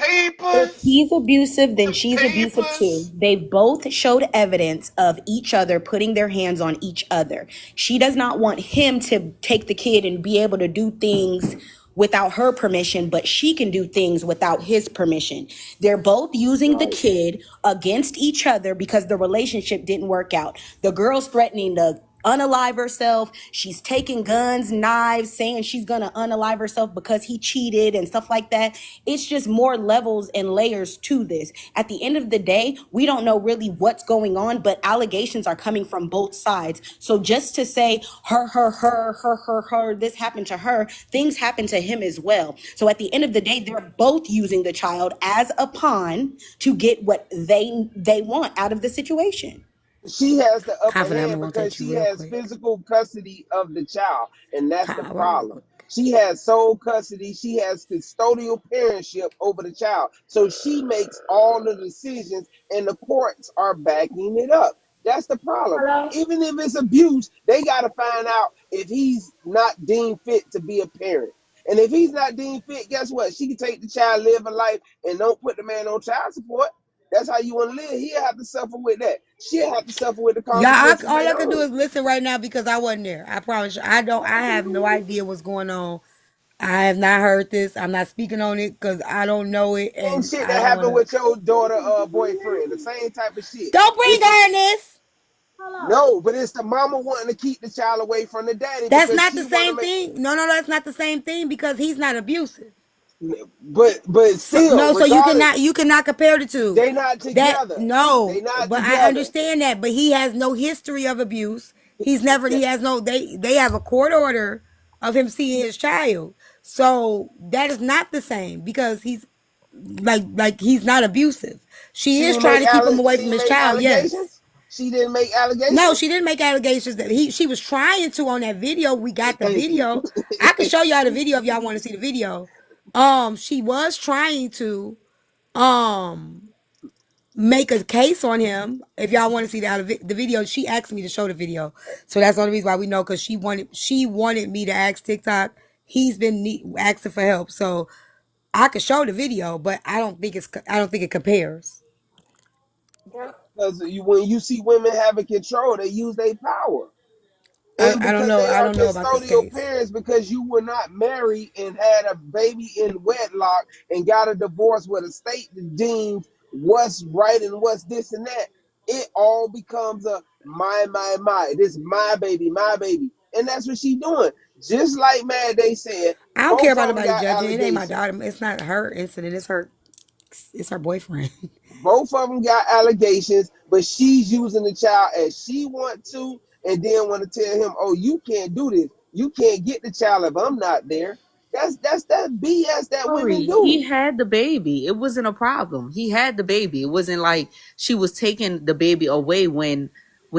N: If
S: papers.
N: he's abusive, then
S: Them
N: she's abusive too.
S: papers.
N: They've both showed evidence of each other putting their hands on each other. She does not want him to take the kid and be able to do things without her permission, but she can do things without his permission. They're both using the
K: Right.
N: kid against each other because the relationship didn't work out. The girl's threatening to unalive herself. She's taking guns, knives, saying she's gonna unalive herself because he cheated and stuff like that. It's just more levels and layers to this. At the end of the day, we don't know really what's going on, but allegations are coming from both sides. So just to say her, this happened to her, things happen to him as well. So at the end of the day, they're both using the child as a pawn to get what they want out of the situation.
K: She has the upper
B: Confident, I'm
K: hand
B: gonna
K: because
B: rotate you
K: she
B: real
K: has
B: quick.
K: physical custody of the child, and that's the
B: Kyle, right real
K: problem.
B: quick.
K: She has sole custody. She has custodial parentship over the child, so she makes all the decisions, and the courts are backing it up. That's the problem. Even if it's abuse, they got to find out if he's not deemed fit to be a parent. And if he's not deemed fit, guess what? She can take the child, live a life, and don't put the man on child support. That's how you want to live. He'll have to suffer with that. She'll have to suffer with the
B: Yeah,
K: consequences
B: all I
K: later
B: can do
K: on.
B: is listen right now because I wasn't there. I promise you. I have no idea what's going on. I have not heard this. I'm not speaking on it because I don't know it
K: Same
B: and
K: shit
B: I
K: that
B: don't want
K: happened
B: to.
K: with your daughter boyfriend. The same type of shit.
B: Don't bring
K: It's the
B: her in this.
K: no, but it's the mama wanting to keep the child away from the daddy
B: That's
K: because
B: not
K: she
B: the
K: want to
B: same
K: make.
B: thing. No, that's not the same thing because he's not abusive.
K: But
B: So
K: still,
B: no, so
K: regardless,
B: you cannot compare the two.
K: they not
B: That
K: together. They
B: no,
K: not
B: but I
K: together.
B: understand that. But he has no history of abuse. He's never. He has no. They have a court order of him seeing his child. So that is not the same because he's like he's not abusive. She
K: She
B: is
K: didn't
B: trying
K: make
B: to keep him away
K: she
B: from
K: didn't
B: his
K: make
B: child. Yes.
K: allegations. She didn't make
B: No,
K: allegations.
B: she didn't make allegations that she was trying to on that video. We got the
K: Thank you.
B: video. I can show y'all the video if y'all want to see the video. She was trying to um make a case on him. If y'all want to see the video, she asked me to show the video. So that's the only reason why we know because she wanted me to ask TikTok. He's been asking for help. So I could show the video, but I don't think it compares.
K: Because when you see women having control, they use their power. And
B: I don't
K: because
B: know.
K: they
B: I
K: are
B: don't know about this
K: custodial
B: case.
K: parents, because you were not married and had a baby in wedlock and got a divorce where the state deems what's right and what's this and that. it all becomes a my. This my baby, my baby. And that's what she doing. Just like Mad Day said,
B: I don't care
K: both
B: about
K: of them
B: nobody
K: got
B: judging. It ain't my
K: allegations.
B: daughter. It's not her incident. It's her boyfriend.
K: Both of them got allegations, but she's using the child as she want to, and then want to tell him, "Oh, you can't do this. You can't get the child if I'm not there." That's that BS that women
E: Sorry,
K: do.
E: he had the baby. It wasn't a problem. He had the baby. It wasn't like she was taking the baby away when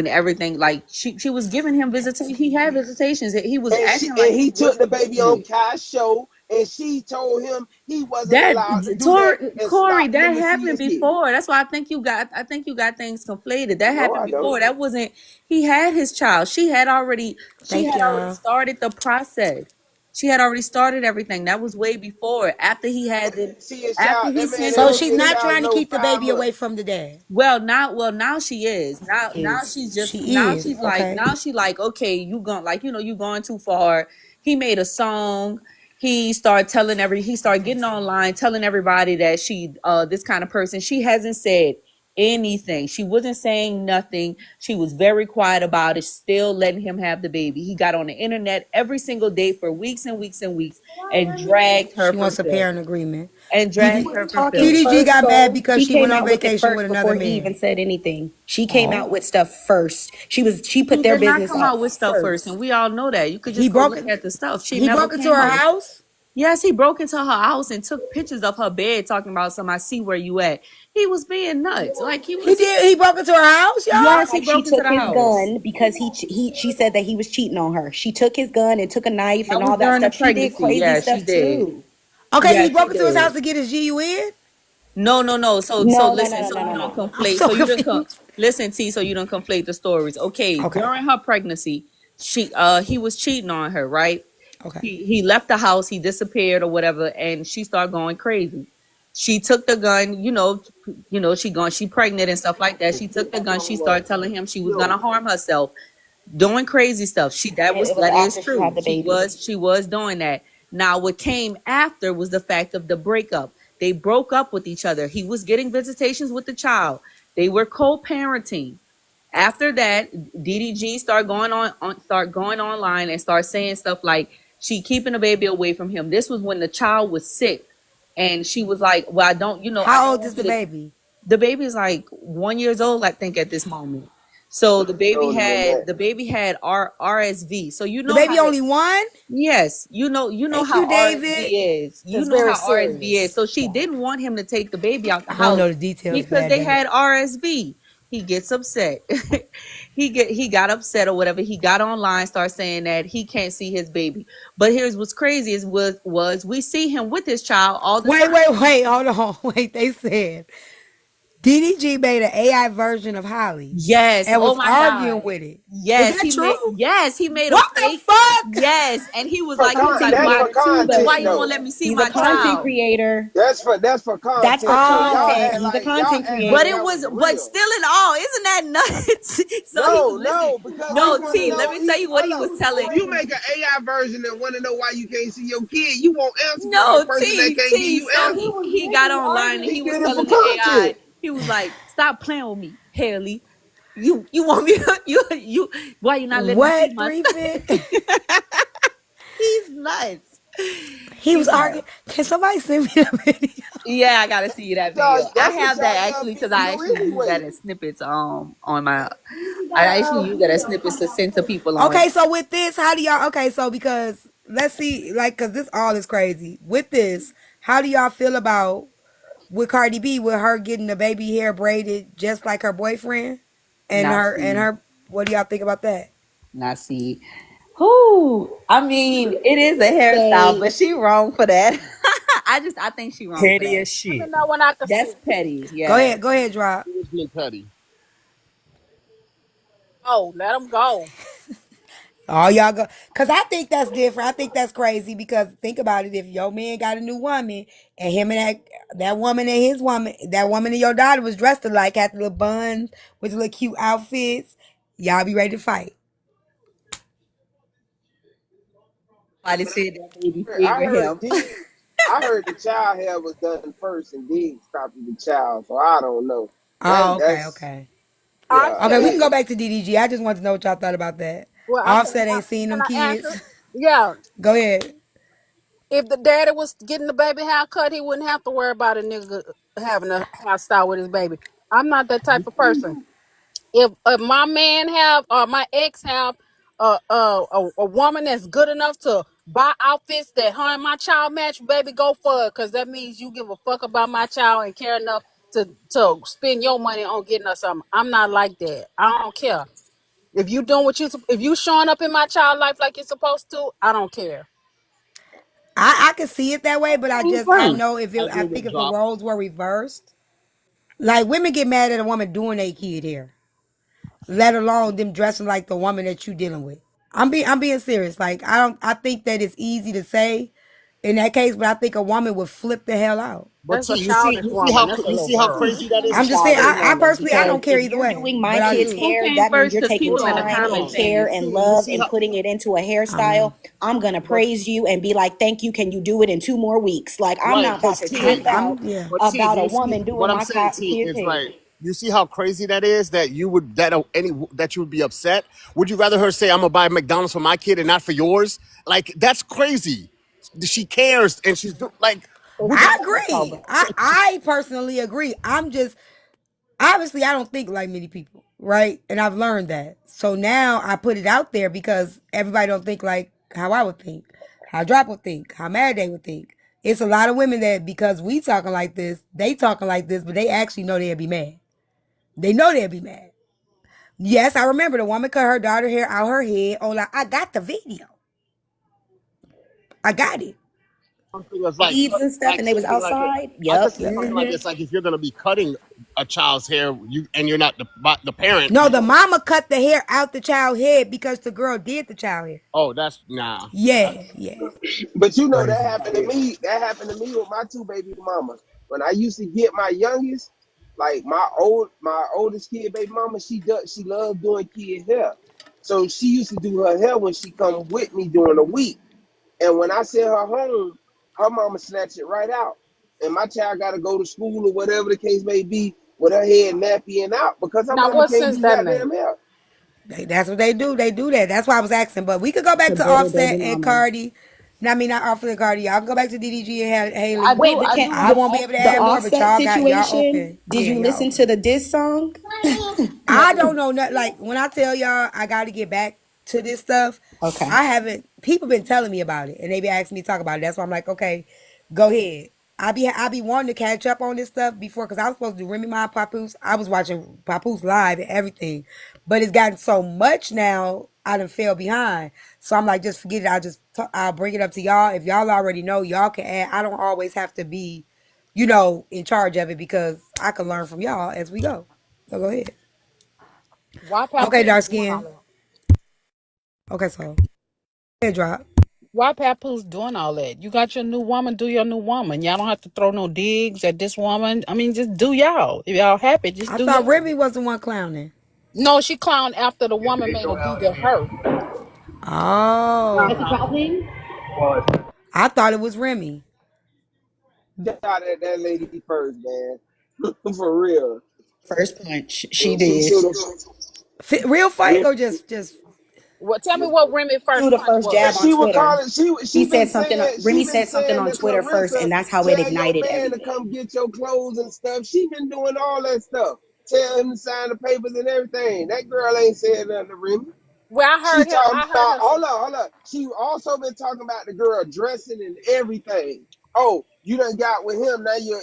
E: everything like she was giving him visitation. He had visitations. He was acting like he
K: He took the
E: wasn't
K: baby
E: doing
K: on
E: it.
K: Kai's show, and she told him he wasn't
E: That
K: allowed to do that
E: Tori,
K: and
E: Corey,
K: stopped
E: that
K: him to see
E: happened
K: his kid.
E: before. That's why I think you got things conflated. That
K: No,
E: happened
K: I don't.
E: before. That wasn't he had his child. She
B: Thank
E: had already
B: y'all.
E: started the process. She had already started everything. That was way before.
K: See his
E: After
K: child.
E: he
K: That man
E: sent
K: ain't
B: So
E: those
K: see
B: she's
K: his
B: not
E: pictures.
K: child
B: trying to
K: no
B: keep the
K: five
B: baby away
K: months.
B: from the dad.
E: Well now she is. Now
B: She
E: she's
B: is.
E: like
B: Okay.
E: now she like okay, you going too far. He made a song. He started getting online telling everybody that she this kind of person. She hasn't said anything. She wasn't saying nothing. She was very quiet about it, still letting him have the baby. He got on the internet every single day for weeks and weeks and weeks and dragged her
B: She
E: for
B: wants a
E: filth.
B: parent agreement.
E: And
B: DD,
E: dragged her for
N: Talking
E: filth.
B: DDG
N: first,
B: got mad
N: so
B: because
N: she
B: she went
N: came
B: on
N: out with it
B: vacation with
N: first
B: another
N: before he
B: man.
N: even said anything. She came
B: Oh.
N: out with stuff first. She put
E: He
N: their
E: did not
N: business
E: come
N: out
E: out with stuff first, and
N: first.
E: we all know that. You could
B: He
E: just go
B: broke
E: look
B: it.
E: at the stuff. She
B: He
E: never
B: broke into
E: came
B: her
E: out with.
B: house.
E: Yes, he broke into her house and took pictures of her bed, talking about some. I see where you at. He was being nuts. Like he
B: He
E: was.
B: did. He broke into her house, y'all.
E: Yes, he
N: Like she
E: broke into
N: took
E: the
N: his
E: house.
N: gun because she said that he was cheating on her. She took his gun and took a knife
E: That
N: and
E: was
N: all that
E: during the
N: stuff. She did
E: pregnancy.
N: crazy
E: Yeah, she
N: stuff
E: did.
N: too.
B: Okay,
E: Yeah,
B: he
E: she
B: broke into his
E: did.
B: house to get his GU in.
E: No. So
N: No, no, no,
E: listen.
N: no,
E: So
N: no,
E: you
N: no,
E: don't
N: no.
B: I'm
E: conflate.
B: so
E: So you don't
B: confused.
E: listen, T. So you don't conflate the stories. Okay,
B: Okay.
E: during her pregnancy, he was cheating on her, right?
B: Okay.
E: He left the house, he disappeared or whatever, and she started going crazy. She took the gun, she pregnant and stuff like that. She took the gun, she started telling him she was gonna harm herself, doing crazy stuff.
N: And it was
E: That is
N: after she
E: true.
N: had the baby.
E: She was doing that. Now what came after was the fact of the breakup. They broke up with each other. He was getting visitations with the child. They were co-parenting. After that, DDG start going online and start saying stuff like she keeping the baby away from him. This was when the child was sick, and she was like, "Well, I
B: How
E: don't
B: old is
E: want
B: the
E: you to."
B: baby?
E: The baby is like 1 years old, I think, at this moment. So
K: Older than that.
E: the baby had RSV. So you
B: The
E: know
B: baby
E: how
B: only one.
E: yes, you know
B: Thank
E: how
B: you,
E: RSV
B: David.
E: is. You
G: It's
E: know
G: very
E: how RSV is.
G: serious.
E: So she
G: Yeah.
E: didn't want him to take the baby out the
B: I don't
E: house
B: know the details,
E: because
B: bad
E: they
B: day.
E: had RSV. He gets upset. He got upset or whatever. He got online, started saying that he can't see his baby. But here's what's crazy is was we see him with his child all the
B: Wait,
E: time.
B: wait, wait. Hold on. Wait. They said DDG made an AI version of Holly
E: Yes.
B: and
E: Oh
B: was
E: my
B: arguing
E: God.
B: with it. Is that true?
E: He made a
B: What the
E: fake.
B: fuck?
E: Yes. And
N: For
E: he was like,
N: content
K: That's
E: why
K: for
N: creator too, though,
K: content
E: why you won't
K: though.
N: too.
E: let me see
N: He's a
E: my
N: content
E: child?
N: creator.
K: That's for
N: That's for
K: content though.
B: Oh.
N: content. He's a
K: Y'all
N: content
K: act like
E: But
N: creator.
E: it
K: that
E: was,
K: was
E: but
K: real.
E: still in all, isn't that nuts? So he was
K: No,
E: listening.
K: no, because he
E: No,
K: want to
E: T,
K: know.
E: let me tell you what he
K: Hold
E: was
K: up.
E: telling.
K: If you make an AI version and want to know why you can't see your kid, you won't answer from a
E: No,
K: person that can't give you
E: So
K: answers.
E: he got online and
K: He
E: he was
K: did it for
E: telling the AI,
K: content.
E: he was like, "Stop playing with me, Haley. You want me? You why you not letting me see
B: What
E: my?"
B: 350?
E: He's nuts.
B: He
E: He's
B: was
E: nuts.
B: arguing. Can somebody send me the video?
E: Yeah, I gotta see that video. I
K: That's what
E: have that
K: y'all young
E: actually because
K: people
E: I
K: do
E: actually use that
K: anyway.
E: in snippets on my. I actually use that as snippets to send to people on.
B: Okay, so with this, how do y'all? Okay, so because let's see, like, cause this all is crazy. With this, how do y'all feel about with Cardi B with her getting the baby hair braided just like her boyfriend, and
E: Not
B: her and
E: see,
B: her? What do y'all think about that?
E: not see. Who? I mean, it is a hairstyle,
N: Say
E: but she wrong for that. I think she wrong for
U: Petty
E: that.
U: as
G: Let me
U: shit.
G: know when I can see
E: That's
G: it.
E: petty.
B: Go
E: Yeah.
B: ahead, go ahead, drop.
L: It was being petty.
G: Oh, let them go.
B: All y'all go, cause I think that's different. I think that's crazy because think about it. If your man got a new woman and him and that woman and his woman, that woman and your daughter was dressed alike, had the little buns with the little cute outfits, y'all be ready to fight.
E: Somebody said that baby
K: I
E: favored
K: heard
E: him.
K: it did. I heard the child hair was done first and did stop the child. So I don't know.
B: Oh, okay,
K: That's
B: okay.
G: I
K: Yeah,
B: Okay, we can
G: said,
B: go back to DDG. I just want to know what y'all thought about that.
G: well, I said,
B: Offset ain't seen
G: can
B: them
G: I answer?
B: kids.
G: Yeah.
B: Go ahead.
G: If the daddy was getting the baby haircut, he wouldn't have to worry about a nigga having a hairstyle with his baby. I'm not that type of person. If my man have or my ex have a woman that's good enough to buy outfits that her and my child match, baby, go for it, because that means you give a fuck about my child and care enough to spend your money on getting her something. I'm not like that. I don't care. If you doing what if you showing up in my child life like you're supposed to, I don't care.
B: I can see it that way, but I
L: Right.
B: know if
L: I
B: it, I
L: agree
B: think
L: with
B: if the
L: Drop.
B: roles were reversed, like women get mad at a woman doing a kid hair, let alone them dressing like the woman that you dealing with. I'm being serious. Like I think that it's easy to say in that case, but I think a woman would flip the hell out.
L: But
G: That's
L: T,
G: a childish woman. That's a
L: you
G: little
L: see how
G: girl.
L: crazy that is.
B: I'm
L: It's
B: just saying,
L: crazy.
N: Childish
B: I
N: woman,
B: personally I
N: because
B: don't care
N: if
B: either
N: you're
B: way.
N: doing my
B: But I
N: kid's
B: do.
M: Who
N: hair,
M: came
N: that means
M: first?
N: you're
M: Because
N: taking
M: people in the
N: time and
M: comments
L: Hold
M: saying
N: care
M: it.
N: and
L: T, you
N: love
L: see
N: and
L: how
N: putting it into a
B: I don't
N: hairstyle.
B: know.
N: I'm gonna
L: but
N: praise you and be like, thank you. Can you do it in 2 more weeks? Like, I'm
L: right,
N: not about
L: because
N: to
L: T,
N: trip out
B: Yeah.
L: but T, do
N: about a
L: you see
N: woman
L: what
N: doing
L: I'm
N: my
L: saying? T
N: kid's
L: is
N: hair.
L: right. You see how crazy that is that you would that you would be upset. Would you rather her say I'm gonna buy McDonald's for my kid and not for yours? Like that's crazy. She cares and she's like,
N: It's
L: would you?
B: I
N: not
B: agree.
N: sober.
B: I personally agree. I'm just obviously I don't think like many people, right? And I've learned that. So now I put it out there because everybody don't think like how I would think, how Drop would think, how Mad Day would think. It's a lot of women that because we talking like this, they talking like this, but they actually know they'll be mad. They know they'll be mad. Yes, I remember the woman cut her daughter hair out her head. Oh, like I got the video. I got it.
L: Something that's
N: Leaves and stuff,
L: like
N: and they was
L: something like it.
N: outside.
L: I
N: Yep.
L: just say something like this. Like if you're gonna be cutting a child's hair, you and you're not the parent.
B: No, the mama cut the hair out the child head because the girl did the child hair.
L: Oh, that's nah.
B: Yeah, yeah.
K: but you know that
B: Crazy.
K: happened to me. That happened to me with my two baby mamas. When I used to get my youngest, like my oldest kid baby mama, she loved doing kid hair. So she used to do her hair when she come with me during the week. And when I sent her home, her mama snatched it right out. And my child got to go to school or whatever the case may be with her head nappy and out because her
G: Now,
K: mama
G: what
K: can't
G: sense
K: do
G: that make?
K: goddamn hair.
B: That's what they do. They do that. That's why I was asking. But we could go back
N: To
B: to
N: better
B: Offset
N: baby
B: and
N: mama.
B: Cardi. No, I mean not Offset and Cardi. Y'all can go back to DDG and
G: I
B: Haley.
G: do.
N: Wait, but
G: I
N: can't
G: do.
B: I won't be able to
N: the
B: add more, but
N: offset
B: y'all
N: situation?
B: open.
N: Did
B: Yeah,
N: you
B: y'all
N: listen
B: open.
N: to the diss song?
B: I don't know nothing. Like when I tell y'all I got to get back to this stuff,
N: Okay.
B: I haven't. People been telling me about it, and they be asking me to talk about it. That's why I'm like, okay, go ahead. I be wanting to catch up on this stuff before because I was supposed to do Remy Ma Papoose. I was watching Papoose live and everything, but it's gotten so much now. I done fell behind, so I'm like, just forget it. I'll bring it up to y'all. If y'all already know, y'all can add. I don't always have to be, in charge of it because I can learn from y'all as we go. So go ahead.
G: Why
B: Okay,
G: Papoose
B: dark
G: doing all
B: skin.
G: that?
B: Okay, so head drop.
G: Why Papoose doing all that? You got your new woman, do your new woman. Y'all don't have to throw no digs at this woman. I mean, just do y'all. If y'all happy, just
B: I
G: do
B: thought
G: y'all.
B: Remy was the one clowning.
G: No, she clowned after the woman made a do to her.
B: Oh,
N: That's a
G: Uh-huh.
N: crowd thing?
B: I thought it was Remy.
K: Shot at that lady first, man. For real.
N: First punch. She
K: She
N: did.
K: should have.
B: Real fight or just
G: Well, tell me what Remy
N: Threw
G: first
N: the
G: punch
N: first jab
G: was.
N: on
K: She was
N: Twitter.
K: calling. She
N: He
K: she
N: said
K: been
N: something.
K: saying
N: Remy
K: she been
N: said something
K: saying
N: on
K: to
N: Twitter first,
K: Clarissa,
N: and that's how it
K: tell your
N: ignited
K: man to
N: everything.
K: come get your clothes and stuff. She been doing all that stuff. Tell him to sign the papers and everything. That girl ain't said nothing to Remy.
G: Well,
K: She talking
G: I heard
K: about,
G: her say,
K: hold up. She also been talking about the girl dressing and everything. Oh, you done got with him. Now you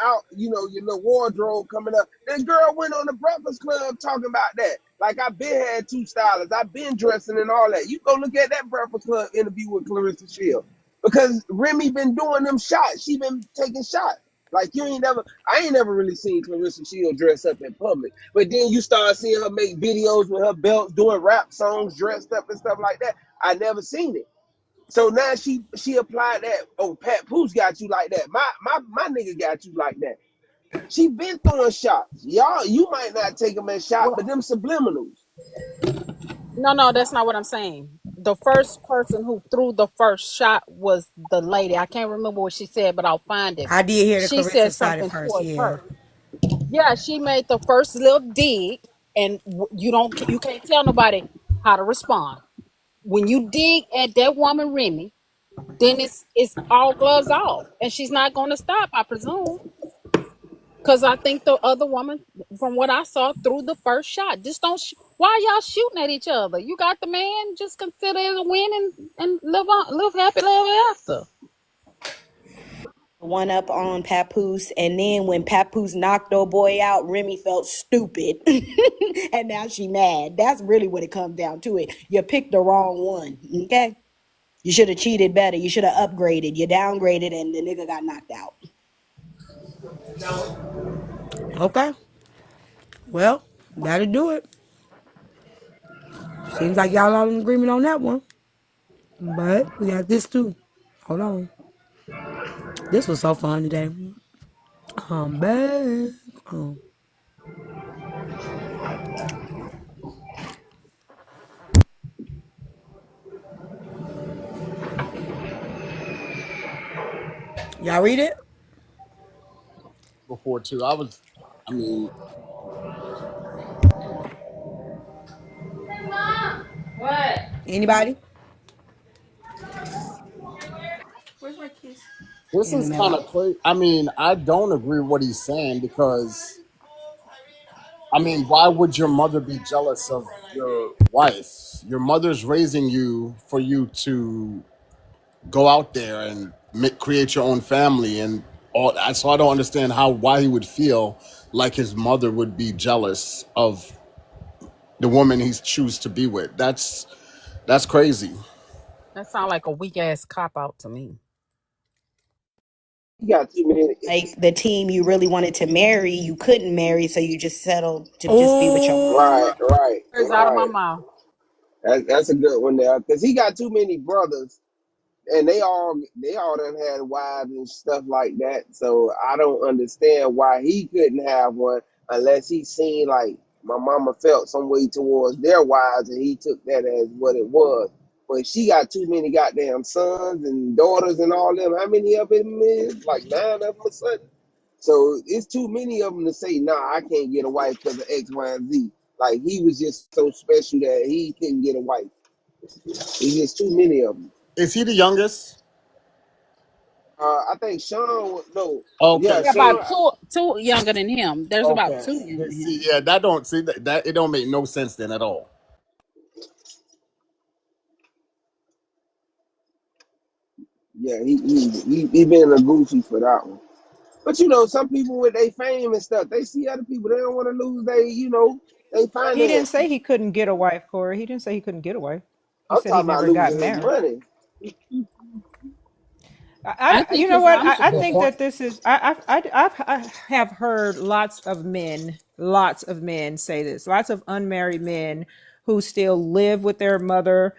K: out, your little wardrobe coming up. That girl went on the Breakfast Club talking about that. Like I been had two stylists. I been dressing and all that. You go look at that Breakfast Club interview with Clarissa Shield. Because Remy been doing them shots. She been taking shots. Like I ain't never really seen Clarissa Shield dress up in public. But then you start seeing her make videos with her belts, doing rap songs, dressed up and stuff like that. I never seen it. So now she applied that. Oh, Pat Pooh's got you like that. My nigga got you like that. She been throwing shots. Y'all, you might not take them as shot, but
G: well,
K: them subliminals.
G: no, that's not what I'm saying. The first person who threw the first shot was the lady. I can't remember what she said, but I'll find it.
B: I did hear the
G: She
B: Clarissa
G: said
B: side at
G: something
B: first,
G: towards
B: yeah.
G: her. Yeah, she made the first little dig, and you can't tell nobody how to respond. When you dig at that woman Remy, then it's all gloves off, and she's not going to stop, I presume, because I think the other woman, from what I saw, threw the first shot. Just don't. Why y'all shooting at each other? You got the man. Just consider it a win and live on, live happy, live after.
E: One up on Papoose, and then when Papoose knocked old boy out, Remy felt stupid, and now she mad. That's really what it comes down to. It you picked the wrong one. Okay, you should have cheated better. You should have upgraded. You downgraded, and the nigga got knocked out.
B: Okay. Well, that'll do it. Seems like y'all all in agreement on that one. But we got this too. Hold on. This was so fun today. I'm back. Oh. Y'all read it?
L: Before too. I mean,
Q: What?
B: Anybody?
Q: Where's my kiss?
L: this
B: In the
L: is kind
B: middle.
L: of crazy. I mean, I don't agree with what he's saying because, I mean, why would your mother be jealous of your wife? Your mother's raising you for you to go out there and create your own family and all. So I don't understand why he would feel like his mother would be jealous of the woman he's choose to be with. That's crazy.
G: That sounds like a weak ass cop out to me.
K: You got too many.
E: Like the team you really wanted to marry, you couldn't marry, so you just settled to just be with your mom.
K: Right,
B: Oh.
K: right,
G: Words out of my
K: right.
G: mouth.
K: That's a good one there because he got too many brothers, and they all done had wives and stuff like that. So I don't understand why he couldn't have one unless he seen like my mama felt some way towards their wives, and he took that as what it was. But she got too many goddamn sons and daughters and all them. How many of them is? Like 9 of them or something. So it's too many of them to say, nah, I can't get a wife because of X, Y, and Z. Like he was just so special that he couldn't get a wife. It's just too many of them.
L: Is he the youngest?
K: I think Sean. No, yeah,
L: Okay,
G: Yeah, about
L: see,
K: Sean.
G: two younger than him. There's about
L: okay,
G: two younger than
L: see,
G: him.
L: yeah, that don't see that it don't make no sense then at all.
K: Yeah, he been a goofy for that one. But some people with their fame and stuff, they see other people. They don't want to lose they
C: But he didn't say
K: finances.
C: he couldn't get a wife, Corey. He didn't say he couldn't get a wife. He
K: I'm
C: said he
K: talking about
C: never got
K: losing his
C: married.
K: money.
G: I
C: You
G: think
C: know
G: his
C: what?
G: mom's a
C: I
G: good
C: think
G: point.
C: that this is. I have heard lots of men say this. Lots of unmarried men who still live with their mother.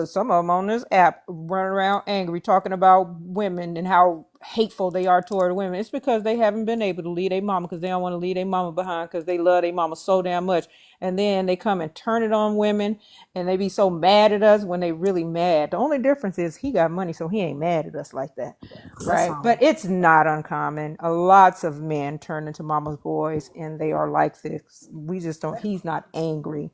C: Some of them on this app running around angry, talking about women and how hateful they are toward women. It's because they haven't been able to leave their mama because they don't want to leave their mama behind because they love their mama so damn much. And then they come and turn it on women and they be so mad at us when they really mad. The only difference is he got money, so he ain't mad at us like that.
G: That's
C: Right.
G: all.
C: But it's not uncommon. Lots of men turn into mama's boys and they are like this. We just don't, he's not angry.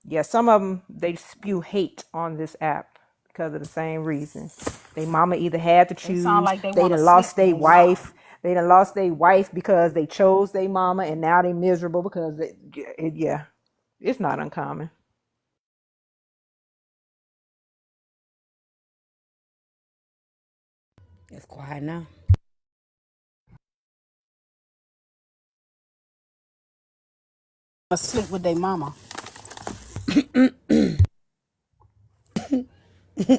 C: Yeah, some of them, they spew hate on this app because of the same reason. They mama either had to
G: They sound
C: choose,
G: like they
C: they
G: want to
C: done
G: sleep
C: lost
G: with
C: their
G: their mama.
C: wife. They done lost their wife because they chose their mama and now they miserable because yeah, it's not uncommon.
B: It's quiet now.
G: Sleep with their mama.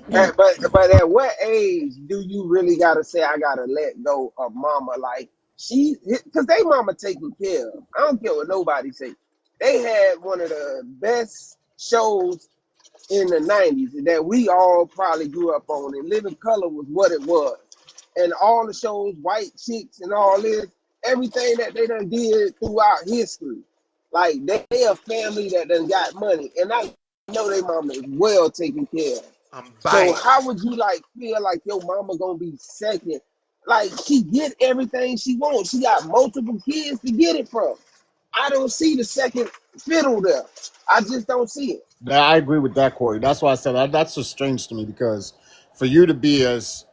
K: But at what age do you really gotta say I gotta let go of mama? Like because they mama taken care of. I don't care what nobody say. They had one of the best shows in the '90s that we all probably grew up on, and Living Color was what it was. And all the shows, White Chicks and all this, everything that they done did throughout history. Like they a family that done got money, and I know they mama is well taken care of.
A: I'm
K: So
A: back.
K: how would you like feel like your mama gonna be second? Like she get everything she wants. She got multiple kids to get it from. I don't see the second fiddle there. I just don't see it.
L: Yeah, I agree with that, Corey. That's why I said that's just strange to me because for you to be as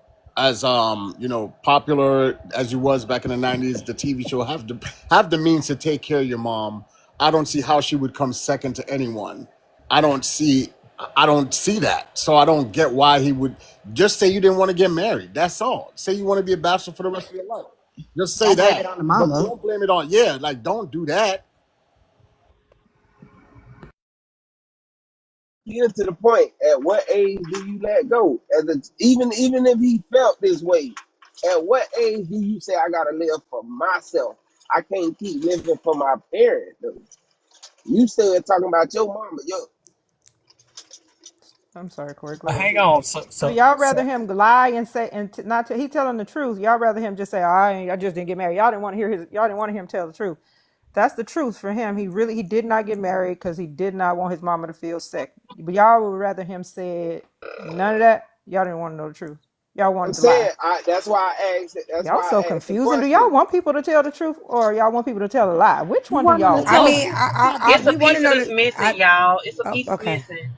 L: popular as you was back in the '90s, the TV show have the means to take care of your mom. I don't see how she would come second to anyone. I don't see I don't see that. So I don't get why he would just say you didn't want to get married. That's all. Say you want to be a bachelor for the rest of your life. Just say
D: Don't blame it
L: that.
D: on the
L: But
D: mama.
L: don't blame it on like don't do that.
K: Get to the point. At what age do you let go? Even if he felt this way, at what age do you say I gotta live for myself? I can't keep living for my parents. Though. You still talking about your mama.
C: I'm sorry, Corey. Go
I: But
C: ahead.
I: hang on.
C: So y'all rather him lie and say and not he telling the truth. Y'all rather him just say I just didn't get married. Y'all didn't want to hear his. Y'all didn't want to hear him tell the truth. That's the truth for him. He did not get married because he did not want his mama to feel sick. But y'all would rather him say none of that. Y'all didn't want to know the truth. Y'all
K: I'm
C: wanted to lie.
K: saying that's why I asked. That's
C: Y'all
K: why
C: so
K: I asked the
C: confusing. Do y'all
K: question.
C: want people to tell the truth or y'all want people to tell a lie? Which
F: You
C: one do
F: want them to
C: y'all
B: I
F: tell
C: want?
F: the
B: mean,
F: truth. It's not
H: It's a
B: we want to
H: piece
B: know
H: that's
B: that.
H: missing, y'all. It's a
B: Oh,
H: piece
B: okay.
H: missing.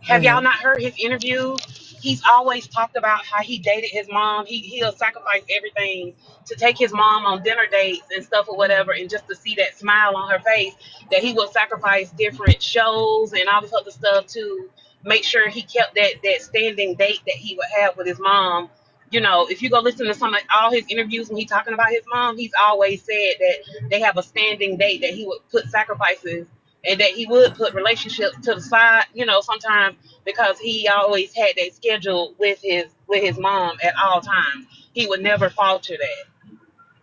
B: Go
H: Have y'all
B: ahead.
H: not heard his interview? He's always talked about how he dated his mom. He'll sacrifice everything to take his mom on dinner dates and stuff or whatever, and just to see that smile on her face, that he will sacrifice different shows and all this other stuff to make sure he kept that standing date that he would have with his mom. You know, if you go listen to some of all his interviews when he's talking about his mom, he's always said that they have a standing date that he would put sacrifices and that he would put relationships to the side, sometimes because he always had that schedule with his mom at all times. He would never falter that.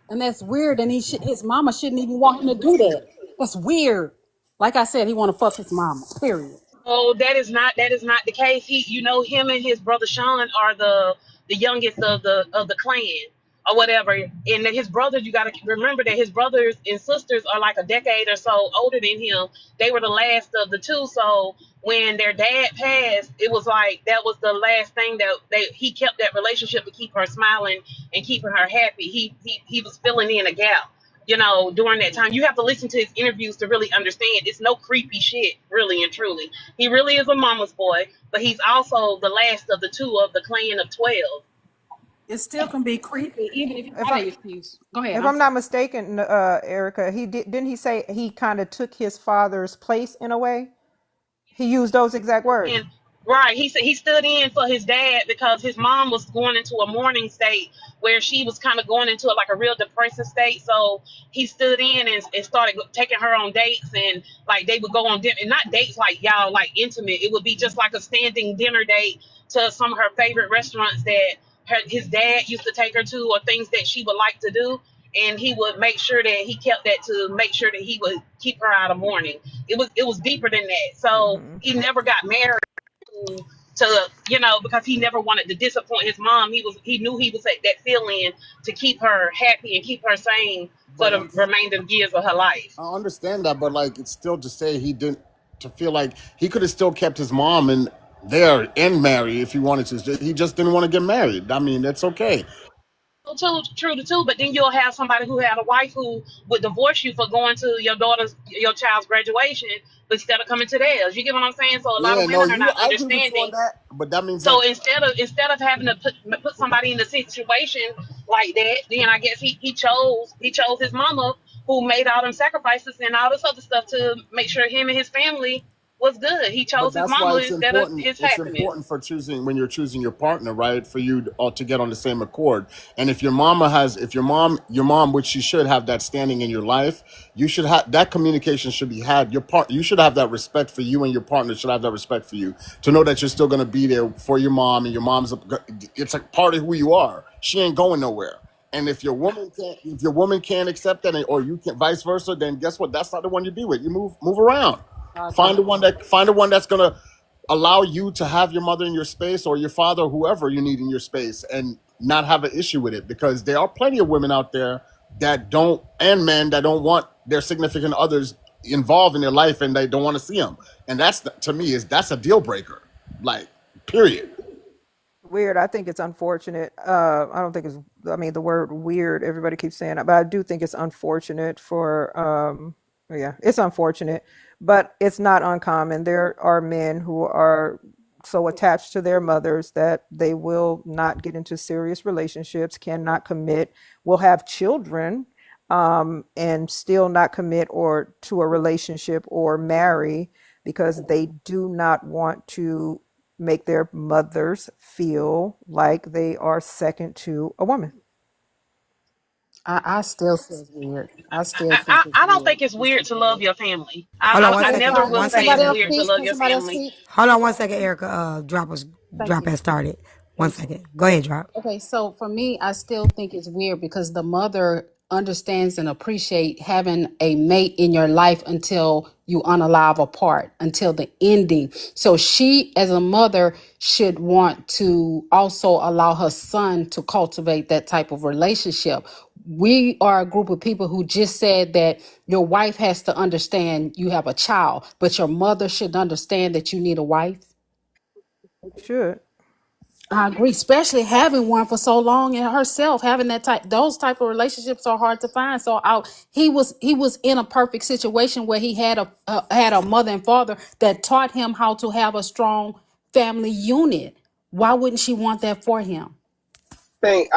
G: And that's weird. And his mama shouldn't even want him to do that. That's weird. Like I said, he want to fuck his mama. Period.
H: Oh, that is not the case. Him and his brother Sean are the youngest of the clan or whatever. And that his brothers, you got to remember that his brothers and sisters are like a decade or so older than him. They were the last of the two. So when their dad passed, it was like that was the last thing that he kept that relationship to keep her smiling and keeping her happy. He was filling in a gap, during that time. You have to listen to his interviews to really understand. It's no creepy shit, really and truly. He really is a mama's boy, but he's also the last of the two of the clan of 12.
G: It still can be creepy, even if you
C: If
G: got
C: I
G: an excuse. Go ahead.
C: if
G: I'm
C: I'm not
G: sorry.
C: mistaken, Erica, didn't he say he kind of took his father's place in a way? He used those exact words.
H: And right, he said he stood in for his dad because his mom was going into a mourning state where she was kind of going into like a real depressive state. So he stood in and started taking her on dates, and like they would go on dinner, and not dates like y'all like intimate. It would be just like a standing dinner date to some of her favorite restaurants that his dad used to take her to, or things that she would like to do. And he would make sure that he kept that to make sure that he would keep her out of mourning. It was deeper than that. So
C: Hmm.
H: he never got married because he never wanted to disappoint his mom. He knew he was at that fill in to keep her happy and keep her sane for
L: But
H: the remainder of years of her life.
L: I understand that, but like it's still to say he didn't to feel like he could have still kept his mom in there and marry if he wanted to. He just didn't want to get married. I mean, that's okay.
H: True to two, but then you'll have somebody who had a wife who would divorce you for going to your child's graduation instead of coming to theirs. You get what I'm saying? So a lot
L: Yeah,
H: of
L: no,
H: women are
L: you.
H: not
L: I agree with you on
H: understanding.
L: that, but that means
H: So
L: that.
H: instead of having to put somebody in a situation like that, then I guess he chose his mama, who made all them sacrifices and all this other stuff to make sure him and his family was good. He
L: But
H: chose his
L: that's why
H: mama
L: it's
H: instead of
L: important.
H: his
L: It's
H: happiness.
L: important for choosing when you're choosing your partner, right? For you to get on the same accord. And if your mom, which she should have that standing in your life, you should have that communication should be had. You should have that respect for you, and your partner should have that respect for you to know that you're still going to be there for your mom, and your mom's. It's a part of who you are. She ain't going nowhere. And if your woman can't accept that, or you can vice versa, then guess what? That's not the one you be with. You move around.
G: I agree.
L: Find the one that's gonna allow you to have your mother in your space or your father, whoever you need in your space, and not have an issue with it. Because there are plenty of women out there that don't, and men that don't want their significant others involved in their life, and they don't want to see them. And that's to me that's a deal breaker. Like, period.
C: Weird. I think it's unfortunate. I don't think it's, I mean, the word weird, everybody keeps saying it, but I do think it's unfortunate for, yeah, it's unfortunate, but it's not uncommon. There are men who are so attached to their mothers that they will not get into serious relationships, cannot commit, will have children, and still not commit or to a relationship or marry because they do not want to make their mothers feel like they are second to a woman.
G: I still think it's weird. I still
R: I,
G: think
R: I,
G: it's
R: I don't
G: weird.
R: think it's weird to love your family.
B: Hold on one
R: I
G: Okay,
B: second.
R: never
G: can,
R: will
B: One
G: can
R: say
B: second,
R: it's
G: somebody else
R: weird
B: Erica.
R: to
G: speak?
R: love
G: Can
R: your
G: somebody else
R: family.
G: speak?
B: Hold on one second, Erica.
G: Thank
B: Drop
G: you.
B: has started. One
G: Thank you.
B: second. Go ahead, drop.
G: Okay, so for me, I still think it's weird because the mother understands and appreciate having a mate in your life until you unalive apart, until the ending. So she, as a mother, should want to also allow her son to cultivate that type of relationship. We are a group of people who just said that your wife has to understand you have a child, but your mother should understand that you need a wife.
C: Should.
G: I agree, especially having one for so long and herself having those type of relationships are hard to find. So he was in a perfect situation where he had a mother and father that taught him how to have a strong family unit. Why wouldn't she want that for him?
K: Think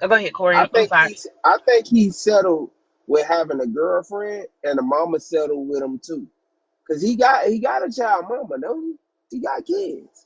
R: Oh, go ahead, Corey.
K: I
R: I'm
K: think
R: sorry.
K: he's settled with having a girlfriend, and the mama settled with him too. Cause he got a child mama, don't he? He got kids.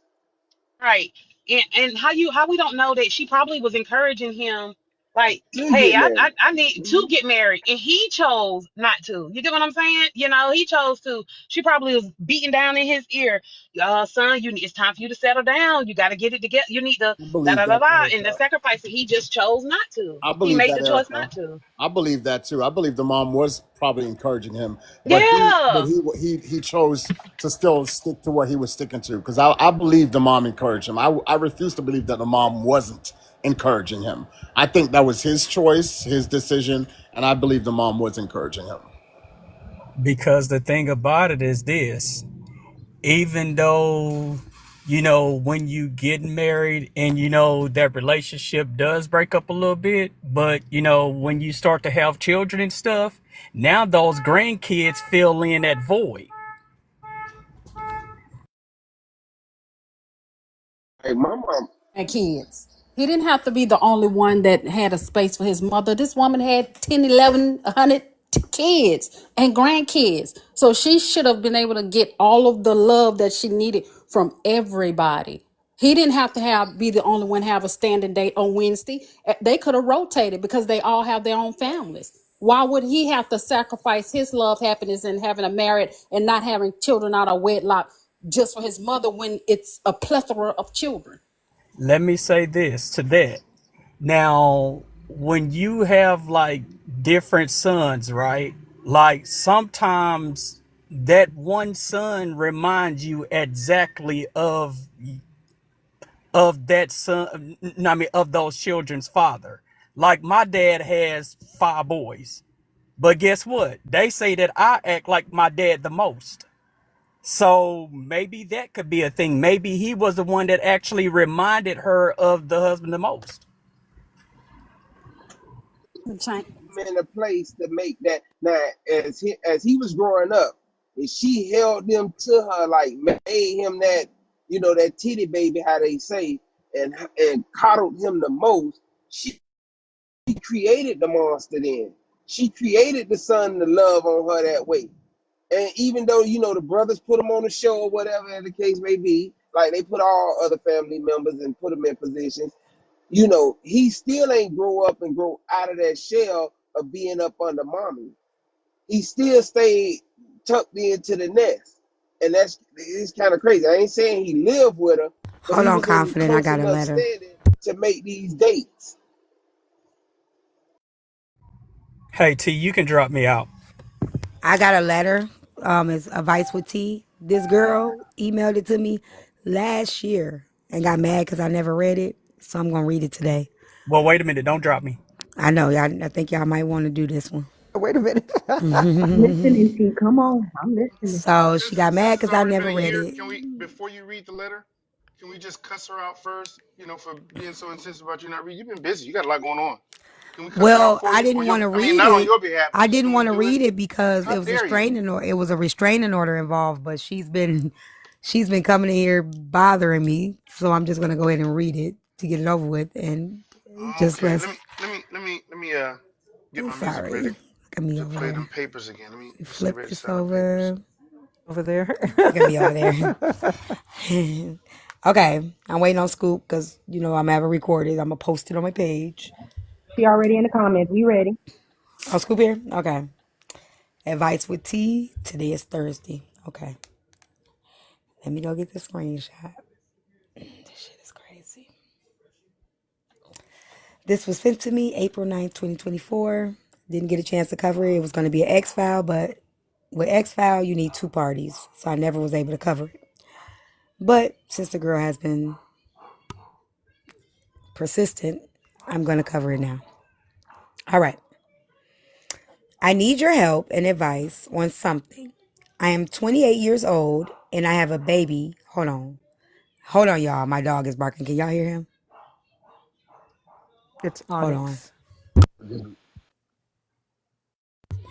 R: Right. And how we don't know that she probably was encouraging him like,
K: To
R: hey,
K: get
R: I
K: married.
R: need to
K: Mhm.
R: get married. And he chose not to. You get what I'm saying? He chose to. She probably was beating down in his ear, son, it's time for you to settle down. You gotta get it together. You need to
L: I
R: da
L: believe
R: da da
L: that,
R: da. And the
L: Erica.
R: sacrifice that he just chose not to.
L: I
R: He
L: believe
R: made
L: that,
R: the choice
L: Erica.
R: not to.
L: I believe that too. I believe the mom was probably encouraging him, but
R: Yeah.
L: he chose to still stick to what he was sticking to. Because I believe the mom encouraged him. I refuse to believe that the mom wasn't encouraging him. I think that was his choice, his decision, and I believe the mom was encouraging him.
I: Because the thing about it is this, even though, when you get married and, that relationship does break up a little bit, but, when you start to have children and stuff, now those grandkids fill in that void.
K: Like my mom,
G: And kids. He didn't have to be the only one that had a space for his mother. This woman had 10, 11, 100 kids and grandkids. So she should have been able to get all of the love that she needed from everybody. He didn't have to be the only one have a standing date on Wednesday. They could have rotated because they all have their own families. Why would he have to sacrifice his love, happiness, and having a married and not having children out of wedlock just for his mother when it's a plethora of children?
I: Let me say this to that. Now, when you have like different sons, right? Like sometimes that one son reminds you exactly of that son, I mean, of those children's father. Like my dad has 5 boys, but guess what? They say that I act like my dad the most. So maybe that could be a thing. Maybe he was the one that actually reminded her of the husband the most.
K: I'm in a place to make that. Now, as he was growing up, and she held them to her, like made him that, that titty baby, how they say, and coddled him the most. She created the monster. Then she created the son to love on her that way. And even though the brothers put him on the show or whatever the case may be, like they put all other family members and put them in positions, he still ain't grow up and grow out of that shell of being up under mommy. He still stayed tucked into the nest. And it's kind of crazy. I ain't saying he lived with her, but
B: Hold
K: he
B: on,
K: was in
B: confident. I
K: close
B: got a
K: enough
B: letter.
K: standing to make these dates.
I: Hey, T, you can drop me out.
B: I got a letter. It's Advice with T. This girl emailed it to me last year and got mad because I never read it. So I'm gonna read it today.
I: Well, wait a minute. Don't drop me.
B: I know y'all. I think y'all might want to do this one.
C: Wait a minute.
N: I'm listening, T. Come on. I'm listening.
B: So she
S: Since
B: got mad
S: it's
B: because I
S: already been
B: never
S: a
B: read
S: year,
B: it.
S: can we, before you read the letter, Can we just cuss her out first? For being so insistent about you not reading. You've been busy. You got a lot going on. Can we cuss her out
B: Well,
S: for
B: I
S: you?
B: didn't want to
S: I mean,
B: read
S: not on
B: it.
S: your behalf, but
B: I
S: just
B: didn't
S: can we
B: want to
S: do it?
B: read it because
S: How
B: it was a
S: dare you?
B: restraining order. It was a restraining order involved, but she's been coming in here bothering me. So I'm just gonna go ahead and read it to get it over with, and just
S: Okay.
B: let's.
S: Let me get
B: I'm
S: my music
B: sorry.
S: ready
B: Look at me
S: to
B: over
S: play
B: there.
S: them papers again. Let me just get
B: Flip
S: ready to
B: this
S: sign the papers.
B: over.
C: Over there.
B: Look at me over there. Okay, I'm waiting on Scoop because I'm gonna have it recorded. I'm gonna post it on my page.
N: She already in the comments. We ready.
B: Oh, Scoop here. Okay. Advice with T. Today is Thursday. Okay. Let me go get the screenshot. This shit is crazy. This was sent to me April 9th, 2024. Didn't get a chance to cover it. It was going to be an X file, but with X file, you need two parties. So I never was able to cover it. But since the girl has been persistent, I'm going to cover it now. All right. I need your help and advice on something. I am 28 years old and I have a baby. Hold on. Hold on, y'all. My dog is barking. Can y'all hear him?
C: It's
B: Hold on.
C: Onyx.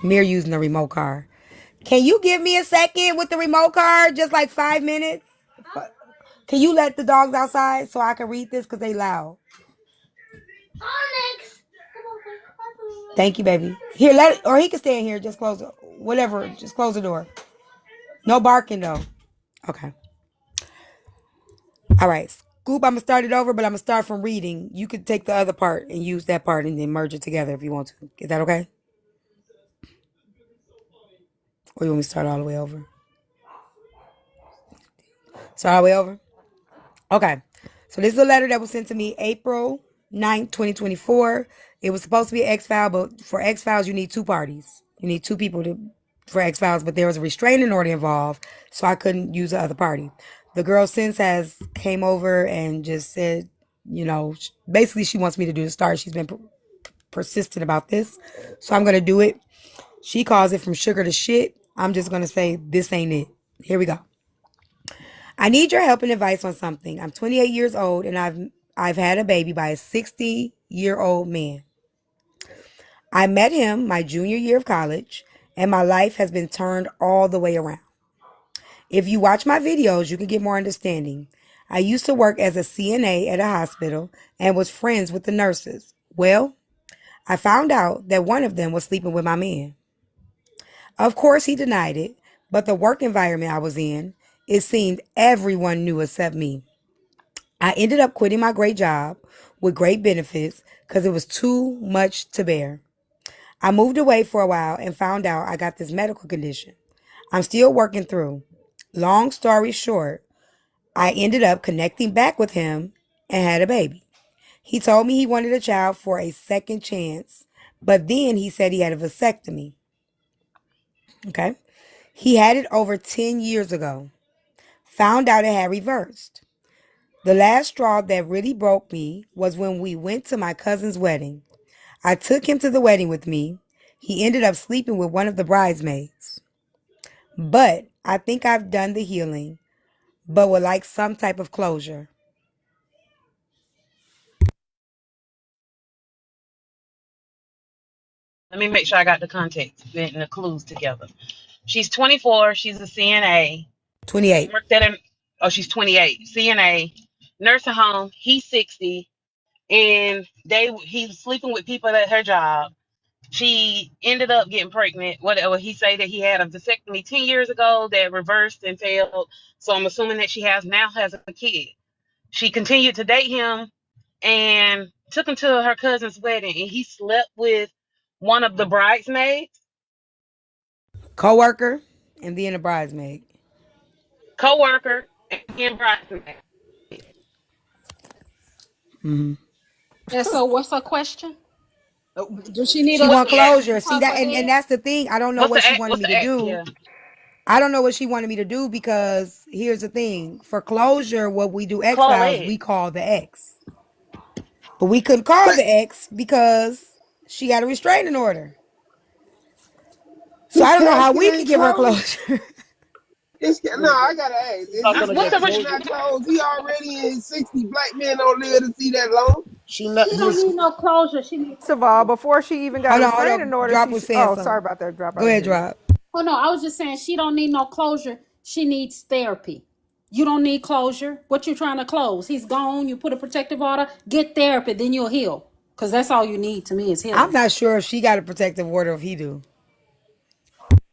B: Mir using the remote car. Can you give me a second with the remote car? Just like 5 minutes? Can you let the dogs outside so I can read this because they loud? Onyx! Thank you, baby. Here, let it, or he can stay in here. Just close it. Whatever. Just close the door. No barking, though. Okay. All right. Scoop, I'm going to start it over, but I'm going to start from reading. You could take the other part and use that part and then merge it together if you want to. Is that okay? Or you want me to start all the way over? Start all the way over? Okay. So this is a letter that was sent to me April 9th, 2024. It was supposed to be an X-File, but for X-Files, you need two parties. You need two people for X-Files, but there was a restraining order involved, so I couldn't use the other party. The girl since has came over and just said, basically she wants me to do the start. She's been persistent about this, so I'm going to do it. She calls it from sugar to shit. I'm just going to say this ain't it. Here we go. I need your help and advice on something. I'm 28 years old and I've had a baby by a 60-year-old man. I met him my junior year of college and my life has been turned all the way around. If you watch my videos, you can get more understanding. I used to work as a CNA at a hospital and was friends with the nurses. Well, I found out that one of them was sleeping with my man. Of course, he denied it, but the work environment I was in, it seemed everyone knew except me. I ended up quitting my great job with great benefits because it was too much to bear. I moved away for a while and found out I got this medical condition. I'm still working through. Long story short, I ended up connecting back with him and had a baby. He told me he wanted a child for a second chance, but then he said he had a vasectomy. Okay. He had it over 10 years ago. Found out it had reversed. The last straw that really broke me was when we went to my cousin's wedding. I took him to the wedding with me. He ended up sleeping with one of the bridesmaids. But I think I've done the healing, but would like some type of closure.
A: Let me make sure I got the context and the clues together. She's 24. She's a CNA.
B: 28.
A: Worked at an, oh, she's 28. CNA, nursing home. He's 60, and he's sleeping with people at her job. She ended up getting pregnant. Whatever he say that he had a vasectomy 10 years ago that reversed and failed. So I'm assuming that she now has a kid. She continued to date him and took him to her cousin's wedding, and he slept with one of the bridesmaids.
B: Co-worker and then a bridesmaid.
A: Co-worker and bridesmaid.
B: Mm-hmm.
G: And so, what's her question? Does she need
B: She
G: a
A: What's
B: want
A: the ex?
B: closure. See that, and that's the thing. I don't know
A: What's
B: what
A: the
B: she
A: ex?
B: wanted
A: What's
B: me
A: the
B: to
A: ex?
B: do.
A: Yeah.
B: I don't know what she wanted me to do because here's the thing. For closure, what we do X Files,
A: Claudette.
B: we call the ex. But we couldn't call the ex because she got a restraining order. So
K: He
B: I don't know how we
K: calculated
B: could give her
K: close.
B: closure.
K: No, I gotta ask.
L: She's not gonna
A: What's
L: get
A: the
K: Is it
L: closure.
K: not closed? He already in his 60. Black men don't live to see that long.
L: She not.
Q: She don't
L: He's
Q: need no closure. She needs
C: First of all,
Q: therapy.
C: before she even got a
B: Hold
C: restraining
B: on.
C: order,
B: Drop was saying
C: oh, sorry
B: something.
C: about that. Drop. I
B: Go
C: didn't
B: ahead,
C: hear you.
B: Drop.
Q: Oh no, I was just saying she don't need no closure. She needs therapy. You don't need closure. What you trying to close? He's gone. You put a protective order. Get therapy, then you'll heal. Cause that's all you need to me is
B: I'm
Q: healing.
B: not sure if she got a protective order if he do.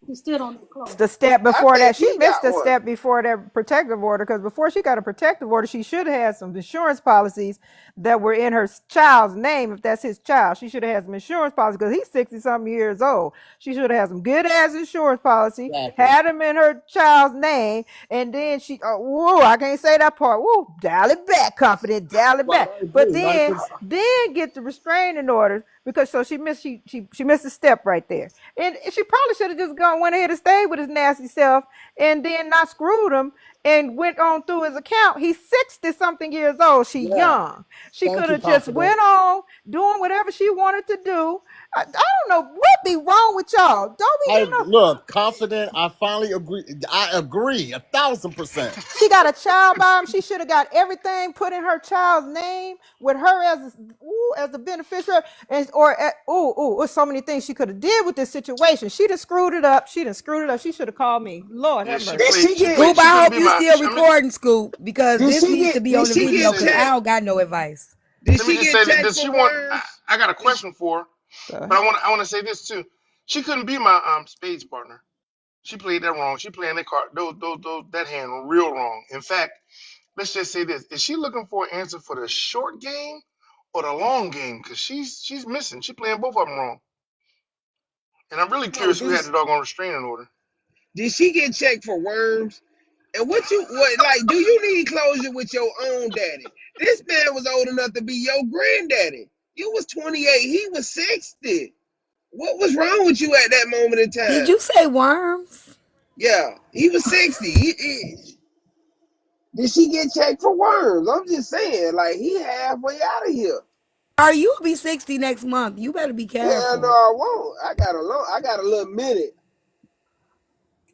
Q: You still don't need closure.
C: The step
K: I
C: before that,
K: think
C: she
K: he
C: missed
K: got
C: the
K: one.
C: step before that protective order, because before she got a protective order, she should have had some insurance policies that were in her child's name. If that's his child, she should have had some insurance policies because he's 60 something years old. She should have had some good ass insurance policy,
L: exactly.
C: had him in her child's name, and then she, whoa, I can't say that part. Whoa, dial it back, confident, dial it
L: Well,
C: back.
L: I
C: But
L: agree. Like,
C: then get the restraining orders, because so she missed she missed a step right there. And she probably should have just went ahead and stayed with his nasty self and then not screwed him and went on through his account. He's 60 something years old. She
L: yeah.
C: young. She
L: Thank
C: could
L: you,
C: have just
L: confident.
C: went on doing whatever she wanted to do. I don't know what be wrong with y'all. Don't we,
L: I look confident. I finally agree. I agree 1,000%.
C: she got a child by him. She should have got everything put in her child's name with her as the beneficiary, and there's so many things she could have did with this situation. She done screwed it up. She done screwed it up. She should have called me. Lord
S: Yeah,
C: have
S: she
K: Did
C: mercy.
S: played.
K: she
S: She
K: get?
S: played.
B: Scoop,
S: She
B: I
S: couldn't
B: hope
S: be
B: you
S: my.
B: still
S: I mean,
B: recording, Scoop, because
K: Did
B: this
K: she
B: needs
K: get?
B: to be
K: Did
B: on the
K: she
S: let me
K: get
B: video
S: just
B: because
S: say.
K: checked?
B: I don't got no advice.
K: Did
S: Let me
K: she
S: just
K: get
S: say that.
K: checked
S: Does
K: for
S: she want?
K: worms?
S: I got a
K: Did she,
S: question for her,
C: Go
S: but
C: ahead.
S: I want to say this too. She couldn't be my spades partner. She played that wrong. She playing that card, those that hand real wrong. In fact, let's just say this: is she looking for an answer for the short game or the long game? Because she's missing. She playing both of them wrong. And I'm really
K: no?
S: curious who had the doggone restraining order.
K: Did she get checked for worms? And what like? Do you need closure with your own daddy? This man was old enough to be your granddaddy. You was 28. He was 60. What was wrong with you at that moment in
B: Did
K: time?
B: you say worms?
K: Yeah, he was 60. Did she get checked for worms? I'm just saying, like he halfway out of here.
B: Are you will be 60 next month? You better be
K: Hell no,
B: careful.
K: I won't. I got a little minute.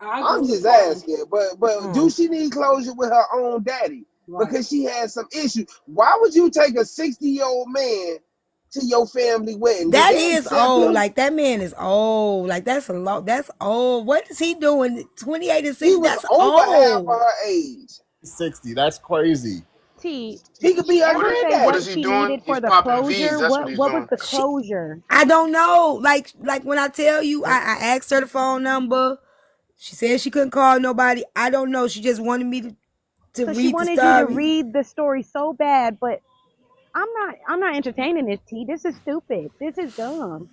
Q: I agree
K: I'm
Q: with
K: just
Q: Carl.
K: asking, but do
B: Mm.
K: she need closure with her own daddy
Q: Right.
K: because she has some issues? Why would you take a 60-year-old man to your family wedding? Did
B: That
K: they
B: is
K: accept
B: old.
K: him?
B: Like that man is old. Like that's a lot. That's old. What is he doing? 28 and
K: He
B: 60.
K: was
B: That's
K: over half of
B: old.
K: her age.
L: 60. That's crazy.
N: T,
K: He could be her
S: What
N: ever
S: is,
N: say
S: what
N: what
K: granddaddy.
S: is he
N: she
S: doing?
N: needed
S: He's
N: for the
S: popping V's.
N: closure?
S: That's what he's
N: What was
S: doing.
N: the
B: She,
N: closure?
B: I don't know. Like when I tell you, I asked her the phone number. She said she couldn't call nobody. I don't know. She just wanted me to
N: So she
B: read the
N: wanted you to
B: story.
N: read the story so bad, but I'm not entertaining this, T. This is stupid. This is dumb.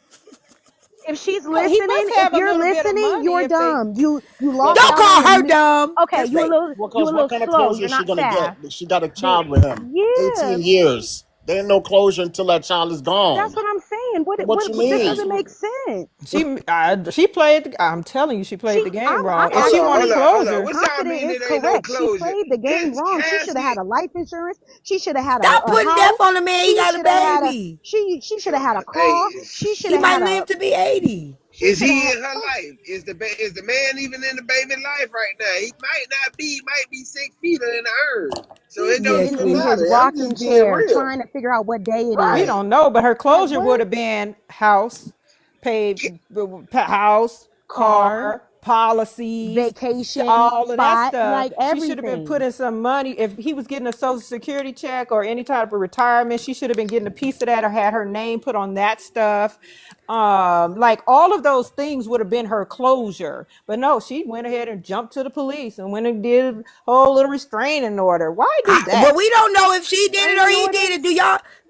N: If she's
C: Well, he
N: listening,
C: must
N: if
C: have a
N: you're
C: little bit of
N: listening,
C: money
N: you're
C: if they.
N: dumb. You
L: Well,
N: lost
B: Don't
N: out on
B: call
N: a
B: her dumb.
N: okay,
B: Just say
N: you a
L: because what
N: little
L: kind of
N: slow.
L: closure
N: You're
L: is she
N: not
L: gonna get?
N: fast.
L: She got a
N: The
L: child with him.
N: yeah,
L: 18 years. There ain't no closure until that child is
N: that's
L: gone.
N: what I'm saying.
L: What you
N: That
C: That's
L: mean?
N: doesn't
C: what
N: make sense.
C: she played. I'm telling you, she played the game
N: I'm
C: wrong. If she
N: actually
C: wanted
K: Hold on.
C: closure,
K: What y'all
N: confident
K: mean
N: is
K: it ain't no
N: correct. She
K: closure?
N: played the game
K: His
N: wrong. She should have had
K: casket.
N: a life insurance. She should have had
B: stop
N: a
B: putting death
N: house.
B: on the man. He
N: She
B: got a
N: should have had
B: baby.
N: she should have had a car.
K: Hey,
N: She should
B: He
N: have
B: might
N: had
B: live to be 80.
N: she
K: is
N: should have
K: he
N: had
K: in her life? Is the man even in the baby life right now? He might not be. He might be 6 feet in the urn. So
N: he's
K: it don't
B: Yeah,
K: even
N: in his
K: matter. I'm
N: rocking
K: just being
N: chair
K: real.
N: trying to figure out what day it
C: we
N: is.
K: Right.
C: don't know. But her
N: Like
C: closure would
N: what?
C: have been house, paid house,
N: Car,
C: car, policies,
N: vacation
C: all of that
N: spot,
C: stuff.
N: like
C: She should have been
N: everything.
C: putting some money. If he was getting a social security check or any type of retirement, she should have been getting a piece of that or had her name put on that stuff. Like all of those things would have been her closure. But no, she went ahead and jumped to the police and went and did a whole little restraining order. Why do
B: Well,
C: that?
B: we don't know if she did it or
N: Restraining
B: he
N: order.
B: did it.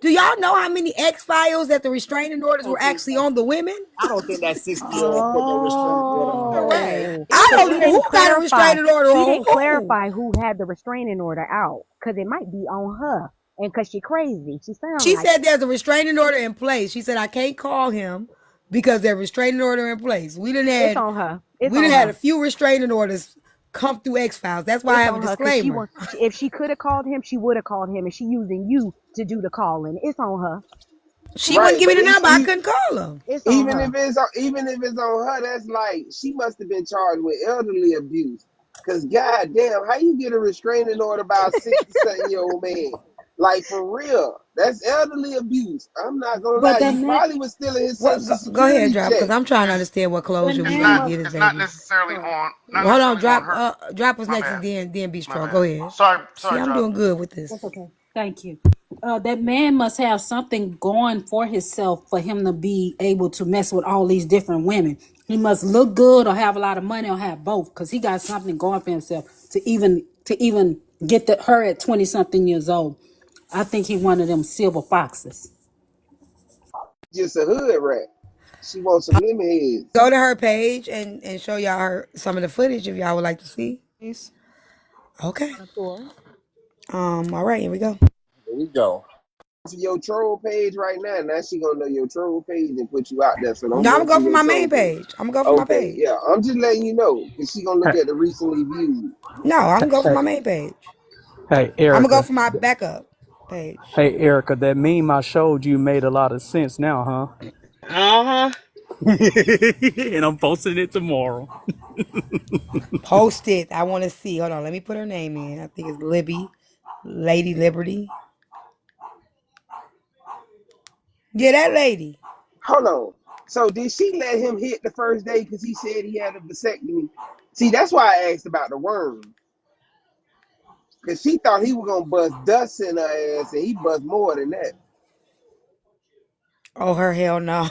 B: Do y'all know how many X files that the restraining
L: I
B: orders were
L: don't think
B: actually
L: that
B: on the women?
L: I don't think that 60-year-old put no restraining order on her.
C: Correct.
N: Oh,
B: I
C: Either
N: so
B: don't
N: he
B: know who
C: way.
N: didn't
B: got a
N: clarify.
B: restraining order
N: He
B: on
N: didn't
B: who.
N: clarify who had the restraining order out, because it might be on her, and because she crazy. She sound
B: She
N: like
B: said there's a restraining order in place. She said I can't call him because there's a restraining order in place.
N: it's on her. It's
B: We done
N: on
B: had
N: her.
B: a few restraining orders come through X Files. That's why I
N: It's
B: have a
N: on her because she
B: disclaimer.
N: want. If she could have called him, she would have called him, and she using you to do the calling. It's on her.
B: She wouldn't
K: Right.
B: give me
K: But
B: the number. I couldn't call him.
N: It's on her.
K: even if it's on her, that's like she must have been charged with elderly abuse. Cause goddamn, how you get a restraining order about a 60-something-year-old man? Like for real, that's elderly abuse. I'm not gonna
G: But
K: lie.
G: that
K: You
G: man,
K: probably was stealing his
B: What?
K: social
B: Go ahead,
K: security
B: drop, because
K: check.
B: I'm trying to
S: It's
B: understand what
G: that
B: closure we
S: it's
B: need
G: man
B: to
S: not
G: must.
B: get his
S: it's not
B: baby.
S: necessarily
G: Sorry.
S: on not
B: Hold on,
S: necessarily on
B: drop.
S: her.
B: Drop was
S: My
B: next,
S: bad.
B: and then be
S: My
B: strong.
S: bad.
B: Go ahead.
S: Sorry,
B: See, I'm
S: drop.
B: doing good with
G: That's
B: this.
G: okay. Thank you. That man must have something going for himself for him to be able to mess with all these different women. He must look good or have a lot of money or have both, because he got something going for himself to even get her at 20 something years old. I think he one of them silver foxes.
K: Just a hood rat. She wants some lemon heads.
B: Go to her page and show y'all some of the footage if y'all would like to see.
C: Please.
B: Okay.
C: On the floor.
B: All right, here we go.
L: Here we go.
K: For your troll page right now, now she gonna know your troll page and put you out there. So don't
B: No, I'm
K: go
B: gonna go
K: through
B: for
K: your
B: my
K: troll
B: main
K: page.
B: page. I'm gonna go for my
K: Okay,
B: page.
K: yeah, I'm just letting you know because she gonna look
I: Hey,
K: at the recently viewed.
B: No, I'm gonna go for
I: hey,
B: my main page.
I: hey,
B: I'm gonna go
I: Erica.
B: for my backup page.
I: Hey, Erica, that meme I showed you made a lot of sense now,
A: Uh-huh.
I: huh? And I'm posting it tomorrow.
B: Post it. I want to see. Hold on. Let me put her name in. I think it's Libby, Lady Liberty. Yeah, that lady.
K: Hold on. So did she let him hit the first day because he said he had a vasectomy? See, that's why I asked about the worm. Because she thought he was gonna bust dust in her ass, and he bust more than that.
B: Oh, her hell no.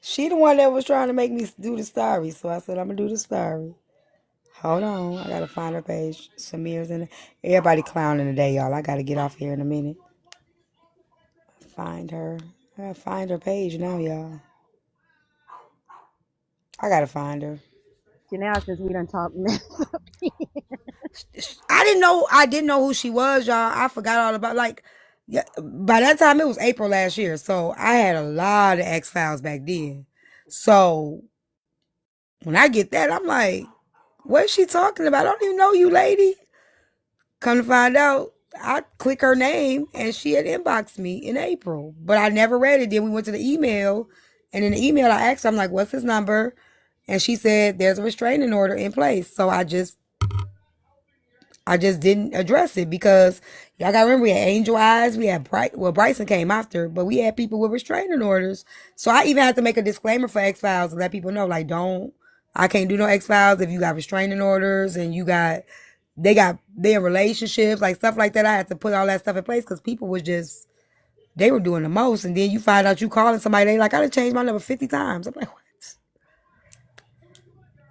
B: She the one that was trying to make me do the story. So I said, I'm gonna do the story. Hold on. I gotta find her page. Samir's in it. Everybody clowning today, y'all. I gotta get off here in a minute. Find her. I gotta find her page now, y'all. I gotta find her.
N: Janelle, since we done talked mess.
B: I didn't know who she was, y'all. I forgot all about, like, yeah, by that time it was April last year. So I had a lot of X Files back then. So when I get that, I'm like, what is she talking about? I don't even know you, lady. Come to find out, I click her name and she had inboxed me in April. But I never read it. Then we went to the email, and in the email I asked her, I'm like, what's his number? And she said there's a restraining order in place. So I just didn't address it because y'all gotta remember we had Angel Eyes, we had Bryson came after, but we had people with restraining orders. So I even had to make a disclaimer for X Files to let people know, like, I can't do no X Files if you got restraining orders and they got their relationships, like stuff like that. I had to put all that stuff in place because people was just, they were doing the most. And then you find out you calling somebody, they like, I done changed my number 50 times. I'm like, what?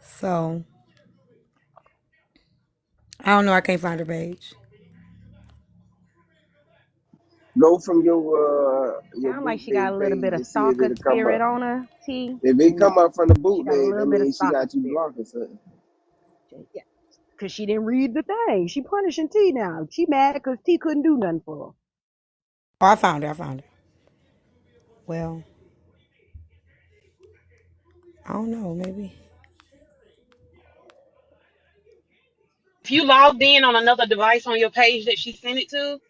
B: So I don't know. I can't find her page.
K: Go from your
N: Sound like she
K: bootleg
N: got a little
K: page
N: bit of
K: and see if
N: stalker
K: it'll come
N: spirit
K: up.
N: on her, T.
K: If it
N: And
K: come up from the
N: she got a
K: bootleg,
N: little
K: that
N: bit of
K: means she
N: stalker
K: got you
N: spirit.
K: blocked or something.
N: Yeah. Because she didn't read the thing. She punishing T now. She mad because T couldn't do nothing for her.
B: Oh, I found her. I found her. Well, I don't know. Maybe.
A: If you logged in on another device on your page that she sent it to,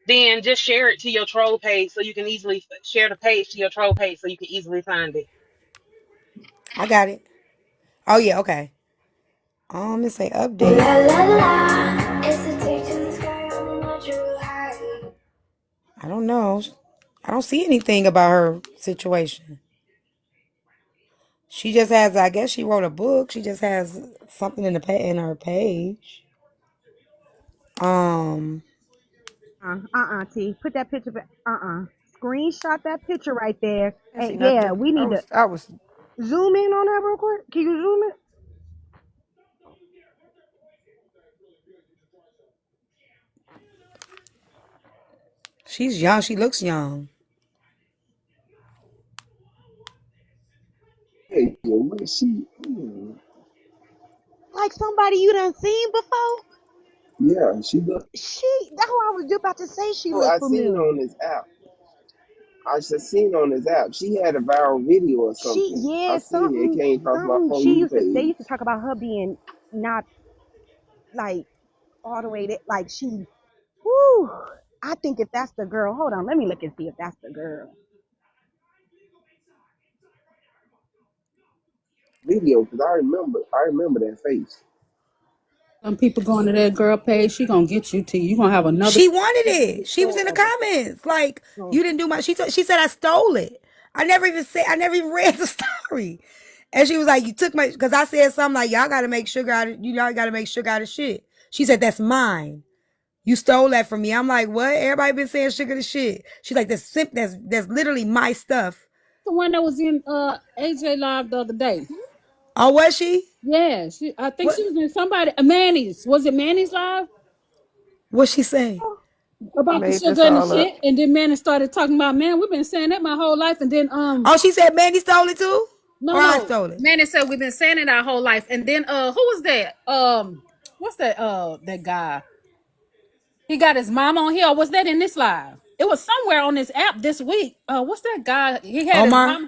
A: then just share it to your troll page so you can easily share the page to your troll page so you can easily find it.
B: I got it. Oh, yeah. Okay. Let's say update. La, la, la. It's a tape to the sky on the natural high. I don't know. I don't see anything about her situation. She just has, I guess she wrote a book. She just has something in her page. Um,
N: T. Put that picture back. Screenshot that picture right there.
C: Can't see
N: And yeah,
C: nothing.
N: we
C: I
N: need to
C: was I was
N: zoom in on that real quick. Can you zoom in?
B: she's young. She looks young.
K: Hey, yo, what is she?
N: Like somebody you done seen before?
K: Yeah, she look.
N: That's what I was just about to say. She
K: Oh,
N: looked
K: I seen
N: familiar.
K: on this app. I just seen on this app. She had a viral video or something. I seen it. It came across my
N: Something.
K: For You
N: They
K: page.
N: used to talk about her being not like all the way that, like she, whoo. I think if that's the girl, hold on, let me look and see if that's the girl.
K: Video, because I remember that face.
G: Some people going to that girl page, she gonna get you to you gonna have another.
B: She wanted it. She was in the comments like, you didn't do my. She said I stole it. I never even read the story. And she was like, you took my, because I said something like, y'all got to make sugar out of, y'all got to make sugar out of shit. She said, that's mine. You stole that from me. I'm like, what? Everybody been saying sugar to shit. She's like, that's literally my stuff.
G: The one that was in AJ Live the other day.
B: Oh, was she?
G: Yeah, I think she was in somebody Manny's. Was it Manny's Live?
B: What'd she say?
G: About the sugar and the shit. And then Manny started talking about, man, we've been saying that my whole life. And then
B: oh, she said Manny stole it too?
G: No,
B: I stole it.
G: Manny said we've been saying it our whole life. And then who was that? What's that that guy? He got his mom on here. Or was that in this live? It was somewhere on this app this week. What's that guy? He had
B: Omar?
G: his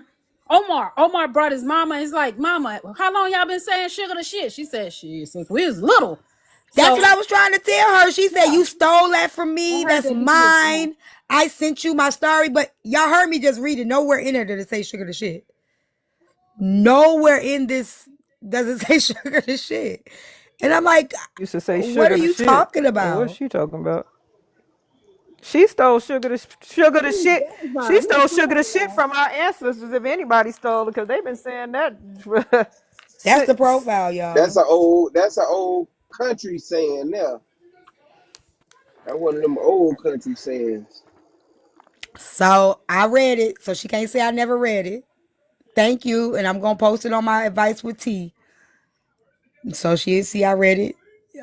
G: mama. Omar brought his mama. He's like, Mama, how long y'all been saying sugar to shit? She said, shit, since we was little.
B: That's what I was trying to tell her. She said, you stole that from me. That's mine. I sent you my story. But y'all heard me just read it. Nowhere in there did it say sugar to shit. Nowhere in this does it say sugar to shit. And I'm like,
C: used to say sugar
B: what are you talking about?
C: What's she talking about? She stole sugar to shit. She stole sugar to shit from our ancestors. If anybody stole it, because they've been saying that.
B: That's the profile, y'all.
K: That's an old country saying now. That's one of them old country sayings.
B: So I read it, so she can't say I never read it. Thank you, and I'm gonna post it on my advice with T. So she'll see I read it.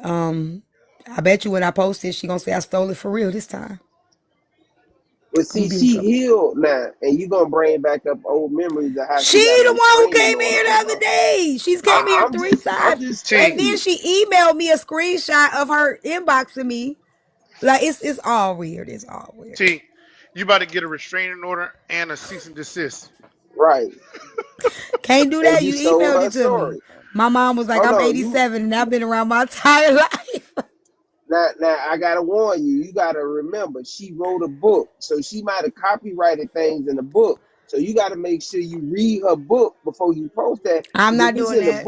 B: I bet you when I post it, she gonna say I stole it for real this time.
K: But see, she healed now, and you gonna bring back up old memories of how
B: she the one who came here the other day. She's came here 3 times, and then she emailed me a screenshot of her inboxing me. Like it's all weird. It's all weird.
S: T, you about to get a restraining order and a cease and desist.
K: Right.
B: Can't do that. You emailed it to me. My mom was like, I'm 87 and I've been around my entire life.
K: Now I gotta warn you. You gotta remember, she wrote a book, so she might have copyrighted things in the book. So you gotta make sure you read her book before you post that.
B: I'm not doing that.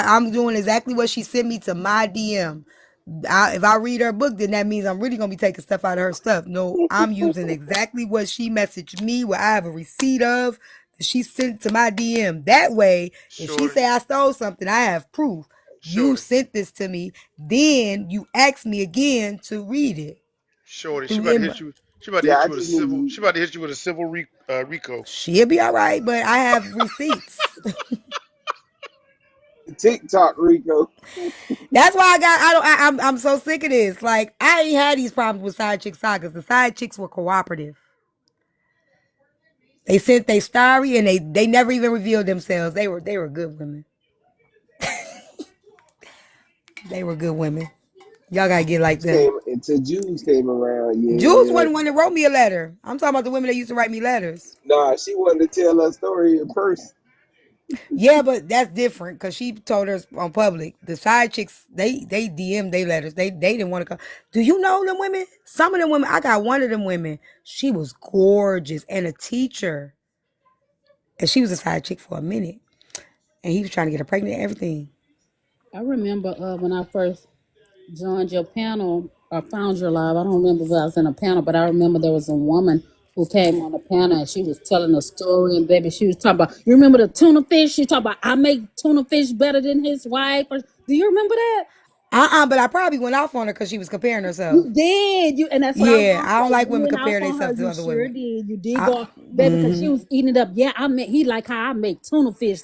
B: I'm doing exactly what she sent me to my DM. If I read her book, then that means I'm really gonna be taking stuff out of her stuff. No, I'm using exactly what she messaged me, what I have a receipt of that she sent to my DM. That way, if she say I stole something, I have proof. You sent this to me, then you ask me again to read it.
S: Shorty, she about to hit you. She about to hit you with a civil. She about to hit you with a civil RICO.
B: She'll be all right, but I have receipts.
K: TikTok RICO.
B: That's why I'm so sick of this. Like, I ain't had these problems with side chick sagas. The side chicks were cooperative. They sent their story and they never even revealed themselves. They were good women. They were good women. Y'all gotta get like them.
K: Until Jules came around. Yeah.
B: Jules wasn't one that wrote me a letter. I'm talking about the women that used to write me letters.
K: Nah, she wanted to tell her story in person.
B: Yeah, but that's different because she told us on public. The side chicks, they DM'd their letters. They didn't want to come. Do you know them women? Some of them women, I got one of them women. She was gorgeous and a teacher. And she was a side chick for a minute. And he was trying to get her pregnant and everything.
G: I remember when I first joined your panel or found your live. I don't remember if I was in a panel, but I remember there was a woman who came on the panel and she was telling a story, and baby, she was talking about, you remember the tuna fish? She talked about, I make tuna fish better than his wife. Do you remember that?
B: But I probably went off on her because she was comparing herself.
G: You did. And that's what
B: I don't like women comparing themselves to other women.
G: You did go, baby, because she was eating it up. Yeah, he like how I make tuna fish.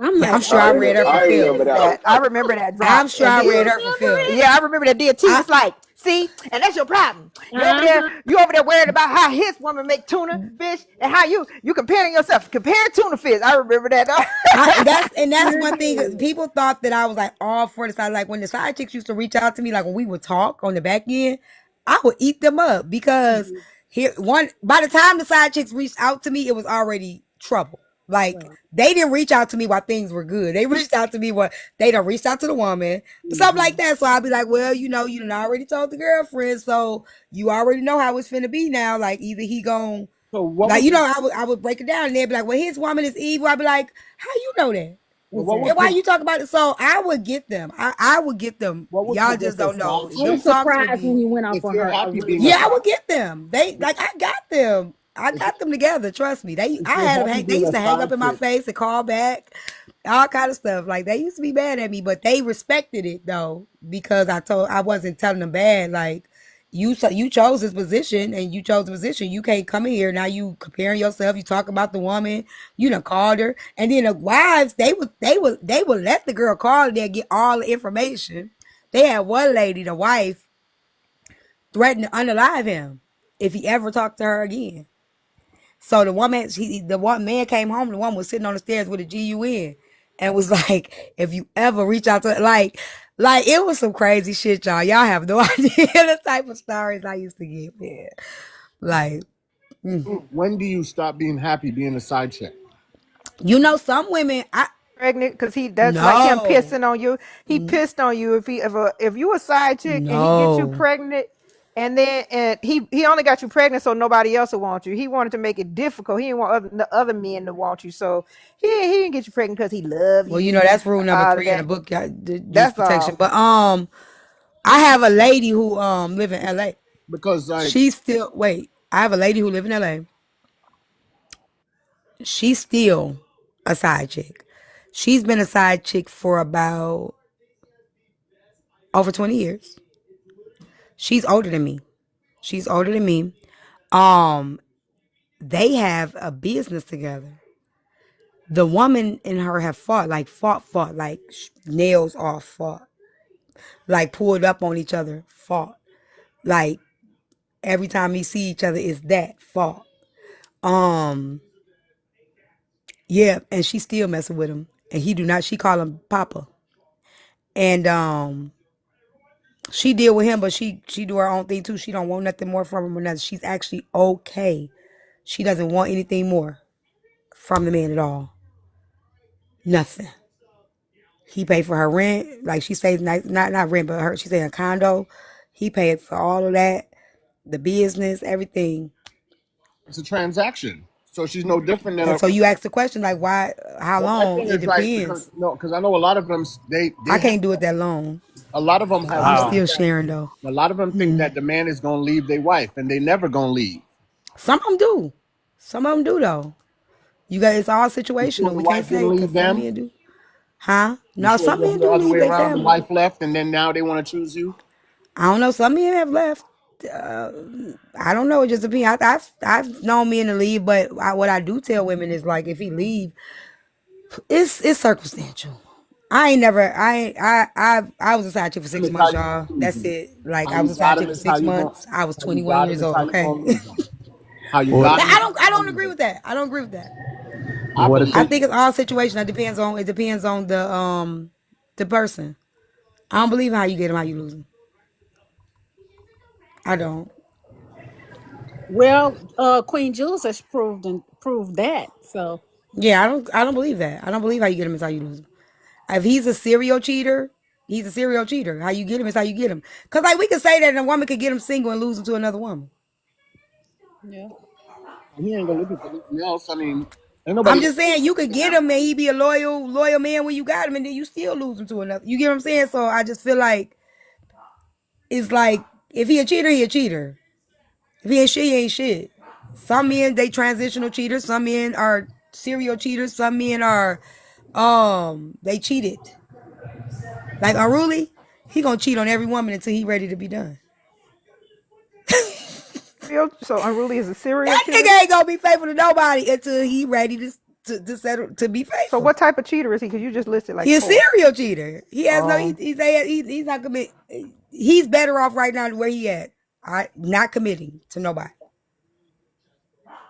B: I'm sure I read her for Phil.
C: I remember that drop.
B: I'm sure I read her for Phil.
C: Yeah, I remember that deal too. It's like, see, and that's your problem. You over there worried about how his woman make tuna fish and how you comparing yourself. Compare tuna fish. I remember that.
B: That's one thing. People thought that I was like all for the side. Like when the side chicks used to reach out to me, like when we would talk on the back end, I would eat them up because by the time the side chicks reached out to me, it was already trouble. Like they didn't reach out to me while things were good. They reached out to me when they done reached out to the woman, something like that. So I'll be like, well, you done already told the girlfriend, so you already know how it's finna be now. Like either he gon' I would break it down and they'd be like, well, his woman is evil. I'd be like, how you know that?
L: But what
B: And
L: would
B: why
G: Exactly.
L: pre-
B: you talk about it? So I would get them. I would get them.
L: what would
B: Y'all
L: prevent
B: just
L: a
B: don't
L: side
B: know.
G: I
B: Them
L: chick
G: was
B: talks would
G: surprised when
B: be.
G: you went off
L: if
G: on
L: you're
G: her. I
L: happy
G: really
L: being a
B: Yeah, I
L: side?
G: was.
B: would get them. They like I got them. I
L: If,
B: got them together. Trust me. They
L: if
B: I
L: you're
B: had them.
L: happy
B: They
L: being
B: used
L: a
B: to hang
L: side
B: up in my
L: chick,
B: face and call back, all kind of stuff. Like they used to be mad at me, but they respected it though because I wasn't telling them bad. Like you chose this position and you chose the position. You can't come in here now. You comparing yourself. You talk about the woman. You done called her, and then the wives they would let the girl call there get all the information. They had one lady, the wife, threatened to unalive him if he ever talked to her again. So the one man came home. The woman was sitting on the stairs with a GUN, and was like, "If you ever reach out to like it was some crazy shit, y'all. Y'all have no idea the type of stories I used to get, man. Like,
L: when do you stop being happy being a side chick?
B: some women, I
C: Pregnant because that's like him
B: no,
C: pissing on you. He pissed on you if you a side chick and he gets you
B: no.
C: pregnant and he only got you pregnant so nobody else will want you. He wanted to make it difficult. He didn't want the other men to want you. So he didn't get you pregnant because he love
B: Well,
C: you.
B: that's rule number
C: All of
B: 3 in the
C: that.
B: book, use
C: That's
B: protection.
C: all.
B: But I have a lady who live in LA.
L: Because like
B: She's still wait. I have a lady who live in LA. She's still a side chick. She's been a side chick for about over 20 years. She's older than me. She's older than me. Um, they have a business together. The woman and her have fought, like nails off, fought, like pulled up on each other, fought. Like every time we see each other, it's that fought. Um, yeah, and she still messing with him, and he do not. She call him Papa, and she deal with him, but she do her own thing too. She don't want nothing more from him or nothing. She's actually okay. She doesn't want anything more from the man at all. Nothing. He paid for her rent, like she says, not rent, but she say a condo. He paid for all of that, the business, everything.
L: it's a transaction, so she's no different than
B: And
L: a.
B: so you ask the question like, why? How
L: Well, my
B: long?
L: thing
B: It
L: is like because
B: depends.
L: no, because I know a lot of them they
B: I
L: have
B: can't do it that long.
L: a lot of them have
B: I'm
I: Wow.
B: still
L: mindset.
B: sharing though.
L: A lot of them think that the man is gonna leave their wife, and they never gonna leave.
B: Some of them do. Some of them do though. You got it's all
L: You sure
B: situational.
L: the
B: We can't
L: wife
B: say
L: didn't
B: because
L: leave
B: some
L: them?
B: men do. Huh?
L: You
B: No,
L: sure it
B: some men
L: wasn't the
B: do
L: other
B: leave
L: way
B: their
L: around? The
B: family.
L: wife left, and then now they want to choose you.
B: I don't know. Some men have left. Uh, I don't know. It just depends. I've known men to leave, but what I do tell women is like if he leave, it's circumstantial. I ain't never. I ain't- I was a side chick for
L: Him
B: six
L: is how
B: months,
L: you gonna
B: y'all.
L: lose
B: That's
L: him.
B: it. Like
L: How
B: I
L: you
B: was a side
L: got
B: chick
L: him
B: for
L: is how
B: six
L: you going.
B: months. I was
L: How you
B: 21
L: got him
B: years
L: is
B: old.
L: how you
B: Okay.
L: gonna lose him. How you
I: What
L: got
B: Now,
L: him is how
B: I
L: you
B: don't
L: gonna lose
B: agree
L: him.
B: with that. I don't agree with that.
L: I
I: what if
B: I
L: believe.
I: it
B: think it's all situational. It depends on the person. I don't believe in how you get him, how you lose him. I don't.
G: Well, Queen Jules has proved that. So
B: Yeah, I don't believe that. I don't believe how you get him is how you lose him. If he's a serial cheater, he's a serial cheater. How you get him is how you get him. Cause like we could say that a woman could get him single and lose him to another woman.
G: yeah.
L: He ain't gonna looking for nothing else. I mean, ain't
B: I'm
L: nobody
B: just saying you could
L: looking
B: get
L: now.
B: him and he be a loyal man when you got him, and then you still lose him to another. You get what I'm saying? So I just feel like it's like if he a cheater, he a cheater. If he ain't shit, he ain't shit. Some men they transitional cheaters. Some men are serial cheaters. Some men are they cheated. Like Unruly, he gonna cheat on every woman until he ready to be done.
C: So Unruly is a serial
B: That
C: cheater.
B: nigga ain't gonna be faithful to nobody until he ready to settle to be
C: So
B: faithful.
C: what type of cheater is he? Because you just listed like
B: He a
C: four.
B: serial cheater. He has no.
C: Um,
B: He's not commit. He's better off right now where he at. Not committing to nobody.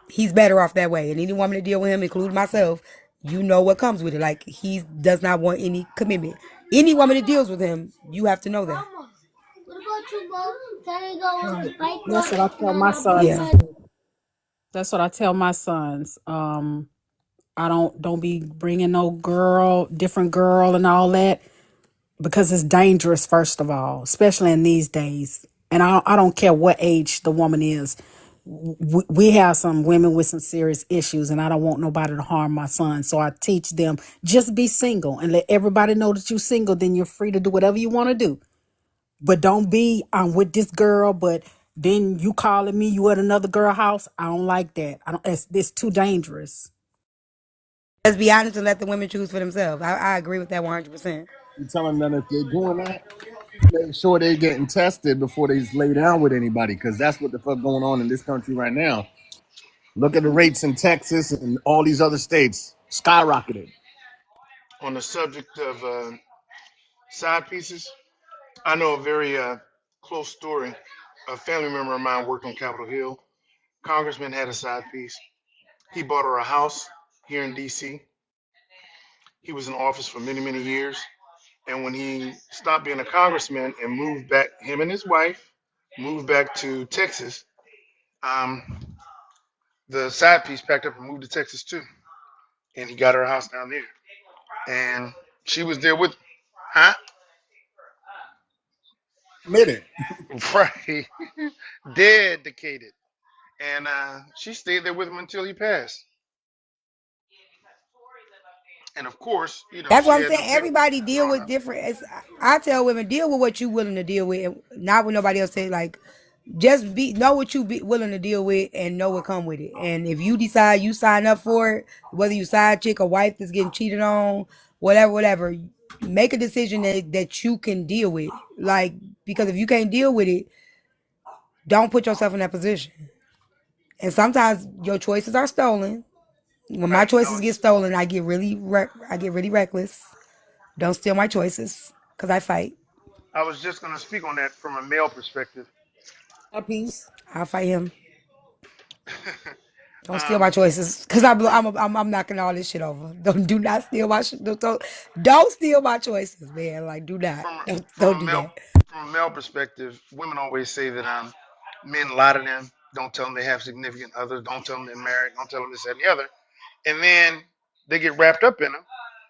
B: He's better off that way. And any woman to deal with him, including myself, you know what comes with it. Like he does not want any commitment. Any woman that deals with him, you have to know that.
H: What about you, Bo? Can we go on the bike
G: That's what
H: ride?
G: I
H: And
G: tell
H: I
G: my
H: got
G: sons.
B: Yeah.
H: breakfast.
G: That's what I tell my sons. I don't be bringing no girl, different girl, and all that because it's dangerous. First of all, especially in these days, and I don't care what age the woman is. we have some women with some serious issues, and I don't want nobody to harm my son. So I teach them, just be single and let everybody know that you're single. Then you're free to do whatever you want to do. But don't be, I'm with this girl, but then you calling me, you at another girl house. I don't like that. I don't. It's too dangerous.
B: Let's be honest and let the women choose for themselves. I agree with that 100%.
L: You telling them if they're doing that, make sure they're getting tested before they just lay down with anybody, because that's what the fuck going on in this country right now. Look at the rates in Texas and all these other states skyrocketed.
S: On the subject of side pieces, I know a very close story. A family member of mine worked on Capitol Hill. Congressman had a side piece. He bought her a house here in D.C. He was in office for many, many years. And when he stopped being a congressman and moved back, him and his wife moved back to Texas, um, the side piece packed up and moved to Texas too. And he got her a house down there. And she was there with, huh?
L: Admit it.
S: Right. Dedicated. And she stayed there with him until he passed. And of course,
B: That's
S: she
B: what I'm
S: had
B: saying.
S: the paper
B: Everybody deal
S: drawn
B: with
S: up.
B: different. I tell women, deal with what you willing to deal with, not what nobody else say. Like, just know what you be willing to deal with and know what come with it. And if you decide you sign up for it, whether you side chick or wife that's getting cheated on, whatever, make a decision that you can deal with. Like, because if you can't deal with it, don't put yourself in that position. And sometimes your choices are stolen. When my
S: Right.
B: choices get stolen, I get really reckless. Don't steal my choices, cause I fight.
S: I was just going to speak on that from a male perspective.
G: A piece.
B: I'll fight him. Don't steal my
S: um,
B: choices, cause I'm knocking all this shit over. Do not steal my don't steal my choices, man. Like, do not
S: from from
B: don't
S: a
B: do
S: male
B: that.
S: from a male perspective, women always say that men lie to them. Don't tell them they have significant others. Don't tell them they're married. Don't tell them this, that, and the other. And then they get wrapped up in them.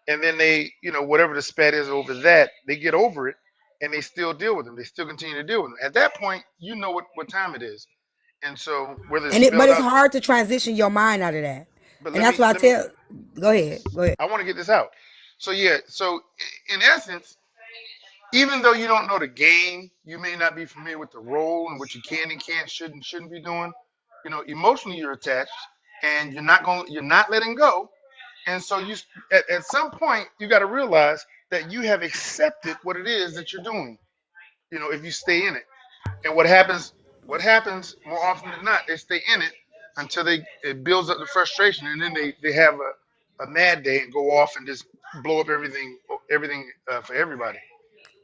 S: And then they, whatever the spat is over that, they get over it, and they still deal with them. They still continue to deal with them. At that point, you know what time it is. And so whether it's
B: But
S: spelled
B: it's
S: out,
B: hard to transition your mind out of that.
S: but
B: And
S: let
B: that's
S: me
B: what I
S: let me.
B: tell. Go ahead. Go ahead.
S: I want to get this out. So yeah. So in essence, even though you don't know the game, you may not be familiar with the role and what you can and can't, should and shouldn't be doing. Emotionally you're attached, and you're not letting go. And so at some point you got to realize that you have accepted what it is that you're doing. If you stay in it, and what happens more often than not, they stay in it until it builds up the frustration, and then they have a mad day and go off and just blow up everything for everybody.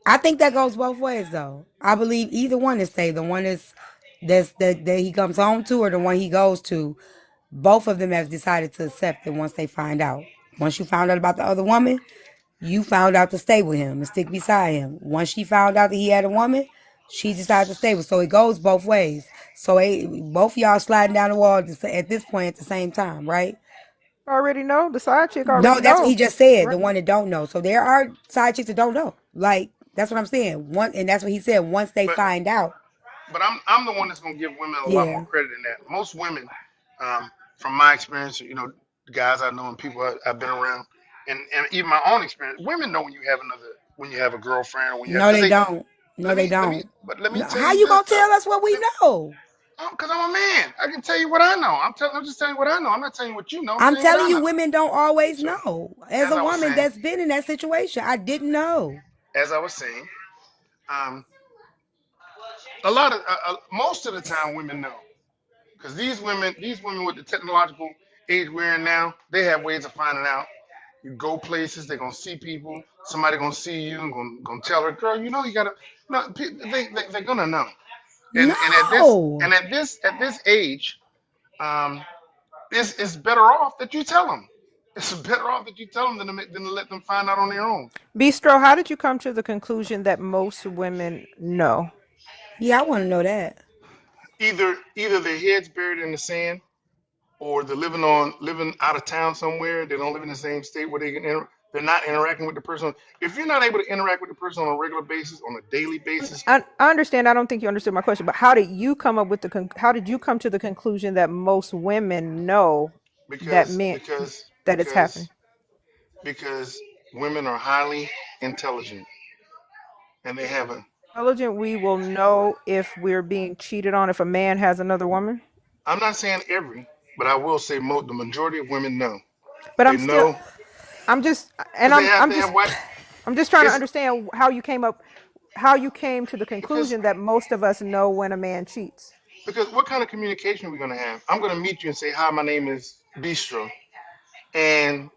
B: I think that goes both ways, though. I believe either one is stay. The one that he comes home to, or the one he goes to. Both of them have decided to accept it once they find out. Once you found out about the other woman, you found out to stay with him and stick beside him. Once she found out that he had a woman, she decided to stay with. So it goes both ways. So both of y'all sliding down the wall at this point at the same time, right?
C: Already know. The side chick
B: No,
C: already
B: that's what he
C: know.
B: just said. The
C: Right.
B: one that don't know. So there are side chicks that don't know. Like, that's what I'm saying. And that's what he said. Once they
S: But
B: find out,
S: but I'm the one that's gonna give women a lot more
B: yeah.
S: credit than that. Most women, from my experience, the guys I know and people I've been around, and even my own experience, women know when you have a girlfriend, or when you have,
B: No,
S: because
B: they
S: they
B: don't. No,
S: let
B: they
S: me let me
B: don't.
S: but let me
B: No,
S: tell
B: how
S: you
B: you
S: this
B: gonna
S: though.
B: tell us what we know?
S: Because I'm a man, I can tell you what I know. I'm just telling you what I know. I'm not telling you what you know. I'm
B: I'm
S: telling you what
B: telling
S: I
B: you,
S: know.
B: women don't always
S: So
B: know. As
S: as
B: a
S: I was
B: woman
S: saying,
B: that's been in that situation, I didn't know.
S: as I was saying, um, a lot of most of the time women know. Because these women with the technological age we're in now, they have ways of finding out. You go places, they're gonna see people. Somebody gonna see you and gonna tell her, girl, you gotta. No, they're gonna know. And at this
B: No.
S: and at this age, um, it's better off that you tell them. It's better off that you tell them than to let them find out on their own.
C: Bistro, how did you come to the conclusion that most women know?
B: Yeah, I want to know that.
S: Either their heads buried in the sand, or they're living out of town somewhere. They don't live in the same state where they can enter. They're not interacting with the person. If you're not able to interact with the person on a regular basis, on a daily basis,
C: I understand. I don't think you understood my question, but how did you come up with how did you come to the conclusion that most women know that
S: because
C: men
S: because
C: that it's
S: because
C: happening?
S: because women are highly intelligent and they have a.
C: Intelligent, we will know if we're being cheated on if a man has another woman.
S: I'm not saying every, but I will say the majority of women know.
C: But
S: They know
C: I'm just, and
S: because
C: I'm
S: they have white.
C: I'm just trying to
S: It's
C: understand how you came to the
S: because
C: conclusion that most of us know when a man cheats.
S: because what kind of communication are we gonna have? I'm gonna meet you and say, "Hi, my name is Bistro, and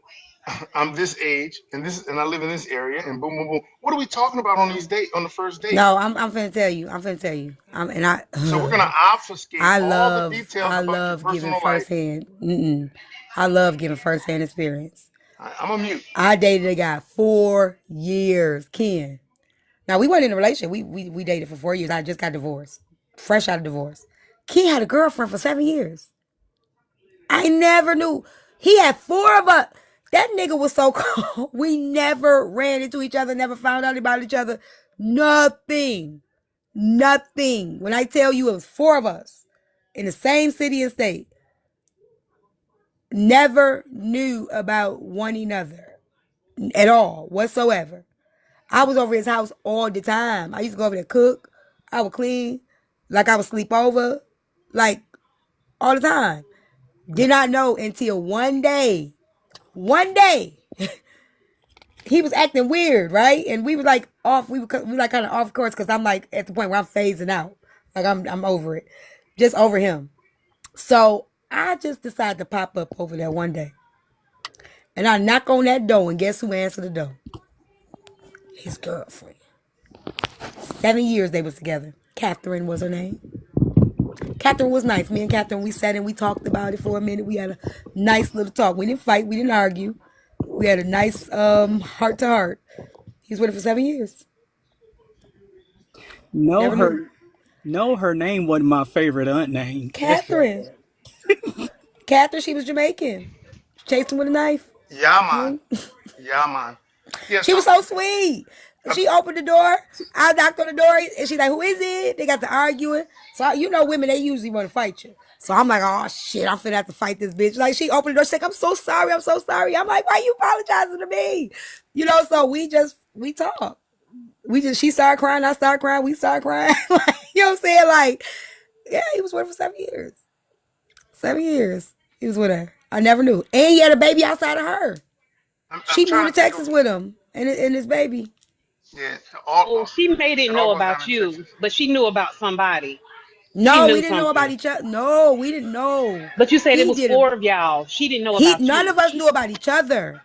S: I'm this age, and I live in this area, and boom, boom, boom." What are we talking about on the first date?
B: No, I'm finna tell you. I'm finna tell you. And I,
S: So we're gonna obfuscate all the details
B: I
S: about your
B: love giving
S: personal life.
B: firsthand. I love giving firsthand experience.
S: I'm a mute.
B: I dated a guy 4 years, Ken. Now we weren't in a relationship. We dated for 4 years. I just got divorced, fresh out of divorce. Ken had a girlfriend for 7 years. I never knew. He had four of us. That nigga was so cold. We never ran into each other, never found out about each other. Nothing. Nothing. When I tell you it was four of us in the same city and state, never knew about one another at all whatsoever. I was over his house all the time. I used to go over there cook. I would clean. Like I would sleep over. Like all the time. Did not know until one day. One day. He was acting weird, right? And we was like off. We were like kind of off course because I'm like at the point where I'm phasing out. Like I'm over it. Just over him. So I just decided to pop up over there one day. And I knock on that door, and guess who answered the door? His girlfriend. 7 years they was together. Catherine was her name. Catherine was nice. Me and Catherine, we sat and we talked about it for a minute. We had a nice little talk. We didn't fight. We didn't argue. We had a nice heart to heart. He was with her for 7 years.
I: No,
B: Never knew.
I: her name wasn't my favorite aunt name.
B: Catherine. Catherine, she was Jamaican. Chased him with a knife.
S: Yeah, man.
B: Mhm.
S: Yeah, man. Yeah.
B: She
S: So
B: was so sweet. She opened the door. I knocked on the door, and she's like, "Who is it?" They got to arguing. So you know, women, they usually want to fight you. So I'm like, "Oh shit, I'm finna have to fight this bitch." Like she opened the door, she's like, "I'm so sorry, I'm so sorry." I'm like, "Why you apologizing to me?" You know. So we talk. She started crying, I started crying, we started crying. Like, you know what I'm saying? Like, yeah, he was with her for 7 years. 7 years he was with her. I never knew, and he had a baby outside of her.
S: I'm
B: She moved
S: trying
B: to
S: to think of.
B: Texas with him and his baby.
S: Yeah.
A: Oh, she may
S: It
A: didn't
S: all
A: know
S: goes down
A: about
S: in
A: you,
S: Texas.
A: but she knew about somebody. She
B: No, we
A: knew
B: didn't know about
A: something.
B: each other. No, we didn't know.
A: But you said it
B: He
A: was
B: did it.
A: four of y'all. She didn't know about
B: None
A: you.
B: of us knew about each other.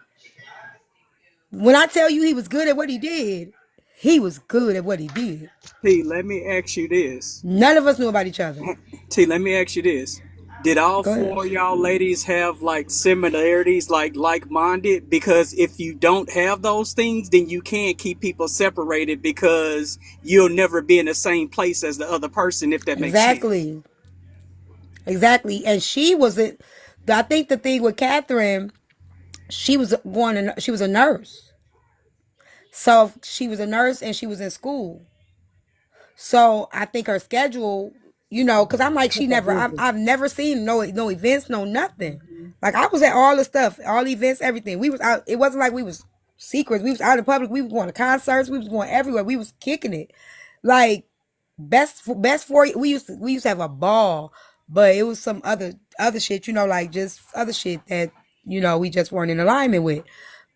B: When I tell you he was good at what he did, he was good at what he did.
I: T, let me ask you this.
B: None of us knew about each other.
I: T, let me ask you this. Did all
B: Go ahead.
I: four of y'all ladies have like similarities, like minded? Because if you don't have those things, then you can't keep people separated because you'll never be in the same place as the other person, if that makes sense.
B: Exactly. Exactly. And she wasn't. I think the thing with Catherine, she was she was a nurse. So she was a nurse and she was in school. So I think her schedule, because I'm like,
C: Kept her busy.
B: I've never seen no events, no nothing. Like I was at all the stuff, all the events, everything. We was out. It wasn't like we was secrets. We was out in public. We was going to concerts. We was going everywhere. We was kicking it. Like best for we used to have a ball, but it was some other shit, like just other shit that we just weren't in alignment with.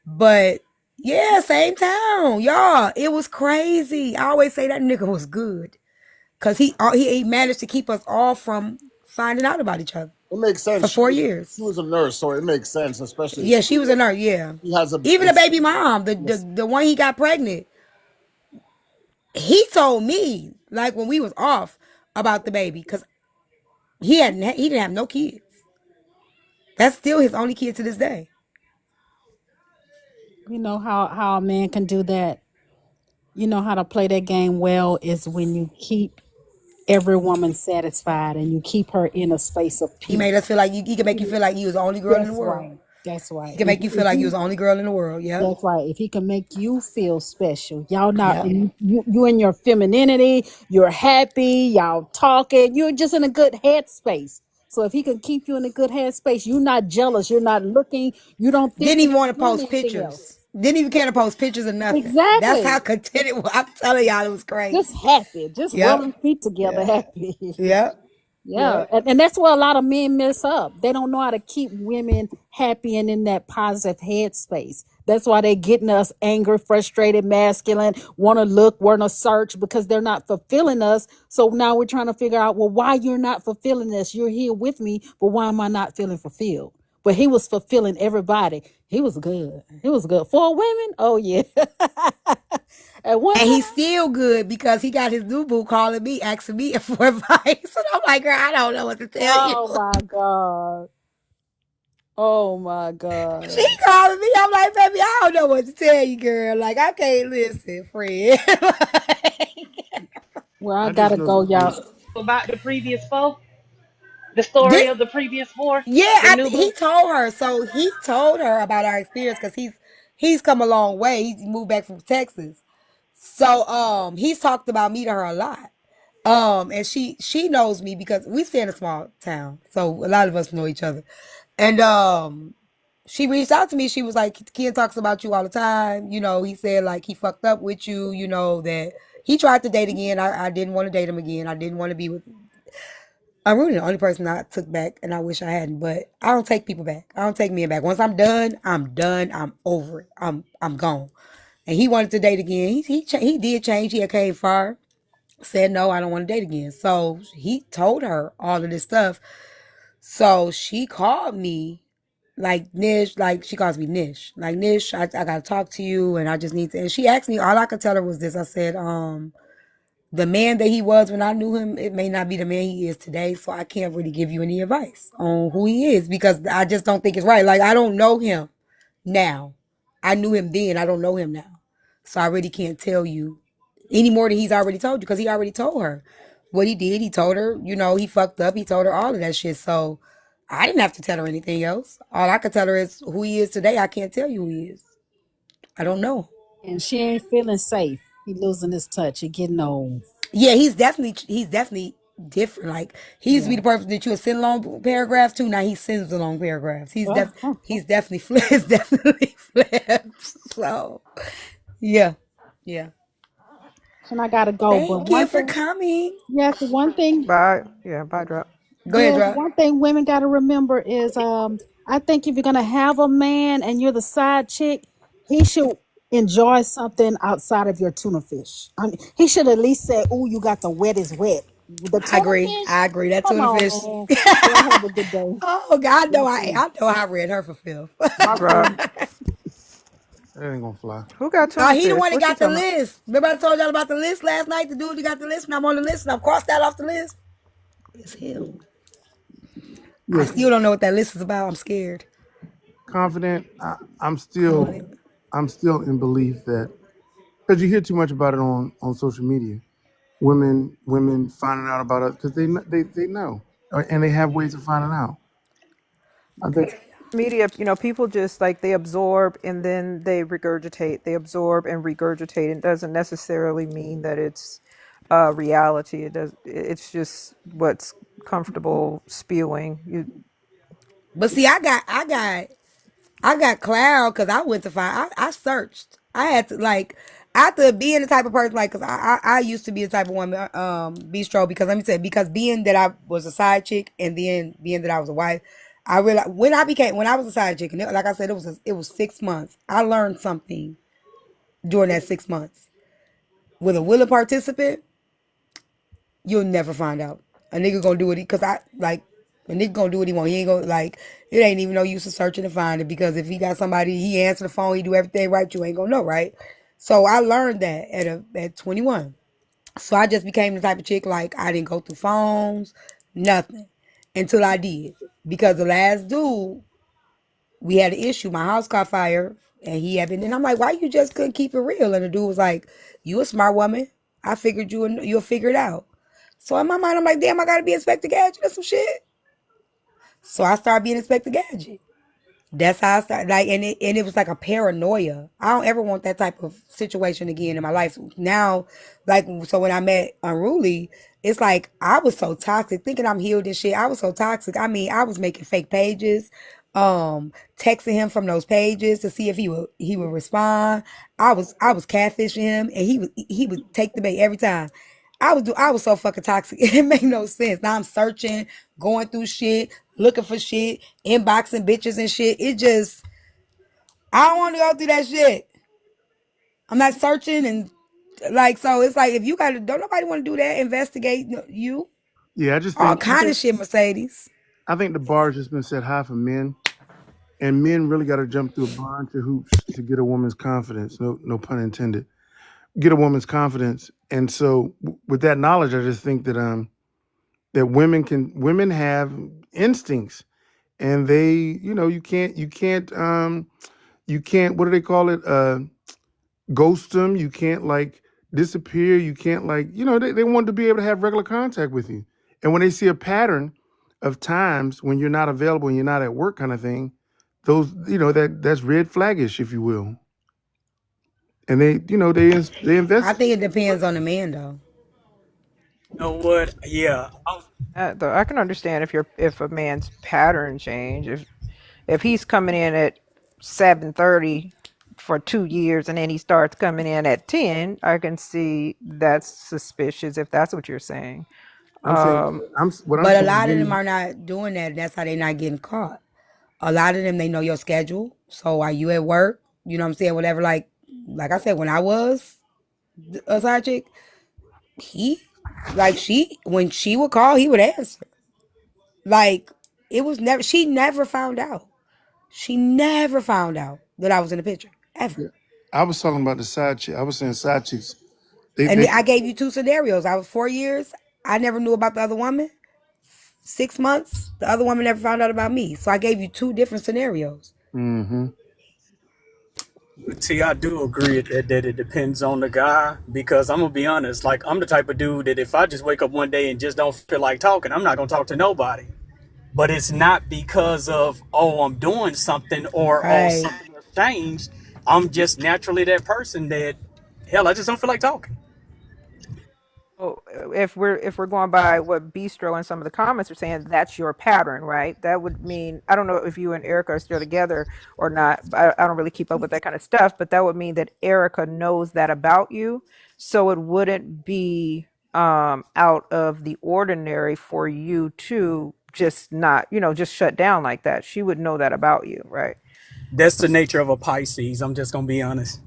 B: But yeah, same town, y'all. It was crazy. I always say that nigga was good. Cause he managed to keep us all from finding out about each other
L: It makes
B: for
L: sense.
B: four
L: She
B: years.
L: was a nurse, so it makes sense, especially
B: Yeah, she was a nurse. Yeah,
L: she has a.
B: even the baby mom, the one he got pregnant. He told me like when we was off about the baby because he didn't have no kids. That's still his only kid to this day.
G: You know how a man can do that. You know how to play that game well is when you keep every woman satisfied and you keep her in a space of
B: He made
G: peace.
B: us feel like he could make you feel like you was the only girl in the
G: That's
B: world.
G: right. That's
B: He
G: right.
B: can make you feel like you was the only girl in the world. Yep.
G: That's right. If he can make you feel special, y'all not
B: Yep.
G: you in your femininity, you're happy, y'all talking, you're just in a good headspace. So if he can keep you in a good headspace, you're not jealous, you're not looking, you don't think
B: Didn't
G: that
B: even want
G: he's
B: to
G: doing
B: post
G: anything
B: pictures.
G: else.
B: Didn't even care to post pictures or nothing. That's
G: Exactly.
B: how contented. I'm telling y'all, it was
G: Just
B: crazy.
G: happy, just
B: Yep.
G: rubbing feet together,
B: Yeah.
G: happy.
B: Yep.
G: Yeah,
B: Yep.
G: and that's where a lot of men mess up. They don't know how to keep women happy and in that positive headspace. That's why they getting us angry, frustrated, masculine, want to look, want to search because they're not fulfilling us. So now we're trying to figure out, well, why you're not fulfilling us? You're here with me, but why am I not feeling fulfilled? But he was fulfilling everybody. He was good. He was good for women. Oh yeah. At one
B: And
G: time.
B: he's still good because he got his new boo calling me, asking me for advice. And I'm like, girl, I don't know what to tell you.
G: Oh my god. Oh my
B: She
G: god.
B: calling me. I'm like, baby, I don't know what to tell you, girl. Like, I can't listen, friend.
G: Well, I
S: I just
G: gotta
S: know
G: go,
S: some
G: y'all.
S: things.
A: About the previous four, the story
B: This,
A: of the previous four,
B: yeah,
A: the new
B: he
A: boo.
B: told her. So he told her about our experience because he's come a long way. He moved back from Texas. So he's talked about me to her a lot. And she knows me because we stay in a small town, so a lot of us know each other. And she reached out to me. She was like, Ken talks about you all the time. You know, he said like he fucked up with you. You know that he tried to date again. I didn't want to date him again. I didn't want to be with. I'm really the only person I took back, and I wish I hadn't. But I don't take people back. I don't take men back. Once I'm done, I'm done. I'm over it. I'm gone. And he wanted to date again. He did change. He had came far. Said no, I don't want to date again. So he told her all of this stuff. So she called me like Nish, like she calls me Nish. Like Nish, I gotta talk to you and I just need to, and she asked me, all I could tell her was this. I said, the man that he was when I knew him, it may not be the man he is today. So I can't really give you any advice on who he is because I just don't think it's right. Like I don't know him now. I knew him then. I don't know him now. So I really can't tell you any more than he's already told you because he already told her what he did. He told her, you know, he fucked up. He told her all of that shit. So I didn't have to tell her anything else. All I could tell her is who he is today. I can't tell you who he is. I don't know.
G: And she ain't feeling safe. He losing his touch. He getting old.
B: Yeah, he's definitely different. Like he used to be
G: Yeah.
B: the person that you would send long paragraphs to. Now he sends the long paragraphs.
G: Oh,
B: He's definitely flipped. He's definitely flipped. So yeah, yeah.
G: and I gotta go. But
B: Thank you
G: one
B: for
G: thing,
B: coming.
G: yes, one thing,
C: Bye. Yeah, bye, drop.
B: Go ahead,
G: yes,
B: drop.
G: one thing women gotta remember is, I think if you're gonna have a man and you're the side chick, he should enjoy something outside of your tuna fish. I mean, he should at least say, "Oh, you got the wettest wet." The
B: I
G: tuna
B: agree.
G: fish.
B: I agree. That
G: Come
B: tuna
G: on,
B: fish.
G: man. Y'all have a good day.
B: Oh God,
G: Yes, ma'am.
B: I know I read her for filth.
S: My
C: Drop.
S: bad. That ain't gonna fly.
C: Who got
B: Oh,
C: tuna
B: he the
C: fish?
B: one that
C: What you
B: got the
C: talking about?
B: list. Remember I told y'all about the list last night? The dude that got the list, and I'm on the list, and I've crossed that off the list. It's him. I
S: Look,
B: still don't know what that list is about. I'm scared.
S: confident.
B: I'm on it.
S: I'm still in belief that because you hear too much about it on social media. Women finding out about it because they know and they have ways of finding out. I think
C: Media, people just like they absorb and then they regurgitate. They absorb and regurgitate. It doesn't necessarily mean that it's reality. It does. It's just what's comfortable spewing.
B: But see, I got cloud because I went to find. I searched. I had to like after being the type of person like because I used to be the type of woman bistro because let me say because being that I was a side chick and then being that I was a wife, I realized when I was a side chick and like I said it was 6 months. I learned something during that 6 months with a willing participant. You'll never find out. A nigga gonna do it because I like a nigga gonna do what he want. He ain't gonna like it ain't even no use of searching to find it because if he got somebody he answer the phone, he do everything right, you ain't gonna know, right? So I learned that at 21. So I just became the type of chick like I didn't go through phones, nothing until I did because the last dude we had an issue. My house caught fire, and he had been. And I'm like, why you just couldn't keep it real? And the dude was like, you a smart woman. I figured you'll figure it out. So in my mind, I'm like, damn, I gotta be Inspector Gadget or some shit. So I started being Inspector Gadget. That's how I started. Like, and it was like a paranoia. I don't ever want that type of situation again in my life. Now, like, so when I met Unruly, it's like I was so toxic, thinking I'm healed and shit. I was so toxic. I mean, I was making fake pages, texting him from those pages to see if he would respond. I was catfishing him, and he would take the bait every time. I was so fucking toxic. It made no sense. Now I'm searching, going through shit, looking for shit, inboxing bitches and shit. It just I don't want to go through that shit. I'm not searching and like so it's like if you gotta don't nobody want to do that, investigate you.
J: Yeah, I just
B: All
J: think
B: kind of shit, Mercedes.
J: I think the bar has just been set high for men, and men really got to jump through a bunch of hoops to get a woman's confidence. No pun intended. Get a woman's confidence, and so with that knowledge, I just think that women have instincts, and they you can't what do they call it, ghost them. You can't like disappear. You can't like they want to be able to have regular contact with you, and when they see a pattern of times when you're not available and you're not at work kind of thing, those that's red flaggish, if you will, and they
B: I
J: invest.
B: think it depends on the man though.
I: You know what? Yeah.
C: Though I can understand if a man's pattern change, if he's coming in at 7:30 for 2 years and then he starts coming in at 10, I can see that's suspicious if that's what you're saying.
J: I'm saying what I'm
B: But a
J: saying.
B: lot of them
J: Women,
B: are not doing that. That's how they're not getting caught. A lot of them they know your schedule. So are you at work? You know what I'm saying? Whatever. Like I said, when I was a side chick, he when she would call, he would answer. Like it was never she never found out. She never found out that I was in the picture. Ever.
J: I was talking about the side chick. I was saying side chicks. They
B: And
J: they
B: I gave you two scenarios. I was 4 years. I never knew about the other woman. 6 months, the other woman never found out about me. So I gave you two different scenarios.
J: mm-hmm.
I: See, I do agree that it depends on the guy because I'm gonna be honest. Like, I'm the type of dude that if I just wake up one day and just don't feel like talking, I'm not gonna talk to nobody. But it's not because of I'm doing something or
B: Right.
I: something has changed. I'm just naturally that person that hell I just don't feel like talking.
C: Oh, if we're going by what Bistro and some of the comments are saying, that's your pattern, right? That would mean I don't know if you and Erica are still together or not. I don't really keep up with that kind of stuff, but that would mean that Erica knows that about you, so it wouldn't be out of the ordinary for you to just not just shut down like that. She would know that about you, right?
I: That's the nature of a Pisces. I'm just gonna be honest.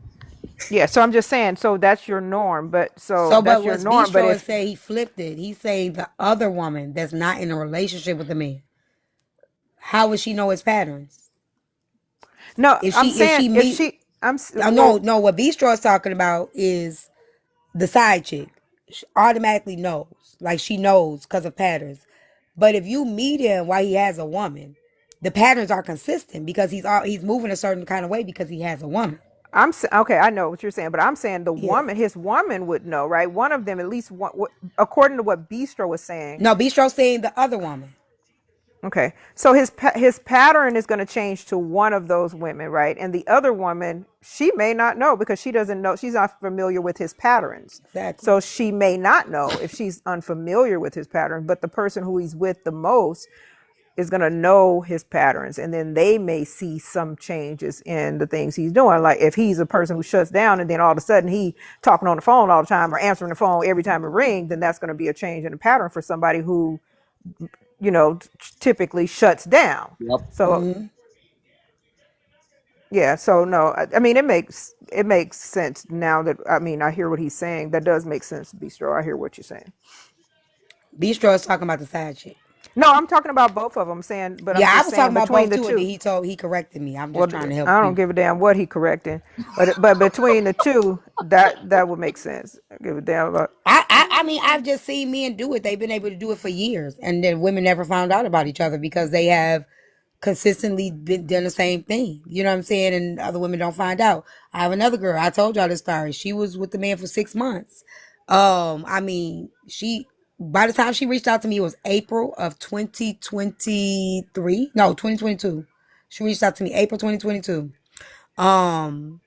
C: Yeah, so I'm just saying, so that's your norm, but so
B: So, but
C: that's your
B: what's
C: norm. But
B: Bistro is
C: if
B: say he flipped it. He say the other woman that's not in a relationship with the man. How would she know his patterns?
C: no,
B: If
C: I'm
B: she
C: saying if
B: meet,
C: she,
B: no,
C: well,
B: no. What Bistro is talking about is the side chick. She automatically knows, like she knows because of patterns. But if you meet him while he has a woman, the patterns are consistent because he's moving a certain kind of way because he has a woman.
C: Okay. I know what you're saying, but I'm saying
B: Yeah.
C: his woman would know, right? One of them, at least one, according to what Bistro was saying.
B: No, Bistro saying the other woman.
C: Okay, so his pattern is going to change to one of those women, right? And the other woman, she may not know because she doesn't know. She's not familiar with his patterns,
B: Exactly.
C: so she may not know if she's unfamiliar with his pattern. But the person who he's with the most is going to know his patterns, and then they may see some changes in the things he's doing. Like if he's a person who shuts down and then all of a sudden he talking on the phone all the time or answering the phone every time it rings, then that's going to be a change in the pattern for somebody who typically shuts down.
D: Yep.
C: So
B: Mm-hmm.
C: yeah, so no, I mean it makes sense now that I hear what he's saying. That does make sense, Bistro. I hear what you're saying.
B: Bistro is talking about the side chick.
C: No, I'm talking about both of them, saying, but I'm
B: Yeah, I
C: just
B: was talking
C: saying
B: about
C: between
B: both
C: the
B: too, and then
C: two.
B: he corrected me. I'm
C: Well,
B: just trying to help
C: I don't
B: you.
C: give a damn what he correcting, but between the two, that would make sense. I give a damn about.
B: I mean, I've just seen men do it. They've been able to do it for years, and then women never found out about each other because they have consistently been done the same thing. You know what I'm saying? And other women don't find out. I have another girl. I told y'all this story. She was with the man for 6 months. I mean, she by the time she reached out to me, it was April of 2023. No, 2022. She reached out to me April 2022.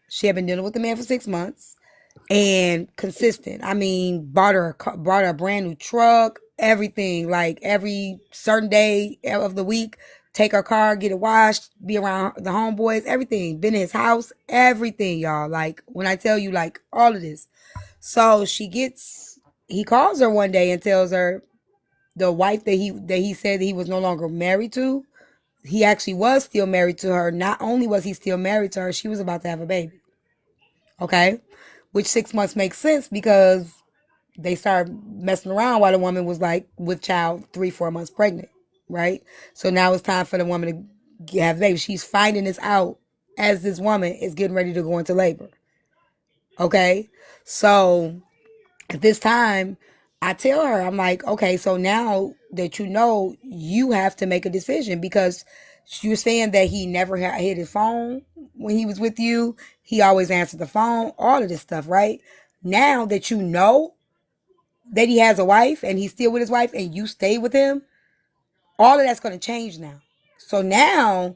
B: She had been dealing with the man for 6 months and consistent. I mean, bought her a brand new truck, everything. Like every certain day of the week, take her car, get it washed, be around the homeboys, everything. Been in his house, everything, y'all. Like when I tell you, like all of this. So he calls her one day and tells her the wife that he said that he was no longer married to. He actually was still married to her. Not only was he still married to her, she was about to have a baby. Okay, which 6 months makes sense because they started messing around while the woman was like with child 3-4 months pregnant, right? So now it's time for the woman to have a baby. She's finding this out as this woman is getting ready to go into labor. Okay, so at this time, I tell her, I'm like, okay, so now that you know, you have to make a decision because you're saying that he never hit his phone when he was with you. He always answered the phone, all of this stuff, right? Now that you know that he has a wife and he's still with his wife and you stay with him, all of that's going to change now. So now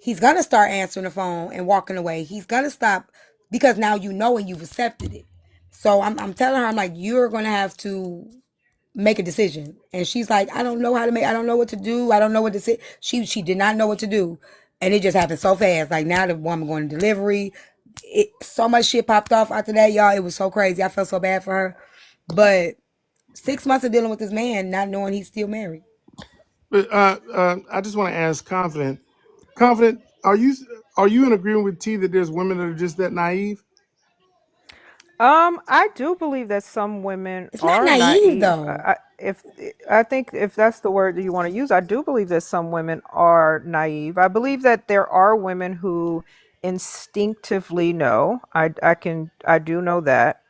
B: he's going to start answering the phone and walking away. He's going to stop because now you know and you've accepted it. So I'm telling her, I'm like, you're going to have to make a decision. And she's like, I don't know I don't know what to do. I don't know what to say. She did not know what to do. And it just happened so fast. Like now the woman going to delivery. So much shit popped off after that, y'all. It was so crazy. I felt so bad for her. But 6 months of dealing with this man, not knowing he's still married.
J: But I just want to ask Confident. Confident, are you in agreement with T that there's women that are just that naive?
C: I do believe that some women
B: It's not
C: are
B: naive
C: naive.
B: though.
C: I think if that's the word that you want to use, I do believe that some women are naive. I believe that there are women who instinctively know. I do know that.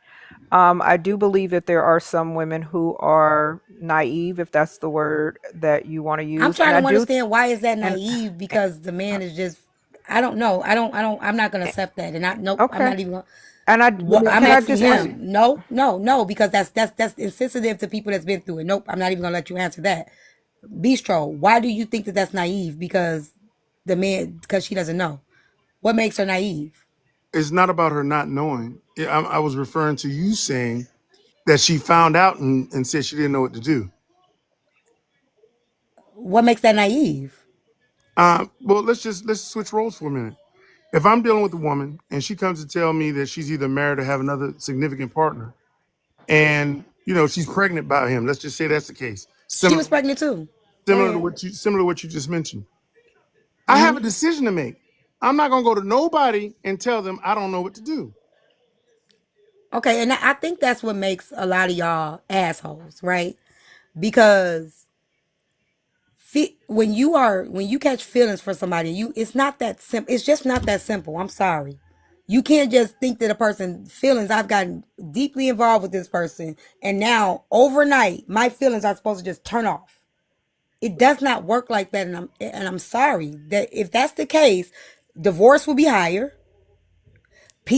C: I do believe that there are some women who are naive, if that's the word that you want to
B: I'm
C: use, and
B: trying
C: I
B: to
C: do.
B: understand why is that
C: And
B: naive because the man is just I don't know. I'm not gonna accept that. And nope, I'm
C: okay,
B: not even gonna
C: and
L: Let me
B: I'm
C: can I
B: asking
C: just ask?
B: him. No, because that's insensitive to people that's been through it. Nope, I'm not even gonna let you answer that. Bistro, why do you think that that's naive? Because she doesn't know. What makes her naive?
J: It's not about her not knowing. I was referring to you saying that she found out and said she didn't know what to do.
B: What makes that naive?
J: Well, let's switch roles for a minute. If I'm dealing with a woman and she comes to tell me that she's either married or have another significant partner, and she's pregnant by him, let's just say that's the case.
B: She was
J: Similar,
B: pregnant too. Go
J: similar to
B: ahead.
J: what you just mentioned. I have
B: Hmm.
J: a decision to make. I'm not gonna go to nobody and tell them I don't know what to do.
B: Okay, and I think that's what makes a lot of y'all assholes, right? Because when you catch feelings for somebody, it's not that simple. It's just not that simple. I'm sorry. You can't just think that a person's feelings. I've gotten deeply involved with this person, and now overnight, my feelings are supposed to just turn off. It does not work like that, and I'm sorry that if that's the case, divorce will be higher.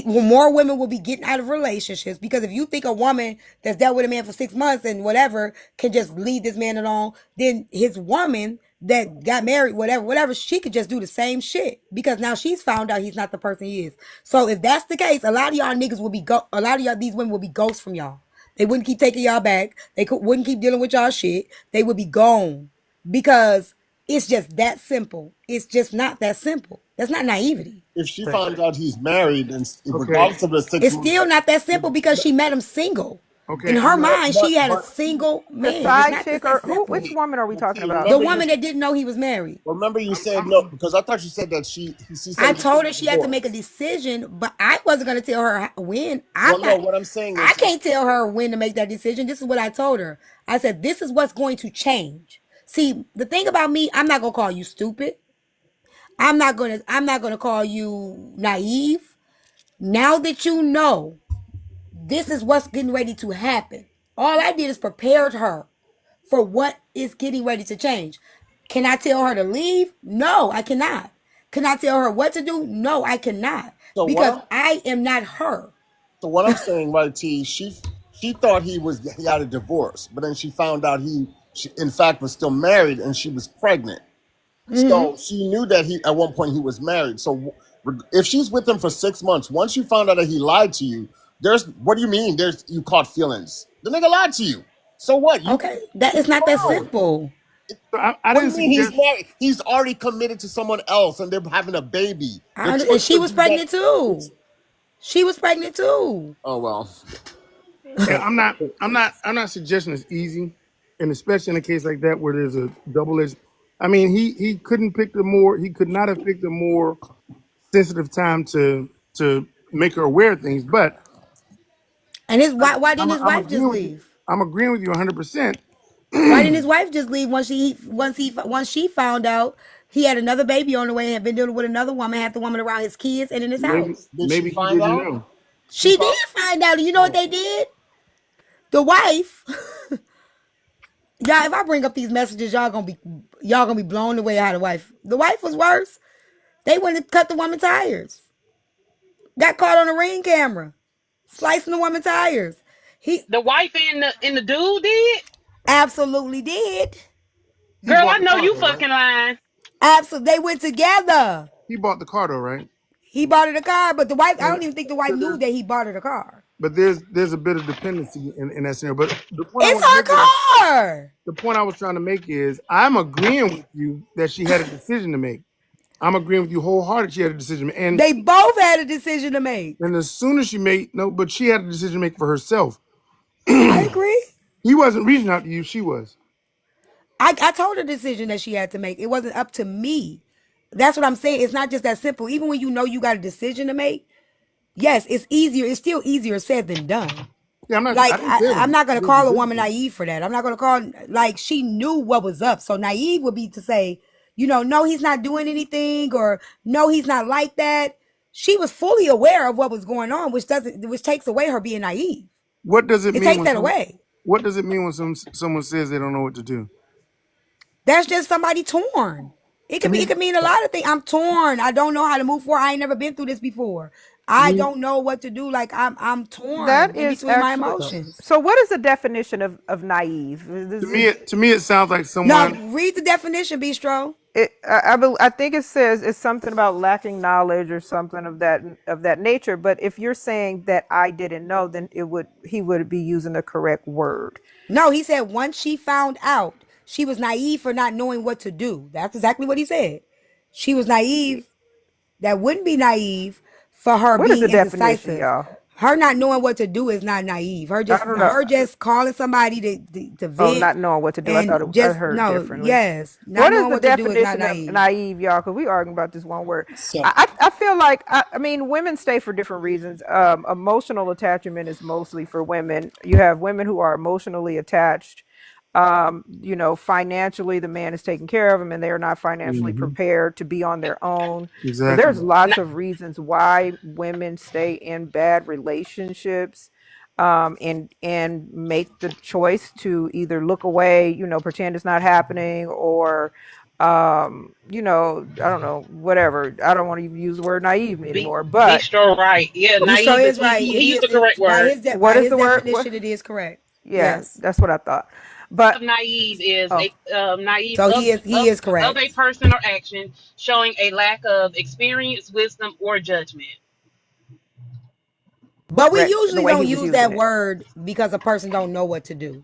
B: More women will be getting out of relationships because if you think a woman that's dealt with a man for 6 months and whatever can just leave this man alone, then his woman that got married, whatever, she could just do the same shit because now she's found out he's not the person he is. So if that's the case, a lot of y'all niggas will be a lot of y'all these women will be ghosts from y'all. They wouldn't keep taking y'all back. Wouldn't keep dealing with y'all shit. They would be gone because it's just that simple. It's just not that simple. That's not naivety.
L: if she
J: Okay.
L: finds out he's married and
J: Okay.
L: regardless of the six
B: It's
L: months,
B: still not that simple because she met him single. In
J: Okay.
B: her
J: I'm gonna.
B: mind, she had a
L: but
B: single
C: The
B: man. It's
C: side
B: not
C: chick
B: just that
C: or who?
B: simple.
C: Which woman are we
L: but
C: talking
L: T,
C: about?
B: The
L: remember you
B: woman that didn't know he was married.
L: remember you said no
J: I'm
L: because I thought you said that she said
B: I
L: he was getting
B: told her
L: a
B: she had to make a
L: divorce.
B: decision, but I wasn't going to tell her when.
L: Well, no, what I'm saying
B: I
L: is
B: can't tell her when to make that decision. This is what I told her. I said, this is what's going to change. See, the thing about me, I'm not going to call you stupid. I'm not going to call you naive. Now that you know this is what's getting ready to happen. All I did is prepared her for what is getting ready to change. Can I tell her to leave? No, I cannot. Can I tell her what to do? No, I cannot.
L: so what
B: Because
L: I'm
B: I am not her.
L: so what I'm saying, right, T, she thought he had a divorce, but then she found out he in fact was still married and she was pregnant.
B: Mm-hmm.
L: So she knew that he at one point he was married. So if she's with him for 6 months, once you found out that he lied to you, there's what do you mean? There's you caught feelings. The nigga lied to you. So what? You
B: Okay, that
L: keep
B: is not that
L: going.
B: simple.
J: So I
L: What do
J: didn't
L: you mean he's
J: suggest.
L: married? He's already committed to someone else and they're having a baby. The
B: And
L: choice
B: she
L: could
B: was
L: be that.
B: pregnant too. She was pregnant too.
L: Oh well.
J: Yeah, I'm not suggesting it's easy, and especially in a case like that where there's a double edged. I mean, he couldn't pick the more. He could not have picked a more sensitive time to make her aware of things. But
B: And his
J: I'm
B: why didn't
J: I'm,
B: his
J: I'm
B: wife just
J: agreeing with you.
B: leave?
J: I'm agreeing with you 100%.
B: Why didn't his wife just leave once she found out he had another baby on the way and had been dealing with another woman, had the woman around his kids and in his
J: Maybe
B: house?
L: Did she
J: maybe he
L: find
J: didn't
L: out?
J: know.
L: She
B: She did
L: found
B: find out. And you know what
L: oh.
B: they did? The wife, y'all. If I bring up these messages, y'all gonna be blown away how the wife was worse. They went and cut the woman tires. Got caught on a ring camera, slicing the woman tires. He
A: The wife and the dude did.
B: absolutely did.
J: He
A: Girl, I
J: bought the
A: know
J: car
A: you
J: though, right?
A: fucking lying.
B: Absolutely, they went together.
J: He bought the car though, right?
B: He bought her the car, but the wife, I
J: And
B: don't even think the wife
J: so
B: knew that he bought her the car.
J: there's a bit of dependency in that scenario. But the point I
B: It's
J: want to
B: her
J: make is
B: car.
J: the point I was trying to make is I'm agreeing with you that she had a decision to make. I'm agreeing with you wholeheartedly. She had a decision to make.
B: They both had a decision to make.
J: And as soon as she made no, but she had a decision to make for herself.
B: I agree.
J: He wasn't reaching out to you. She was.
B: I told her the decision that she had to make. It wasn't up to me. That's what I'm saying. It's not just that simple. Even when you know you got a decision to make, yes, it's easier. It's still easier said than done.
J: Yeah, I'm not. I
B: Like
J: didn't say it
B: I'm not gonna
J: was
B: call a woman
J: difficult.
B: naive for that. I'm not gonna call like she knew what was up. So naive would be to say, no, he's not doing anything, or no, he's not like that. She was fully aware of what was going on, which takes away her being naive.
J: What does it
B: It
J: mean
B: takes
J: when
B: that away.
J: what does it mean when someone says they don't know what to do?
B: That's just somebody torn. It
J: To
B: could be. It
J: me,
B: could mean a lot of things. I'm torn. I don't know how to move forward. I ain't never been through this before.
J: to
B: I
J: me,
B: don't know what to do. Like I'm torn
C: That
B: in
C: is
B: between my
C: actually.
B: emotions.
C: So, what is the definition of naive?
J: to me, it sounds like
B: No,
J: someone.
B: read the definition, Bistro.
C: I think it says it's something about lacking knowledge or something of that nature. But if you're saying that I didn't know, then he would be using the correct word.
B: No, he said once she found out, she was naive for not knowing what to do. That's exactly what he said. She was naive. That wouldn't be naive for her
C: What is
B: being
C: the definition,
B: indecisive.
C: y'all?
B: Her not knowing what to do is not naive. Her
C: I
B: just
C: don't know.
B: her just calling somebody to
C: Oh,
B: vent
C: not knowing what to do. I thought
B: and
C: I
B: just
C: heard
B: no,
C: differently.
B: yes, not
C: What is
B: knowing
C: the
B: what to do is not
C: definition of
B: naive.
C: naive, y'all? Because we arguing about this one word.
L: So
C: I feel like I mean women stay for different reasons. Emotional attachment is mostly for women. You have women who are emotionally attached. Financially, the man is taking care of them, and they are not financially
J: Mhm.
C: prepared to be on their own. So
J: Exactly.
C: there's lots of reasons why women stay in bad relationships, and make the choice to either look away, pretend it's not happening, or I don't know, whatever. I don't want to even use the word naive
A: Be
C: anymore. But
A: Bistro right. Yeah,
B: Bistro
A: naive is
B: is right.
A: he
B: He
A: used
B: is
A: the correct
B: by
A: word.
C: what is
B: his
C: the word? What?
B: definition. It is correct.
C: Yeah,
B: Yes.
C: that's what I thought. But
A: Of naive is
C: oh,
A: a naive
B: So he is
A: of a
B: correct.
A: person or action showing a lack of experience, wisdom, or judgment.
B: But we
C: the
B: usually
C: way he
B: don't
C: was
B: use
C: using
B: that
C: it.
B: word because a person don't know what to do.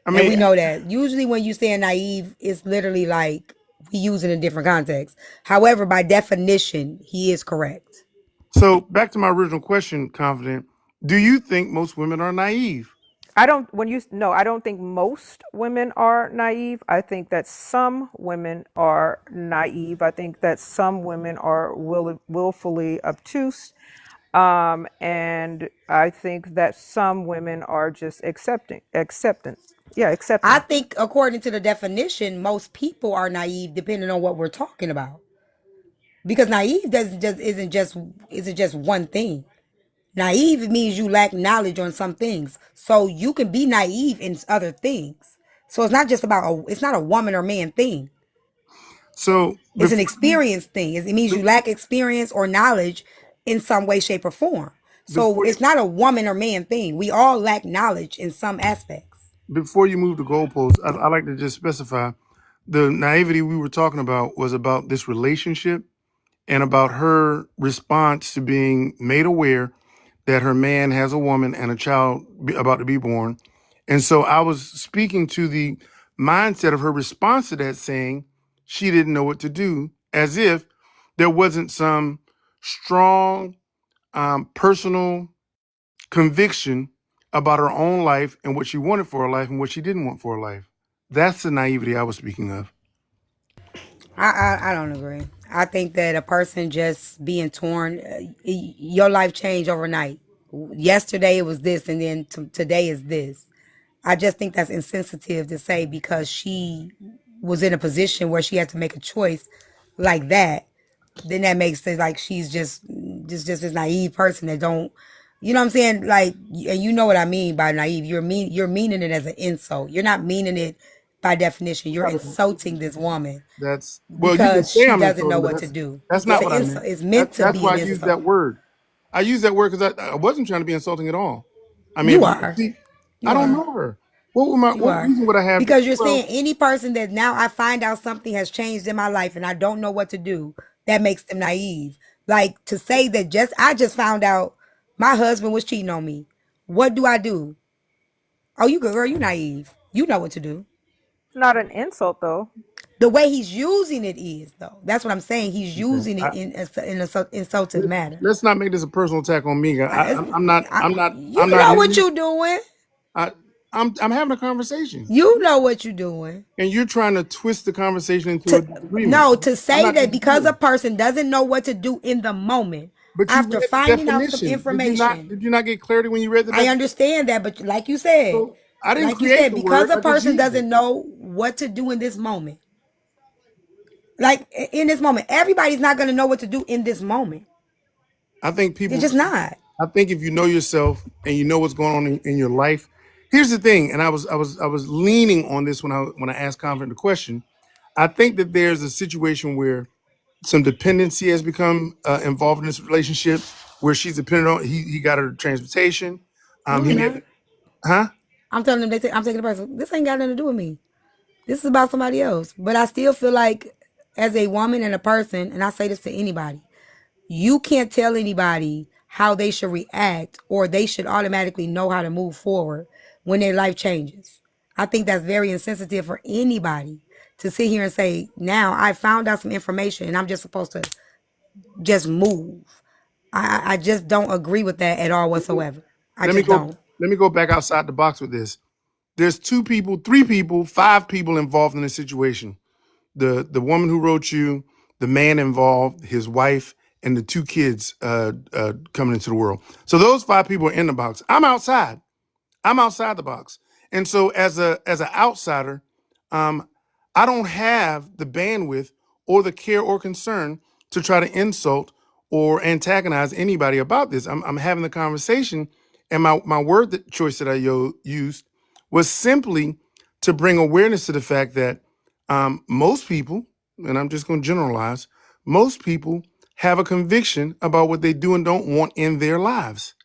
J: I
B: And we
J: mean,
B: know that. Usually when you say naive, it's literally like we use it in different contexts. However, by definition, he is correct.
J: so back to my original question, confident. Do you think most women are naive?
C: I don't when you no, I don't think most women are naive. I think that some women are naive. I think that some women are willfully obtuse. And I think that some women are just
B: I
C: accepting.
B: think according to the definition, most people are naive depending on what we're talking about. Because naive doesn't just isn't just one thing. Naive means you lack knowledge on some things. So you can be naive in other things. So it's not just it's not a woman or man thing.
J: So
B: It's an
J: before you
B: experience thing. It means
J: be-
B: you lack experience or knowledge in some way, shape, or form. So
J: before you
B: it's not a woman or man thing. We all lack knowledge in some aspects.
J: before you move the goalposts, I like to just specify The naivety we were talking about was about this relationship and about her response to being made aware that her man has a woman and a child about to be born. And so I was speaking to the mindset of her response to that, saying she didn't know what to do, as if there wasn't some strong personal conviction about her own life and what she wanted for her life and what she didn't want for her life. That's the naivety I was speaking of.
B: I don't agree. I think that a person just being torn, your life changed overnight. Yesterday it was this, and then today is this. I just think that's insensitive to say because she was in a position where she had to make a choice like that. Then that makes it like she's just this naive person that don't, you know what I'm saying? Like, and you know what I mean by naive. You're meaning it as an insult. You're not meaning it by definition. You're insulting this woman
J: That's well, you can
B: because
J: say
B: she
J: I'm
B: doesn't know
J: insulting, but
B: what to do.
J: that's
B: It's
J: not
B: an
J: what I meant.
B: insult. It's meant to
J: That's
B: be
J: why
B: an
J: I used that
B: insult.
J: word. I used that word because I wasn't trying to be insulting at all. I mean,
B: You
J: if you
B: are.
J: see, I
B: You
J: don't
B: are.
J: know her. What would my
B: You
J: what
B: are.
J: reason would I have?
B: Because you're
J: Well,
B: saying any person that now I find out something has changed in my life and I don't know what to do, that makes them naive. Like to say that I just found out my husband was cheating on me. What do I do? Oh, you good girl, you naive. You know what to do.
C: Not an insult though.
B: The way he's using it is though. That's what I'm saying. He's
J: okay.
B: using it in an insultive manner.
J: Let's not make this a personal attack on me. I'm not. I'm not.
B: You
J: I'm not
B: know what
J: here.
B: you doing.
J: I, I'm having a conversation,
B: You know what you're doing.
J: and you're trying to twist the conversation into a disagreement.
B: No, to
J: I'm
B: say
J: not
B: that because a
J: disagreeing.
B: person doesn't know what to do in the moment
J: But you
B: after
J: read the
B: finding out some
J: definition. Did you not?
B: information.
J: Did you not get clarity when you read the
B: I
J: definition?
B: understand that, but
J: So I didn't create the
B: because
J: word.
B: a
J: I just
B: person
J: used it.
B: doesn't know what to do in this moment, like in this moment, everybody's not going to know what to do in this moment.
J: I think
B: They're
J: people.
B: just not.
J: I think if you know yourself and you know what's going on in your life, here's the thing. And I was leaning on this when I asked Confident the question. I think that there's a situation where some dependency has become involved in this relationship, where she's dependent on he got her transportation.
B: No,
J: He
B: they're
J: may
B: not.
J: have, huh?
B: I'm telling them I'm taking the person. This ain't got nothing to do with me. This is about somebody else. But I still feel like, as a woman and a person, and I say this to anybody, you can't tell anybody how they should react or they should automatically know how to move forward when their life changes. I think that's very insensitive for anybody to sit here and say, now I found out some information and I'm just supposed to just move. I just don't agree with that at all whatsoever. I
J: Let me
B: just
J: go.
B: don't.
J: Let me go back outside the box with this. There's 2 people, 3 people, 5 people involved in this situation. The woman who wrote you, the man involved, his wife, and the 2 kids coming into the world. So those 5 people are in the box. I'm outside. I'm outside the box. And so as an outsider, um, I don't have the bandwidth or the care or concern to try to insult or antagonize anybody about this. I'm having the conversation, and my word choice that I used was simply to bring awareness to the fact that most people, and I'm just going to generalize, most people have a conviction about what they do and don't want in their lives.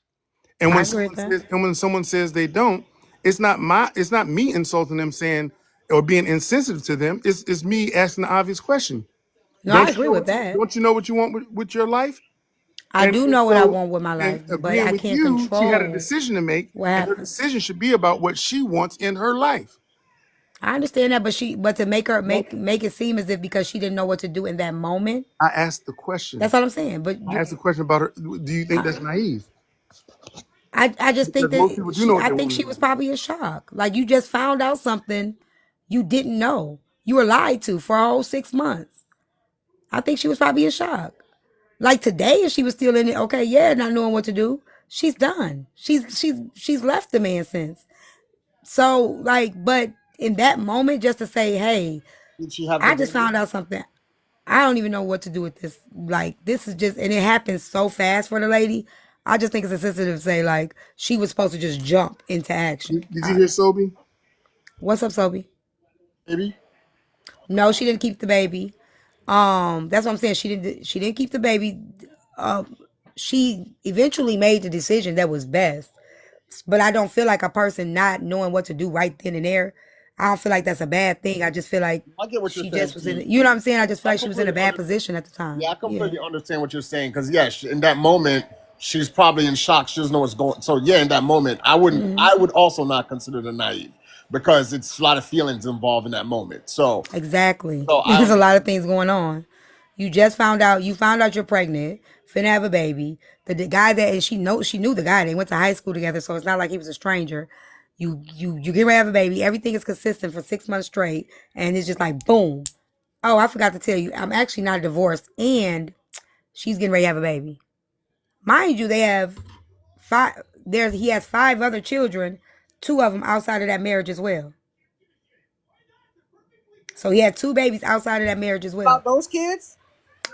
J: And
B: I
J: when
B: agree with
J: someone
B: that.
J: says, they don't, it's not me insulting them saying or being insensitive to them. It's me asking the obvious question.
B: No, I agree with that.
J: Don't you know what you want with your life?
B: I
J: And,
B: do
J: and
B: know what I
J: so
B: want with my
J: and
B: life, but
J: agreeing
B: I
J: with
B: can't
J: you, she had a
B: control
J: decision to make,
B: what
J: and her
B: happens.
J: decision should be about what she wants in her life.
B: I understand that, but to make her
J: Well,
B: make it seem as if because she didn't know what to do in that moment,
J: I asked the question.
B: that's all I'm saying. But
J: I asked the question about her. Do you think
B: I,
J: that's naive?
B: I just think
J: Because most
B: that
J: people do know what
B: I
J: they
B: think
J: want
B: she
J: in
B: was
J: life.
B: probably in shock. Like you just found out something you didn't know. You were lied to for a whole 6 months. I think she was probably in shock. Like today, if she was still in it, okay, yeah, not knowing what to do, she's done. She's left the man since. So like, but in that moment, just to say, hey,
L: Did she have the
B: I just
L: baby?
B: found out something. I don't even know what to do with this. Like, this is just, and it happens so fast for the lady. I just think it's insensitive to say, like, she was supposed to just jump into action.
J: Did you hear Sobe?
B: What's up, Sobe?
L: Baby?
B: No, she didn't keep the baby. That's what I'm saying. She didn't keep the baby. Um, she eventually made the decision that was best. But I don't feel like a person not knowing what to do right then and there. I don't feel like that's a bad thing. I just feel like
L: I get what you're
B: she
L: saying,
B: just was in,
L: T.
B: you know what I'm saying? I just feel
L: I
B: like she was in a
L: completely
B: bad
L: understand.
B: position at the
L: Yeah,
B: time.
L: I
B: Yeah.
L: completely understand what you're saying because yes, in that moment she's probably in shock. She doesn't know what's going. So yeah, in that moment, I wouldn't. I would also not consider her naive because it's a lot of feelings involved in that moment.
B: Exactly.
L: So I
B: There's a
L: understand.
B: lot of things going on. You found out you're pregnant, finna have a baby. The guy that, and she knew the guy. They went to high school together, so it's not like he was a stranger. You get ready to have a baby. Everything is consistent for 6 months straight, and it's just like boom. Oh, I forgot to tell you, I'm actually not divorced, and she's getting ready to have a baby. Mind you, they have five. He has 5 other children, 2 of them outside of that marriage as well. So he had 2 babies outside of that marriage as well.
D: About those kids?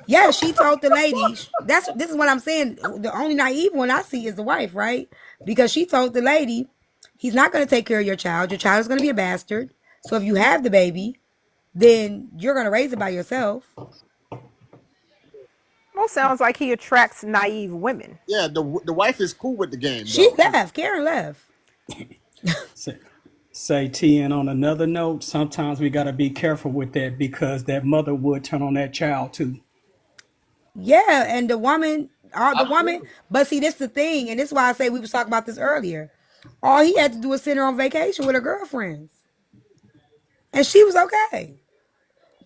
B: Yeah, she told the lady. This is what I'm saying. The only naive one I see is the wife, right? Because she told the lady, he's not going to take care of your child. Your child is going to be a bastard. So if you have the baby, then you're going to raise it by yourself.
C: Well, sounds like he attracts naive women.
L: Yeah, the wife is cool with the game
B: She
L: though.
B: left. Karen left.
I: Say T, and on another note, sometimes we got to be careful with that because that mother would turn on that child too.
B: Yeah, and the woman.
L: Absolutely.
B: But see, this is the thing, and this is why I say we was talking about this earlier. All he had to do was send her on vacation with her girlfriends, and she was okay.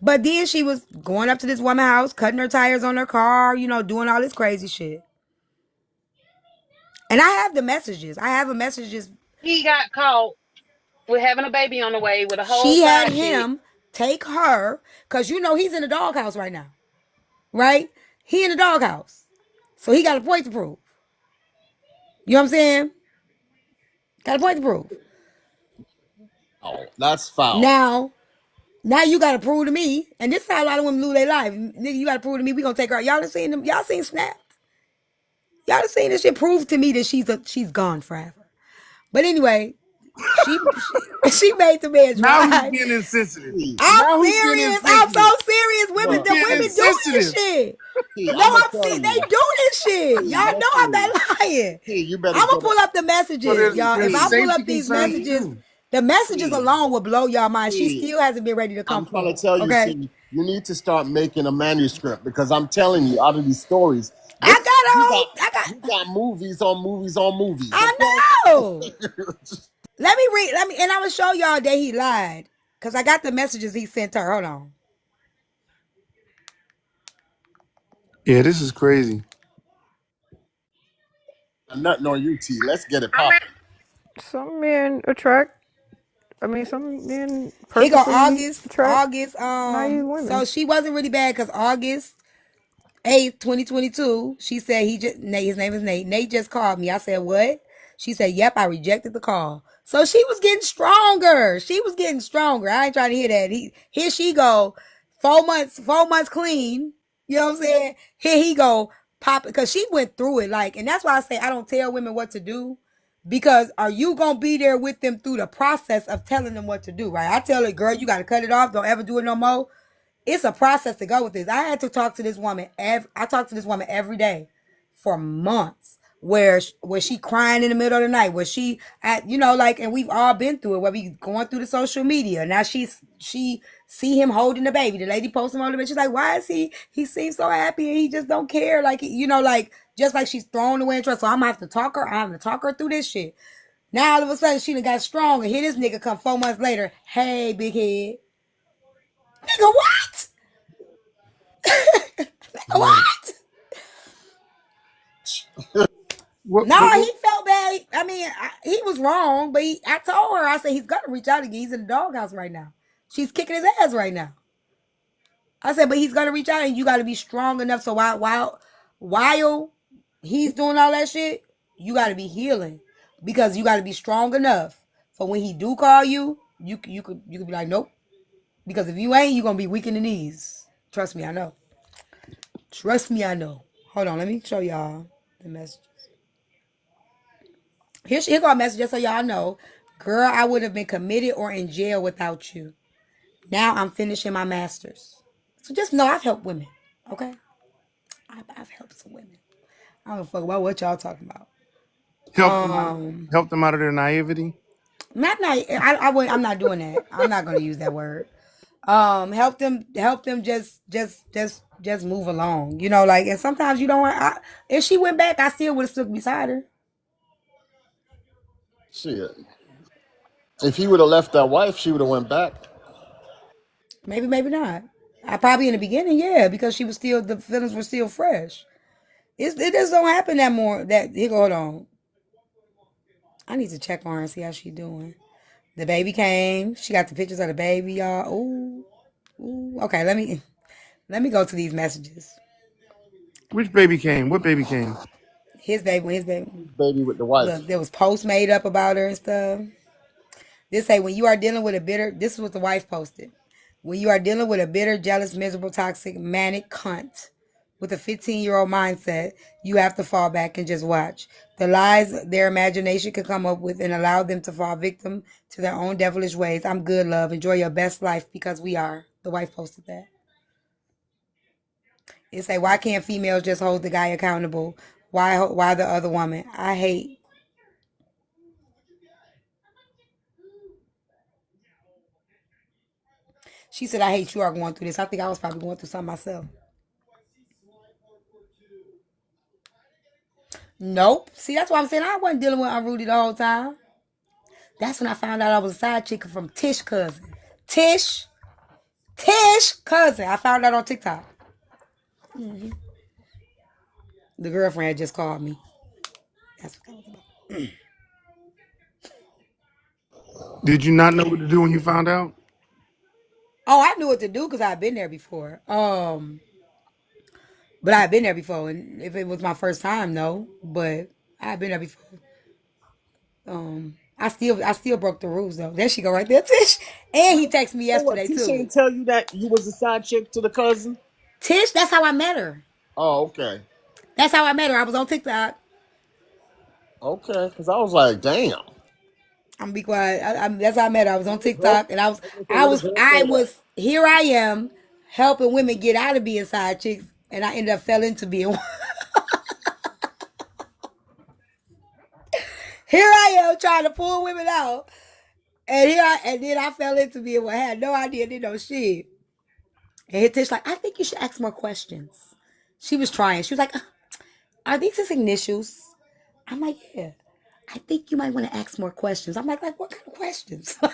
B: But then she was going up to this woman's house, cutting her tires on her car, doing all this crazy shit. And I have the messages. I have the messages.
A: He got caught with having a baby on the way with a whole
B: She had
A: side chick.
B: him take her, because he's in the doghouse right now, right? He in the doghouse. So he got a point to prove. You know what I'm saying? Got a point to prove.
L: Oh, that's foul.
B: Now you got to prove to me, and this is how a lot of women lose their life. Nigga, you got to prove to me we going to take her. Y'all done seen them. Y'all seen Snaps. Y'all done seen this shit. Prove to me that she's gone forever. But anyway, she made the man
J: Now he's
B: drive.
J: being insensitive.
L: T,
B: I'm
J: Now he's being
B: serious. I'm so
J: insensitive.
B: serious.
J: He's
B: The
J: being
B: women do this
J: insensitive.
B: shit.
L: T,
B: No,
L: I'm gonna
B: I'm
L: tell
B: serious. They
L: you.
B: do this shit.
L: T,
B: Y'all know I'm
L: listen.
B: not lying.
L: T, you better
B: I'm gonna
L: get it.
B: pull up the
J: So
B: messages,
J: there's
B: y'all. If
J: there's
B: I pull
J: safety
B: up these
J: concerns
B: messages,
J: too.
B: the messages
L: T,
B: alone will blow y'all mind. She
L: T,
B: still hasn't been ready to come
L: I'm trying to
B: forward.
L: tell you,
B: Okay.
L: T, you need to start making a manuscript because I'm telling you, out of these stories,
B: I
L: this you got
B: got I
L: you
B: got
L: got movies on movies on movies,
B: I
L: okay?
B: know. Let me and I'm gonna show y'all that he lied. Cause I got the messages he sent her. Hold on.
J: Yeah, this is crazy.
L: Nothing on you, T. Let's get it popping.
C: Some men attract, I mean, some men
B: Here go
C: purposely
B: August.
C: attract naive
B: So
C: women.
B: she wasn't really bad because August 8th, 2022, she said his name is Nate. Nate just called me. I said, what? She said, yep, I rejected the call. So she was getting stronger. She was getting stronger. I ain't trying to hear that. Here she go. 4 months clean. You know what I'm saying? Here he go, pop it. Because she went through it. And that's why I say I don't tell women what to do. Because are you going to be there with them through the process of telling them what to do, right? I tell her, girl, you got to cut it off. Don't ever do it no more. It's a process to go with this. I had to talk to this woman. I talked to this woman every day for months, where she crying in the middle of the night, where she and we've all been through it. Where we going through the social media now. She see him holding the baby. The lady posts him on the bed. She's like, why is he? He seems so happy and he just don't care. Just like she's thrown away in trust. So I'm gonna have to talk her. I'm gonna talk her through this shit. Now all of a sudden she done got stronger. Here this nigga come 4 months later. Hey, big head. Nigga, what?
L: Mm.
B: What?
J: What,
B: No,
J: but what,
B: he felt bad. I mean, he was wrong, but I told her, I said, he's got to reach out again. He's in the doghouse right now. She's kicking his ass right now. I said, but he's going to reach out and you got to be strong enough. So while he's doing all that shit, you got to be healing because you got to be strong enough for when he do call you, you could be like, nope. Because if you ain't, you're going to be weak in the knees. Trust me, I know. Trust me, I know. Hold on, let me show y'all the message. Here go a message just so y'all know. Girl, I would have been committed or in jail without you. Now I'm finishing my master's. So just know I've helped women. Okay? I've helped some women. I don't fuck about what y'all talking about.
J: help them out of their naivety?
B: I'm not doing that. I'm not gonna use that word. Help them just move along. You know, like, and sometimes you don't want. If she went back, I still would have stood beside her.
L: Shit. If he would have left that wife, she would have went back.
B: Maybe, maybe not. I probably in the beginning, yeah, because she was still the feelings were still fresh. It just don't happen that more. That here, hold on. I need to check on her and see how she doing. The baby came. She got the pictures of the baby, y'all. Ooh, ooh. Okay, let me go to these messages.
J: Which baby came? What baby came?
B: His baby, his baby.
L: Baby with the wife.
B: Look, there was posts made up about her and stuff. This say when you are dealing with a bitter. This is what the wife posted. When you are dealing with a bitter, jealous, miserable, toxic, manic cunt with a 15-year-old mindset, you have to fall back and just watch. The lies their imagination can come up with and allow them to fall victim to their own devilish ways. I'm good, love. Enjoy your best life because we are. The wife posted that. It say, why can't females just hold the guy accountable? Why the other woman? I hate. She said, I hate you are going through this. I think I was probably going through something myself. Nope. See, that's why I'm saying I wasn't dealing with unruly the whole time. That's when I found out I was a side chick from Tish cousin. Tish cousin. I found out on TikTok. Mm-hmm. The girlfriend had just called me. That's what that was about.
J: Did you not know what to do when you found out?
B: Oh, I knew what to do because I've been there before. But I've been there before, and if it was my first time, no. But I've been there before. I still broke the rules though. There she go right there, Tish. And he texted me
E: So what?
B: yesterday
E: Tisha
B: too.
E: ain't tell you that you was a side chick to the cousin?
B: Tish, that's how I met her.
L: Oh, okay.
B: That's how I met her. I was on TikTok.
L: Okay. Because I was like, damn.
B: I'm gonna be quiet. That's how I met her. I was on
E: Where the girl?
B: TikTok, and
E: I was gonna say where the girl
B: I
E: at?
B: was. Here I am, helping women get out of being side chicks, and I ended up fell into being one. Here I am trying to pull women out, and then I fell into being one. I had no idea, didn't know shit. And hit Tish like, I think you should ask more questions. She was trying. She was like, are these his initials? I'm like, yeah. I think you might want to ask more questions. I'm like what kind of questions? I'm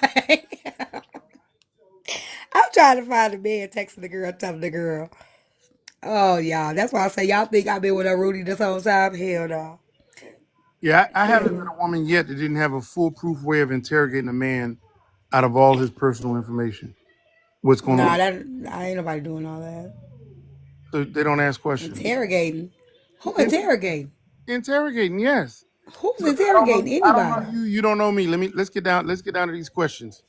B: trying to find a man texting the girl, telling the girl. Oh, y'all. That's why I say y'all think I've been with a Rudy this whole time. Hell no.
J: Yeah, I haven't met
B: Hell.
J: a woman yet that didn't have a foolproof way of interrogating a man out of all his personal information. What's going
B: Nah,
J: on?
B: that I ain't nobody doing all that.
J: So they don't ask questions.
B: Interrogating. Who
J: In-
B: interrogating?
J: interrogating, yes.
B: Who's
J: Look, I don't
B: interrogating
J: know. I don't know
B: anybody?
J: you. You don't know me. Let's get down. Let's get down to these questions.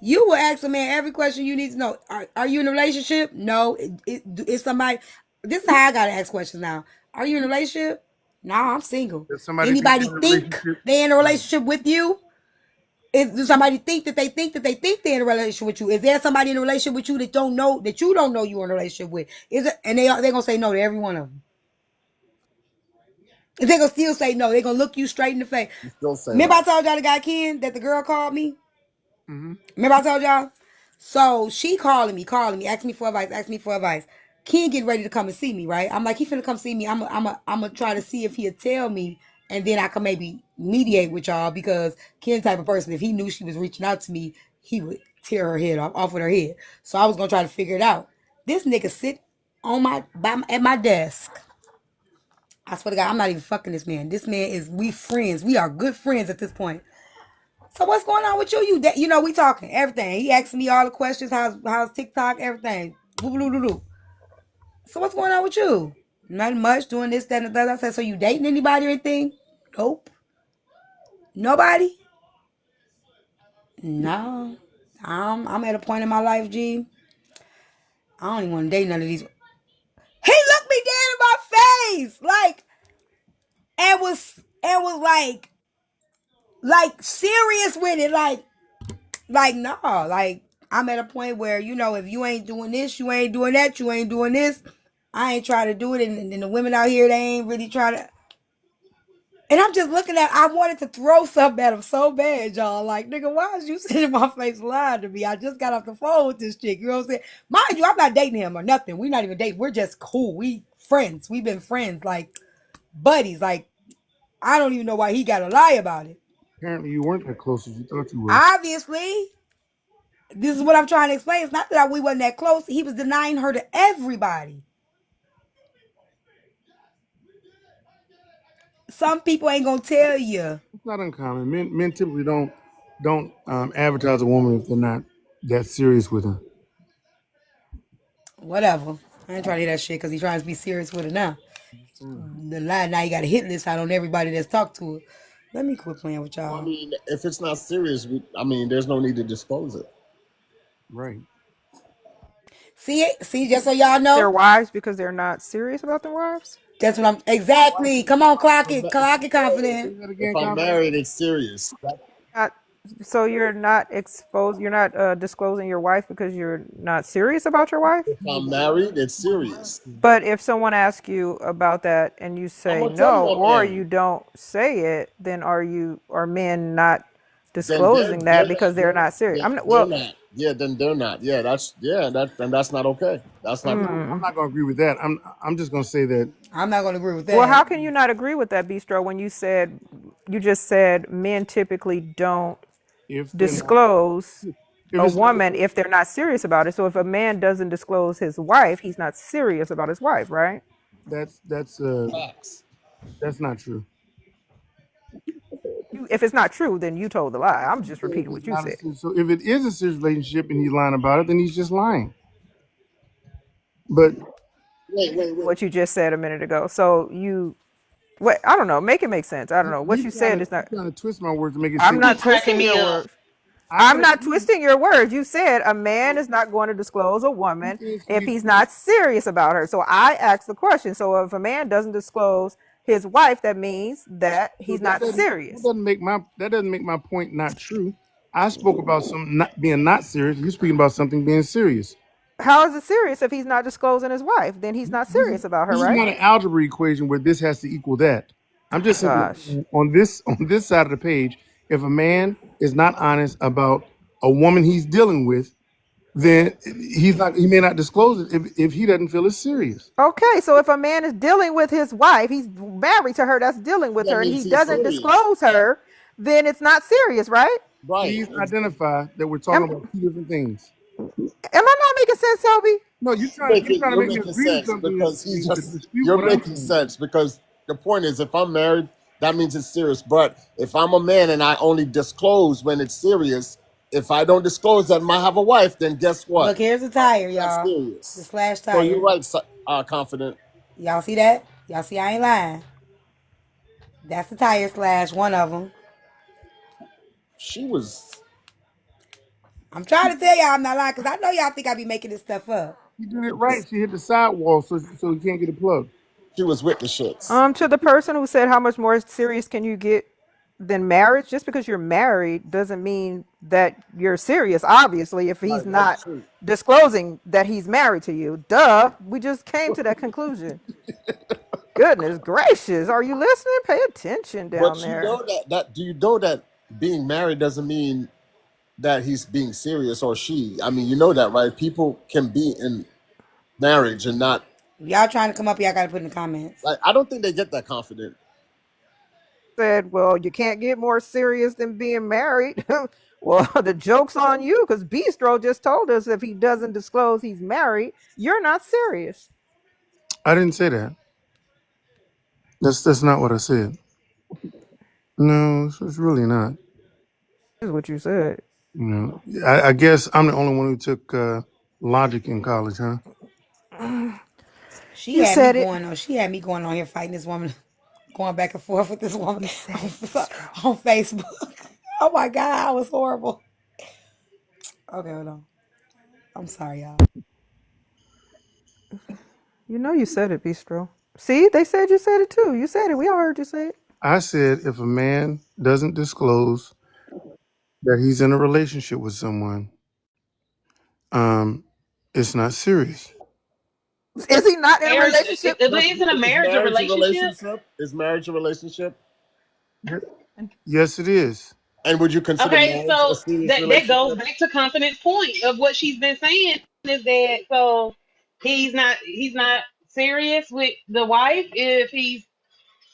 B: You will ask a man every question you need to know. Are you in a relationship? No. It's somebody. This is how I gotta ask questions now. Are you in a relationship? No, I'm single.
J: Does somebody think
B: Anybody
J: they're in a
B: think
J: relationship?
B: they in a
J: Right.
B: relationship with you? Does somebody think that they think that they think they're in a relationship with you? Is there somebody in a relationship with you that don't know that you don't know you're in a relationship with? Is it? And they're gonna say no to every one of them. And they're gonna still say no. They're gonna look you straight in the face.
L: You still say
B: Remember I
L: no.
B: told y'all the guy Ken that the girl called me?
J: Mm-hmm.
B: Remember I told y'all? So she calling me, asking me for advice. Ken getting ready to come and see me, right? I'm like, he finna come see me. I'm gonna try to see if he'll tell me, and then I can maybe mediate with y'all because Ken type of person, if he knew she was reaching out to me, he would tear her head off with her head. So I was gonna try to figure it out. This nigga sit at my desk. I swear to God, I'm not even fucking this man. This man is we friends. We are good friends at this point. So what's going on with you? We talking everything. He asking me all the questions. How's TikTok? Everything. Boo, boo, boo, boo. So what's going on with you? Nothing much. Doing this, that, and the other. I said, so you dating anybody or anything? Nope. Nobody. No. I'm at a point in my life, G. I don't even want to date none of these. He looked me dead in my face, and was like serious with it, like, no, like, I'm at a point where, if you ain't doing this, you ain't doing that, you ain't doing this, I ain't trying to do it. And the women out here, they ain't really trying to. And I'm just looking at, I wanted to throw something at him so bad, y'all. Like, nigga, why is you sitting in my face lying to me? I just got off the phone with this chick. You know what I'm saying? Mind you, I'm not dating him or nothing. We're not even dating. We're just cool. We friends. We've been friends, like buddies. Like, I don't even know why he got to lie about it.
J: Apparently, you weren't that close as you thought you were.
B: Obviously, this is what I'm trying to explain. It's not that we wasn't that close. He was denying her to everybody. Some people ain't gonna tell you.
J: It's not uncommon. Men typically don't advertise a woman if they're not that serious with her.
B: Whatever. I ain't trying to hear that shit because he's trying to be serious with her now. The lie now you got a hit list out on everybody that's talked to her. Let me quit playing with
L: Well, I
B: y'all.
L: mean, if it's not serious, I mean, there's no need to disclose it.
J: Right.
B: See it? See, just so y'all
C: Their
B: know.
C: wives because they're not serious about their wives.
B: That's what I'm exactly. Come on, clock it. Clock it confident.
J: Say that
L: If
J: again,
L: I'm
J: confident.
L: married, it's serious.
C: Not, so you're not exposed. You're not disclosing your wife because you're not serious about your wife.
L: If I'm married, it's serious.
C: But if someone asks you about that and you
L: I'm
C: say
L: gonna tell
C: no,
L: you I'm
C: or
L: married.
C: you don't say it, then are men not
L: Then
C: disclosing that because they're not serious?
L: they're not. Yeah, then they're not. Yeah, that's not okay. That's not cool.
J: I'm not gonna agree with that. I'm just gonna say that
B: I'm not gonna agree with
C: Well,
B: that.
C: how can you not agree with that, Bistro, when you just said men typically don't
J: if they're not,
C: disclose
J: if
C: a
J: it's not,
C: woman if they're not serious about it. So if a man doesn't disclose his wife, he's not serious about his wife, right?
L: Facts.
J: that's not true.
C: If it's not true, then you told the lie. I'm just
J: If
C: repeating
J: it's
C: what you
J: not a
C: said.
J: serious, so if it is a serious relationship and he's lying about it, then he's just lying. But
L: Wait.
C: What you just said a minute ago. So what? I don't know. Make it make sense. I don't know. What
J: you
C: you
J: trying
C: said
J: to
C: is not.
J: twist my words to make it
C: I'm
J: seem
A: You
C: not
A: cracking
C: twisting
A: me
C: your
A: up.
C: words.
J: I
C: I'm
J: can
C: not
J: agree.
C: twisting your words. You said a man is not going to disclose a
J: You
C: woman
J: said
C: if
J: she,
C: he's not serious about her. So I asked the question. So if a man doesn't disclose his wife, that means that
J: so
C: he's not serious.
J: that doesn't make my point not true. I spoke about something not being not serious. You're speaking about something being serious.
C: How is it serious if he's not disclosing his wife? Then he's not serious about her,
J: This is
C: right?
J: not an algebra equation where this has to equal that. I'm just simply
C: Gosh.
J: on this side of the page. If a man is not honest about a woman he's dealing with, then he may not disclose it if he doesn't feel it's serious.
C: Okay, so if a man is dealing with his wife, he's married to her, that's dealing with
L: That
C: her, and
L: means
C: he
L: he's
C: doesn't
L: serious.
C: disclose her, then it's not serious, right?
L: Right.
J: Please identify that we're
C: Am,
J: talking about two different things.
C: am I not making sense, Toby?
J: No, you're trying to
L: You're
J: make me
L: making
J: agree with
L: sense
J: something that
L: because
J: to dispute
L: you're
J: what I'm
L: making
J: saying.
L: sense because the point is if I'm married, that means it's serious. But if I'm a man and I only disclose when it's serious, if I don't disclose that I might have a wife, then guess what?
B: Look, here's the tire,
L: That's
B: y'all. The
L: serious.
B: slash
L: So you're
B: tire.
L: right, confident.
B: Y'all see that? Y'all see I ain't lying. That's the tire slash, one of them.
L: She was
B: I'm trying to tell y'all I'm not lying because I know y'all think I be making this stuff up.
J: She did it right. She hit the sidewall so he can't get it plugged.
L: she was with the shits.
C: To the person who said how much more serious can you get than marriage? Just because you're married doesn't mean that you're serious. Obviously, if he's
L: Right, that's
C: not
L: true.
C: disclosing that he's married to you, duh. We just came to that conclusion. Goodness gracious, are you listening? Pay attention down
L: But you
C: there.
L: know that do you know that being married doesn't mean that he's being serious or she. I mean, you know that, right? People can be in marriage and not
B: If y'all trying to come up, y'all got to put in the comments.
L: like I don't think they get that confident.
C: Said, well, you can't get more serious than being married. Well, the joke's on you because Bistro just told us if he doesn't disclose he's married, you're not serious.
J: I didn't say that. That's not what I said. No, it's really not.
C: This is what you said.
J: You know, I guess I'm the only one who took logic in college, huh?
B: She
C: You
B: had me
C: said it.
B: going on. She had me going on here fighting this woman, going back and forth with this woman
C: You said
B: on,
C: it, Bistro.
B: on Facebook. Oh my God, I was horrible. Okay, hold on. I'm sorry, y'all.
C: You know you said it, Bistro. See, they said you said it too. You said it. We all heard you say it.
J: I said if a man doesn't disclose that he's in a relationship with someone, um, it's not serious.
C: Is he not in a
A: Marriage,
C: relationship?
A: but isn't a
L: Is
A: marriage a
L: marriage a
A: relationship?
L: relationship? Is marriage a relationship?
C: And
J: Yes, it is.
L: And would you consider
A: Okay,
L: marriage a
A: so
L: serious
A: that goes
L: relationship?
A: back to confidence point of what she's been saying is that so he's not serious with the wife if he's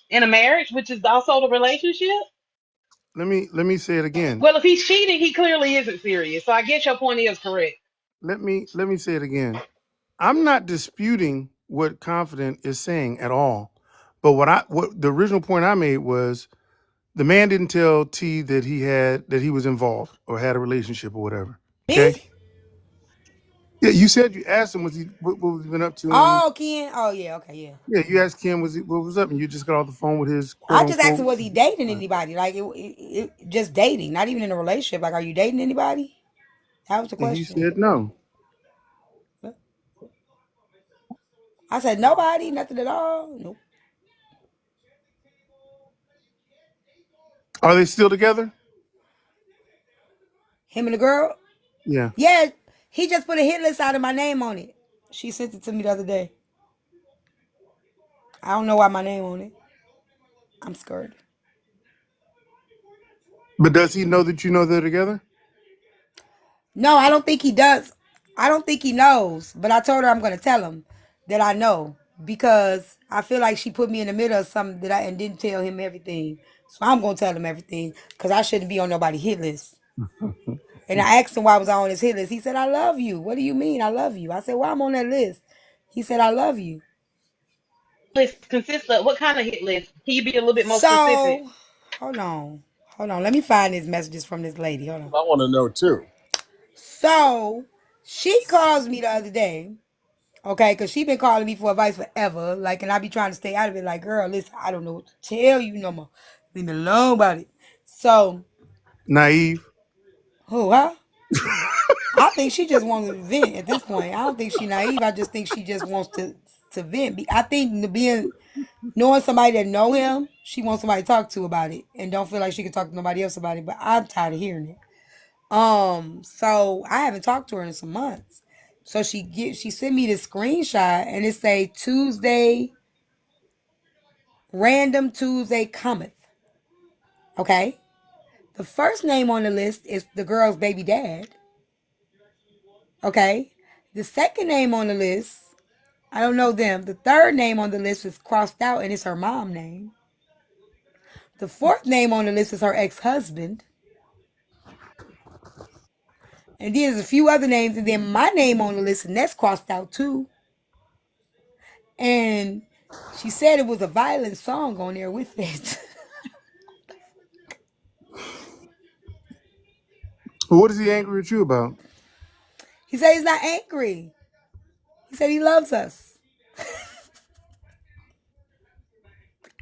A: in a marriage, which is also the relationship.
J: Let me say it again.
A: Well, if he's cheating, he clearly isn't serious. So I guess your point is correct.
J: Let me say it again. I'm not disputing what confident is saying at all. But what the original point I made was the man didn't tell T that he was involved or had a relationship or whatever. Okay.
B: Me?
J: Yeah, you said you asked him what was he been up to, and
B: Oh, Ken. Oh, yeah. Okay, yeah.
J: yeah, you asked Kim what was up, and you just got off the phone with his quote
B: I just asked him,
J: unquote.
B: was he dating anybody? Like, just dating, not even in a relationship. Like, are you dating anybody? That was the
J: And he
B: question.
J: said no.
B: I said, nobody, nothing at all. Nope.
J: Are they still together?
B: Him and the girl?
J: Yeah.
B: Yeah, he just put a hit list out of my name on it. She sent it to me the other day. I don't know why my name on it. I'm scared.
J: But does he know that you know they're together?
B: No, I don't think he does. I don't think he knows. But I told her I'm going to tell him that I know because I feel like she put me in the middle of something that and didn't tell him everything. So I'm going to tell him everything because I shouldn't be on nobody's hit list. And I asked him why was I on his hit list. He said, I love you. What do you mean I love you? I said, well, I'm on that list. He said, I love you.
A: List consists of what kind of hit list? Can you be a little bit more specific?
B: So, hold on. Hold on. Let me find these messages from this lady. Hold on.
L: I want to know too.
B: So, she calls me the other day. Okay, because she been calling me for advice forever. Like, and I be trying to stay out of it. Like, girl, listen, I don't know what to tell you no more. Leave me alone about it. So,
J: Naive.
B: who, huh? I think she just wants to vent at this point. I don't think she naive. I just think she just wants to vent. I think knowing somebody that know him, she wants somebody to talk to about it and don't feel like she can talk to nobody else about it. But I'm tired of hearing it. So I haven't talked to her in some months. So she sent me this screenshot and it say Tuesday, random Tuesday cometh. Okay. The first name on the list is the girl's baby dad. Okay. The second name on the list, I don't know them. The third name on the list is crossed out and it's her mom name. The fourth name on the list is her ex-husband. And then there's a few other names, and then my name on the list, and that's crossed out too. And she said it was a violent song on there with it.
J: Well, what is he angry at you about?
B: He said he's not angry. He said he loves us.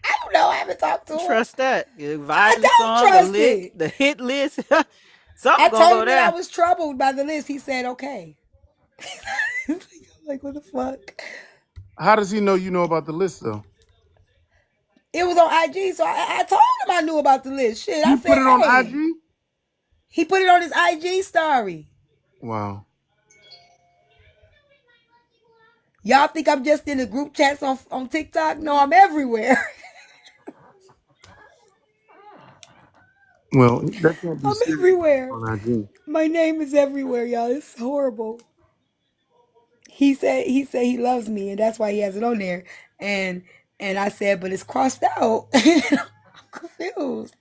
B: I don't know. I haven't talked to him.
C: trust that. The
B: I
C: violent
B: don't
C: song, the
B: trust
C: lick,
B: it.
C: the hit list. Something
B: I
C: gonna
B: told
C: go
B: him that I
C: there.
B: was troubled by the list. He said, okay. I'm like, what the fuck?
J: How does he know you know about the list though?
B: It was on IG, so I told him I knew about the list. Shit, I
J: You put
B: said,
J: it on
B: hey.
J: IG?
B: He put it on his IG story.
J: Wow.
B: Y'all think I'm just in the group chats on TikTok? No, I'm everywhere.
J: Well, that can't be
B: I'm
J: serious
B: everywhere.
J: on IG.
B: My name is everywhere, y'all. It's horrible. He said he loves me, and that's why he has it on there. And I said, but it's crossed out. I'm confused.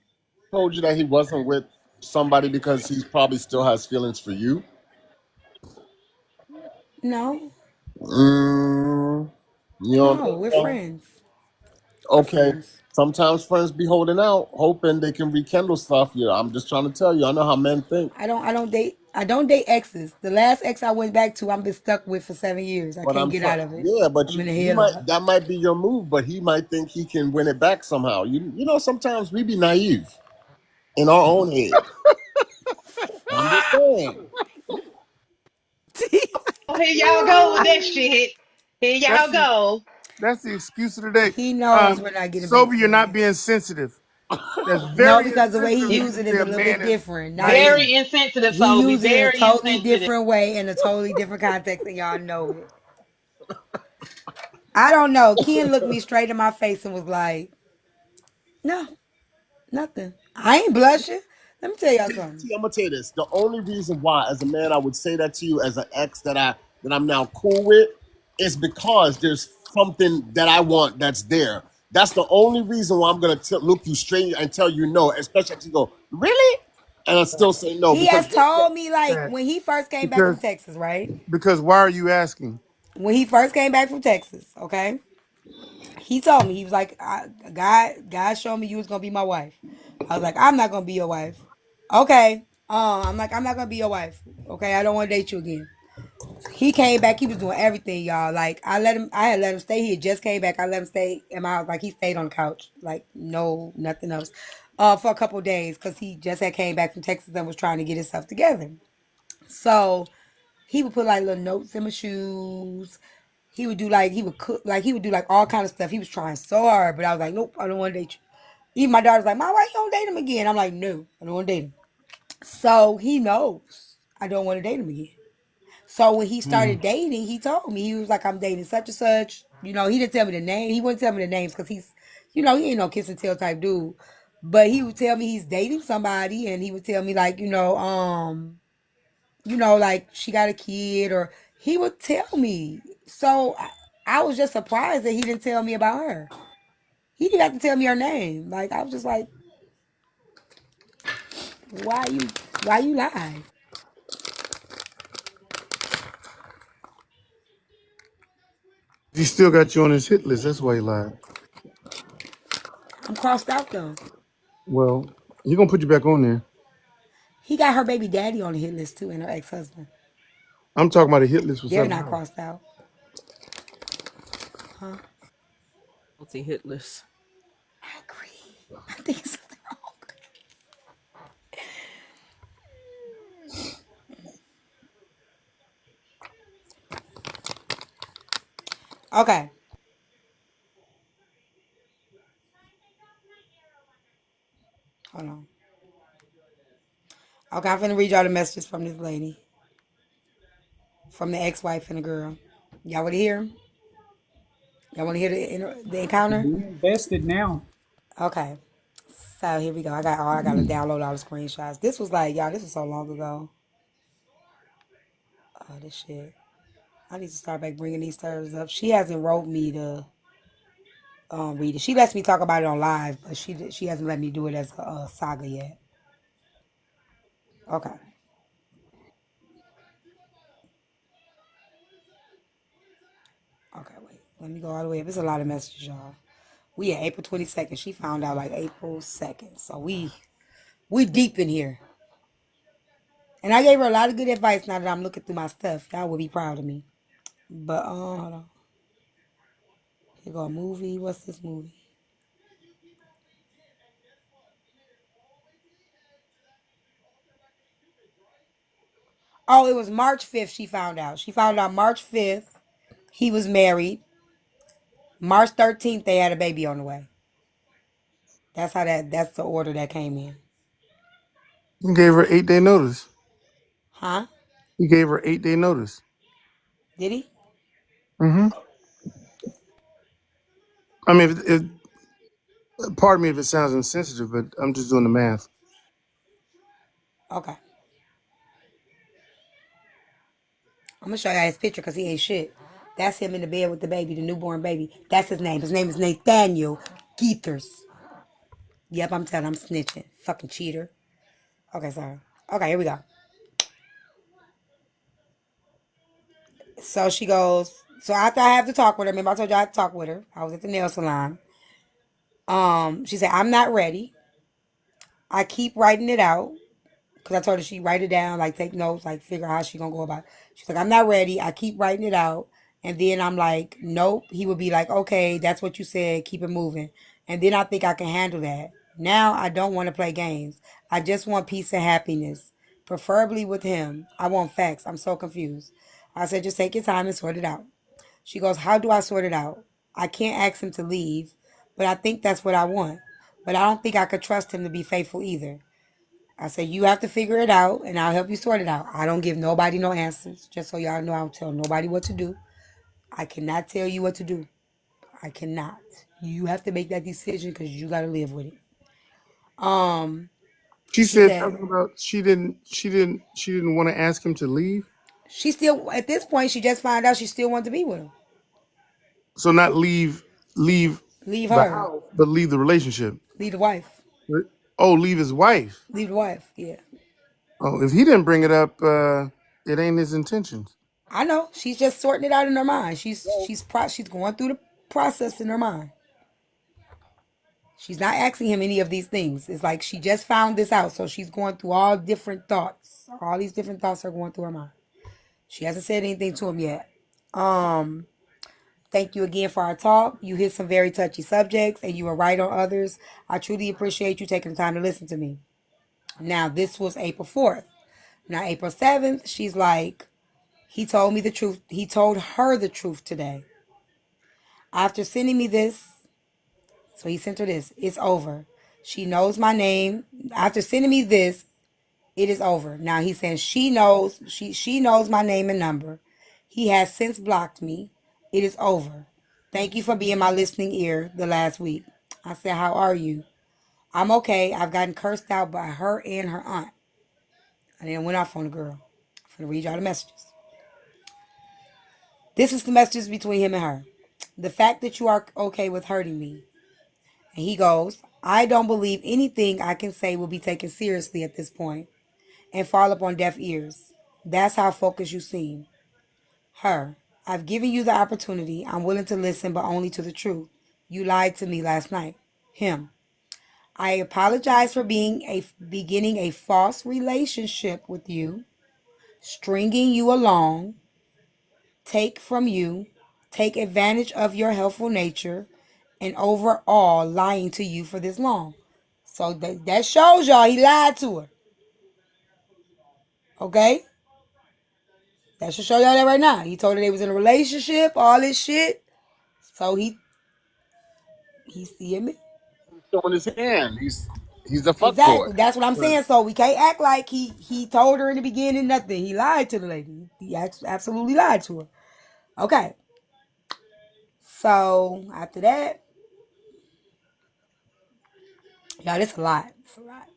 L: Told you that he wasn't with somebody because he probably still has feelings for you.
B: No,
L: Mm, you don't
B: no,
L: think
B: we're
L: so?
B: friends. We're
L: Okay.
B: friends.
L: Sometimes friends be holding out, hoping they can rekindle stuff. Yeah, I'm just trying to tell you. I know how men think,
B: I don't date exes. The last ex I went back to, I've been stuck with for 7 years. I
L: but
B: can't
L: I'm
B: get
L: trying.
B: out of it.
L: Yeah, but
B: I'm in a
L: you might
B: headlock.
L: that might be your move, but he might think he can win it back somehow. You know sometimes we be naive in our own head. I'm just saying.
A: Oh, here y'all go with that shit. Here
J: That's
A: y'all
J: the
A: go.
J: that's the excuse of the day.
B: He knows we're not getting back
J: Sober, you're not
B: together.
J: being sensitive. That's
B: No,
J: very
B: because the way he
J: insensitive
A: You
J: for you
B: used
J: to
B: it
J: say
B: is
J: a
B: a little bit
J: man is
B: different. Not as
J: naive.
A: very insensitive,
B: he
A: Sobe.
B: used it in a
A: Very
B: totally
A: insensitive.
B: different way in a totally different context, and y'all know it. I don't know. Ken looked me straight in my face and was like, "No, Nothing. I ain't blushing. Let me tell y'all something.
L: I'm gonna tell you this. The only reason why, as a man, I would say that to you as an ex that I'm now cool with, is because there's something that I want that's there. That's the only reason why I'm gonna look you straight and tell you no, especially if you go really, and I still say no
B: He
L: because
B: has told me like
J: That
B: when he first came back from
J: because
B: Texas, right?
J: why are you asking?
B: When he first came back from Texas, okay? He told me, he was like, God showed me you was gonna be my wife. I was like, I'm not gonna be your wife. Okay. I'm like, I'm not gonna be your wife. Okay, I don't want to date you again. He came back. He was doing everything, y'all. Like I had let him stay. He had just came back. I let him stay in my house. Like he stayed on the couch. Like no, nothing else. For a couple of days because he just had came back from Texas and was trying to get himself together. So he would put like little notes in my shoes. He would do like he would cook like he would do like all kind of stuff. He was trying so hard, but I was like, nope, I don't want to date you. Even my daughter's like, Mom, why you don't date him again? I'm like, no, I don't want to date him. So he knows I don't want to date him again. So when he
J: Hmm.
B: started dating, he told me, he was like, I'm dating such and such. You know, he didn't tell me the name. He wouldn't tell me the names because he's, you know, he ain't no kiss and tell type dude. But he would tell me he's dating somebody, and he would tell me like, like she got a kid, or he would tell me. So I was just surprised that he didn't tell me about her. He didn't have to tell me her name. Like I was just like, why you lie?
J: He still got you on his hit list. That's why he lied.
B: I'm crossed out though.
J: Well, he gonna put you back on there.
B: He got her baby daddy on the hit list too, and her ex husband.
J: I'm talking about a hit list for
B: They're
J: something
B: not
J: else.
B: crossed out, huh?
M: Multi hit list.
B: I agree. I think it's something wrong. Okay, hold on. Okay, I'm finna read y'all the messages from this lady, from the ex-wife and the girl. Y'all want to hear 'em? Y'all want to hear the encounter?
T: We invested now.
B: Okay, so here we go. I gotta download all the screenshots. This was like, y'all, this was so long ago. Oh, this shit. I need to start back bringing these stories up. She hasn't wrote me to read it. She lets me talk about it on live, but she hasn't let me do it as a saga yet. Okay. Okay, wait. Let me go all the way up. It's a lot of messages, y'all. We at April 22nd. She found out like April 2nd. So we deep in here. And I gave her a lot of good advice now that I'm looking through my stuff. Y'all will be proud of me. But hold on. Here go a movie. What's this movie? Oh, it was March 5th she found out. She found out March 5th he was married. March 13th they had a baby on the way. That's the order that came in.
J: He gave her 8 day notice.
B: Huh?
J: He gave her 8 day notice.
B: Did he?
J: Mm-hmm. I mean, pardon me if it sounds insensitive, but I'm just doing the math.
B: Okay. I'm gonna show you his picture because he ain't shit. That's him in the bed with the baby, the newborn baby. That's his name. His name is Nathaniel Geethers. Yep, I'm telling. I'm snitching. Fucking cheater. Okay, sorry. Okay, here we go. So she goes. So after I have to talk with her, remember I told you I had to talk with her. I was at the nail salon. She said I'm not ready. I keep writing it out. Because I told her she write it down, like take notes, like figure out how she gonna go about it. She's like, I'm not ready. I keep writing it out. And then I'm like, nope. He would be like, okay, that's what you said. Keep it moving. And then I think I can handle that. Now I don't want to play games. I just want peace and happiness, preferably with him. I want facts. I'm so confused. I said, just take your time and sort it out. She goes, how do I sort it out? I can't ask him to leave, but I think that's what I want. But I don't think I could trust him to be faithful either. I said, you have to figure it out and I'll help you sort it out. I don't give nobody no answers. Just so y'all know, I don't tell nobody what to do. I cannot tell you what to do. I cannot. You have to make that decision because you got to live with it. Um,
J: She
B: she
J: said
B: said
J: something about she didn't want to ask him to leave.
B: she still at this point she just found out she still wanted to be with him.
J: So not leave
B: Leave
J: the
B: her,
J: house, but leave the relationship.
B: leave the wife,
J: Oh, leave his wife.
B: leave the wife. Yeah,
J: Oh, if he didn't bring it up, it ain't his intentions.
B: I know. She's just sorting it out in her mind. She's going through the process in her mind. She's not asking him any of these things. It's like she just found this out, so she's going through all different thoughts. All these different thoughts are going through her mind. She hasn't said anything to him yet. Um, Thank you again for our talk. You hit some very touchy subjects, and you were right on others. I truly appreciate you taking the time to listen to me. Now, this was April 4th. Now, April 7th, she's like, he told me the truth. He told her the truth today. After sending me this, so he sent her this, it's over. She knows my name. After sending me this, it is over. Now he's saying she knows my name and number. He has since blocked me. It is over. Thank you for being my listening ear the last week. I said, how are you? I'm okay. I've gotten cursed out by her and her aunt. And then went off on the girl. I'm going to read y'all the messages. This is the messages between him and her. The fact that you are okay with hurting me. And he goes, I don't believe anything I can say will be taken seriously at this point and fall upon deaf ears. That's how focused you seem. Her, I've given you the opportunity. I'm willing to listen, but only to the truth. You lied to me last night. Him, I apologize for beginning a false relationship with you, stringing you along, take from you, take advantage of your helpful nature, and overall lying to you for this long. So that shows y'all he lied to her. Okay? That should show y'all that right now. He told her they was in a relationship, all this shit. So he's seeing me.
L: He's showing his hand. He's a fuck boy.
B: Exactly. That's what I'm saying. So we can't act like he told her in the beginning nothing. He lied to the lady. He absolutely lied to her. Okay. So after that, y'all, this a lot. It's a lot.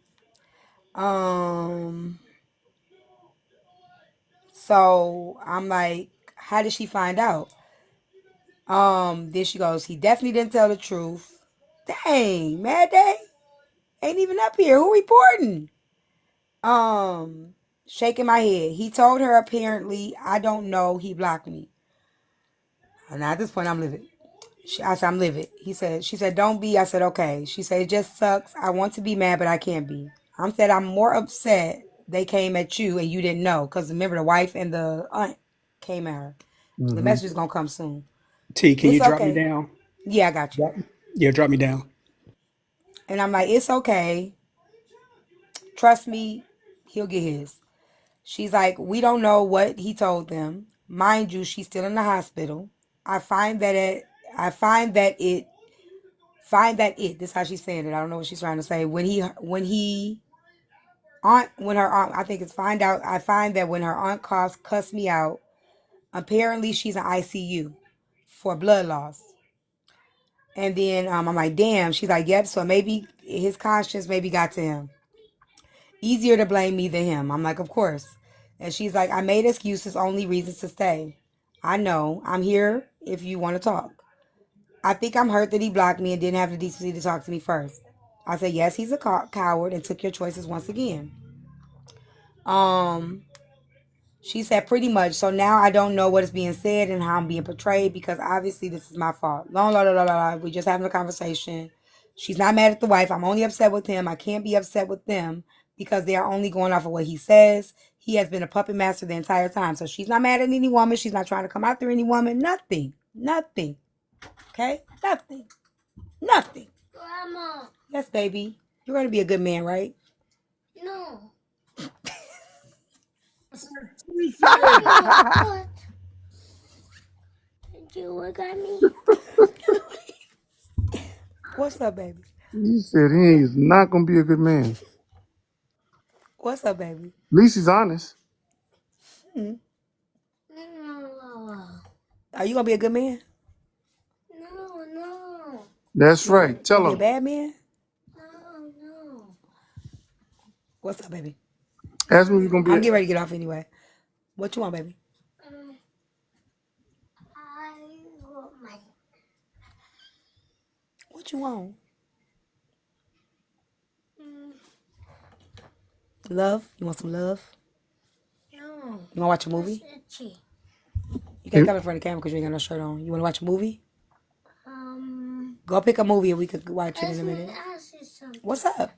B: So I'm like, how did she find out? Then she goes, he definitely didn't tell the truth. Dang, Mad Day ain't even up here. Who reporting? Shaking my head. He told her apparently, I don't know, he blocked me. And at this point, I'm livid. I said, I'm livid. She said, don't be. I said, okay. She said, it just sucks. I want to be mad, but I can't be. I'm more upset they came at you and you didn't know. Because remember, the wife and the aunt came at her. The
I: Mm-hmm.
B: message is going to come soon.
I: T, can
B: It's
I: you drop me
B: okay.
I: down?
B: Yeah, I got you.
I: Yeah, drop me down.
B: And I'm like, it's okay. Trust me, he'll get his. She's like, we don't know what he told them. Mind you, she's still in the hospital. I find that it, this is how she's saying it. I don't know what she's trying to say. When her aunt, I think it's I find that when her aunt cussed me out, apparently she's in ICU for blood loss. And then I'm like, damn. She's like, yep. So maybe his conscience maybe got to him. Easier to blame me than him. I'm like, of course. And she's like, I made excuses, only reasons to stay. I know. I'm here if you want to talk. I think I'm hurt that he blocked me and didn't have the decency to talk to me first. I said, yes, he's a coward and took your choices once again. She said pretty much. So now I don't know what is being said and how I'm being portrayed because obviously this is my fault. We just having a conversation. She's not mad at the wife. I'm only upset with him. I can't be upset with them because they are only going off of what he says. He has been a puppet master the entire time. So she's not mad at any woman. She's not trying to come after any woman. Nothing. Nothing. Okay? Nothing. Nothing. Grandma. Yes, baby. You're going to be a good man, right? No.
J: What?
B: You look at me. What's up, baby?
J: He said he's not gonna be a good man.
B: What's up, baby?
J: At least he's honest.
B: Hmm. Are you gonna be a good man? No.
J: That's
B: You
J: right.
B: gonna
J: Tell
B: be a
J: him.
B: bad man? What's up, baby?
J: Ask me if you're gonna
B: I'm
J: be.
B: getting ready to get off anyway. What you want, baby? What you want? Love? You want some love? You want to watch a movie? You can't come in front of the camera because you ain't got no shirt on. You want to watch a movie? Go pick a movie and we could watch it in a minute. What's up?